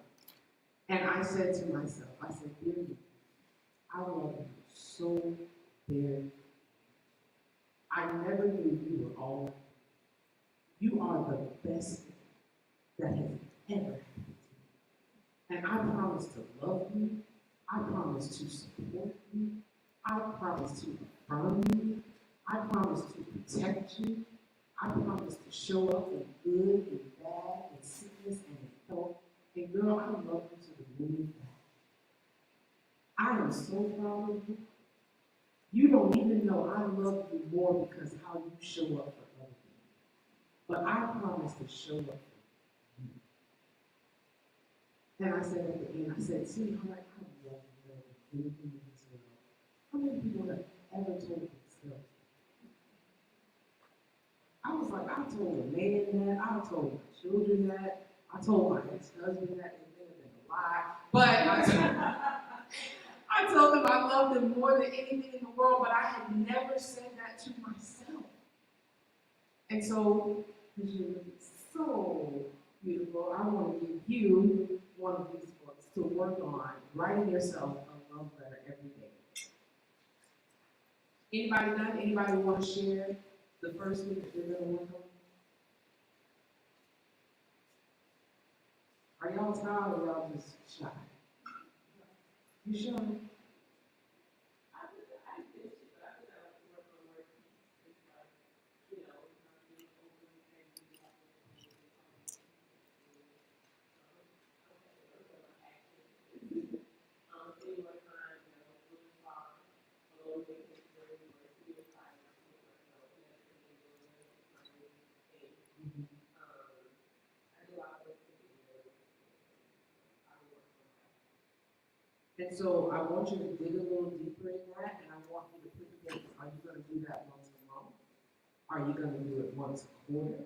And I said to myself, I said, dear you, I love you so very much. I never knew you were all. You are the best thing that has ever happened to me. And I promise to love you. I promise to support you. I promise to affirm you. I promise to protect you. I promise to show up in good and bad, in sickness and in health. And girl, I love you to the moon and back. I am so proud of you. You don't even know I love you more because how you show up for other people. But I promise to show up for you. And I said at the end, I said, sweetheart, I love you more than anything in this world. How many people have ever told themselves? I was like, I told a man that, I I told my children that. I told my ex-husband that. It may have been a lie, but I told them I loved them more than anything in the world, but I had never said that to myself. And so, because you're so beautiful, I want to give you one of these books to work on writing yourself a love letter every day. Anybody done? Anybody want to share the first thing that you're going to work on? Are y'all proud or y'all just shy? You sure? And so I want you to dig a little deeper in that, and I want you to put dates. Are you going to do that once a month? Are you going to do it once a quarter?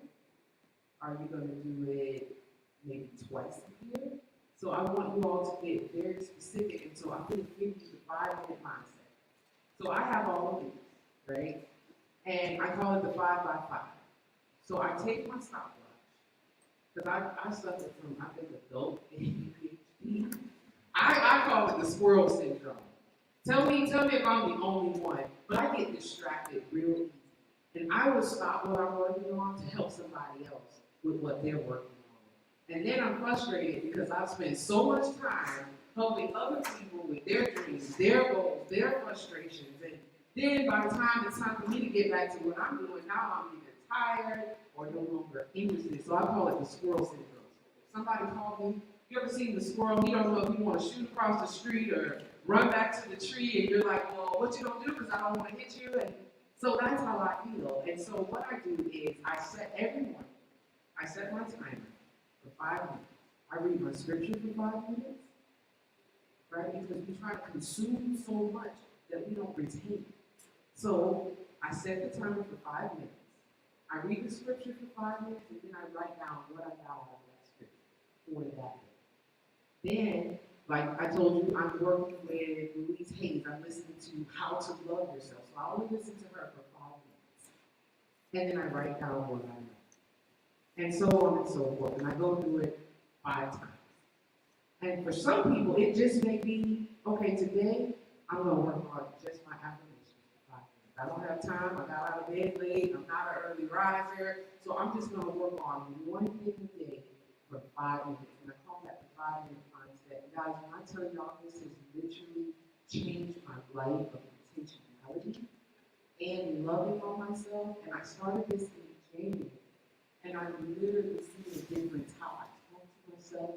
Are you going to do it maybe twice a year? So I want you all to get very specific, and so I'm going to give you the 5-minute mindset. So I have all of these, right? And I call it the 5 by 5. So I take my stopwatch, because I suffer from, I think, adult ADHD. I call it the squirrel syndrome. Tell me if I'm the only one, but I get distracted real easy. And I will stop what I'm working on to help somebody else with what they're working on. And then I'm frustrated because I've spent so much time helping other people with their dreams, their goals, their frustrations. And then by the time it's time for me to get back to what I'm doing, now I'm either tired or no longer interested. So I call it the squirrel syndrome. Somebody called me. You ever seen the squirrel? He don't know if you want to shoot across the street or run back to the tree, and you're like, well, what you gonna do? Because I don't want to hit you. And so that's how I feel. And so what I do is I set my timer for 5 minutes. I read my scripture for 5 minutes, right? Because we try to consume so much that we don't retain it. So I set the timer for 5 minutes. I read the scripture for 5 minutes, and then I write down what I got out of that scripture for that day. Then, like I told you, I'm working with Louise Hayes. I'm listening to How to Love Yourself. So I only listen to her for 5 minutes. And then I write down what I know. And so on and so forth. And I go through it 5 times. And for some people, it just may be, okay, today I'm going to work on just my affirmations for 5 minutes. I don't have time. I got out of bed late. I'm not an early riser. So I'm just going to work on one thing a day for 5 minutes. And I call that the 5-minute mindset. Guys, when I tell y'all this has literally changed my life of intentionality and loving on myself, and I started this in January, and I literally seen a difference how I talk to myself.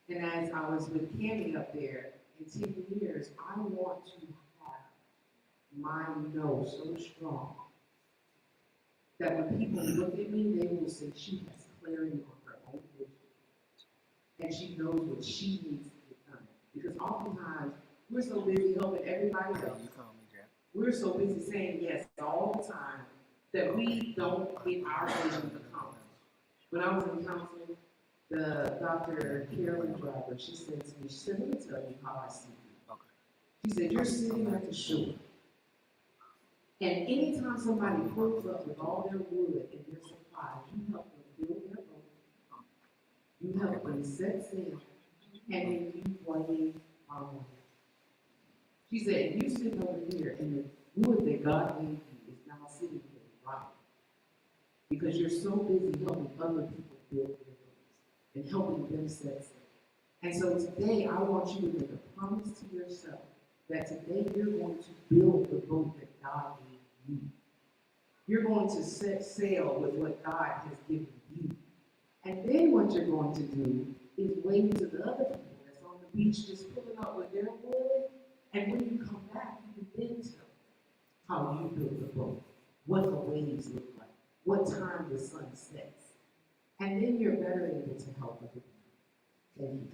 And as I was with Cammie up there, in 10 years, I want to have my no so strong that when people look at me, they will say she has clarity on her own vision. And she knows what she needs to get done. Because oftentimes, we're so busy helping everybody else. We're so busy saying yes all the time that we don't get our vision accomplished. When I was in counseling, the Dr. Carolyn Driver, she said to me, she said, let me tell you how I see you. She said, you're sitting at the shore. And anytime somebody pulls up with all their wood and their supplies, you help them build their boat. You help them set sail, and then you wave our way. She said, you sitting over here, and the wood that God gave you is now sitting here rotting. Because you're so busy helping other people build their boats and helping them set sail. And so today, I want you to make a promise to yourself that today you're going to build the boat that God gave you. You're going to set sail with what God has given you. And then what you're going to do is wave to the other people that's on the beach just pulling up with their wood. And when you come back, you can then tell how you built the boat, what the waves look like, what time the sun sets. And then you're better able to help other people. Thank you.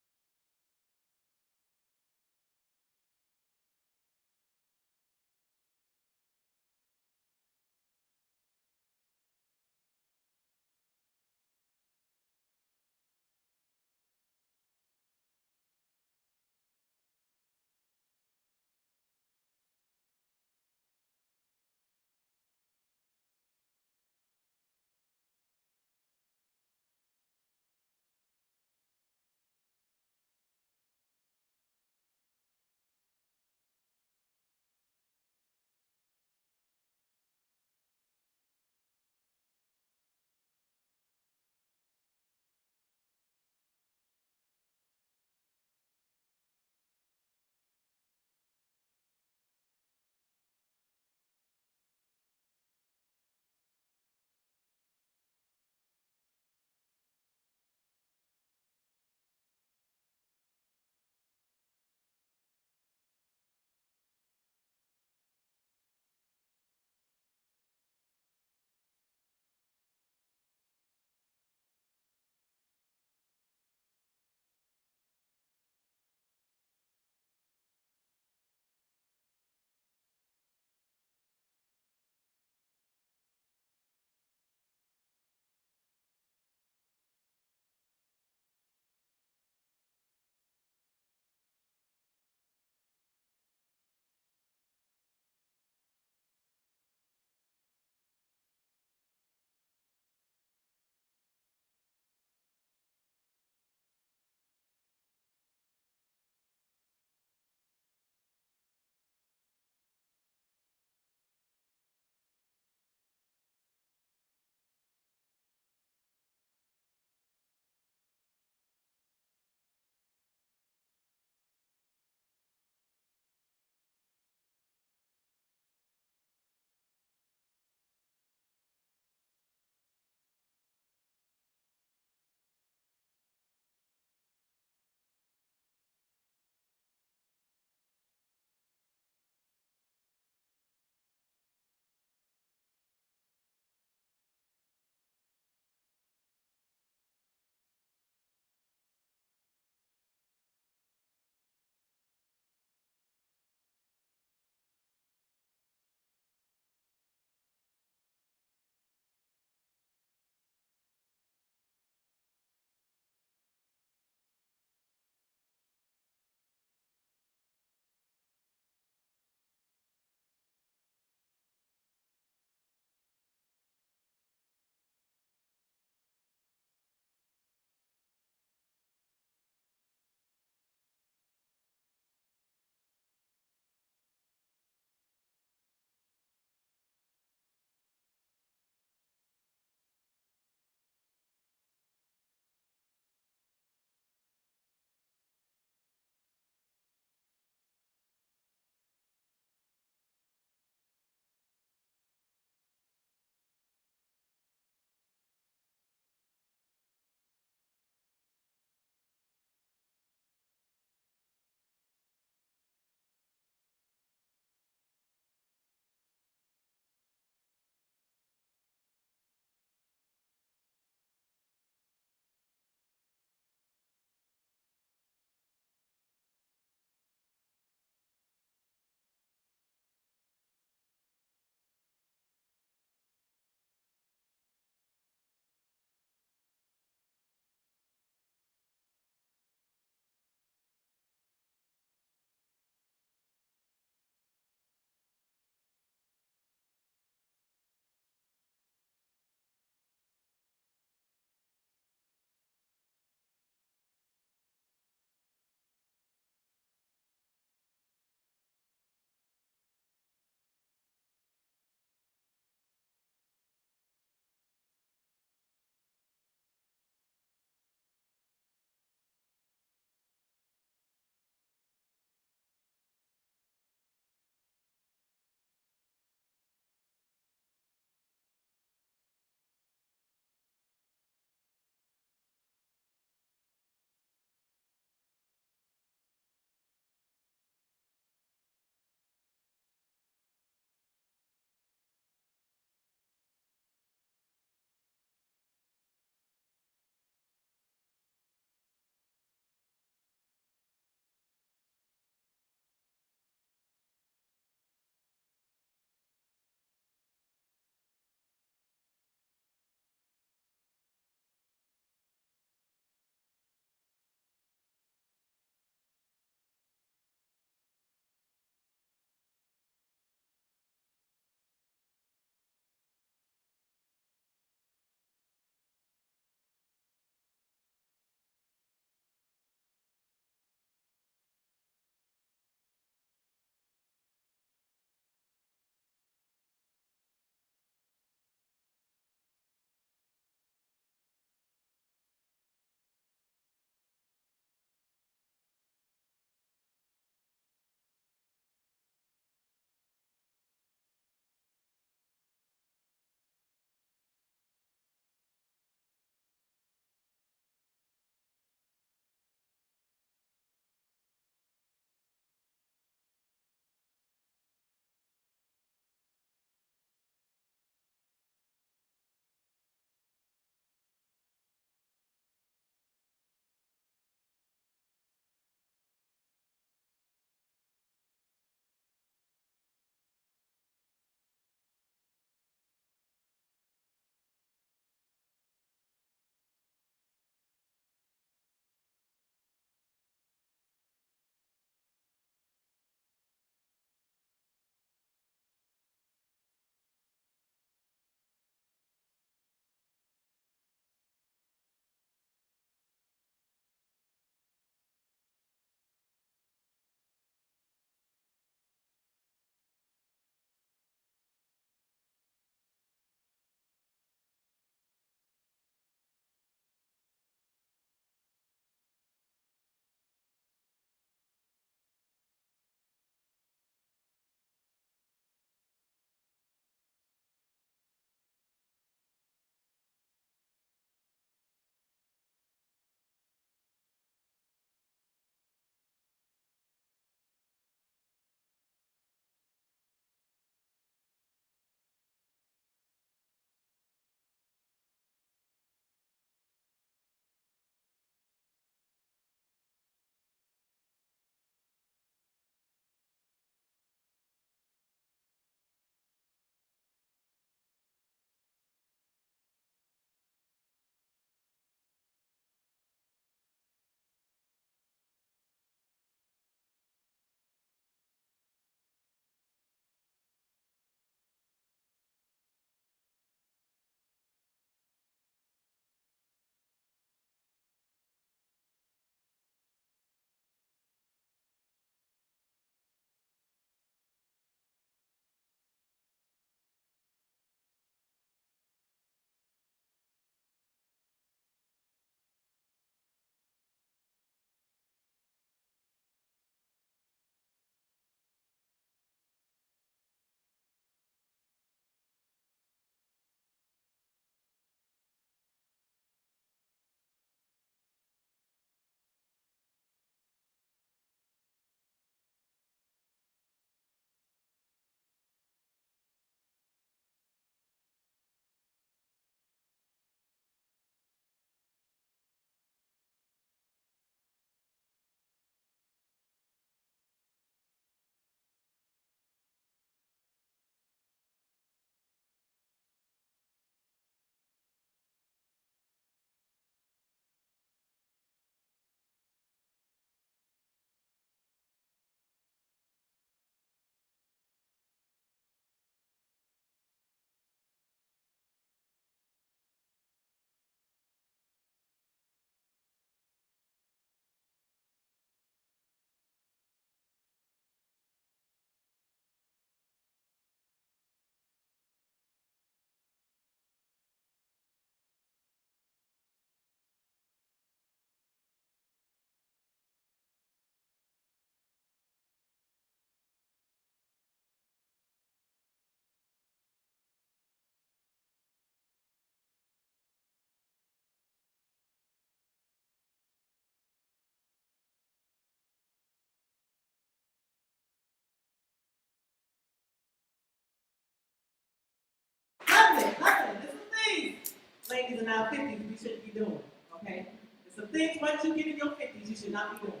ladies in our 50s, we shouldn't be doing, okay? There's some things once you get in your 50s, you should not be doing.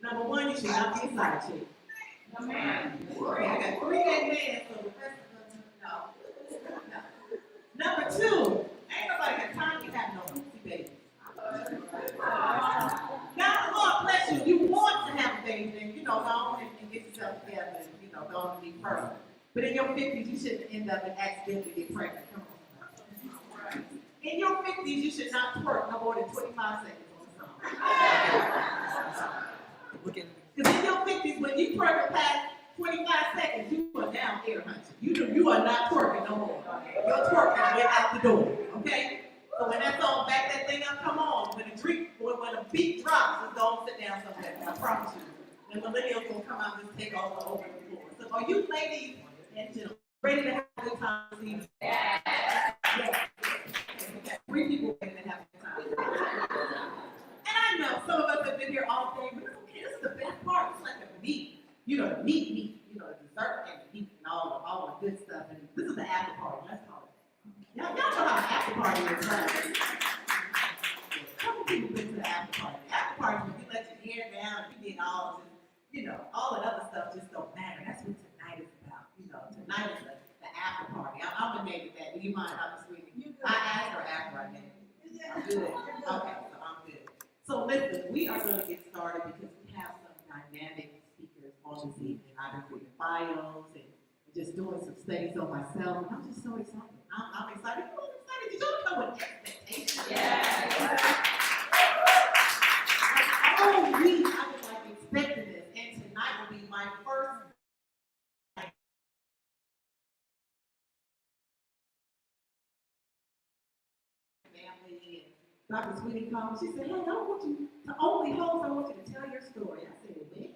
Number one, you should not be a side chick. No, ma'am. Okay, I got 3 amen, so the rest of them, no. Number two, ain't nobody got time to have no pussy babies. Now, the Lord bless you. You want to have a baby, then, go on and get yourself together and, go on and be perfect. But in your 50s, you shouldn't end up and accidentally get pregnant. Come on. In your 50s, you should not twerk no more than 25 seconds on the song. Because in your 50s, when you twerk past 25 seconds, you are down air hunting. You are not twerking no more. Your twerking went out the door, okay? So when that song back that thing up, come on. When the beat drops, it's gonna sit down somewhere. I promise you. The millennials gonna come out and just take over the floor. So are you ladies and gentlemen ready to have a good time this evening? Yeah. 3 people ready to have a good time. And I know some of us have been here all day, but it's okay. This is the best part. It's like the meat. The meat, the dessert and the meat and all the good stuff. And this is the after party. Let's call it. Y'all know how the after party is, right? Couple people been to the after party. The after party when you let your hair down, you get all this, all that other stuff just don't matter. That's what tonight is about. Tonight is the after party. I'm gonna name it that. Do you mind, Dr. Sweetie? I asked her after I named it. I'm good. Okay, so I'm good. So listen, we are gonna get started because we have some dynamic speakers on this evening. I've been reading bios and just doing some studies on myself, and I'm just so excited. I'm excited. I'm excited. Did y'all come with expectations? Yeah. All week I've been expecting this, and tonight will be my first. Family and Dr. Sweetie called. She said, "Hey, I don't want you to only host. I want you to tell your story." I said, "When?"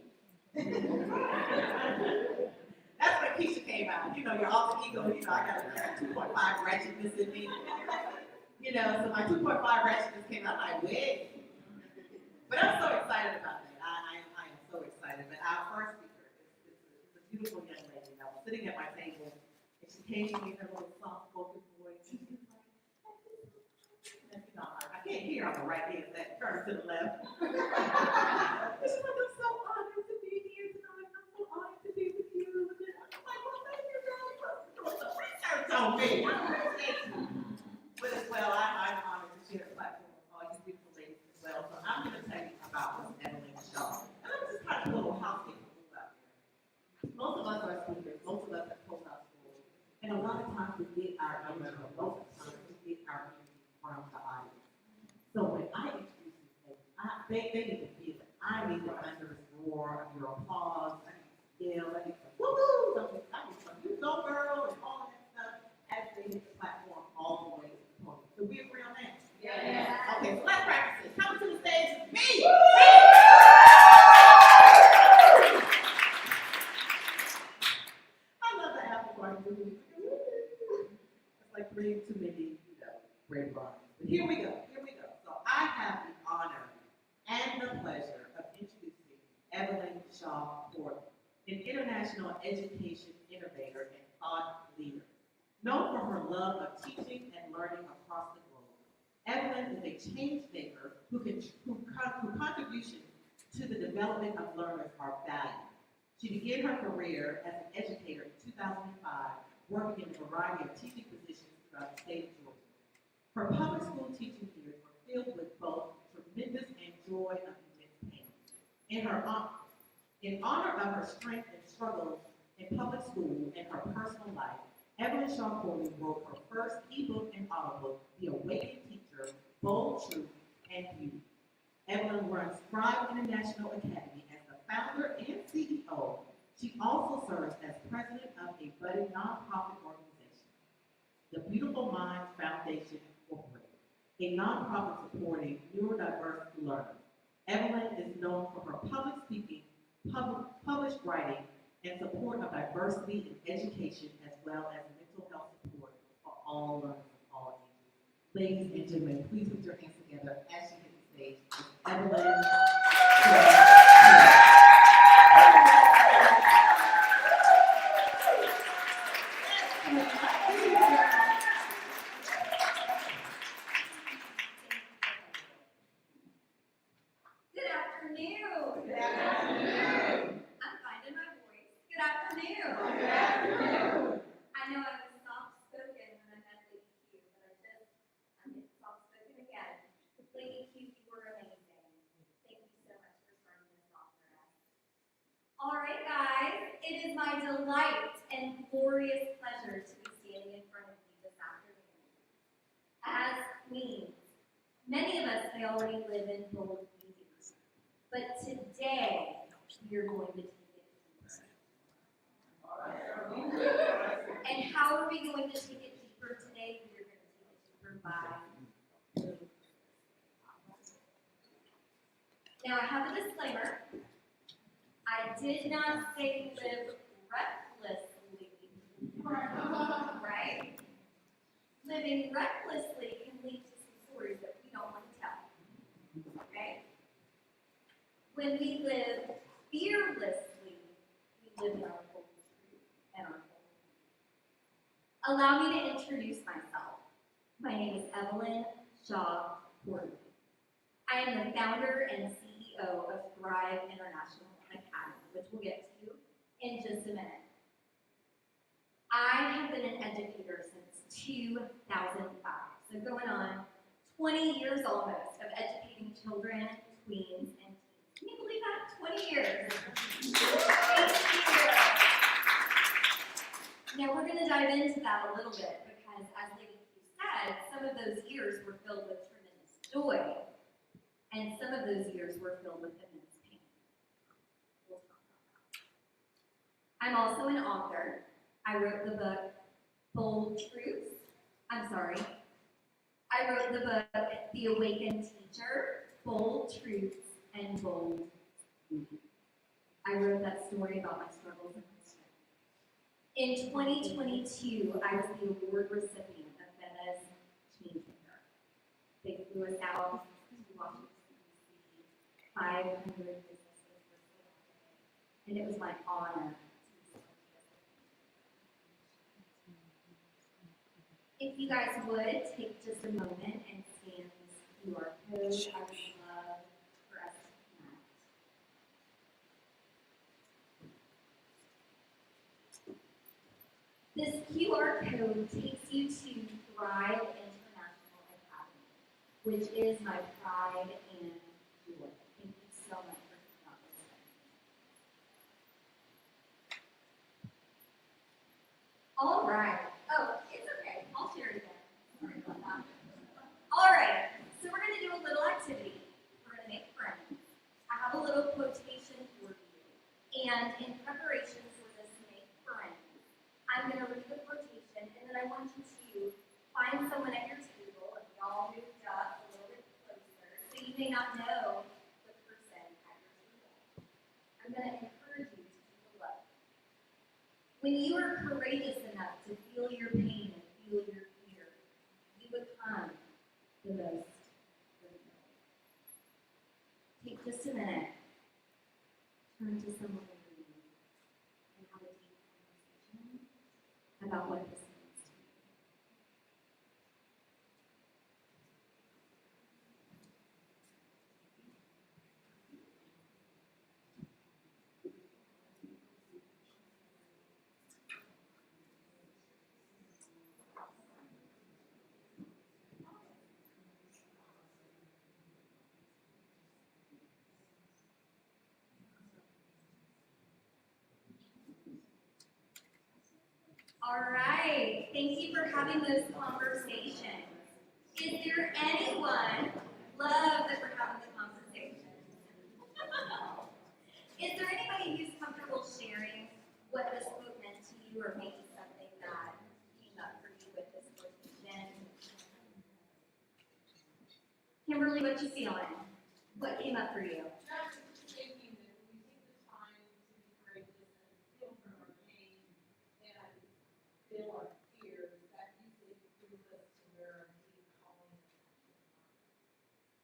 That's when Keisha came out. Your alter ego. I got a 2.5 ratchetness in me. So my 2.5 ratchetness came out like, "When?" But I'm so excited about that. I am so excited. But our first speaker is a beautiful young lady. I was sitting at my table, and she came to me with her little soft-spoken voice. She was like, I can't hear on the right hand, that turn to the left. She's like, "I'm so honored to be here tonight. I'm so honored to be with you." And I'm like, "Well, thank you, girl. You must be doing some research on me." I appreciate you. But as well, I'm honored to share a platform with all you beautiful ladies as well. So I'm going to tell you about Miss Evelyn Shaw. And I'm just kind of a little housekeeping out there. Most of us are speakers. Most of us have pulled out schools. And a lot of times we get our intro. Most of the time we get our intro from the audience. So when I introduce these ladies, they need to feel it. I need the thunderous roar of your applause. I need to yell. I need to woo-hoo. I need some you go girl and all of that stuff as they hit the platform all the way to the podium. So we agree on that? Yeah. Okay, so let's practice this. Come to the stage with me. I love the apple party. It's like bringing too many, red bars. But here we go. So I have the honor and the pleasure of introducing Evelyn Shaw Porter, an international education innovator and thought leader. Known for her love of teaching and learning across the globe, Evelyn is a change maker whose contributions to the development of learners are valued. She began her career as an educator in 2005, working in a variety of teaching positions throughout the state of Georgia. Her public school teaching years were filled with both tremendous and joy of immense pain. In honor of her strength and struggles in public school and her personal life, Evelyn Shaw Porter wrote her first ebook and audiobook, The Awakened Teacher, Bold Truth and Beauty. Evelyn runs Thrive International Academy as the founder and CEO. She also serves as president of a budding nonprofit organization, the Beautiful Minds Foundation Incorporated, a nonprofit supporting neurodiverse learners. Evelyn is known for her public speaking, published writing, and support of diversity in education, as well as mental health support for all learners of all ages. Ladies and gentlemen, please put your hands together as she hits the stage. Evelyn. afternoon. Good afternoon. I know I was soft-spoken when I met Lady Q, but I'm getting soft-spoken again. Lady Q, you were amazing. Thank you so much for starting this off for us. All right, guys, it is my delight and glorious pleasure to be standing in front of you this afternoon. As queens, many of us may already live in bold beauty, but today we are going to take it deeper. And how are we going to take it deeper today? We are going to take it deeper by living. Now I have a disclaimer. I did not say live recklessly, right? Living recklessly can lead to some stories that we don't want to tell, okay? When we live fearlessly, we live in our full truth and our full. Allow me to introduce myself. My name is Evelyn Shaw Porter. I am the founder and CEO of Thrive International Academy, which we'll get to in just a minute. I have been an educator since 2005, so going on 20 years almost of educating children, tweens, and teens. Can you believe that? 20 years. Now we're going to dive into that a little bit because, as Lady Q said, some of those years were filled with tremendous joy, and some of those years were filled with immense pain. We'll talk about that. I'm also an author. I wrote the book Bold Truths. I wrote the book The Awakened Teacher, Bold Truths, and Bold Beauty. I wrote that story about my struggles and my strength. In 2022, I was the award recipient of Betta's Changemaker. They flew us out to Washington, D.C. 500 businesses were selected, and it was my honor. If you guys would, take just a moment and scan this QR code. I would love for us to connect. This QR code takes you to Thrive International Academy, which is my pride and joy. Thank you so much for coming on this. All right. Oh, it's okay. I'll share it again. Sorry about that. All right. So we're going to do a little activity. We're going to make friends. I have a little quotation for you. And in preparation for this make friends, I'm going to read the quotation, and then I want you to find someone at your table, and we all moved up a little bit closer, so you may not know the person at your table. I'm going to encourage you to take a look. When you are courageous enough to feel your pain and feel your fear, you become the most fulfilled. Take just a minute, turn to someone near you, and have a deep conversation about what this means to you. All right, thank you for having those conversations. Is there anyone, love that we're having the conversation. Is there anybody who's comfortable sharing what this book meant to you, or maybe something that came up for you with this quotation? Kimberly, what you feeling? What came up for you? Just thinking that we take the time to be courageous and feel from our pain and feel our fears, that usually brings us to where our deep calling is.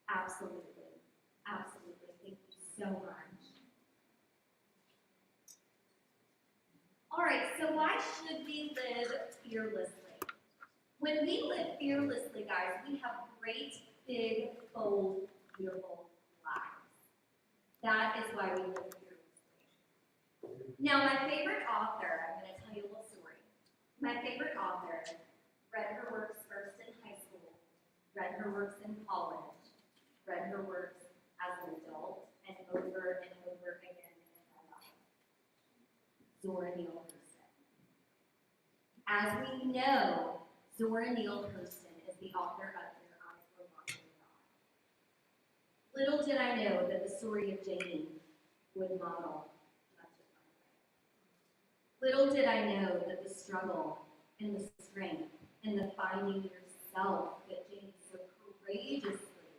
Absolutely. Absolutely. Thank you so much. All right, so why should we live fearlessly? When we live fearlessly, guys, we have great, big, bold, beautiful lives. That is why we live fearlessly. Now, my favorite author, I'm going to tell you a little story. My favorite author read her works first in high school, read her works in college, read her works as an adult, and over again in my life. Zora Neale Hurston. As we know, Zora Neale Hurston is the author of Your Eyes Were Watching God. Little did I know that the story of Janie would model much of my life. Little did I know that the struggle and the strength and the finding yourself that Janie so courageously,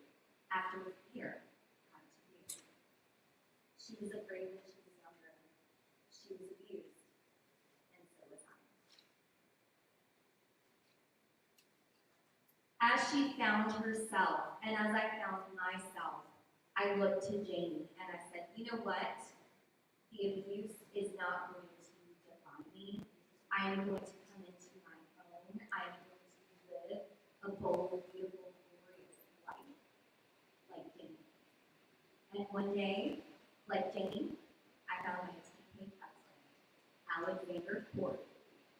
after fear, had to do. She was afraid when she was younger. She was abused, and so was I. As she found herself, and as I found myself, I looked to Janie and I said, you know what? The abuse is not going to define me. I am going to come into my own. I am going to live a bold, beautiful, glorious life like Janie. And one day, like Janie, I found my TK husband, Alexander Court,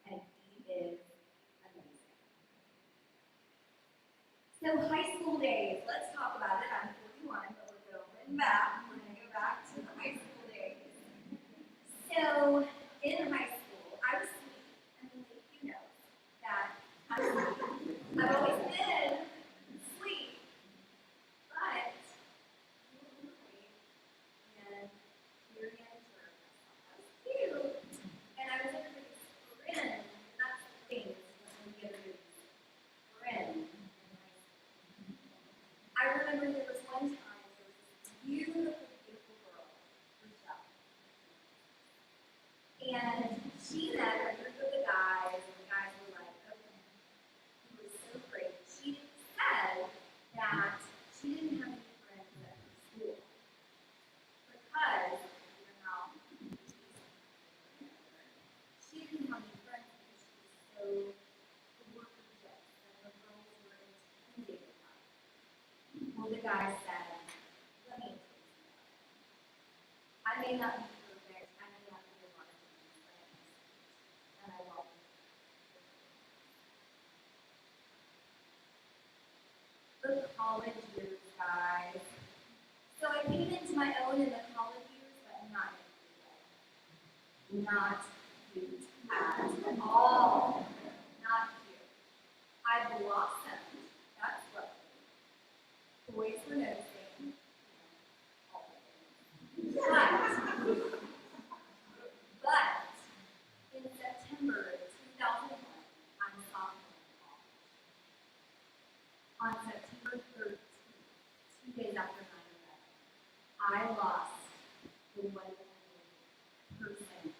and he is amazing. So high school days, let's talk about it. I'm 41, but we're going back. We're going to go back to the high school days. So in high school, I was sweet. I mean, you know that I'm sweet. I've always been sweet, but and very unsure I was cute, and I was everybody's friend. That's the thing, when you get everybody's friend. I remember there was one time there was this beautiful, beautiful girl, Rochelle. And she met a group of the guys, and the guys were like, okay, he was so great. She said that she didn't have any friends at her school because, you know how she didn't have any friends because she was so gorgeous, and the girls were intimidated by her. Well, the guy said, let me tell you something. I may not be perfect, I may not be a lot of friends, and I love you. The college years, guys. So I came into my own in the college years, but not in a good way. Not cute at all. Not cute. I blossomed. That's what. Boys were noticing. All the things. But in September 2001, I'm a sophomore in college. On September 13th, 2 days after 9/11, I lost the one and only person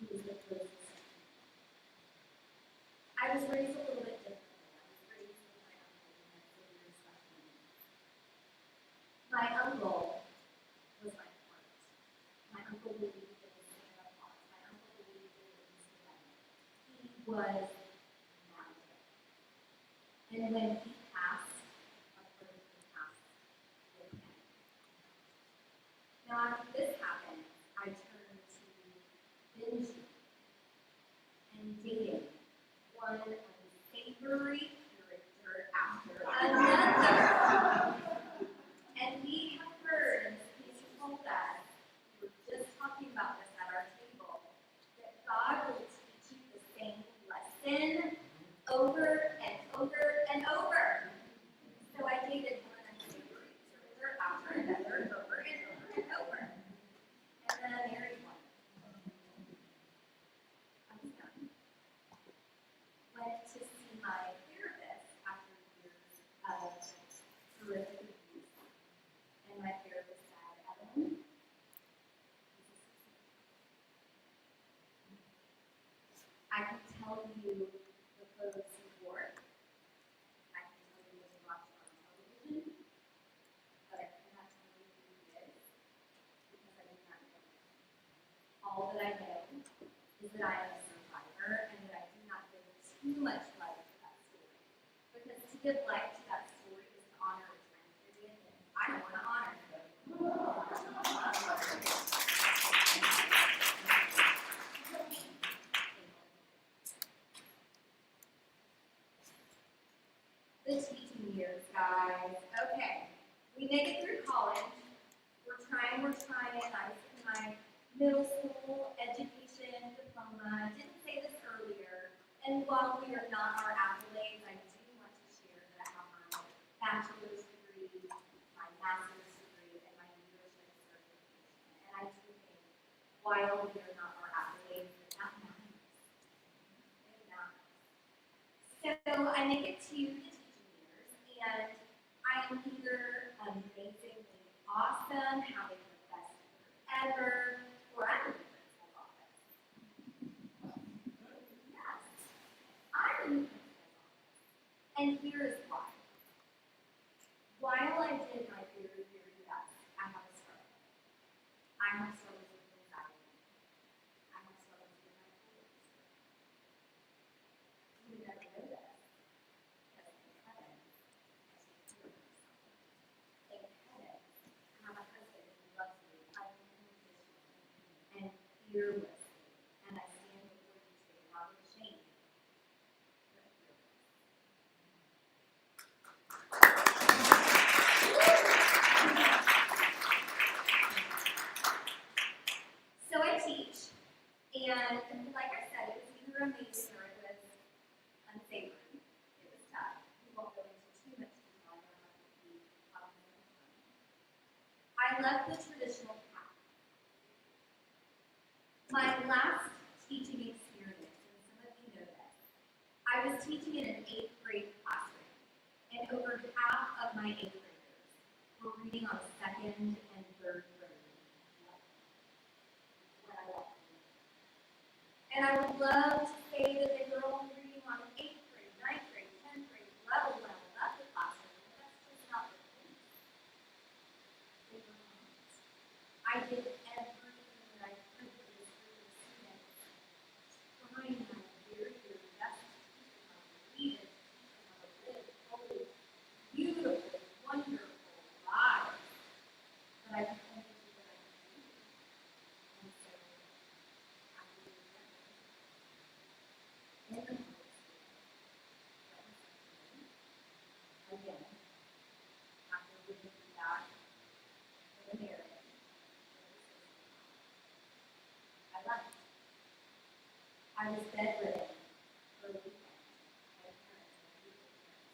who was the closest to me. I was raised a little bit differently. I was raised with my uncle and my severe special needs. My uncle was my heart. My uncle believed in Santa Claus. My uncle believed in Easter Bunny. He was magic. And when he passed, a person passed with him. Now, after this happened, I turned to binging and dating one unsavory character after another. And we have heard, and Ms. Peter told us, we were just talking about this at our table, that God will teach you the same lesson over and over and over. So I dated one unsavory character after another, over and over and over. And then I married one. I was done. Went to see my therapist after years of terrific abuse. And my therapist said, Evelyn, I can tell you the clothes you wore. I can tell you what you watched on television. But I cannot tell you who he is because I do not know him. All that I know is that I am a survivor and that I do not give too much life to that story. Because to give life to that story is to honor a time period that I don't want to honor. guys. Okay, we make it through college. We're trying. I was in my middle school education diploma. I didn't say this earlier. And while we are not our accolades, I do want to share that I have my bachelor's degree, my master's degree, and my leadership certification. And I do think while we are not our accolades, that matters. It matters. So I make it to the teaching years, and I am either amazingly awesome, having the best year ever, or I'm in the principal's office. Yes, I'm in the principal's office. And here is why. While I did my very, very best, I have a struggle. I have struggles with anxiety. I have struggles with my colleagues. You would never know this. Because thank heaven, I take care of myself. Thank heaven, I have a husband who loves me. I am unconditional and fearless. And I stand before you today not ashamed, but fearless. So I teach, and like I said, it was either amazing or it was unsavory. It was tough. We won't go into too much detail. I don't have to be cognizant of time. I left the traditional path. My last teaching experience, and some of you know this, I was teaching in an 8th grade classroom, and over half of my 8th graders were reading on 2nd and 3rd grade level when I walked in. And I would love to say that they were only reading on 8th grade, 9th grade, 10th grade level when I left the classroom, but that's just not the case. They were not. I did everything that I could for this group of students, trying my very, very best to teach them how to read and teach them how to live holy, beautiful, wonderful lives. But I could only do what I could do. And so I did it in the middle school. Again, after living through that with a marriage, I left. I was bedridden for a weekend. My parents, my beautiful parents,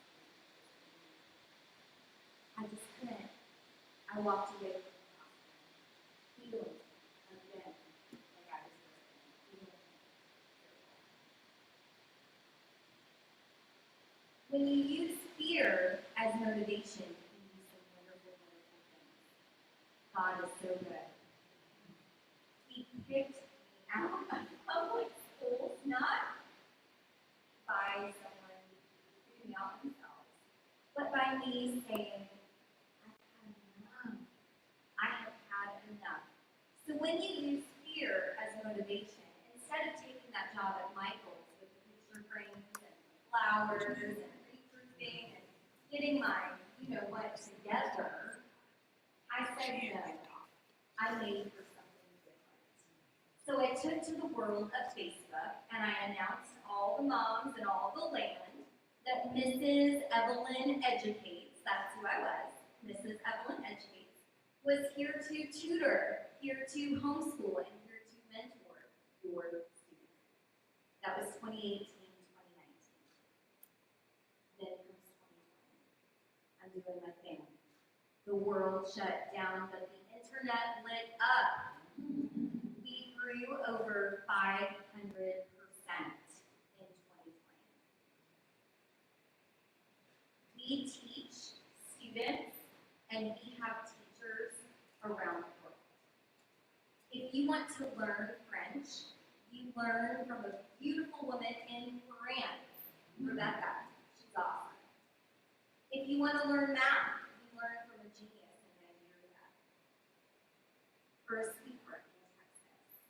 I just couldn't. I walked away from the hospital, healing again, like I was working, healing. When you use fear as motivation, you can do some wonderful, wonderful things. God is so good. He picked me out of public schools, not by someone picking me out themselves, but by me saying, I have had enough. So when you use fear as motivation, instead of taking that job at Michael's with the picture frames and flowers and reproofing and getting my, what together, I said no. I made for something different. So I took to the world of Facebook and I announced to all the moms and all the land that Mrs. Evelyn Educates, that's who I was, Mrs. Evelyn Educates, was here to tutor, here to homeschool, and here to mentor your students. That was 2018, 2019. Then comes 2020. I'm doing my thing. The world shut down, but the internet lit up. We grew over 500% in 2020. We teach students and we have teachers around the world. If you want to learn French, you learn from a beautiful woman in France, Rebecca. She's awesome. If you want to learn math, you learn from a genius in Nigeria, or a sweeper in Texas,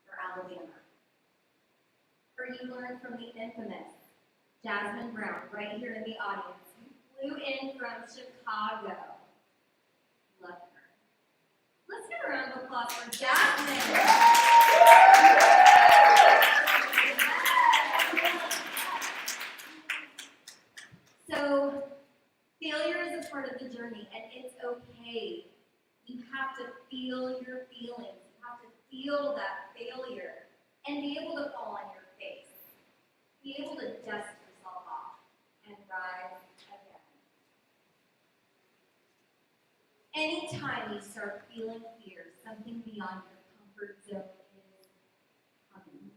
or Alabama. Or you learn from the infamous Jasmine Brown, right here in the audience, who flew in from Chicago. Love her. Let's give a round of applause for Jasmine. So, failure is feel that failure and be able to fall on your face. Be able to dust yourself off and rise again. Anytime you start feeling fear, something beyond your comfort zone is coming.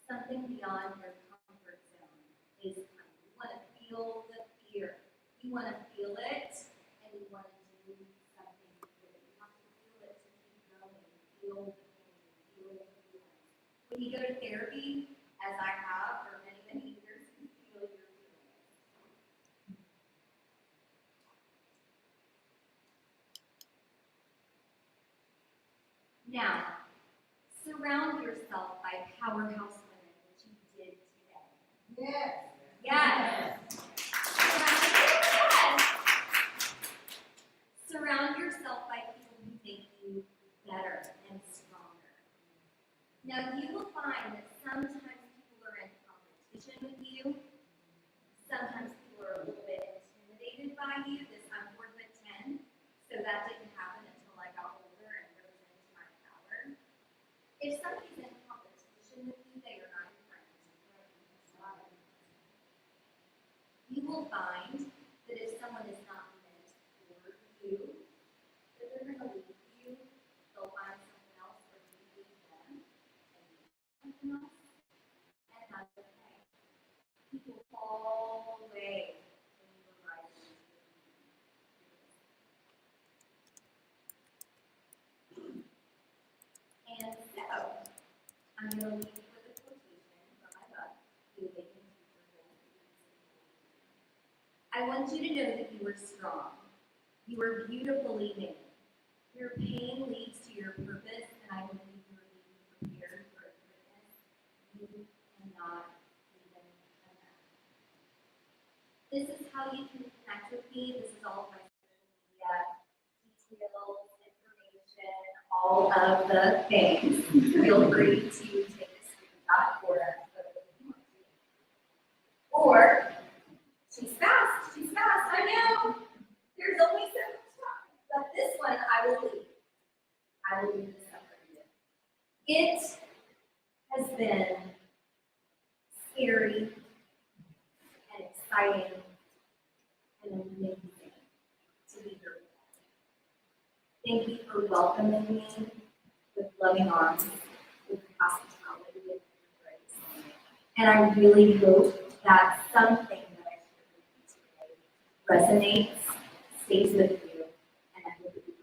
Something beyond your comfort zone is coming. You want to feel the fear. You want to feel it, and you want to do something with it. You have to feel it to keep going. Feel the pain, feel the feelings. When you go to therapy, as I have for many, many years, you feel your feelings. Now, surround yourself by powerhouse women, which you did today. Yes. Yes. Surround yourself by people who make you better and stronger. Now, you will find that sometimes people are in competition with you. Sometimes people are a little bit intimidated by you. I'm 4'10", so that didn't happen until I got older and rose into my power. If somebody's in competition with you, they are not your friend. You will find that if someone is not meant for you, that they're going to leave you. They'll find something else, or you leave them and something else, and that's okay. People fall away when you arrive in the And so, I'm going to leave you with a quotation from my book, The Awakened Teacher. I want you to know that you are strong. You are beautifully made. Your pain leads to your purpose, and I believe you are being prepared for a greatness you cannot even imagine. This is how you can connect with me. This is all of my social media details, information, all of the things. Feel free to take a screenshot or a photo if you want to. Or, she's fast, I know. There's only so much time. But this one, I will leave. I will leave this up for you. It has been scary and exciting and amazing to be here with you. Thank you for welcoming me with loving arms, with hospitality, with grace. And I really hope that something that I shared with you today resonates, stays with you, and I hope it will.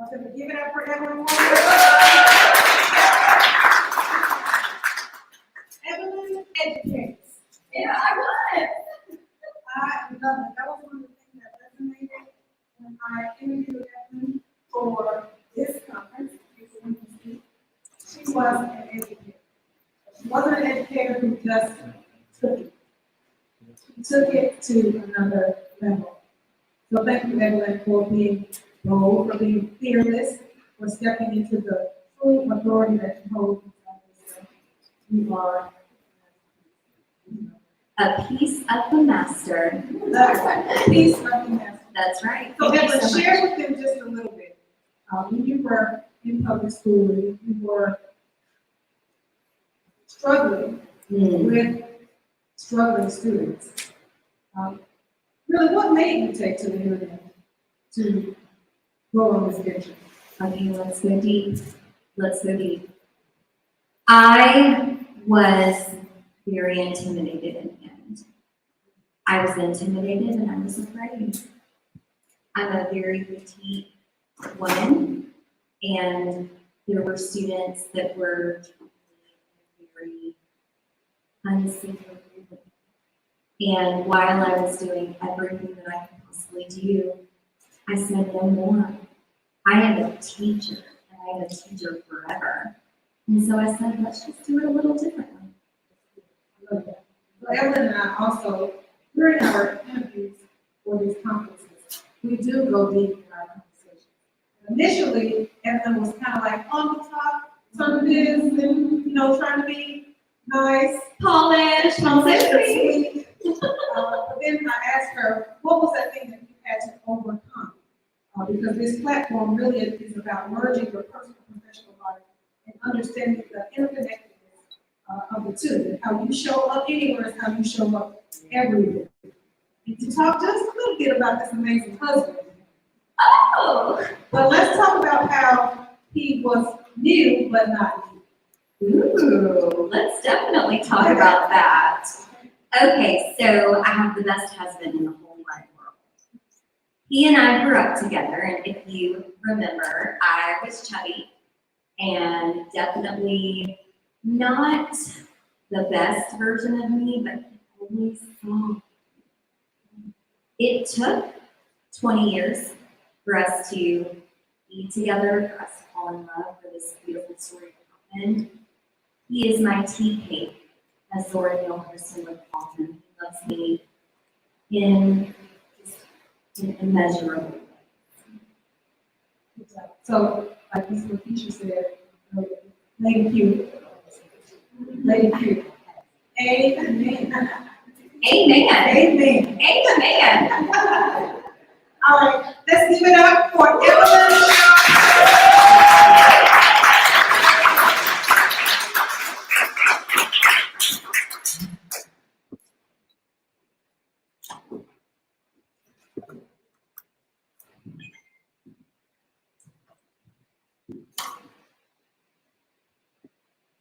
Okay, give it up for everyone. Evelyn educates. Yeah, I was. I love it. That was one of the things that resonated when I interviewed Evelyn for this conference. She was an educator. She wasn't an educator who just took it. She took it to another level. So thank you, Evelyn, for being bold, for being fearless, for stepping into the full authority that you hold inside yourself. You are A piece of the master. a piece of the master. That's right. So Thank you Evelyn, so share much. with them just a little bit. When you were in public school, you were struggling with struggling students. Really, what made you take to the internet to go on this venture? Okay, let's go deep. Let's go deep. I was very intimidated in the end. I was intimidated and I was afraid. I'm a very petite woman, and there were students that were very unsafe. And while I was doing everything that I could possibly do, I said, no more. I am a teacher, and I am a teacher forever. And so I said, let's just do it a little differently. I love that. So Evelyn and I also, during our interviews for these conferences, we do go deep in our conversations. Initially, Evelyn was kind of like on the top, this and, you know, trying to be nice. Polish, But sweet. then I asked her, what was that thing that you had to overcome? Because this platform really is about merging your personal and professional life and understanding the interconnectedness of the two. And how you show up anywhere is how you show up everywhere. And to talk just a little bit about this amazing husband. Oh! But let's talk about how he was new but not new. Ooh, let's definitely talk about that. Okay, so I have the best husband in the whole wide world. He and I grew up together, and if you remember, I was chubby and definitely not the best version of me, but always saw. It took 20 years for us to be together, for us to fall in love, for this beautiful story to happen. He is my tea cake, as Zora Neale Hurston would call him. He loves me in immeasurable ways. So, like Ms. Lakeisha said, Lady Q. Lady Q. Amen. Amen. Amen. Amen. All right, let's give it up for Evelyn.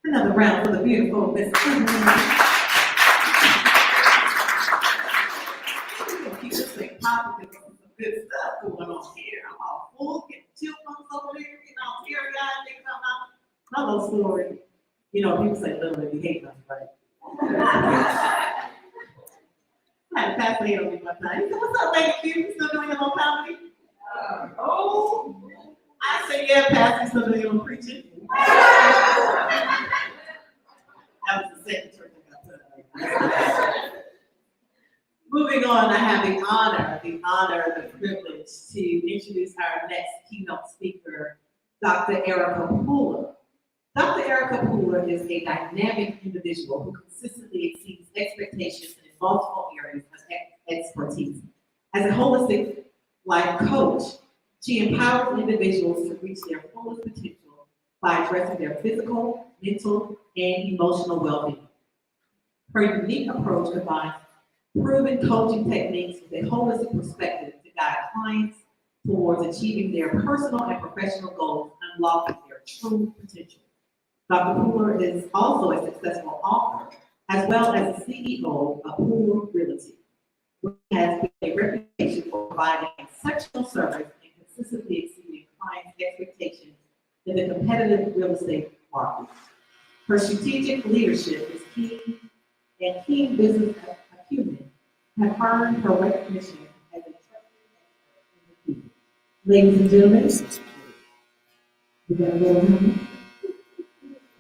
Another round for the beautiful Miss Keep this thing popping, because some good stuff going on here. I'm all full, getting chill bumps over there, teary-eyed, thinking about my little story. You know, people say little if you hate them, right? I had a pastor hate on me one time. He said, "What's up, Lady Q? You still doing your little comedy?" Oh, I said, "Yeah, pastor, still doing your little preaching." That was the second church I got to. Moving on, I have the honor, the privilege to introduce our next keynote speaker, Dr. Erica Pooler. Dr. Erica Pooler is a dynamic individual who consistently exceeds expectations in multiple areas of expertise. As a holistic life coach, she empowers individuals to reach their fullest potential by addressing their physical, mental, and emotional well-being. Her unique approach combines proven coaching techniques with a holistic perspective to guide clients towards achieving their personal and professional goals, unlocking their true potential. Dr. Pooler is also a successful author, as well as the CEO of Pooler Realty, which has a reputation for providing exceptional service and consistently exceeding clients' expectations in the competitive real estate market. Her strategic leadership is key, and keen business acumen have earned her recognition as a trusted expert in the field. Ladies and gentlemen, we got to go home.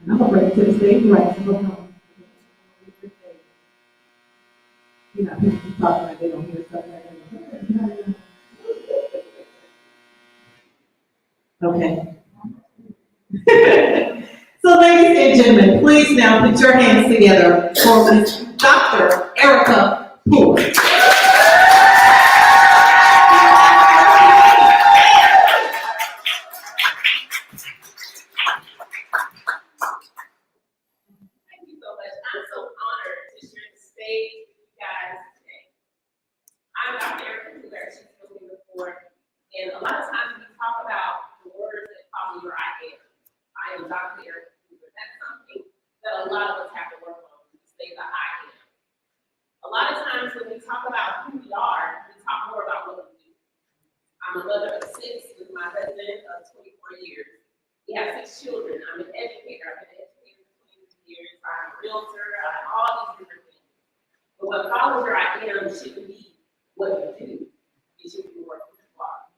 And I'm gonna bring it to the stage right to go home. You know, people keep talking like they don't hear stuff like that. Okay. So, ladies and gentlemen, please now put your hands together for Ms. Dr. Erica Pooler. Thank you so much. I'm so honored to share the stage with you guys today. I'm Dr. Erica Pooler, as you've known me before, and a lot of times we talk about the words that follow your I am. I am Dr. Erica Pooler. That's something that a lot of us have to work on, to say the I am. A lot of times when we talk about who we are, we talk more about what we do. I'm a mother of 6 with my husband of 24 years. We have 6 children. I'm an educator. I've been an educator for 20 years. I'm a realtor. I'm all these different things. But what follows your I am shouldn't be what you do. It should be what you are.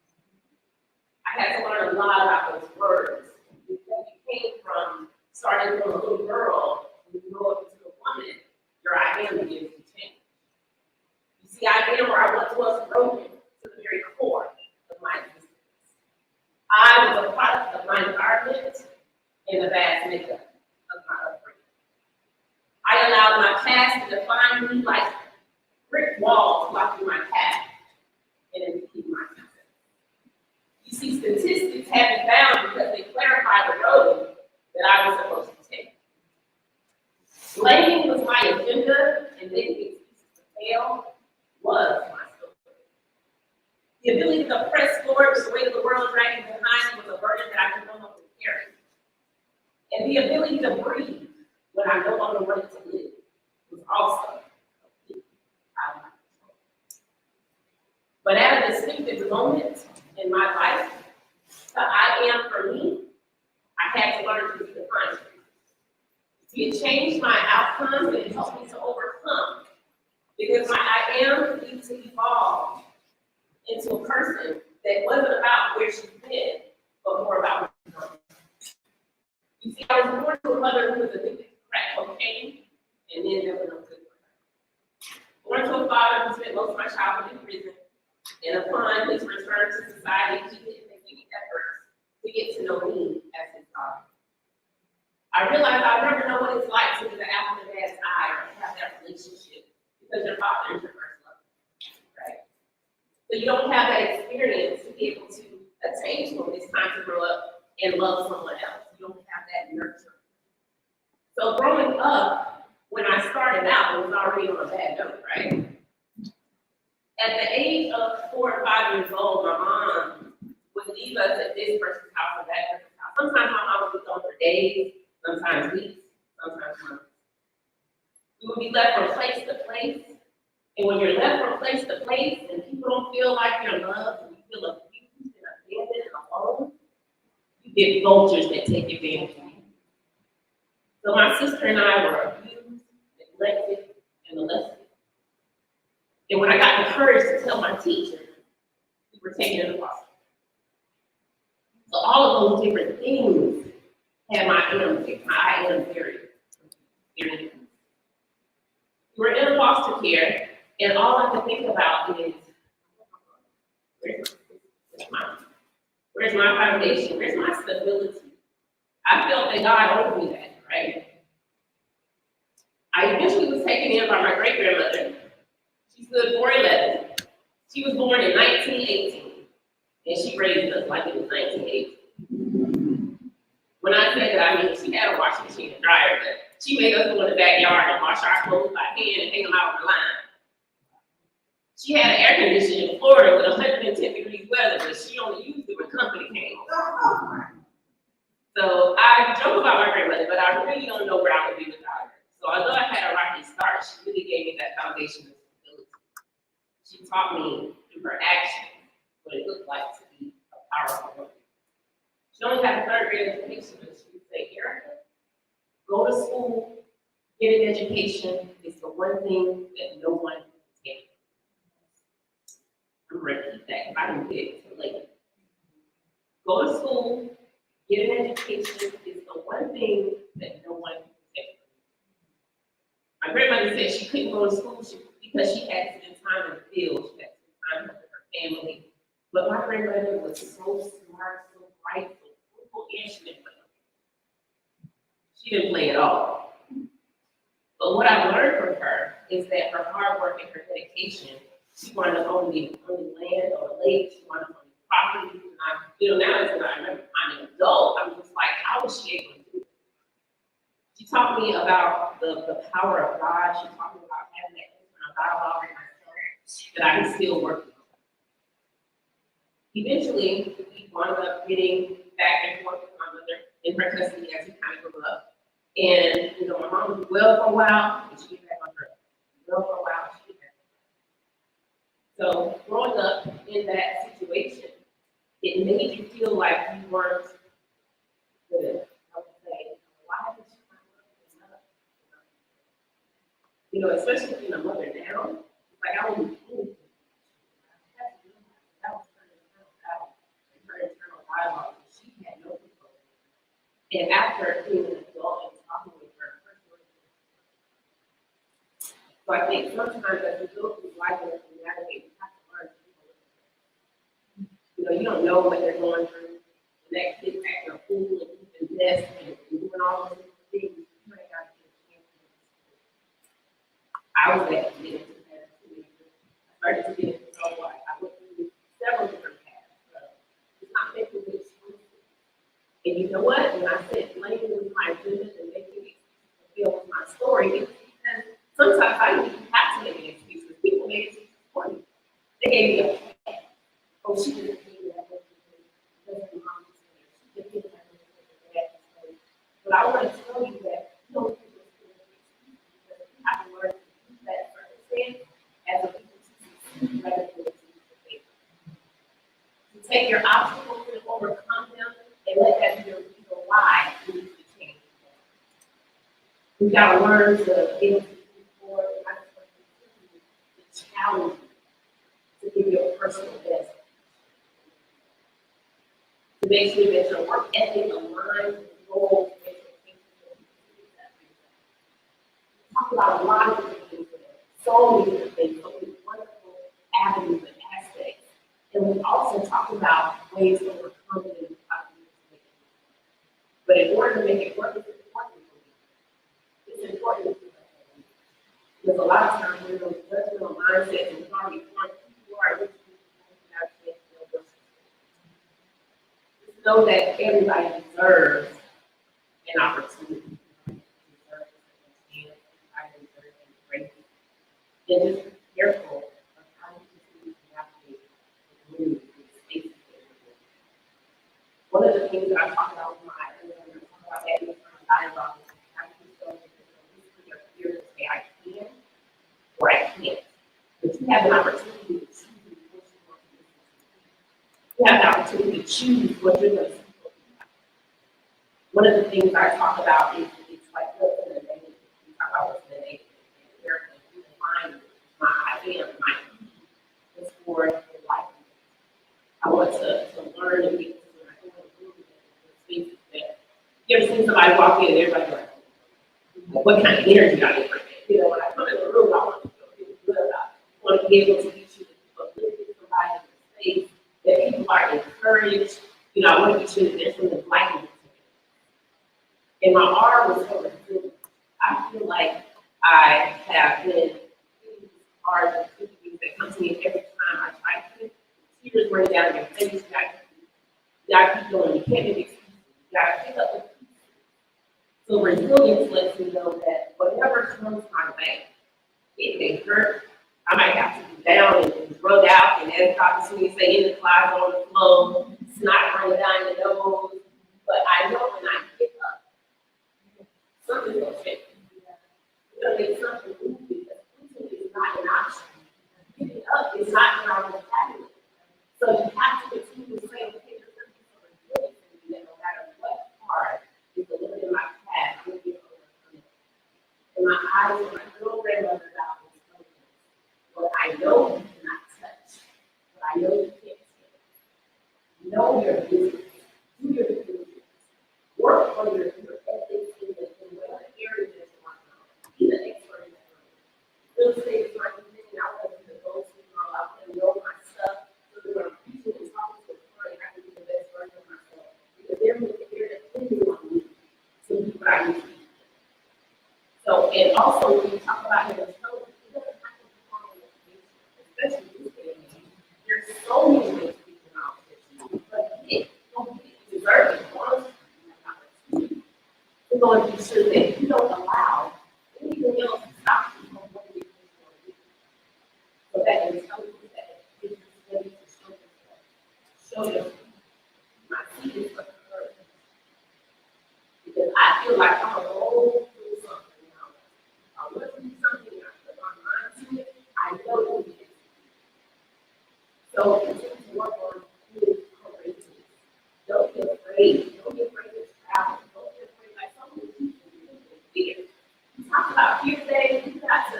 I had to learn a lot about those words. Because you came from starting from a little girl, when you grow up into a woman, your I am begins to change. You see, I am where I once was broken to the very core of my existence. I was a product of my environment and a bad as makeup of my upbringing. I allowed my past to define me like brick walls blocking my path and impeding my success. You see, statistics have me bound because they clarify the road that I was supposed to take. Blaming was my agenda, and making excuses to fail was my story. The ability to press forward with the weight of the world dragging behind me was a burden that I could no longer carry. And the ability to breathe when I no longer wanted to live was also completely out of my control. But at a distinctive moment in my life, the I am for me, I had to learn to be the conscious. It changed my outcomes and it helped me to overcome. Because my I am needed to evolve into a person that wasn't about where she's been, but more about where she's going. You see, I was born to a mother who was addicted to crack cocaine, and then there was no good for her. Born to a father who spent most of my childhood in prison, and upon his return to society, he didn't make any efforts to get to know me as his daughter. I realized I'll never know what it's like to be the apple of dad's eye or to have that relationship because your father is your first love, right? So you don't have that experience to be able to attain to when it's time to grow up and love someone else. You don't have that nurture. So growing up, when I started out, it was already on a bad note, right? At the age of 4 or 5 years old, my mom would leave us at this person's house or that person's house. Sometimes my mom would be gone for days, sometimes weeks, sometimes months. We would be left from place to place. And when you're left from place to place and people don't feel like you're loved and you feel abused and abandoned and alone, you get vultures that take advantage of you. So my sister and I were abused, neglected, and molested. And when I got the courage to tell my teacher, we were taken to the foster. So all of those different things had my I am very. We were in foster care, and all I could think about is, where's my foundation? Where's my stability? I felt that God owed me that, right? I eventually was taken in by my great-grandmother. She stood 4'11". She was born in 1918, and she raised us like it was 1980. When I say that, I mean she had a washing machine and dryer, but she made us go in the backyard and wash our clothes by hand and hang them out on the line. She had an air conditioner in Florida with 110 degrees weather, but she only used it when company came over. So I joke about my grandmother, but I really don't know where I would be without her. So although I had a rocky start, she really gave me that foundation of stability. She taught me through her actions what it looked like to be a powerful woman. She only had a 3rd grade education, but she would say, Erica, go to school, get an education. It's the one thing that no one can take. I'm going to keep that if I didn't get it till later. Go to school, get an education. It's the one thing that no one can take. My grandmother said she couldn't go to school because she had to spend time in the field. She had to spend time with her family. But my grandmother was so smart, so bright, so fruitful, and she didn't play. She didn't play at all. But what I learned from her is that her hard work and her dedication, she wanted to own the land or the lake, she wanted to own the property. And now as I'm an adult, I'm just like, how was she able to do it? She taught me about the power of God. She taught me about having that internal dialogue in myself that I can still work with. Eventually, we wound up getting back and forth with my mother in her custody as we kind of grew up. And, my mom was well for a while, and she get back on her. Well for a while, she get back on her. So, growing up in that situation, it made you feel like you weren't good. I would say, why haven't you enough? Especially being a mother now, it's like I wouldn't do anything. That was her internal dialogue. She had no control. And after being an adult and talking with her, so I think sometimes as we go through life and as we navigate, we have to learn to people. You don't know what they're going through. The next kid's acting a fool and you invest and doing all those things, you ain't got to get I was at the end of that teenager. I started to get into so what I went through several different paths. It's not making me exclusive. And you know what? When I said blaming was my agenda and making it fulfill was my story, it's because sometimes I didn't even have to make an excuse because people made excuses for me. They gave me a plan. Oh, she didn't do that. Because her mom was there. She didn't do that. But I want to tell you that you don't do this because you have to learn to use that circumstance as a people to succeed rather than to fail. To take your obstacles and overcome them and let that be your reason why you need to change. We've got to learn to get forward and I just want to challenge you to give your personal best. To make sure that your work ethic aligns with goals and expectations. Talk about a lot of different things today. So many different things, so many wonderful avenues and aspects. And we also talked about ways to overcome it and how to make it. But in order to make it work, it's important. It's important because a lot of times we're in those judgmental mindsets and we've already formed who are which know that everybody deserves an opportunity. And just be careful of how you continue to navigate the community spaces. One of the things that I talk about with my talk about that in dialogue is how you show that you're here to say I can or I can't. But you have an opportunity to choose what you want to do. You have the opportunity to choose what you're going to do. One of the things I talk about is it's like what's in the name. We talk about what's in the name. You define my I am, my is for your life. I want to learn and get to the spaces that you ever seen somebody walk in and everybody's like, what kind of energy are they bringing? You know, when I come in the room, I want to feel really good about it. I want to be able to get you to live in somebody in the space that people are encouraged. You know, I want to get you that there's something like it. And my arm was so resilient. I feel like I have been hard and things that come to me every time I try to. Tears rain down your face. You gotta keep going. You can't make excuses. You gotta pick up the pieces. So resilience lets me know that whatever comes my way, it may hurt. I might have to be down and drug out, and as Dr. Sweeney say, in the closet on the floor, snot running down your nose. But I know when I get up, something's gonna change. Because there's something moving. Because is not an option. Giving up is not in our vocabulary. So you have to continue to say, okay, there's something so resilient in me that no matter what part is the limit in my path, we'll be able to overcome it. And my eyes on my little grandmother's out was telling me what I know you cannot touch, what I know you can't take. Know your business. Do your business. Work on your ethics in whatever area that you're working on. Be the expert in that area. Real estate is my thing. I want to be the go-to girl. I want to know my stuff. So that when I'm preaching and talking to a client, I can be the best version of myself. Because they're depending on me to do what I need to do. So, and also when you talk about your intelligence, it doesn't have to be formal education, especially this day and age. There's so many ways to get knowledge that you need, but don't get it. You deserve it. We're going to be sure that you don't allow anything else to stop you from what it is you want to do. So that intelligence, that education is ready to show yourself. Show yourself. My seat is for courage. Because I feel like I'm a roll through something now. I want to do something, I put my mind to it, I know it will be it. So continue to work on being courageous. Don't be afraid. Don't be afraid to travel. Fear. We talked about fear today. You've got to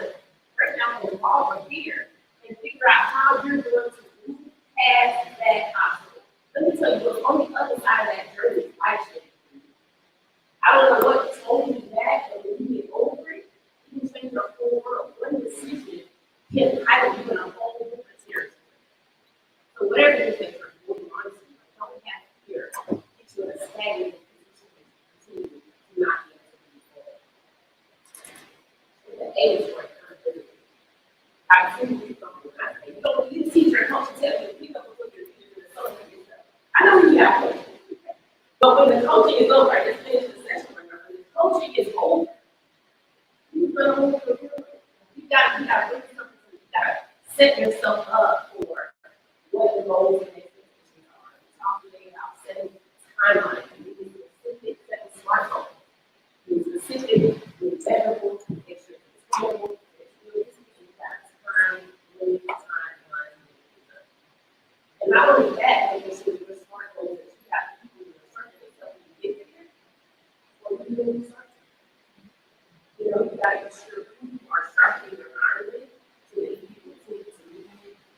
break down the wall of fear and figure out how you're going to move past that obstacle. Let me tell you, what's on the other side of that journey is life changing. I don't know what's holding you back, but when you get over it, you can change your whole world. One decision can pilot you in a whole different territory. So whatever you think you're holding on to, don't have fear. Get you in a stagnant position is for accountability. I've seen people come and I say, you know, you teacher and coach tell you, pick up with your teacher and so on and so on. I know you have coaching. But when the coaching is over, I just finished the session, when the coaching is over, you gotta do something, you gotta set yourself up for what the goals and expectations are. Talk today about setting timelines, and being specific, setting smart goals. Be specific, be measurable, make sure it's attainable, you've got time, really timeline. And not only that, making sure your smart goals that you have people in your circle that help you get there, or you really start. You know, you gotta make sure people are sharpening their iron with so that you can continue to move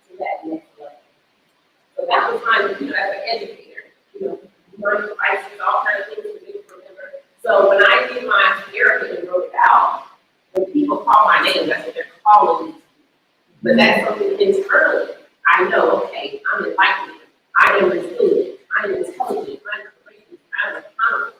to that next level. So that was my, you know, as an educator, you know, learning devices, all kinds of things to make you remember. So when I did my therapy and wrote it out, when people call my name, that's what they're calling me. But that's something internally. I know, okay, I'm enlightened, I am resilient, I am intelligent, I'm courageous, I'm accountable.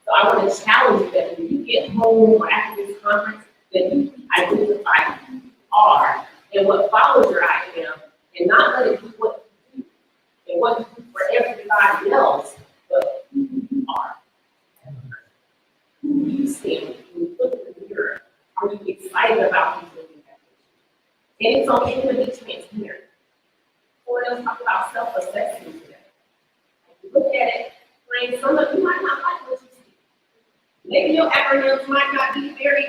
So I want to challenge you that when you get home or after this conference, that you identify who you are and what follows your I am, and not let it be what you do and what you do for everybody else, but who you are. Who you stand with, when you look in the mirror, are you excited about who's looking at you? And it's okay to be transparent. Or else talk about self-assessment today. If you look at it, like some of you might not like what you see. Maybe your acronyms might not be very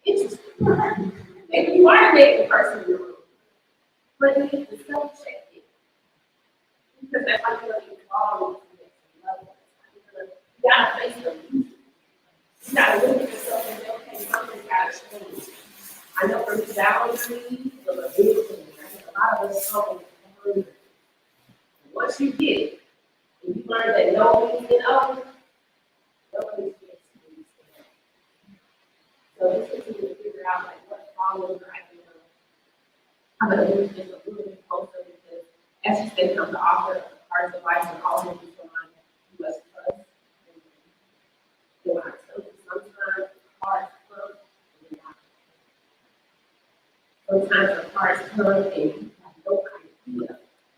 interesting. Maybe you are the negative person in the room. But you need to self-check it. Because that's how you're going to evolve to the next level. You gotta face them. You gotta look at yourself and say, okay, something's gotta change. I know for boundaries was a big thing. I think a lot of us come from. Once you get it, and you learn that no means no, nobody's going to. So just continue to figure out like what follows your idea. I'm going to do this a little bit closer because, as you said, I'm the author of Cards of Life and all of these on US Plus. And when I tell you sometimes cards come and not. Sometimes the cards come and you have no idea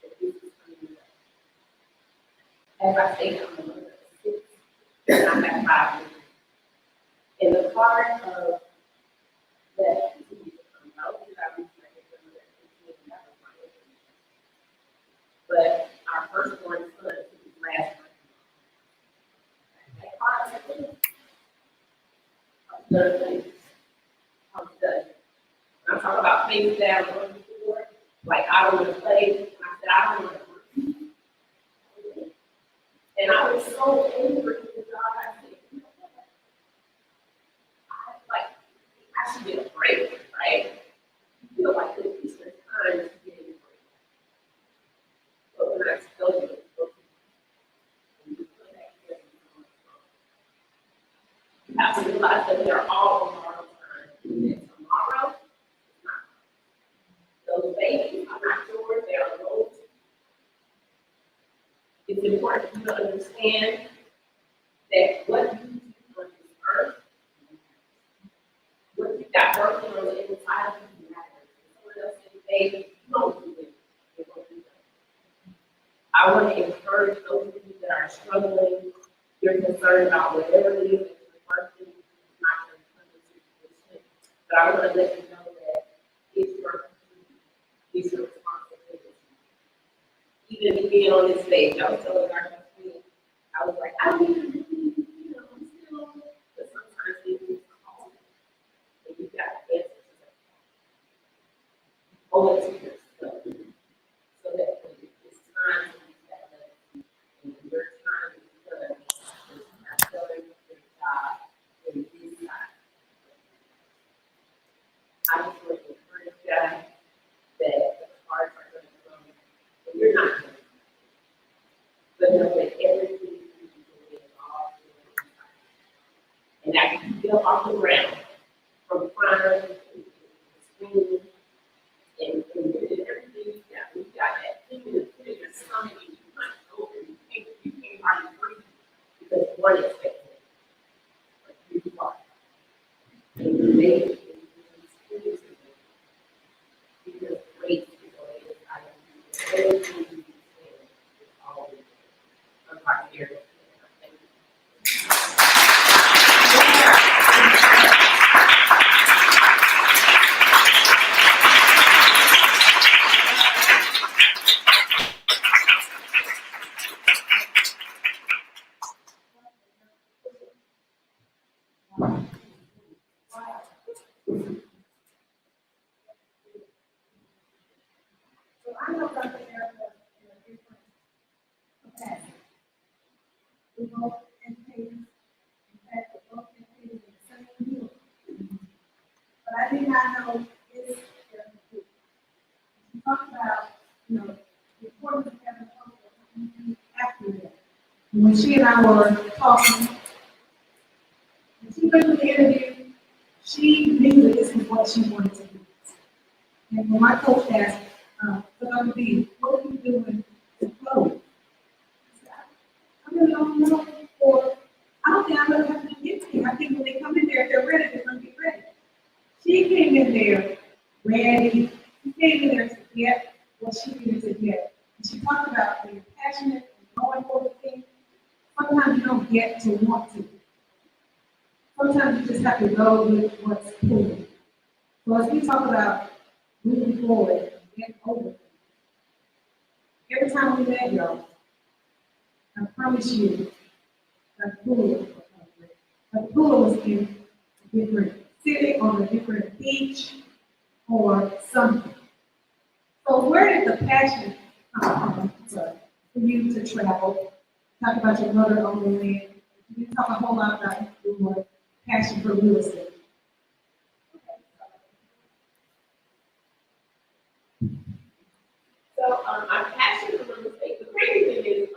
that this is coming up. As I say, I'm a mother of 6, and I have 5 children. And the part of that continues to come out, because I reached my age of that was my age. But our firstborn son took his last breath. That part of it, I'm done. I'm done. When I talk about things that I learned before, like I don't want to play, and I said I don't want to breathe. And I was so angry with God. I said, you know what? I should get a break, right? You feel like this is the time to get a break. But when I tell you, you put that here, you have to realize that they are all tomorrow time. And tomorrow is not. Those babies are not yours, they are yours. It's important for you to understand that what you do on this earth, what you got working on the inside of you matters. Someone else said, baby, you don't do it. They won't do it. I want to encourage those of you that are struggling, you're concerned about whatever it is that you're working, it's not going to come into fruition. But I want to let you know that it's your duty, it's your responsibility. Even me being on this stage, I was telling our friend, I was like, I don't even really, you know, I'm still, but sometimes it is calling. And you got to answer to that. Hold it to yourself. So that when it's time to be that lesson, and when your time is done, you are doing your job in this time. I just want to encourage you guys that the cards are going to come, and you're not going to. But know that everything you do is all good. And after you get up off the ground, from crying to screaming, and everything you got that thing in your stomach, and you can't go over, you can't hardly breathe because you weren't expecting it. But here you are. And you made it, and you did not know this. You talk about, you know, the importance of having a after that. And when she and I were talking, when she went to the interview, she knew that this was what she wanted to do. And when my coach asked, so Dr. B, what are you doing to close? I really don't know, or I don't think I'm gonna have to do anything. I think when they come in there, if they're ready, they're gonna get ready. She came in there ready. She came in there to get what she needed to get. And she talked about being passionate and going for the thing. Sometimes you don't get to want to. Sometimes you just have to go with what's pulling. So as we talk about moving forward and getting over things, every time we met y'all, I promise you, the pool was in a different city, on a different beach, or something. So where did the passion come from for you to travel? Talk about your mother on the land. You talk a whole lot about your passion for real estate. So, my passion for real estate, the crazy thing is,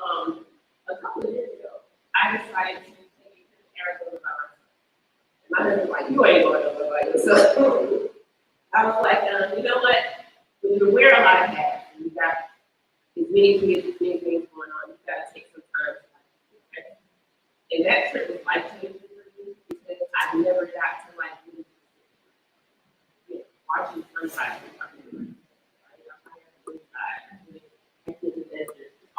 a couple of years ago, I decided to take a trip to Arizona by myself. And my husband was like, you ain't going nowhere by yourself. I was like, you know what? When you wear a lot of hats, and you got as many kids, as many things going on, you gotta take some time to like, okay. And that trip was life-changing for me because I never got to like really, you know, watching sunrise.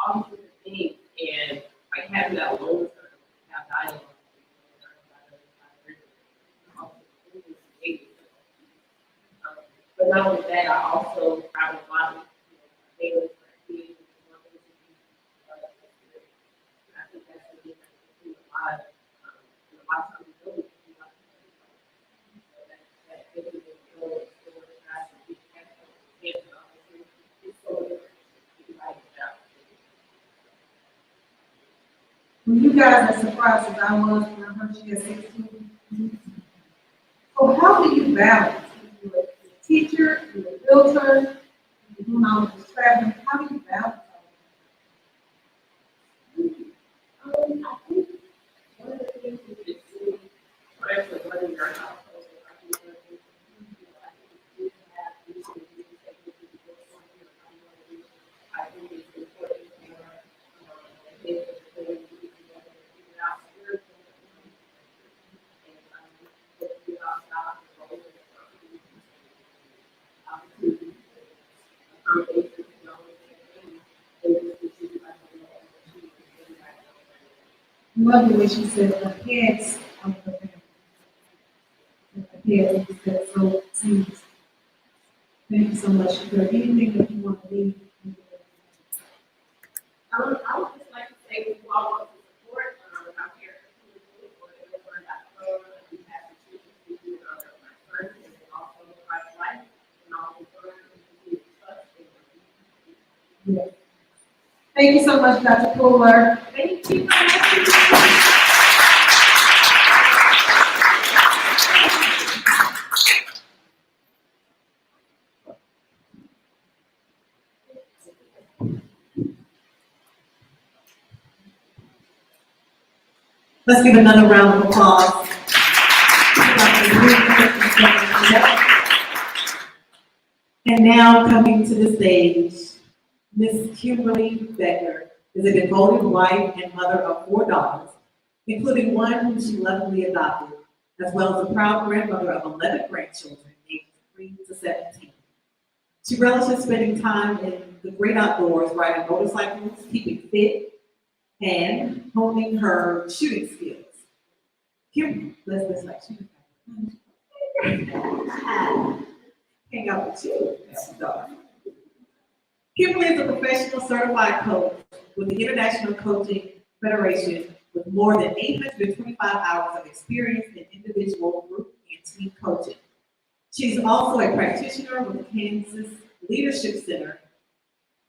All these different things, and like having that alone time, have dialogue. But not only that, I also travel a lot with daily kids. I think that's the difference between a lot of times we don't do that ability to go and explore the past and be connected with kids and opportunities. It's so different. When you guys are surprised as I was when I heard she had 16. So how do you balance? You're a teacher, you're a realtor, you're doing all of this traveling. How do you balance all of that? I think one of the things is just really trying to run your household. I think one of the things you have to do I think it's important for kids to figure out spiritual and figure out God's role in opportunities, accommodations, and all those things. I love the way she said the heads of the family. The heads of the so seems. Thank you so much. Is there anything that you want to leave? I would just like to say we all want to support our parents for everyone that program and we have the children to do my son and also Christ's life and all the programs to trust in. Yes. Thank you so much, Dr. Fuller. Thank you. Let's give another round of applause. And now coming to the stage, Miss Kimberly Becker is a devoted wife and mother of 4 daughters, including one whom she lovingly adopted, as well as a proud grandmother of 11 grandchildren aged 3 to 17. She relishes spending time in the great outdoors, riding motorcycles, keeping fit, and honing her shooting skills. Kim, let's like shooting. Hang out with you. Kimberly is a professional certified coach with the International Coaching Federation with more than 825 hours of experience in individual, group, and team coaching. She's also a practitioner with the Kansas Leadership Center,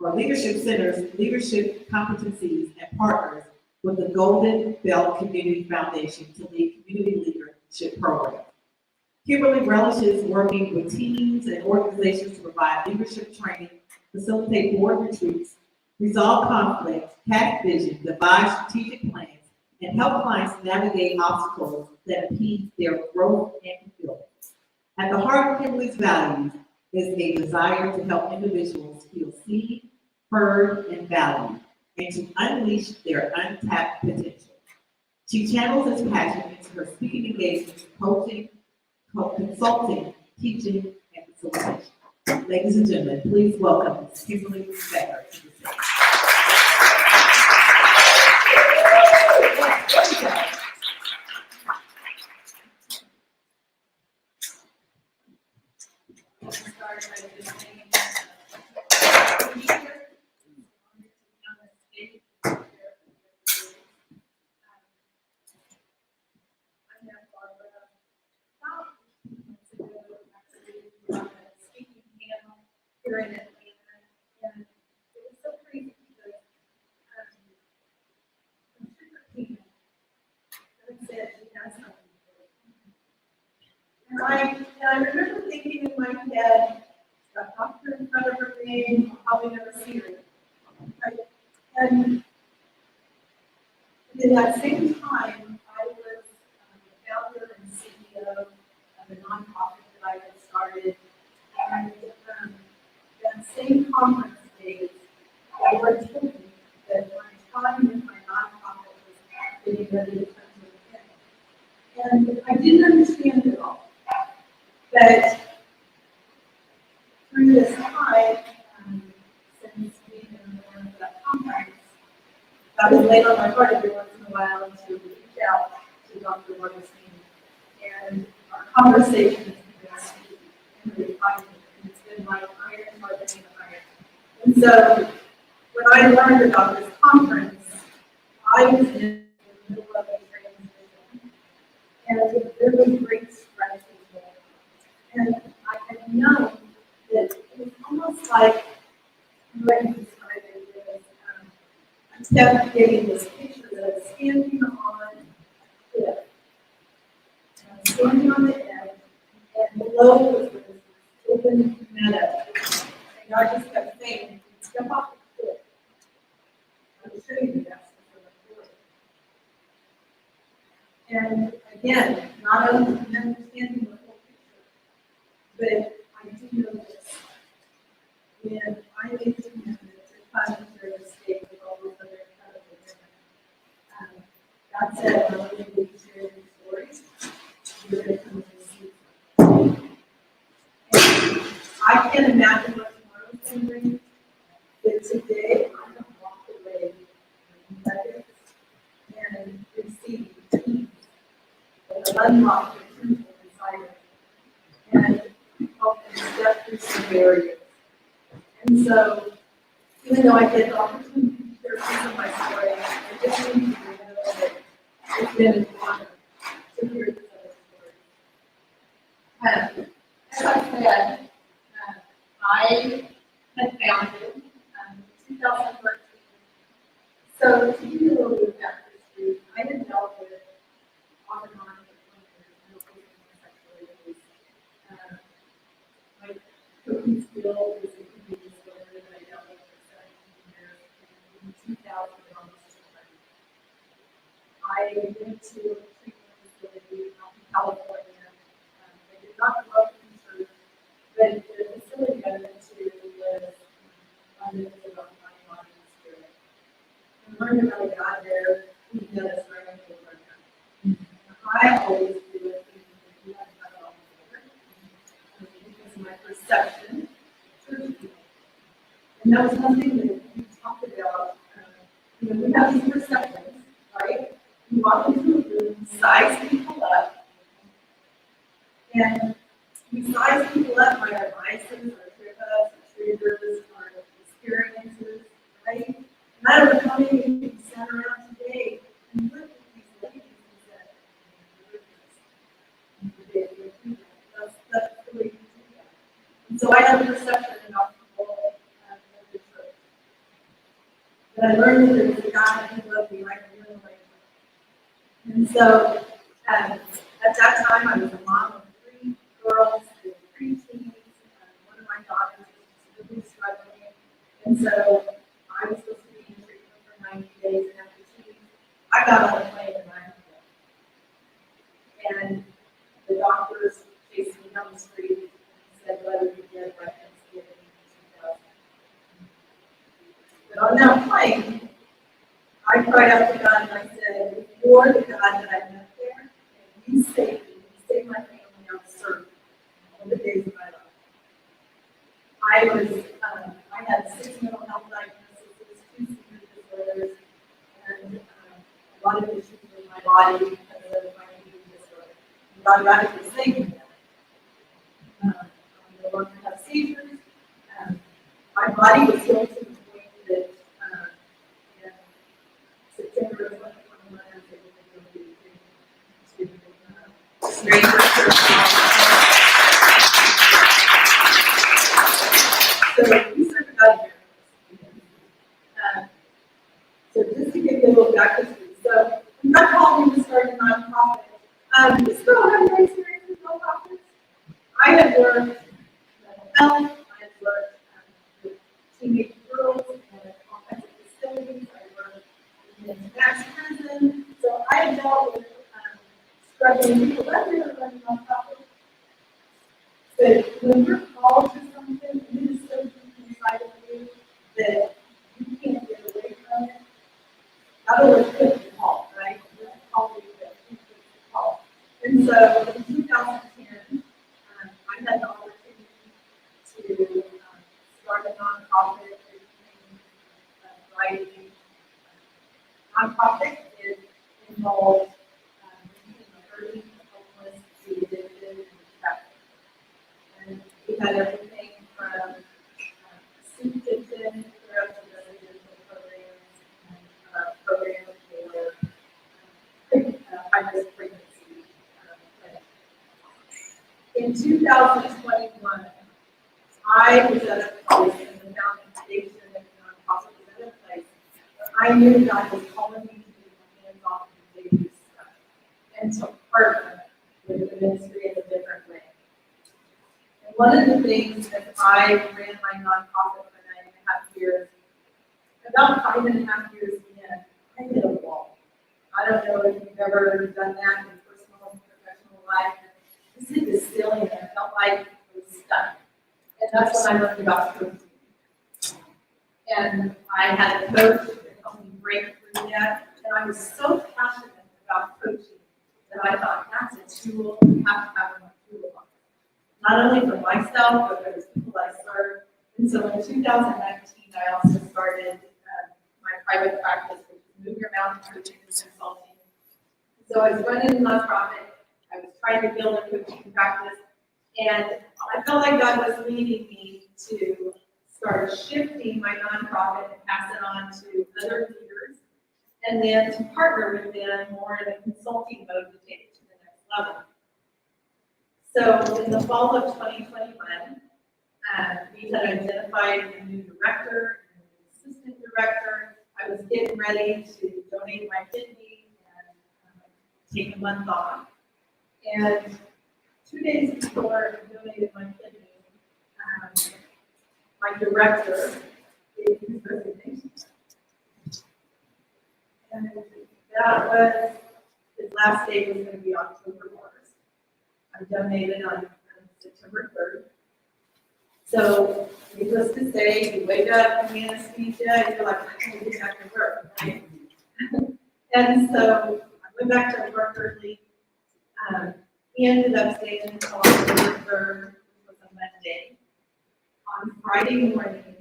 or Leadership Center's Leadership Competencies and partners with the Golden Belt Community Foundation to lead community leadership programs. Kimberly relishes working with teams and organizations to provide leadership training, facilitate board retreats, resolve conflict, cast vision, devise strategic plans, and help clients navigate obstacles that impede their growth and fulfillment. At the heart of Kimberly's values is a desire to help individuals feel seen, heard, and valued, and to unleash their untapped potential. She channels this passion into her speaking engagements, coaching, consulting, teaching, and facilitation. Ladies and gentlemen, please welcome Ms. Kimberly Becker to the stage. Here in Atlanta, and it was so crazy because said she has something. And I remember thinking in my head, the doctor in front of her name, I'll probably never see her. Right? And in that same time, I was the founder and CEO of a nonprofit that I had started. And that same conference days, they were told me that my time with my nonprofit was getting ready to come to an end. And I didn't understand it all. But through this time, since being in that conference, I was laid on my heart every once in a while to reach out to Dr. Augustine. And our conversation has been really fun. It's been like iron sharpening iron. And so when I learned about this conference, I was in the middle of a transition. And it was a really great stress as well. And I had known that it was almost like, what you described it as, I kept getting this picture that I was standing on a cliff. And I was standing on the edge, and below was this open meadow. And God just kept saying, step off the cliff. I will show you that. And again, not only understanding the whole picture, but I do know this. When I made the commitment to come and share the state with all those other incredible women, God said, I'm not going to share these stories. You're going to come and receive them. And I can't imagine what tomorrow's going to bring, but today I'm going to walk away from nuggets and receive peace that unlock the potential inside of me and help them step through some barriers. And so, even though I get the opportunity to share some of my story, I just need you to know that it's been an honor to hear this other story. As I said, I had founded in 2013. So, to give you a little bit of that history, I had dealt with off and on for 20 years, my cooking skill is a convenience store that I dealt with for 17 years, and in 2000, almost 200. I went to a treatment facility out in California. I did not love the church, but the facility I went to was abundant about my body and spirit. And learned about a God there who did us right into the program. I always do it thinking that you haven't done it all before, because of my perception of church people. And that was something that we talked about. We have these perceptions, right? We walk into a room, size people up, and we size people up by our biases, our trip-ups, our triggers, our experiences, right? And I don't know how many of you sat around today and looked at these ladies and said, that's the way you do that. And so I have a perception about people of the church. But I learned that there was a God who loved me like a real life. And so at that time, I was a mom of 3. And so I was supposed to be in treatment for 90 days, and after 2 weeks, I got on a plane and I had to go. And the doctors chased me down the street and said, whether you get by Thanksgiving in 2000. But on that plane, I cried out to God and I said, if you're the God that I met there, and you saved me, you saved my family, I'll serve you all the days of my life. I had 6 mental health diagnoses, 2 severe disorders, and a lot of issues with my body because of my eating disorder. God radically saved me. I no longer have seizures. My body was healed to the point that in September of 2021, I was able to go to Stranger So we serve God here. So just to give you a little back history. So when God called me to start a nonprofit, you still have no experience with nonprofits. I have worked with mental health, I have worked with teenage girls in all kinds of facilities, I worked in mass prison. So I have dealt with struggling people. I've never run a nonprofit. But when you're called to something, it is so deep inside of you that you can't get away from it. Not only could you call, right? You're called to you call. And so in 2010, I had the opportunity to start a nonprofit writing. Nonprofit is involved in hurting, homeless, the addicted, and trafficked. And we had everything from soup kitchen throughout the residential programs and programs for high-risk pregnancy. In 2021, I was at a place in the foundation of the nonprofit was at a place where I knew God was calling me to do my hands-on and daily stuff and to partner with the ministry in a different way. And one of the things that I ran my nonprofit for 9.5 years, about 5.5 years in, I hit a wall. I don't know if you've ever done that in personal and professional life. Just hit this ceiling and I felt like I was stuck. And that's when I learned about coaching. And I had a coach that helped me break through that. And I was so passionate about coaching that I thought that's a tool you have to have in my toolbox. Not only for myself, but for the people I serve. And so in 2019, I also started my private practice, which is Move Your Mountain Coaching and Consulting. So I was running a nonprofit. I was trying to build a coaching practice. And I felt like God was leading me to start shifting my nonprofit and pass it on to other leaders, and then to partner with them more in a consulting mode to take it to the next level. So in the fall of 2021, we had identified a new director, an assistant director. I was getting ready to donate my kidney and take a month off. And 2 days before I donated my kidney, my director gave his resignation. And that was, his last day was going to be October 1st. I donated on September 3rd. So, needless to say, you wake up from anesthesia, you're like, I can't get back to work, right? And so I went back to work early. He ended up staying until October 3rd, which was a Monday. On Friday morning,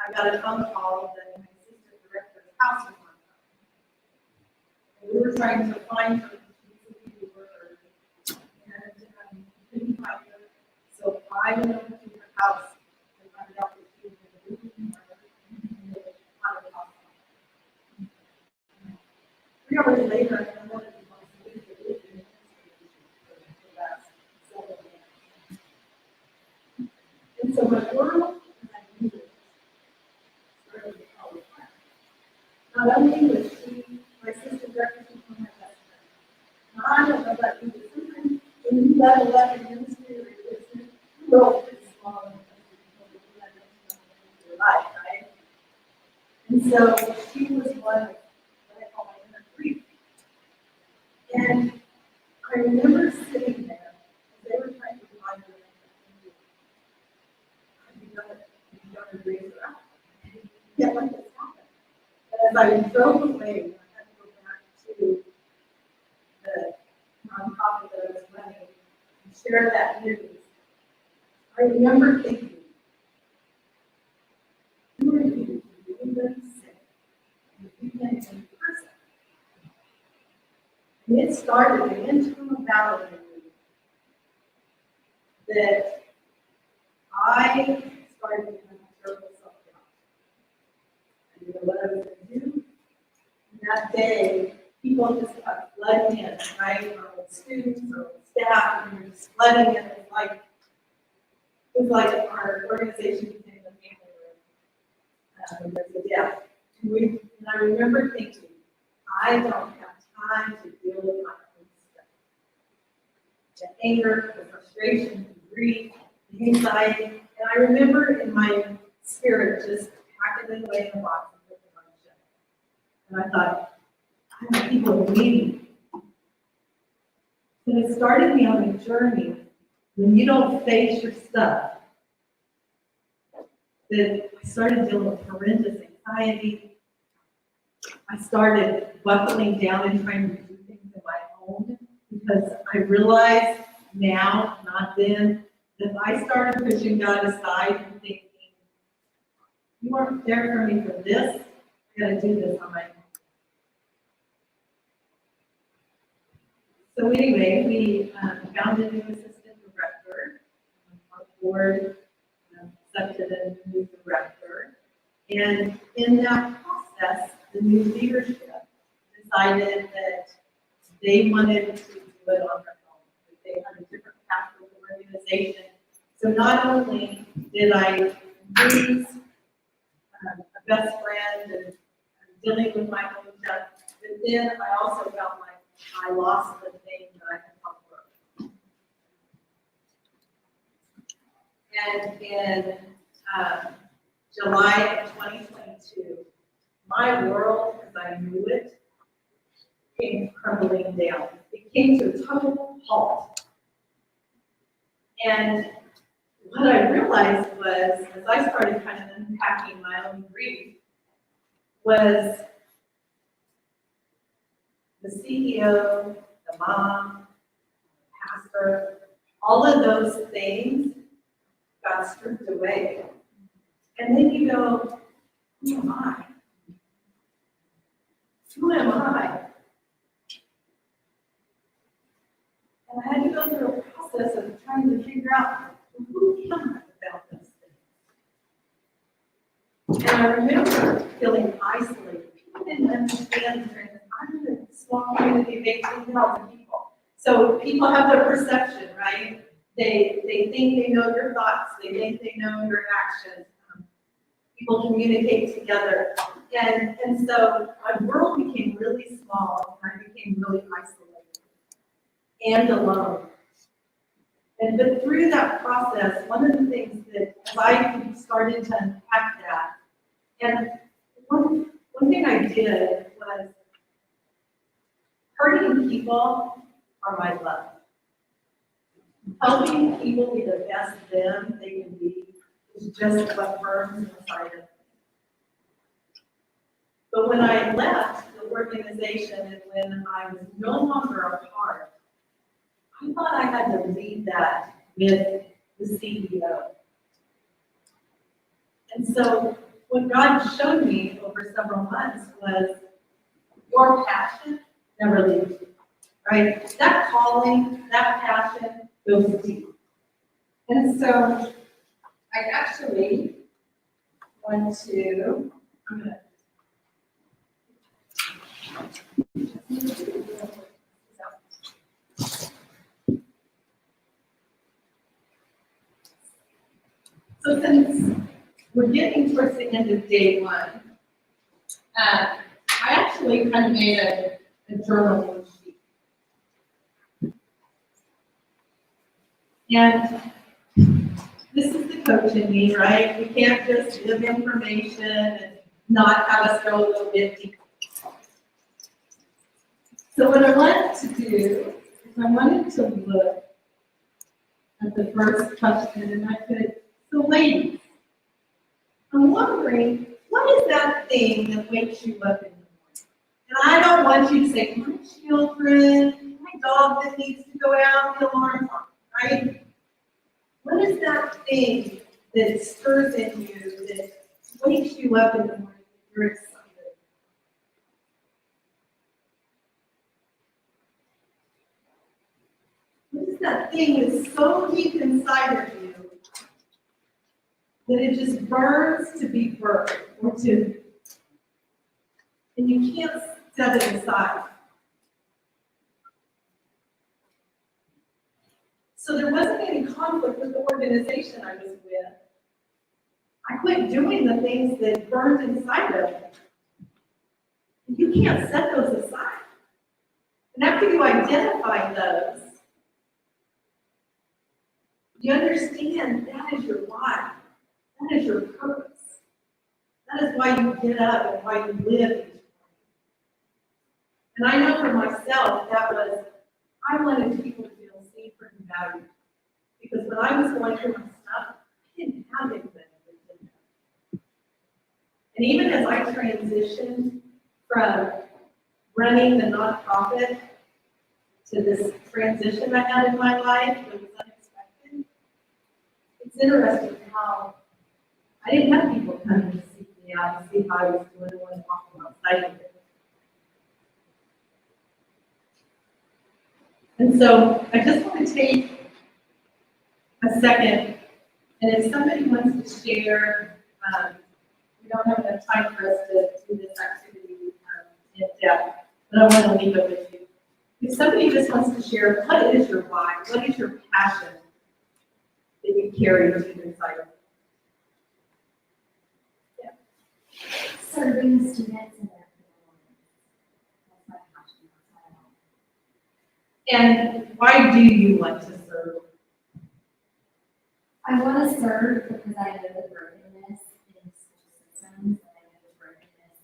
I got a phone call that my assistant director's house was on fire. And we were trying to find her, she was a and couldn't find her. So I went over to her house and found out that she was in a room out of the hospital. 3 hours later, I wanted to and so my world, as I knew it, started to fall apart. Not only was she, my sister director, from my best friend. Now, I don't know about you, but sometimes when you let a love in ministry or your business, the world is small and you let it into your life, right? And so she was one of what I call my inner grief. And I remember sitting there, they were trying to remind me that you don't agree with that. Can't let this happen. And as I drove away, I had to go back to the nonprofit that I was running and share that news. I remember thinking, who are you to really sick? You can't even person. And it started an internal battle in me that I started to have terrible self-doubt. I didn't know what I was going to do. And that day, people just kept flooding in, right? Our old students, our old staff, and we were just flooding in. It was like our organization became a family room. When there's a death. And I remember thinking, I don't have time to deal with my own stuff. The anger, the frustration, the grief, the anxiety. And I remember in my spirit just packing it away in a box and putting it on the shelf. And I thought, I have people who need me. And it started me on a journey when you don't face your stuff. That I started dealing with horrendous anxiety. I started buckling down and trying to do things in my own because I realized now, not then, that I started pushing God aside and thinking, you aren't there for me for this, I gotta do this on my own. So anyway, we found a new assistant director. Our board accepted a new director. And in that process, the new leadership decided that they wanted to do it on their own. That they had a different path with the organization. So not only did I lose a best friend and dealing with my own death, but then I also felt like I lost the thing that I had helped grow. And in July of 2022, my world, as I knew it, came crumbling down. It came to a total halt. And what I realized was, as I started kind of unpacking my own grief, was the CEO, the mom, the pastor, all of those things got stripped away. And then you go, who am I? Who am I? And I had to go through a process of trying to figure out, who am I about this thing? And I remember feeling isolated. People didn't understand the transition. I'm in a small community of 18,000 people. So people have their perception, right? They think they know your thoughts. They think they know your actions. People communicate together. And so my world became really small and I became really isolated and alone. And but through that process, one of the things that as I started to unpack that, and one thing I did was hurting people are my love. Helping people be the best them they can be is just what burns inside of me. But when I left the organization and when I was no longer a part, I thought I had to leave that with the CEO. And so what God showed me over several months was your passion never leaves you, right? That calling, that passion goes deep. And so I actually want to, I'm gonna, so since we're getting towards the end of day one, I actually kind of made a journal sheet. And this is the coach in me, right? We can't just give information and not have us go a little bit deeper. So what I wanted to do is I wanted to look at the first question, and I said, so ladies, I'm wondering, what is that thing that wakes you up in the morning? And I don't want you to say, my children, my dog that needs to go out, the alarm clock, right? What is that thing that stirs in you, that wakes you up in the morning, you're excited? What is that thing that's so deep inside of you that it just burns to be birthed, or to, and you can't set it aside? So there wasn't any conflict with the organization I was with. I quit doing the things that burned inside of me. You can't set those aside. And after you identify those, you understand that is your why. That is your purpose. That is why you get up and why you live each morning. And I know for myself, that was, I wanted people to feel safe and valued. Because when I was going through my stuff, I didn't have anybody that did that. And even as I transitioned from running the nonprofit to this transition I had in my life, it was unexpected. It's interesting how I didn't have people come to seek me out and see how I was doing when walking outside of it. And so I just want to take a second, and if somebody wants to share, we don't have enough time for us to do this activity in depth, but I want to leave it with you. If somebody just wants to share, what is your why? What is your passion that you carry deep inside of you? Serving students and their families. That's my passion. And why do you want to serve? I want to serve because I know the brokenness in school systems, and I know the brokenness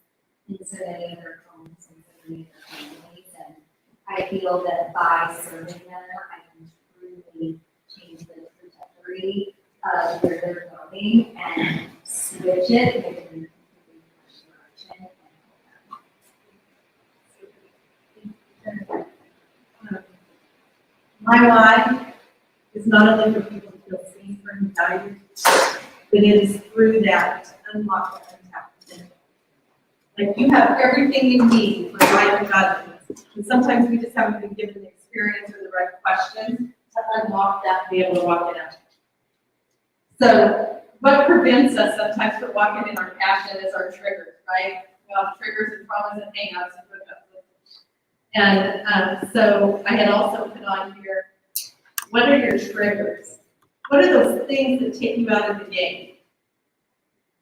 in so many of their homes and so many of their families. And I feel that by serving them, I can truly change the trajectory of where they're going and switch it, make it in a completely fresh direction, and help them. My why is not only for people to feel safe and valued, but it is through that to unlock the untapped potential. Like, you have everything you need for life and godliness. And sometimes we just haven't been given the experience or the right questions to unlock that and be able to walk it out. So what prevents us sometimes from walking in our passion is our triggers, right? Well, triggers and traumas and hang-ups and hookups. And so I had also put on here, what are your triggers? What are those things that take you out of the game?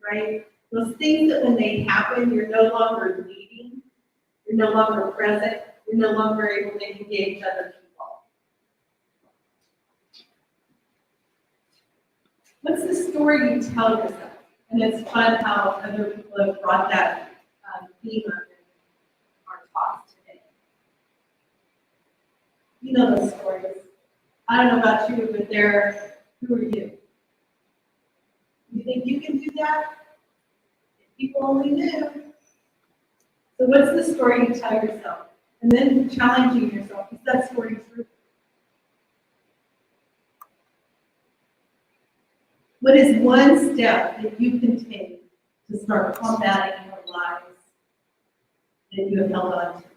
Right? Those things that when they happen, you're no longer leading, you're no longer present, you're no longer able to engage other people. What's the story you tell yourself? And it's fun how other people have brought that theme up in our talks today. You know those stories. I don't know about you, but who are you? You think you can do that? If people only knew. So what's the story you tell yourself? And then challenging yourself, is that story true? What is one step that you can take to start combating your lies that you have held on to?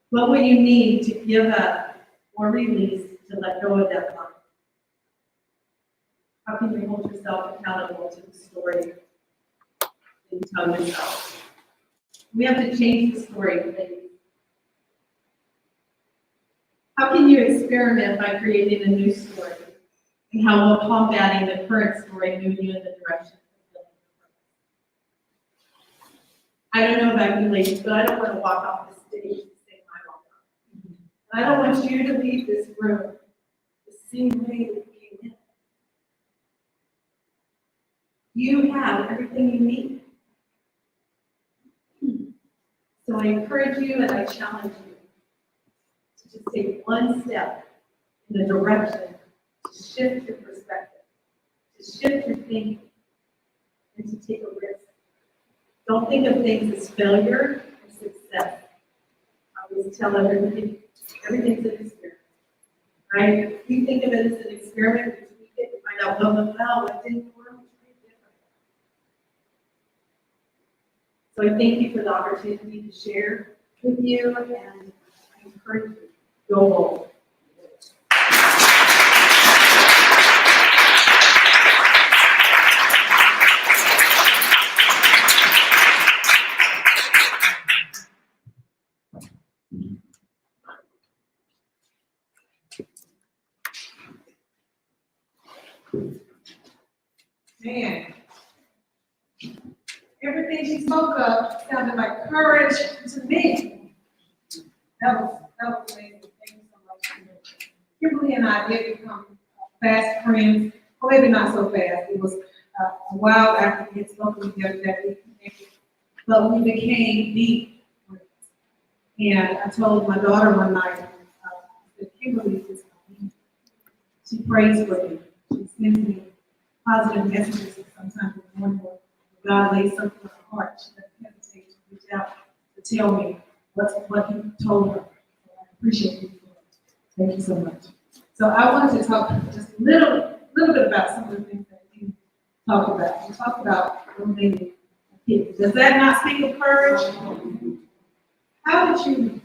What will you need to give up or release to let go of that lie? How can you hold yourself accountable to the story that you tell yourself? We have to change the story, ladies. How can you experiment by creating a new story? And how will combating the current story move you in the direction of fulfilling your purpose? I don't know about you ladies, but I don't want to walk off the stage and say my walk off. I don't want you to leave this room the same way that you came in. you have everything you need. So I encourage you and I challenge you to just take one step in the direction to shift your perspective, to shift your thinking, and to take a risk. Don't think of things as failure or success. I always tell everybody, everything's an experiment, right? If you think of it as an experiment, we get to find out what went well, what didn't work, it's pretty different. So I thank you for the opportunity to share with you, and I encourage you, go bold. Man, everything she spoke of sounded like courage to me. That was amazing. Thank you so much. Kimberly and I did become fast friends, or maybe not so fast. It was a while after we had spoken together that we connected, but we became deep friends. And I told my daughter one night that Kimberly is me. She prays for me. She sends me positive messages, and sometimes it's wonderful. God lays something on her heart. She doesn't hesitate to reach out to tell me what He told her. So I appreciate you. Thank you so much. So I wanted to talk just a little bit about some of the things that you talked about. You talked about donating a kid. Does that not speak of courage? How did you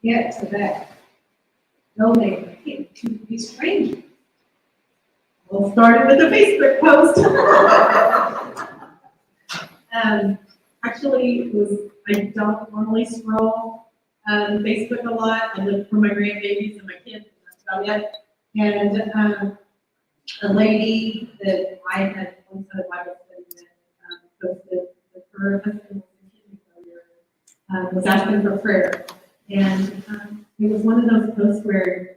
get to that? Donating a kid to a stranger? Well, started with a Facebook post. Actually, I don't normally scroll Facebook a lot. I look for my grandbabies and my kids, and that's about it. And a lady that I had once had a Bible study with posted that her husband was in kidney failure, was asking for prayer. And it was one of those posts where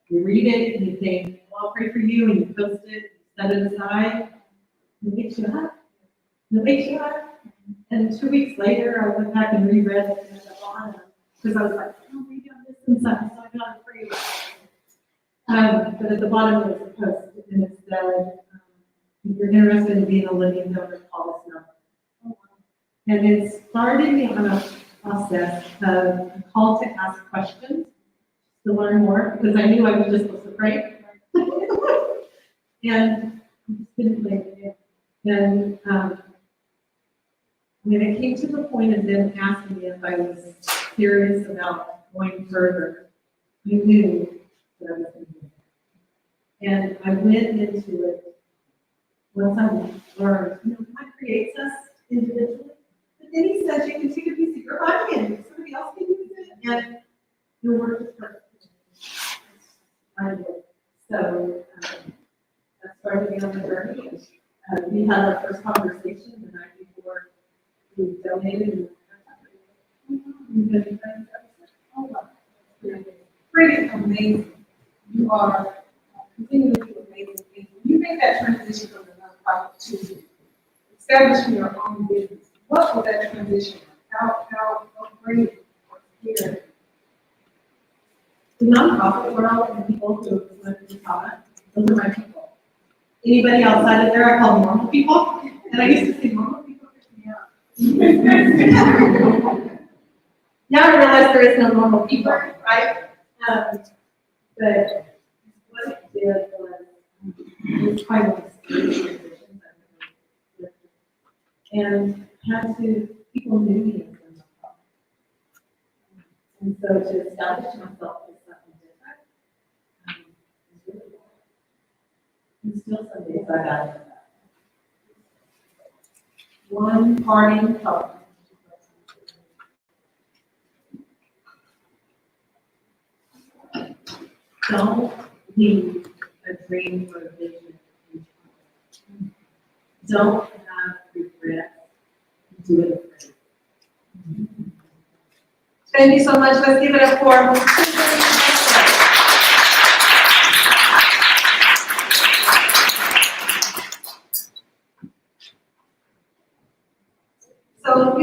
you read it and you think, well, I'll pray for you, and you post it, set it aside, and it makes you up. It makes you up. And 2 weeks later, I went back and reread it at the bottom, because I was like, oh, read on this and stuff, so I got to pray about it. But at the bottom was a post, and it said, if you're interested in being a living donor, call this number. And it started me on a process of a call to ask questions to learn more, because I knew I was just supposed to pray. And I just didn't play it. And when it came to the point of them asking me if I was serious about going further, I knew that I was going to do it. And I went into it once I learned, God creates us individually, but then He says you can take a piece of your body and somebody else can use it, and your work is perfect. I did. So that started me on the journey. We had our first conversation the night before we donated. We've been friends ever since. Pretty amazing. You are continuing to do amazing things. When you make that transition from the nonprofit to establishing your own business, what was that transition? How great here? The nonprofit world and people who live in Utah, those are my people. Anybody outside of there, I call normal people. And I used to say normal people pick me up. Now I realize there is no normal people, right? But what it did was, it was quite an experience. And had to, people knew me as a nonprofit. And so to establish myself as something different, is really hard. And still some days I got it. One parting thought. Don't leave a dream or a vision. Don't have regret. Do it afraid. Thank you so much. Let's give it up for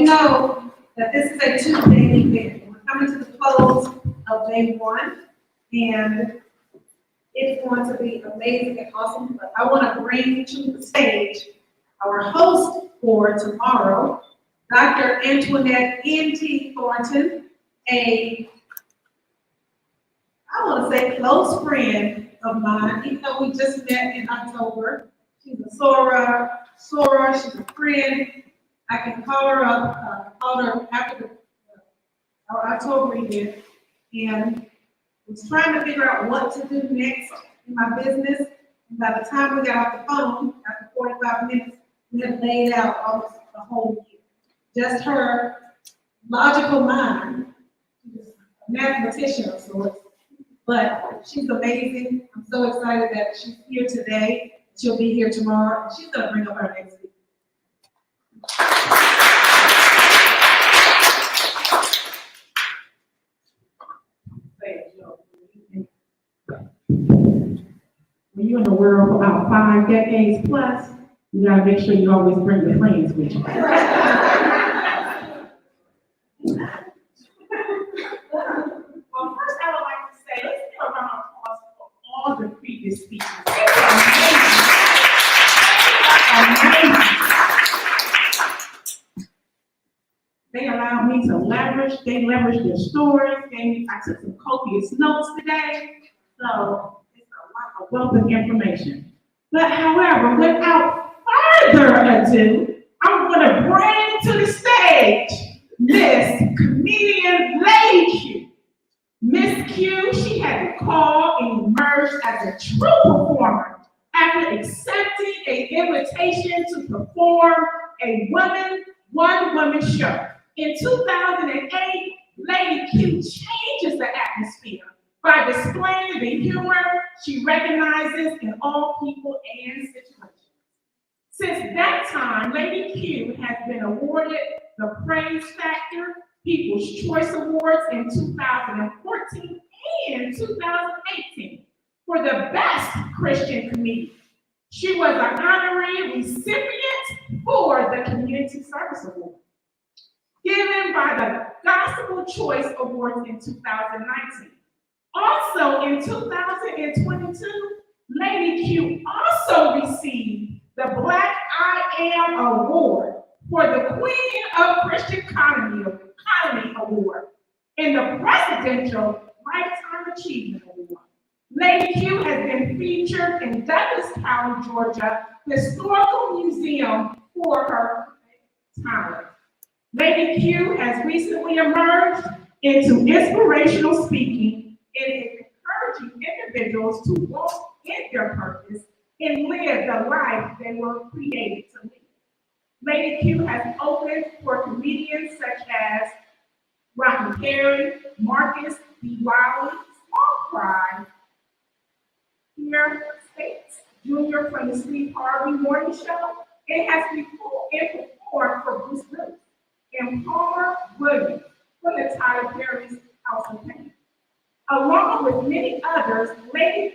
know that this is a two-day event. We're coming to the close of day one, and it's going to be amazing and awesome. But I want to bring to the stage our host for tomorrow, Dr. Antoinette N.T. Thornton, I want to say close friend of mine, even though we just met in October. She's a Sora, she's a friend. I can call her up, I called her after our October event, and was trying to figure out what to do next in my business. And by the time we got off the phone, after 45 minutes, we had laid out almost the whole year. Just her logical mind, she's a mathematician of sorts, but she's amazing. I'm so excited that she's here today. She'll be here tomorrow, and she's gonna bring up our next speaker. When you're in the world for about 5 decades plus, you gotta make sure you always bring your friends with you. Well, first I would like to say, let's give a round of applause for all the previous speakers. They allowed me to leverage, they leveraged their stories, I took some copious notes today, so it's a wealth of information. But however, without further ado, I'm gonna bring to the stage Miss Comedian Lady Q. Miss Q, she had a call and emerged as a true performer after accepting an invitation to perform a one-woman show. In 2008, Lady Q changes the atmosphere by displaying the humor she recognizes in all people and situations. Since that time, Lady Q has been awarded the Praise Factor People's Choice Awards in 2014 and 2018 for the Best Christian Comedian. She was an honorary recipient for the Community Service Award, given by the Gospel Choice Awards in 2019. Also in 2022, Lady Q also received the Black I Am Award for the Queen of Christian Comedy Award and the Presidential Lifetime Achievement Award. Lady Q has been featured in Douglas County, Georgia Historical Museum for her talent. Lady Q has recently emerged into inspirational speaking and is encouraging individuals to walk in their purpose and live the life they were created to live. Lady Q has opened for comedians such as Rodney Perry, Marcus B. Wiley, Small Fry, Pierre States Jr. from the Steve Harvey Morning Show, and has performed for Bruce Willis and Palmer Williams from the Tyler Perry's House of Pain. Along with many others, Lady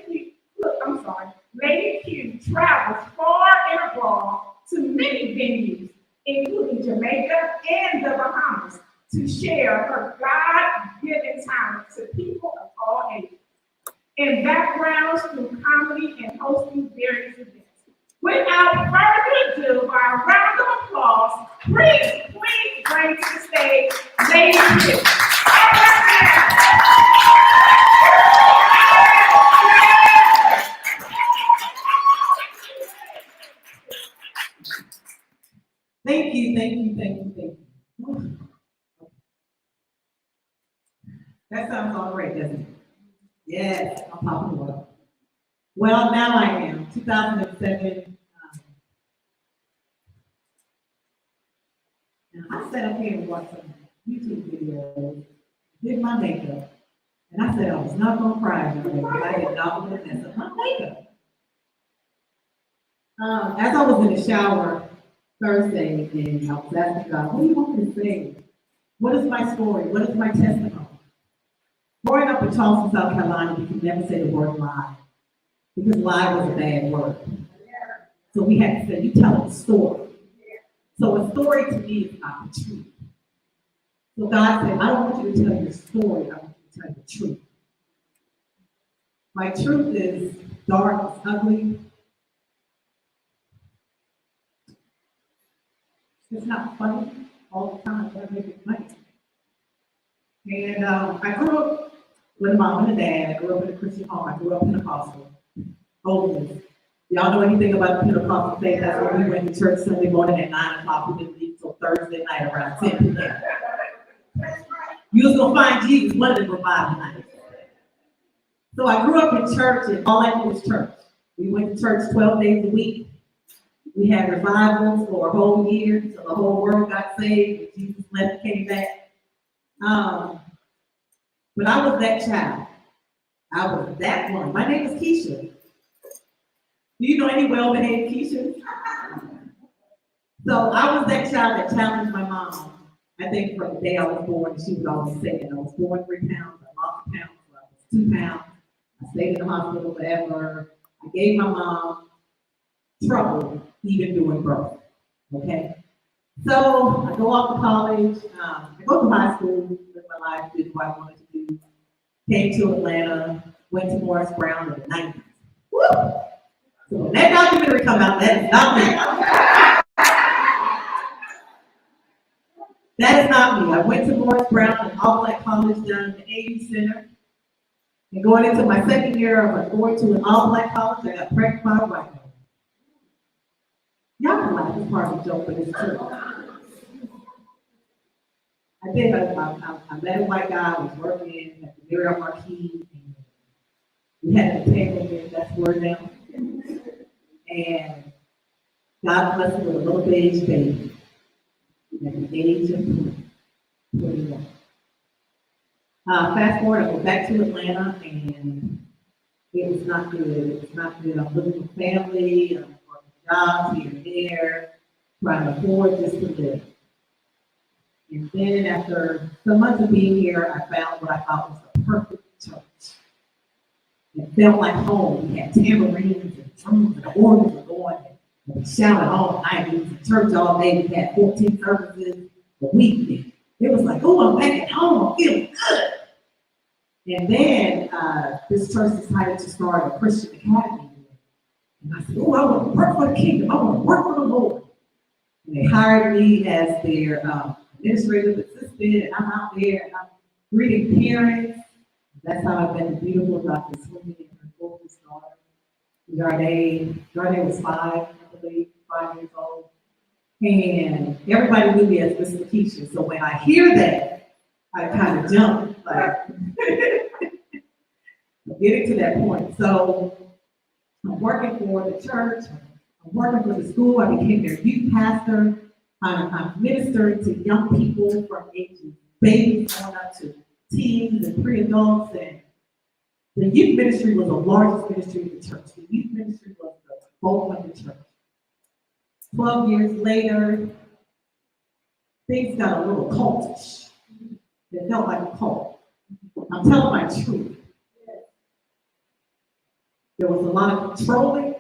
Q travels far and abroad to many venues, including Jamaica and the Bahamas, to share her God-given talent to people of all ages and backgrounds through comedy and hosting various events. Without further ado, by a round of applause, please bring to the stage Lady Q. Thank you. That sounds all great, doesn't it? Yes, I'm popping up. Well, now I am. 2007. And I sat up here and watched some YouTube videos, did my makeup, and I said I was not gonna cry because I did not want to mess up my makeup. As I was in the shower Thursday, and I was asking God, what do you want me to say? What is my story? What is my testimony? Growing up in Charleston, South Carolina, we could never say the word lie, because lie was a bad word. So we had to say, you tell a story. So a story to me is about the truth. So God said, I don't want you to tell your story, I want you to tell the truth. My truth is dark, it's ugly. It's not funny all the time, but I make it funny. And I grew up with a mom and a dad. I grew up in a Christian home. I grew up Pentecostal. Holiness. Y'all know anything about the Pentecostal faith? That's when we went to church Sunday morning at 9 o'clock. We didn't leave till Thursday night around 10 p.m. You was gonna find Jesus one of the revival nights. So I grew up in church, and all I knew was church. We went to church 12 days a week. We had revivals for a whole year, so the whole world got saved, and Jesus left and came back. But I was that child. I was that one. My name is Keisha. Do you know any well-behaved Keisha? So I was that child that challenged my mom. I think from the day I was born, she was always saying, I was born 3 pounds, I lost a pound, so I was 2 pounds. I stayed in the hospital forever. I gave my mom trouble even doing birth, okay? So I go off to college, I go to high school, live my life, did what I wanted to do. Came to Atlanta, went to Morris Brown in the 90s. Woo! So when that documentary come out, that is not me. That is not me. I went to Morris Brown, an all-black college down at the AU Center. And going into my second year of going to an all-black college, I got pregnant by a white woman. Y'all can laugh, it's part of the joke, but it's true. I did. I met a white guy. I was working at the Marriott Marquis. And we had an entanglement. That's word now. And God blessed me with a little beige baby at the age of 21. Fast forward, I go back to Atlanta, and it was not good. It was not good. I'm living with family. I'm working jobs here and there, trying to afford just to live. And then after some months of being here, I found what I thought was the perfect church. It felt like home. We had tambourines and drums and the organs were going, and we shouted all night. We was in church all day. We had 14 services a week. It was like, oh, I'm back at home. I'm feeling good. And then this church decided to start a Christian academy. And I said, oh, I want to work for the kingdom. I want to work for the Lord. And they hired me as their administrative assistant, and I'm out there and I'm greeting parents. That's how I met the beautiful Dr. Sweeney and her oldest daughter. Darnay was 5, I believe, 5 years old. And everybody knew me as Miss Lakeisha. So when I hear that, I kind of jump, like, getting to that point. So I'm working for the church, I'm working for the school, I became their youth pastor. I'm ministering to young people from ages babies going up to teens and pre-adults. And the youth ministry was the largest ministry in the church. The youth ministry was the bulk of the church. 12 years later, things got a little cultish. It felt like a cult. I'm telling my truth. There was a lot of controlling.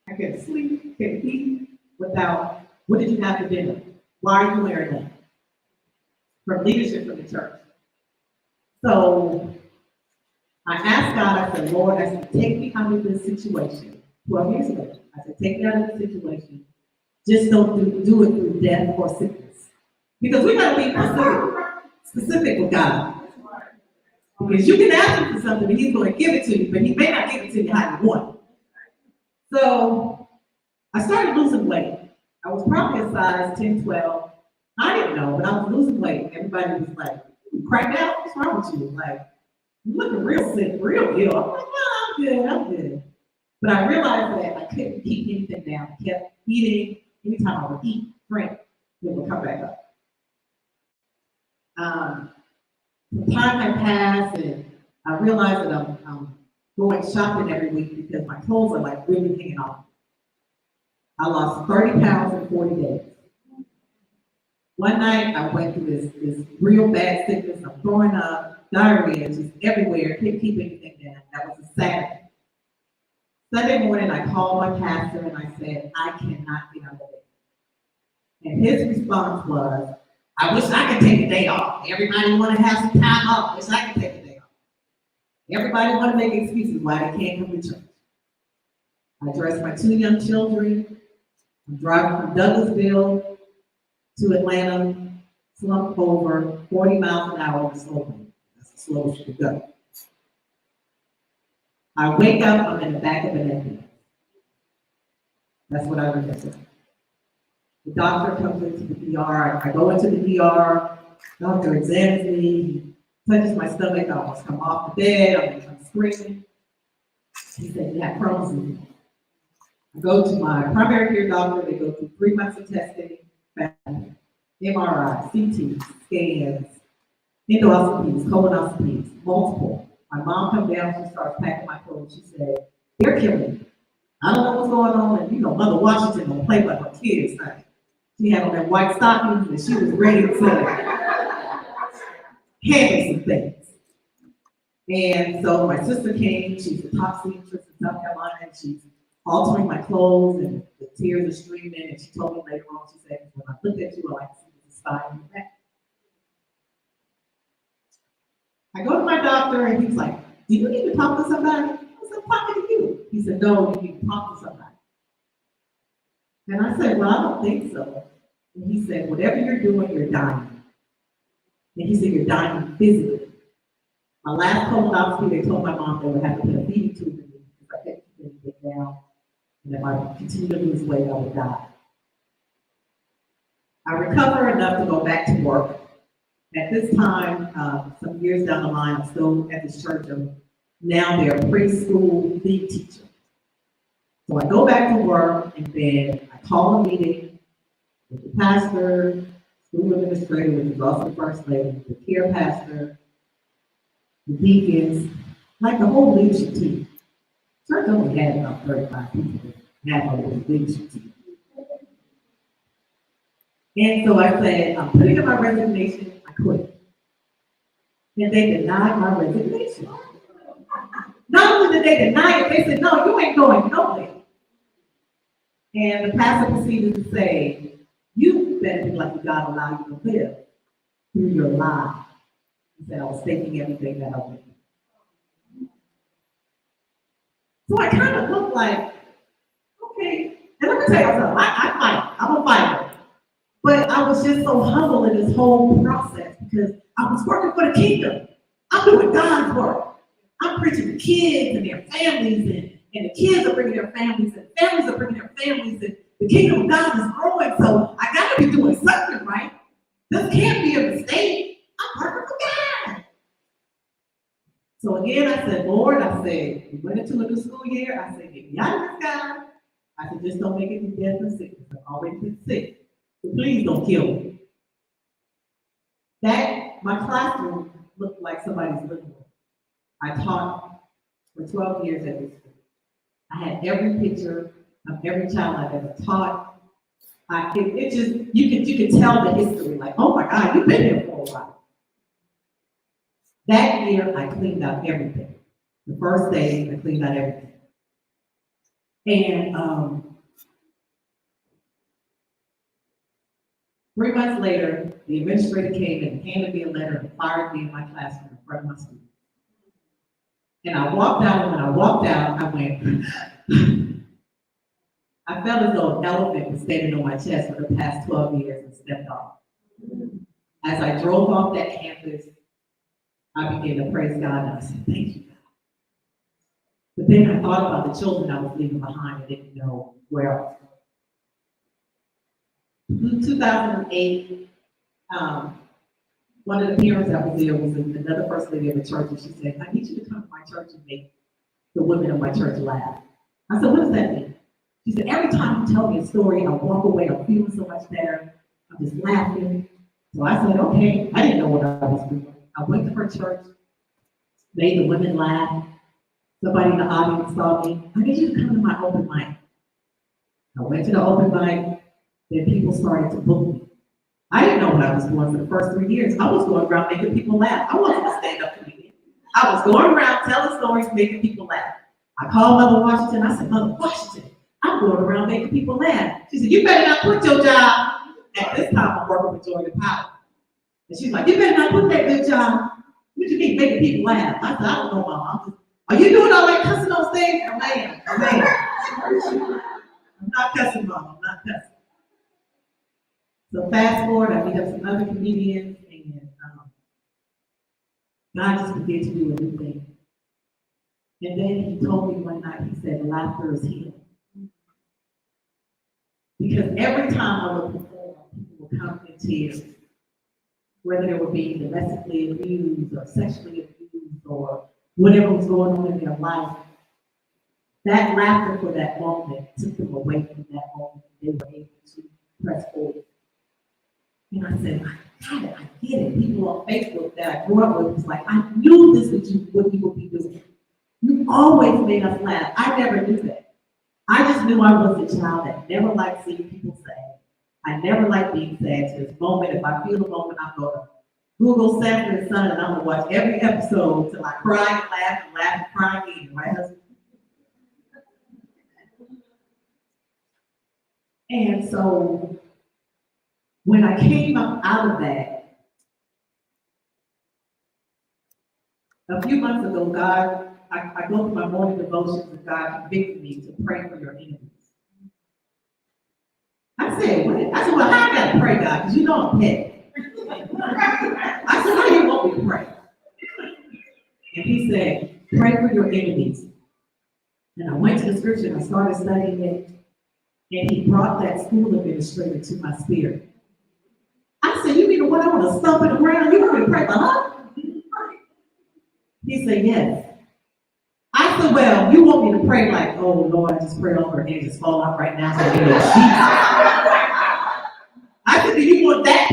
I couldn't sleep, couldn't eat without, what did you have for dinner? Why are you wearing that? From leadership from the church. So I asked God, I said, Lord, I said, take me out of this situation. 12 years ago, I said, take me out of this situation. Just don't do it through death or sickness. Because we got to be specific with God. Because you can ask him for something and he's going to give it to you, but he may not give it to you how you want it. So I started losing weight. I was probably a size 10, 12. I didn't know, but I was losing weight. Everybody was like, you cracked out? What's wrong with you? Like, you're looking real sick, real ill. I'm like, no, I'm good. But I realized that I couldn't keep anything down. I kept eating. Anytime I would eat, drink, it would come back up. The time had passed, and I realized that I'm going shopping every week because my clothes are like really hanging off. I lost 30 pounds in 40 days. One night I went through this real bad sickness. I'm throwing up, diarrhea, just everywhere. Couldn't keep anything down. That was a Saturday. Sunday morning I called my pastor and I said, I cannot get out of bed. And his response was, I wish I could take a day off. Everybody want to have some time off. Wish I could take a day off. Everybody want to make excuses why they can't come to church. I dressed my 2 young children. I'm driving from Douglasville to Atlanta, slumped over 40 miles an hour on the slow lane. That's the slowest you could go. I wake up, I'm in the back of an ambulance. That's what I remember. The doctor comes into the ER. I go into the ER. Doctor examines me. He touches my stomach. I almost come off the bed. I'm screaming. He said, you have Crohn's disease. I go to my primary care doctor. They go through 3 months of testing, MRI, CT, scans, endoscopies, colonoscopies, multiple. My mom comes down. She starts packing my clothes. She said, they're killing me. I don't know what's going on. And you know, Mother Washington don't play with her kids. Like, she had on that white stockings and she was ready to handle some things. And so my sister came. She's a top seamstress in South Carolina, and she's altering my clothes, and the tears are streaming. And she told me later on, she said, when I looked at you, I like to see the spine in your back. I go to my doctor, and he's like, do you need to talk to somebody? I was like, talking to you. He said, no, you need to talk to somebody. And I said, well, I don't think so. And he said, whatever you're doing, you're dying. And he said, you're dying physically. My last colonoscopy, they told my mom they would have to put a feeding tube in me because I kept keeping it down. And if I continue to lose weight, I would die. I recover enough to go back to work. At this time, some years down the line, I'm still at this church. Now they're a preschool lead teacher. So I go back to work, and then I call a meeting with the pastor, school administrator, which is also the first lady, the care pastor, the deacons, like the whole leadership team. Church only had about 35 people, half of it was leadership team. And so I said, I'm putting in my resignation, I quit. And they denied my resignation. Not only did they deny it, they said, no, you ain't going nowhere. And the pastor proceeded to say, you better be lucky God allowed you to live through your life. He said, I was taking everything that I went through. So I kind of looked like, okay. And let me tell you something, I fight. I'm a fighter. But I was just so humble in this whole process because I was working for the kingdom. I'm doing God's work. I'm preaching to kids and their families, and the kids are bringing their families, and families are bringing their families, and the kingdom of God is growing, so I gotta be doing something right. This can't be a mistake. I'm working for God. So again, I said, Lord, I said, we went into a new school year. I said, get me out of this, God. I said, just don't make it to death and sickness. I've already been sick. So please don't kill me. My classroom looked like somebody's living room. I taught for 12 years at this school. I had every picture of every child I've ever taught. It just, you can tell the history, like, oh my God, you've been here for a while. That year, I cleaned out everything. The first day, I cleaned out everything. And 3 months later, the administrator came and handed me a letter and fired me in my classroom in front of my students. And I walked out, and when I walked out, I went, I felt as though an elephant was standing on my chest for the past 12 years and stepped off. As I drove off that campus, I began to praise God, and I said, thank you, God. But then I thought about the children I was leaving behind and didn't know where I was going. In 2008, one of the parents that was there was another first lady of the church, and she said, I need you to come to my church and make the women of my church laugh. I said, what does that mean? She said, every time you tell me a story, I walk away, I'm feeling so much better. I'm just laughing. So I said, okay, I didn't know what I was doing. I went to her church, made the women laugh. Somebody in the audience saw me. I need you to come to my open mic. I went to the open mic, then people started to book me. I didn't know what I was doing for the first 3 years. I was going around making people laugh. I wasn't a stand-up comedian. I was going around telling stories, making people laugh. I called Mother Washington. I said, Mother Washington, I'm going around making people laugh. She said, you better not quit your job. At this time, I'm working with Georgia Power. And she's like, you better not put that good job. What you mean making people laugh? I said, I don't know, Mom. Are you doing all that cussing those things? Oh, man. I'm not cussing, Mom. I'm not cussing. So fast forward, I meet up some other comedians, and God just began to do a new thing. And then he told me one night, he said, laughter is healing. Because every time I would perform, people would come in tears, whether they were being domestically abused or sexually abused or whatever was going on in their life. That laughter for that moment took them away from that moment. They were able to press forward. And I said, I get it. People on Facebook that I grew up with was like, I knew this was what you would be doing. You always made us laugh. I never knew that. I just knew I was a child that never liked seeing people sad. I never liked being sad to this moment. If I feel a moment, I'm going to Google Sanford and Son, and I'm going to watch every episode till I cry and laugh and cry again, right, husband? And so when I came up out of that, a few months ago, God, I go through my morning devotions and God convicted me to pray for your enemies. I said, what? I said, well, how I gotta pray, God? Because you know I'm petty. I said, how do you want me to pray? And he said, pray for your enemies. And I went to the scripture and I started studying it. And he brought that school administrator to my spirit. I said, you mean the one I want to stomp in the ground? You want me to pray for her? He said, yes. I said, well, you want me to pray like, oh Lord, I just pray over her and just fall out right now. So you know, I said, do you want that?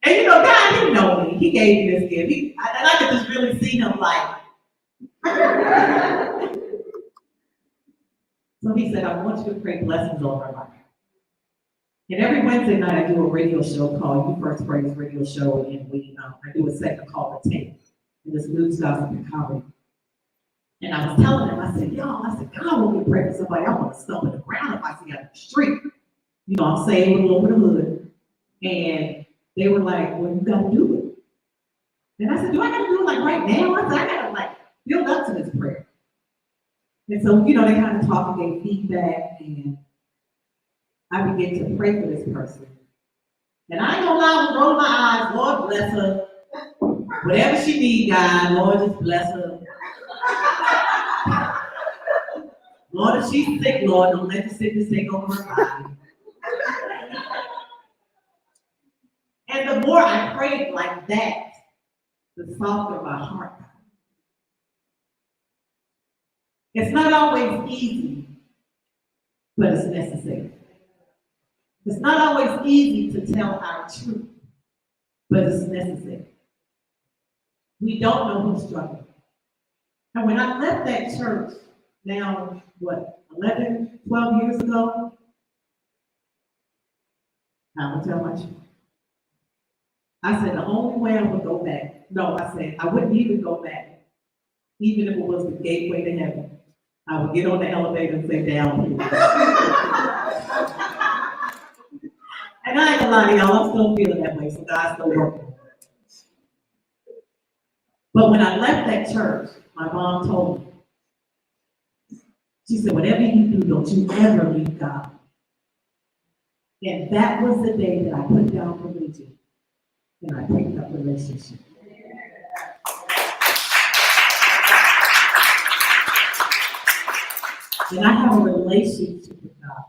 And you know, God didn't know me. He gave me this gift. And I could just really see him like. So he said, I want you to pray blessings over her life. And every Wednesday night, I do a radio show called You First Praise Radio Show, and I do a segment called The Tape, and this news gossip and comedy. And I was telling them, I said, y'all, God want me to pray for somebody. I want to stomp in the ground if I see out in the street. You know, I'm saying with a little bit of hood. And they were like, well, you got to do it. And I said, do I got to do it like right now? I said, I got to like build up to this prayer. And so, you know, they kind of talked and gave feedback, and I began to pray for this person. And I ain't gonna lie, I was rolling my eyes, Lord bless her. Whatever she needs, God, Lord just bless her. Lord, if she's sick, Lord, don't let the sickness take over her body. And the more I prayed like that, the softer my heart got. It's not always easy, but it's necessary. It's not always easy to tell our truth, but it's necessary. We don't know who's struggling. And when I left that church, now, 11, 12 years ago, I will tell my truth. I said the only way I would go back, I said I wouldn't even go back, even if it was the gateway to heaven. I would get on the elevator and say, down here. And I ain't gonna lie to y'all, I'm still feeling that way, so God's still working. But when I left that church, my mom told me, she said, whatever you do, don't you ever leave God. And that was the day that I put down religion and I picked up relationship. And I have a relationship with God.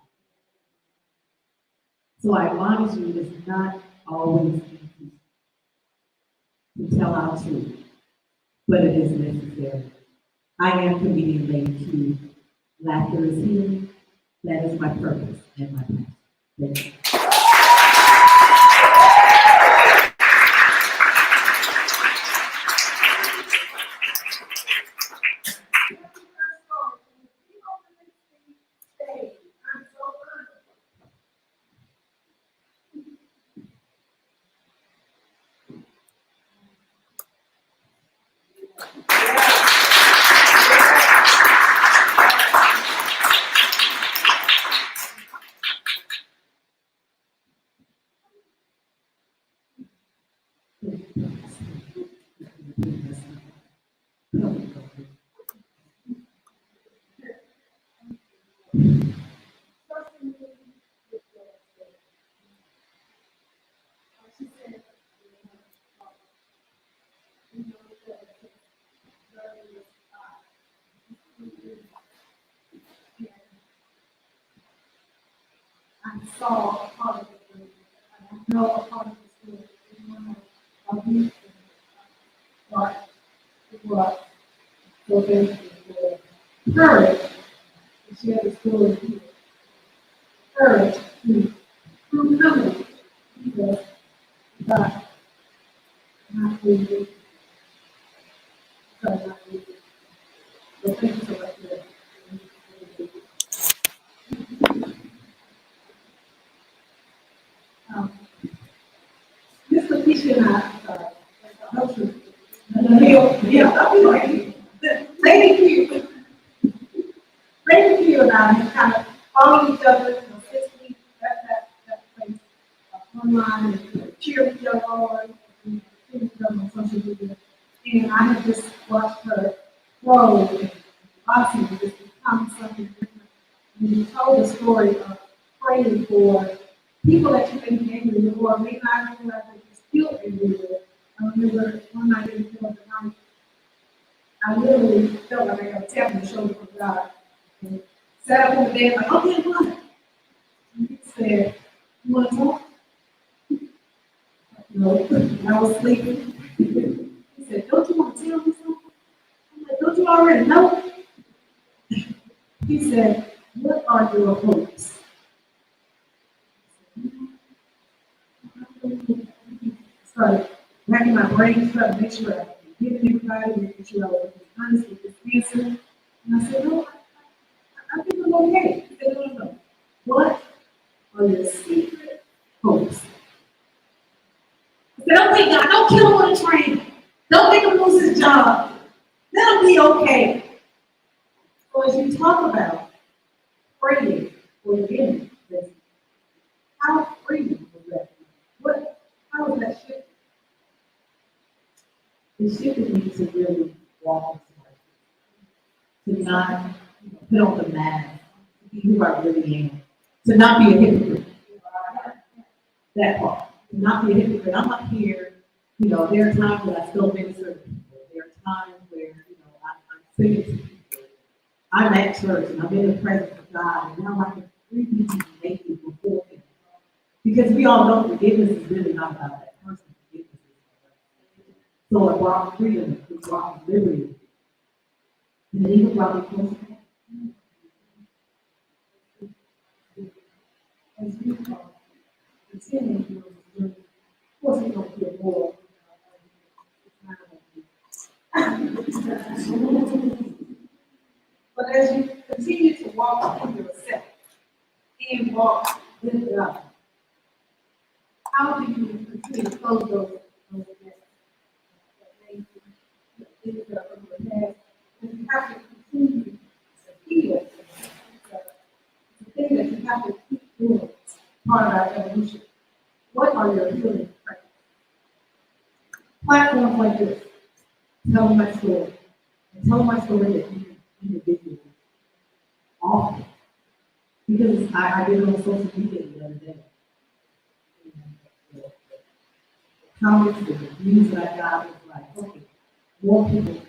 So I admonish you, it's not always easy to tell our truth, but it is necessary. I am comedian Lady Q. Laughter is healing. That is my purpose and my passion. Thank you. know a part of the story. It's one of youth part of what so basically courage to share the story here. Courage to prove coming because God not really God not really. So thank you so much for that. Miss Lakeisha and I'll be like, Lady Q and I have kind of followed each other, 6 weeks, that place, online, and cheer each other on, and cheer each other on social media. And I have just watched her grow and blossom and just become something different. And you told the story of praying for people that you may be angry with or may not realize that you're still angry with. I remember one night in the middle of the night, I literally felt like I got a tap on the shoulder from God. And sat up in the bed like, okay, what? And he said, you want to talk? No, I was sleeping. He said, don't you want to tell me something? I'm like, don't you already know? He said, what are your hopes? Started racking my brain, trying to make sure I was giving everybody, making sure I was honest with this answer. And I said, no, I think I'm okay. He said, no. What are your secret hopes? I said, okay, God, don't kill him on the train. Don't make him lose his job. Let him be okay. So as you talk about praying for the enemy, how freedom was that? How was that shift? It shifted me to really walk this way. To not put on the mask, to be who I really am. To not be a hypocrite. That part. To not be a hypocrite. I'm up here, there are times when I still minister to people. There are times where, I'm singing to people. I'm at church and I'm in the presence of God, and now I can freely be naked before Him. Because we all know forgiveness is really not about that person. Forgiveness is about us. So it brought freedom, it brought liberty. And it even brought me closer to Him. As we continue to do this journey, of course we're going to get more. But as you continue to walk in yourself and walk with God, how do you continue to close those gaps? Things that are from the past, and you have to continue to heal. The thing that you have to keep doing, part of our evolution. What are your healing practices? Platforms like this, tell my story, and tell my story that you individually, often. Because I did it on social media the other day. The comments, the views that I got was like, okay, more people can hear.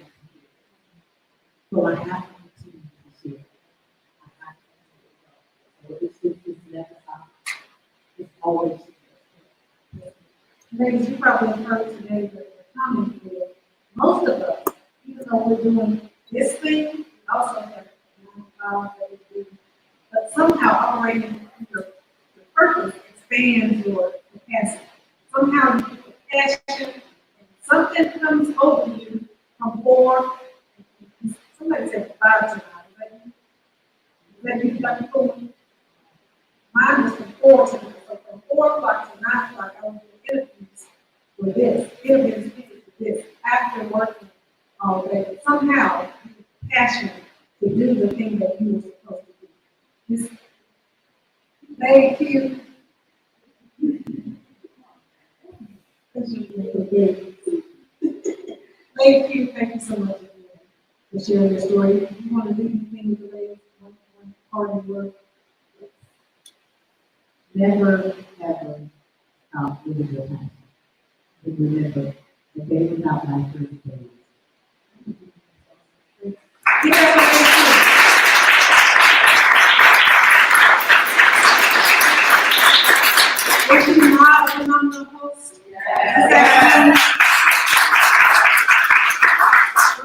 So I have to continue to share. So it's never stop. It's always. Ladies, you probably have heard today the comment where most of us, even though we're doing this thing, we also have that we do. But somehow operating your purpose expands your capacity. Somehow you get the passion, and something comes over you from 4. Somebody said 5 tonight. Is that you got to go? Mine was from 4 tonight. So from 4 o'clock to 9 o'clock, I was doing interviews with this, interviews with this, after working all day. Somehow you get passionate to do the thing that you were supposed to do. Thank you. Thank you so much for sharing your story. If you want to leave anything with the ladies, one parting word. Never, ever stop living your passion. And remember, the day without life is a day. If you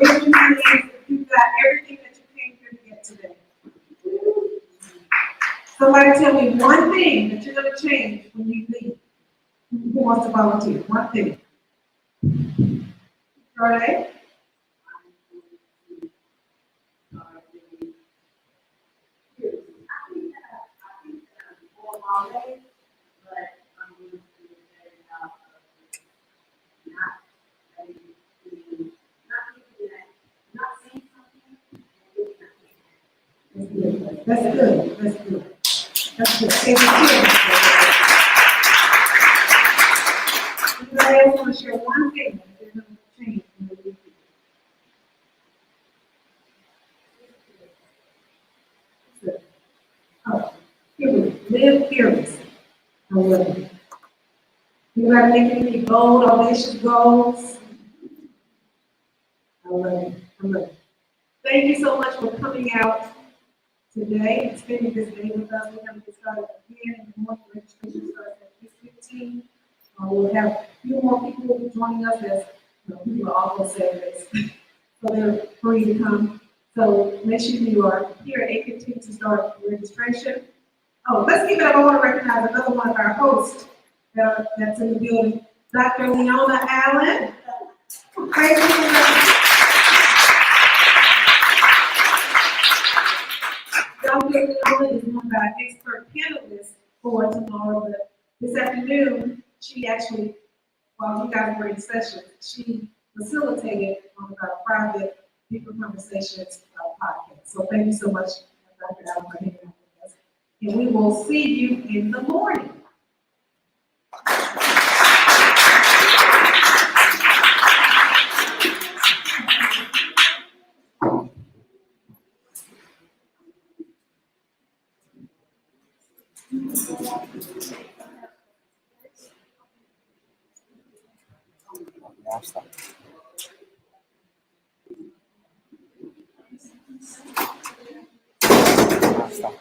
Raise your hand if you got everything that you came here to get today. Somebody tell me one thing that you're gonna change when you leave. Who wants to volunteer? One thing. Charlie? That's good, that's good. That's good. Say it again. Anybody else want to share one thing that they're going to change in the week? Oh, fearless. Live fearless. I love it. You got to make any bold, audacious goals. I love it. I love it. Thank you so much for coming out today and spending this day with us. We're going to get started again in the morning. Registration starts at 6:15. We'll have a few more people will be joining us as people are also Saturdays. So they're free to come. So make sure you are here at 8:15 to start registration. Oh, let's give it up. I want to recognize another one of our hosts that's in the building, Dr. Leona Allen. Praise the Lord. Dr. Leona is one of our expert panelists for tomorrow, but this afternoon, she actually, while you guys were in session, she facilitated one of our private Deeper Conversations podcast. So thank you so much, Dr. Allen, for hanging out with us. And we will see you in the morning. Stop.